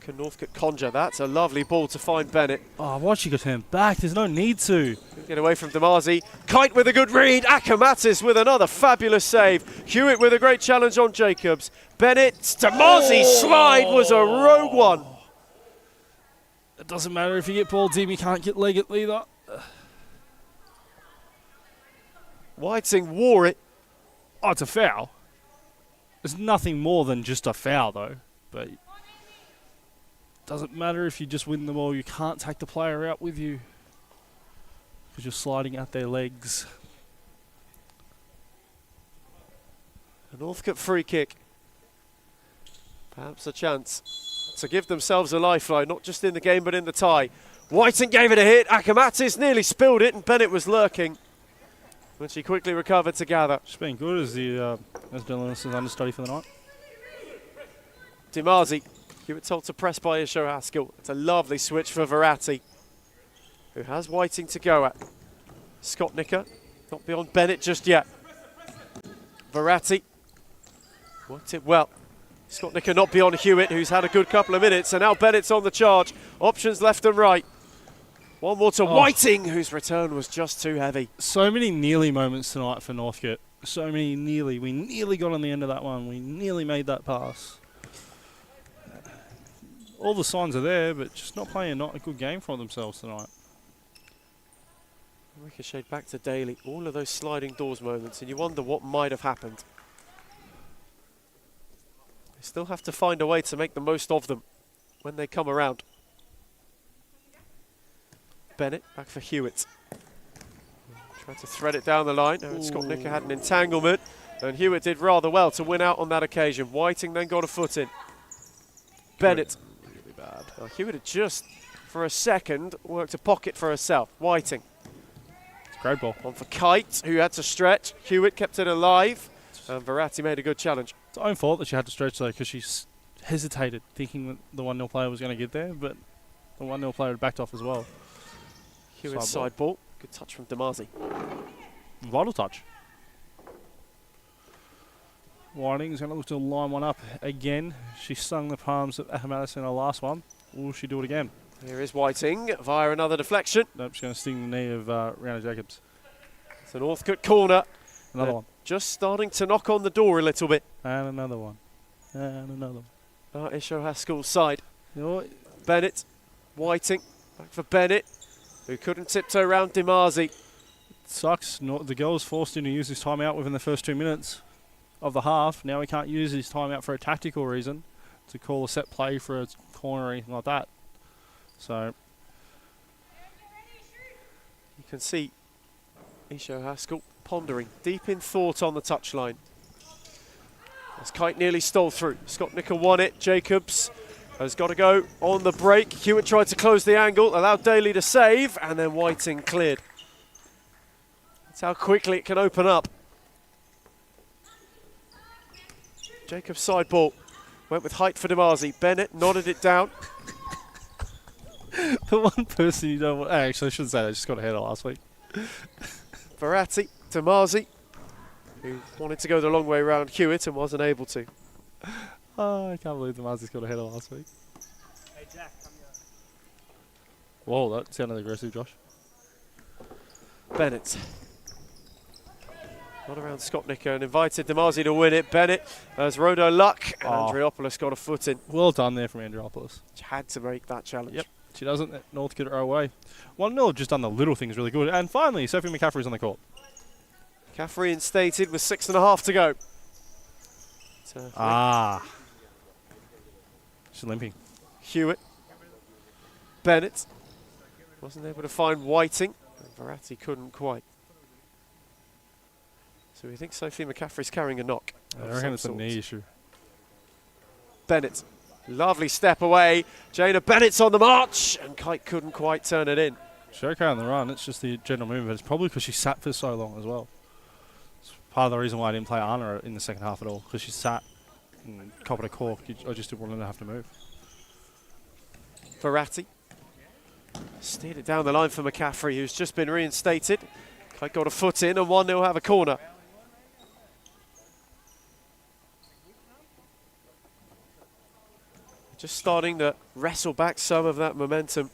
Speaker 4: Can Northcote conjure? That's a lovely ball to find Bennett.
Speaker 5: Oh, why'd she go turn back? There's no need to.
Speaker 4: Get away from Demazi. Kite with a good read. Akamatis with another fabulous save. Hewitt with a great challenge on Jacobs. Bennett's Demazi's slide was a rogue one.
Speaker 5: It doesn't matter if you get ball deep, you can't get leg it either.
Speaker 4: Whiting wore it.
Speaker 5: Oh, it's a foul. It's nothing more than just a foul, though. But it doesn't matter if you just win the ball. You can't take the player out with you because you're sliding out their legs.
Speaker 4: A Northcote free kick. Perhaps a chance to give themselves a lifeline, not just in the game but in the tie. Whiting gave it a hit. Akamatis nearly spilled it and Bennett was lurking, when she quickly recovered to gather.
Speaker 5: She's been good as the as Dylan's understudy for the night.
Speaker 4: Demazi, Hewitt told to press by Isho Haskell. It's a lovely switch for Verratti, who has Whiting to go at. Skotnicker, not beyond Bennett just yet. Verratti worked it well. Skotnicker not beyond Hewitt, who's had a good couple of minutes, and now Bennett's on the charge. Options left and right. One more to Whiting, whose return was just too heavy.
Speaker 5: So many nearly moments tonight for Northcote. So many nearly. We nearly got on the end of that one. We nearly made that pass. All the signs are there, but just not playing not a good game for themselves tonight.
Speaker 4: Ricocheted back to Daly. All of those sliding doors moments, and you wonder what might have happened. They still have to find a way to make the most of them when they come around. Bennett back for Hewitt. Tried to thread it down the line. Skotnicker had an entanglement, and Hewitt did rather well to win out on that occasion. Whiting then got a foot in. Bennett.
Speaker 5: Really bad.
Speaker 4: Hewitt had just, for a second, worked a pocket for herself. Whiting.
Speaker 5: Great ball.
Speaker 4: On for Kite, who had to stretch. Hewitt kept it alive, and Verratti made a good challenge.
Speaker 5: It's her own fault that she had to stretch, though, because she hesitated, thinking that the 1-0 player was going to get there, but the 1-0 player had backed off as well.
Speaker 4: Hewitt's side ball. Good touch from Damazi.
Speaker 5: Vital touch. Whiting's going to look to line one up again. She stung the palms of Ahmadis in her last one. Will she do it again?
Speaker 4: Here is Whiting via another deflection.
Speaker 5: Nope, she's going to sting the knee of Rihanna Jacobs.
Speaker 4: It's an Northcote corner.
Speaker 5: Another one.
Speaker 4: Just starting to knock on the door a little bit.
Speaker 5: And another one. And another one.
Speaker 4: Isho Haskell's side.
Speaker 5: You know what?
Speaker 4: Bennett. Whiting. Back for Bennett, who couldn't tiptoe around Damazi.
Speaker 5: Sucks. The girl's forced him to use his timeout within the first 2 minutes of the half. Now he can't use his timeout for a tactical reason, to call a set play for a corner or anything like that. So
Speaker 4: you can see Isho Haskell pondering, deep in thought on the touchline. As Kite nearly stole through. Skotnicker won it. Jacobs has got to go on the break. Hewitt tried to close the angle, allowed Daly to save, and then Whiting cleared. That's how quickly it can open up. Jacobs' side ball went with height for Damazi. Bennett nodded it down.
Speaker 5: The one person you don't want... Actually, I shouldn't say that. I just got a header last week.
Speaker 4: Verratti, Damazi, who wanted to go the long way around Hewitt and wasn't able to.
Speaker 5: Oh, I can't believe Damazi's got a header last week.
Speaker 2: Hey, Jack, come here.
Speaker 5: Whoa, that sounded aggressive, Josh.
Speaker 4: Bennett. Not around Skotnicker and invited Damazi to win it. Bennett has Rodo luck. And Andriopoulos got a foot in.
Speaker 5: Well done there from Andriopoulos.
Speaker 4: She had to make that challenge.
Speaker 5: Yep, she doesn't. Northcote are away. 1-0, just done the little things really good. And finally, Sophie McCaffrey's on the court.
Speaker 4: McCaffrey instated with 6.5 to go.
Speaker 5: She's limping.
Speaker 4: Hewitt. Bennett. Wasn't able to find Whiting. And Verratti couldn't quite. So we think Sophie McCaffrey's carrying a knock.
Speaker 5: I reckon it's a knee issue.
Speaker 4: Bennett. Lovely step away. Jana Bennett's on the march. And Kite couldn't quite turn it in.
Speaker 5: She's okay on the run. It's just the general movement. It's probably because she sat for so long as well. It's part of the reason why I didn't play Anna in the second half at all. Because she sat and copped a cork. I just didn't want her to have to move.
Speaker 4: Verratti. Steered it down the line for McCaffrey, who's just been reinstated. Kite got a foot in and 1-0 have a corner. Just starting to wrestle back some of that momentum.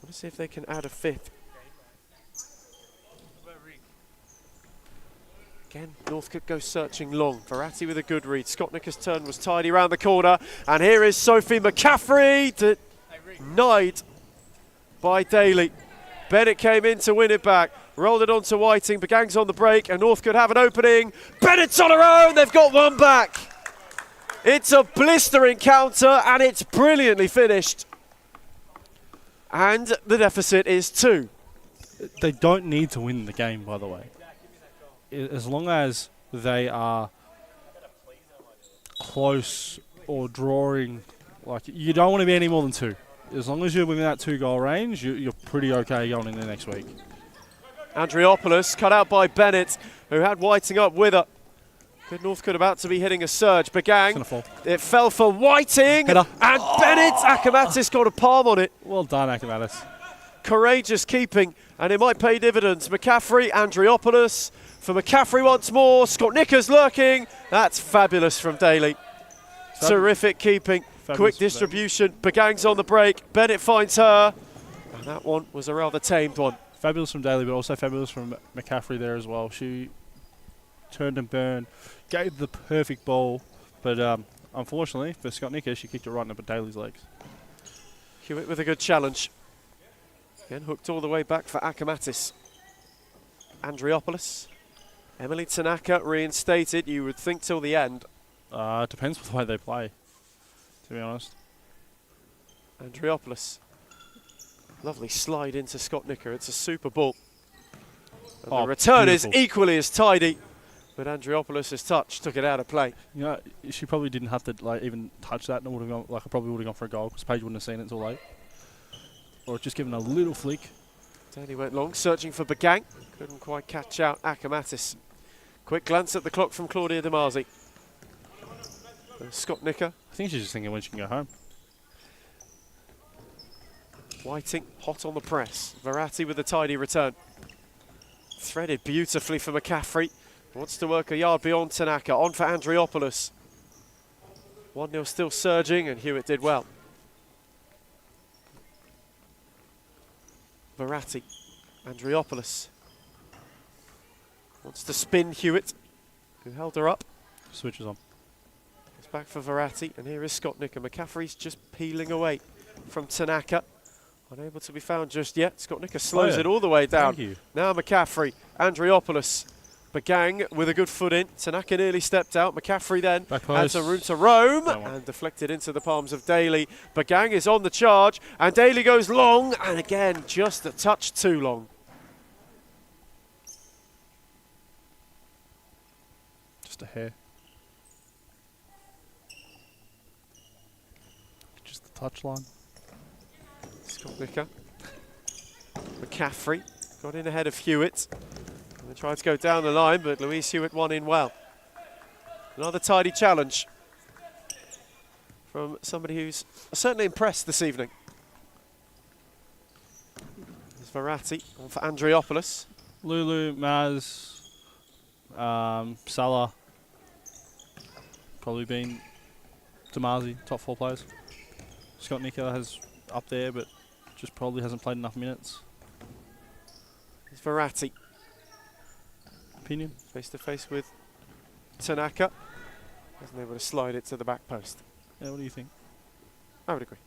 Speaker 4: I want to see if they can add a fifth. Again, Northcote goes searching long. Verratti with a good read. Skotnicker's turn was tidy around the corner. And here is Sophie McCaffrey, denied by Daly. Bennett came in to win it back. Rolled it on to Whiting. Begang's on the break, and Northcote have an opening. Bennett's on her own. They've got one back. It's a blistering counter, and it's brilliantly finished. And the deficit is 2.
Speaker 5: They don't need to win the game, by the way. As long as they are close or drawing, like you don't want to be any more than 2. As long as you're within that 2-goal range, you're pretty okay going into next week.
Speaker 4: Andriopoulos cut out by Bennett, who had Whiting up with her. Good Northcote about to be hitting a surge.
Speaker 5: It's
Speaker 4: Bagang.
Speaker 5: gonna fall.
Speaker 4: It fell for Whiting.
Speaker 5: Header.
Speaker 4: And Bennett Akamatis got a palm on it.
Speaker 5: Well done, Akamatis.
Speaker 4: Courageous keeping, and it might pay dividends. McCaffrey, Andriopoulos for McCaffrey once more. Scott Nickers lurking. That's fabulous from Daly. Terrific keeping.
Speaker 5: Fabulous
Speaker 4: Quick
Speaker 5: from
Speaker 4: distribution. Bagang's on the break. Bennett finds her. And that one was a rather tamed one.
Speaker 5: Fabulous from Daly, but also fabulous from McCaffrey there as well. She turned and burned, gave the perfect ball, but unfortunately for Scott Nickers, she kicked it right into Daly's legs.
Speaker 4: Hewitt with a good challenge. Again, hooked all the way back for Akamatis. Andriopoulos. Emily Tanaka reinstated, you would think, till the end.
Speaker 5: It depends on the way they play, to be honest.
Speaker 4: Andriopoulos. Lovely slide into Scott Nicker. It's a super ball. And the return is equally as tidy, but Andriopoulos' touch took it out of play.
Speaker 5: You know, she probably didn't have to like even touch that, and it would have gone. Like, it probably would have gone for a goal because Paige wouldn't have seen it until late, or just given a little flick.
Speaker 4: Daly went long, searching for Bagang. Couldn't quite catch out Akamatis. Quick glance at the clock from Claudia DeMasi. Scott Nicker.
Speaker 5: I think she's just thinking when she can go home.
Speaker 4: Whiting hot on the press. Verratti with a tidy return. Threaded beautifully for McCaffrey. Wants to work a yard beyond Tanaka. On for Andriopoulos. 1-0 still surging, and Hewitt did well. Verratti. Andriopoulos. Wants to spin Hewitt, who held her up.
Speaker 5: Switches on.
Speaker 4: It's back for Verratti, and here is Scott Nicker. McCaffrey's just peeling away from Tanaka. Unable to be found just yet. Scott Nicker slows it all the way down.
Speaker 5: Thank you.
Speaker 4: Now McCaffrey, Andriopoulos. Bagang with a good foot in. Tanaka nearly stepped out. McCaffrey then had some room to roam and deflected into the palms of Daly. Bagang is on the charge, and Daly goes long, and again, just a touch too long.
Speaker 5: Just a hair. Just the touch line.
Speaker 4: Scott Nicker. McCaffrey got in ahead of Hewitt. And they tried to go down the line, but Louise Hewitt won in well. Another tidy challenge from somebody who's certainly impressed this evening. There's Verratti on for Andriopoulos.
Speaker 5: Lulu, Maz, Salah, probably been Damazi, top 4 players. Scott Nicker has up there, but just probably hasn't played enough minutes.
Speaker 4: There's Verratti.
Speaker 5: Opinion?
Speaker 4: Face to face with Tanaka. Wasn't able to slide it to the back post.
Speaker 5: Yeah, what do you think?
Speaker 4: I would agree.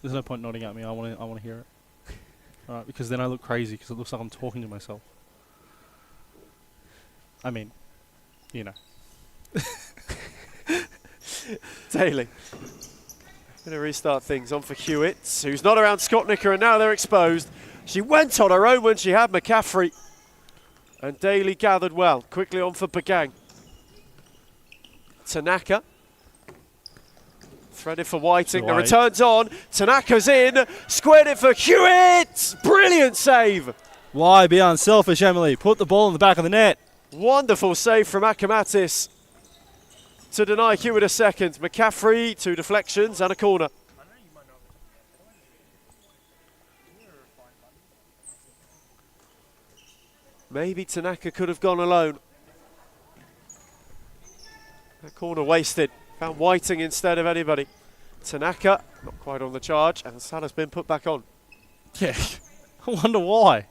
Speaker 5: There's no point nodding at me. I want to hear it. All right, because then I look crazy because it looks like I'm talking to myself. I mean, you know.
Speaker 4: Daly. Going to restart things. On for Hewitt, who's not around Scott Nicker, and now they're exposed. She went on her own when she had McCaffrey. And Daly gathered well. Quickly on for Bagang. Tanaka. Threaded for Whiting. The return's on. Tanaka's in. Squared it for Hewitt. Brilliant save.
Speaker 5: Why be unselfish, Emily? Put the ball in the back of the net.
Speaker 4: Wonderful save from Akamatis to deny Hewitt a second. McCaffrey, 2 deflections and a corner. Maybe Tanaka could have gone alone. That corner wasted. Found Whiting instead of anybody. Tanaka, not quite on the charge, and Salah's been put back on.
Speaker 5: Yeah, I wonder why.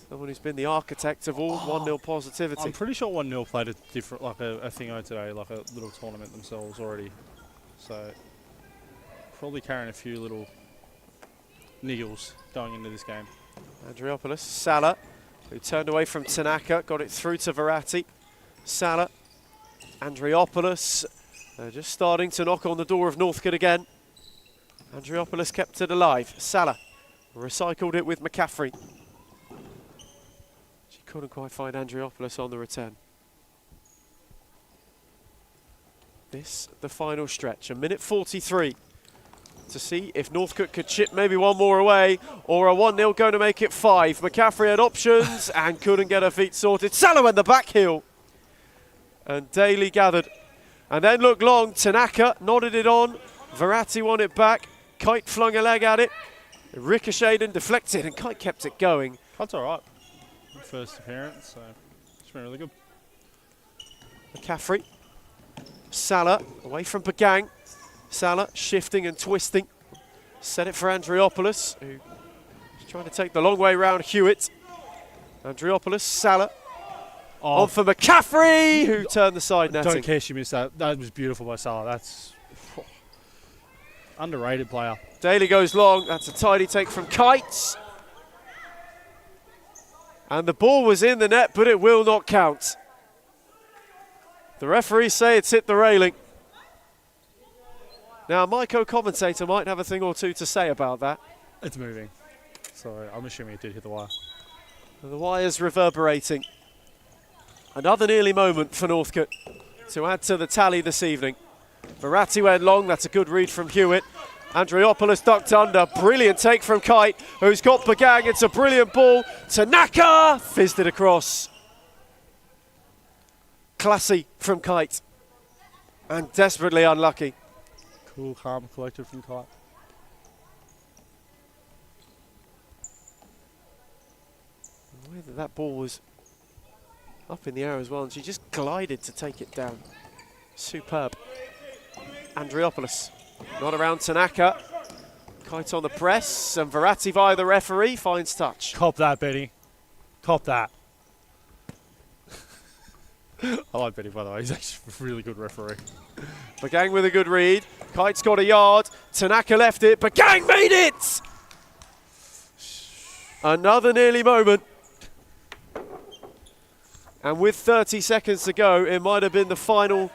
Speaker 4: Someone who's been the architect of all 1-0 positivity.
Speaker 5: I'm pretty sure 1-0 played a different, like a thingo today, like a little tournament themselves already. So, probably carrying a few little niggles going into this game.
Speaker 4: Andriopoulos, Salah, who turned away from Tanaka, got it through to Verratti. Salah, Andriopoulos, just starting to knock on the door of Northcote again. Andriopoulos kept it alive. Salah recycled it with McCaffrey. She couldn't quite find Andriopoulos on the return. This, the final stretch, a minute 43 to see if Northcote could chip maybe one more away, or a 1-0 going to make it 5. McCaffrey had options and couldn't get her feet sorted. Salah went the back heel. And Daly gathered. And then looked long. Tanaka nodded it on. Verratti won it back. Kite flung a leg at it. It ricocheted and deflected, and Kite kept it going.
Speaker 5: That's all right. First appearance, so it's been really good.
Speaker 4: McCaffrey. Salah away from Pagang. Salah shifting and twisting. Set it for Andriopoulos, who is trying to take the long way round Hewitt. Andriopoulos, Salah. On for McCaffrey, who turned the side netting.
Speaker 5: Don't care she missed that. That was beautiful by Salah. That's underrated player.
Speaker 4: Daly goes long. That's a tidy take from Kites. And the ball was in the net, but it will not count. The referees say it's hit the railing. Now, my co-commentator might have a thing or two to say about that.
Speaker 5: It's moving. So I'm assuming it did hit the wire.
Speaker 4: And the wire's reverberating. Another nearly moment for Northcote to add to the tally this evening. Verratti went long. That's a good read from Hewitt. Andriopoulos ducked under. Brilliant take from Kite, who's got Pagang. It's a brilliant ball. Tanaka fizzed it across. Classy from Kite. And desperately unlucky.
Speaker 5: Cool, calm, collected from Kite.
Speaker 4: The way that ball was up in the air as well, and she just glided to take it down. Superb. Andriopoulos. Not around Tanaka. Kite on the press, and Verratti via the referee finds touch.
Speaker 5: Cop that, Betty. Cop that. I like Betty, by the way. He's actually a really good referee.
Speaker 4: Pagang with a good read. Kite's got a yard. Tanaka left it. Pagang made it! Another nearly moment. And with 30 seconds to go, it might have been the final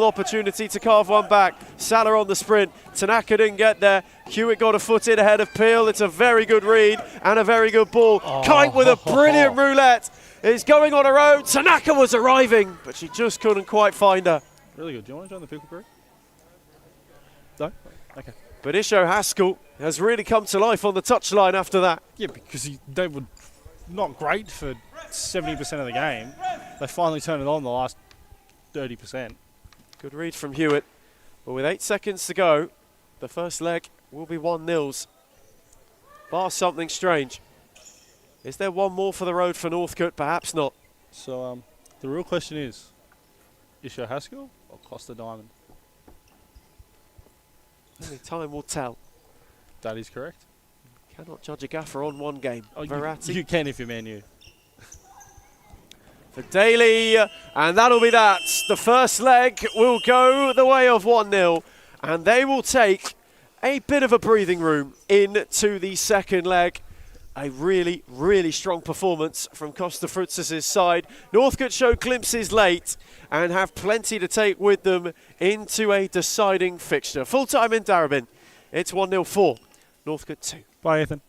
Speaker 4: opportunity to carve one back. Salah on the sprint. Tanaka didn't get there. Hewitt got a foot in ahead of Peel. It's a very good read and a very good ball. Kite with a brilliant roulette. Is going on her own. Tanaka was arriving, but she just couldn't quite find her.
Speaker 5: Really good. Do you want to join the pickle crew? No? Okay.
Speaker 4: But Isho Haskell has really come to life on the touchline after that.
Speaker 5: Yeah, because they were not great for 70% of the game. They finally turned it on the last 30%.
Speaker 4: Good read from Hewitt. But with 8 seconds to go, the first leg will be 1-0. Bar something strange. Is there one more for the road for Northcote? Perhaps not.
Speaker 5: So the real question is Isho Haskell or Costa Diamond?
Speaker 4: Only time will tell.
Speaker 5: That is correct.
Speaker 4: Cannot judge a gaffer on one game.
Speaker 5: Oh,
Speaker 4: Verratti.
Speaker 5: you can if you're Man U.
Speaker 4: For Daly, and that'll be that. The first leg will go the way of 1-0, and they will take a bit of a breathing room into the second leg. A really, really strong performance from Costa Frutzes' side. Northcote show glimpses late and have plenty to take with them into a deciding fixture. Full time in Darabin. It's 1-0 for Northcote 2.
Speaker 5: Bye, Ethan.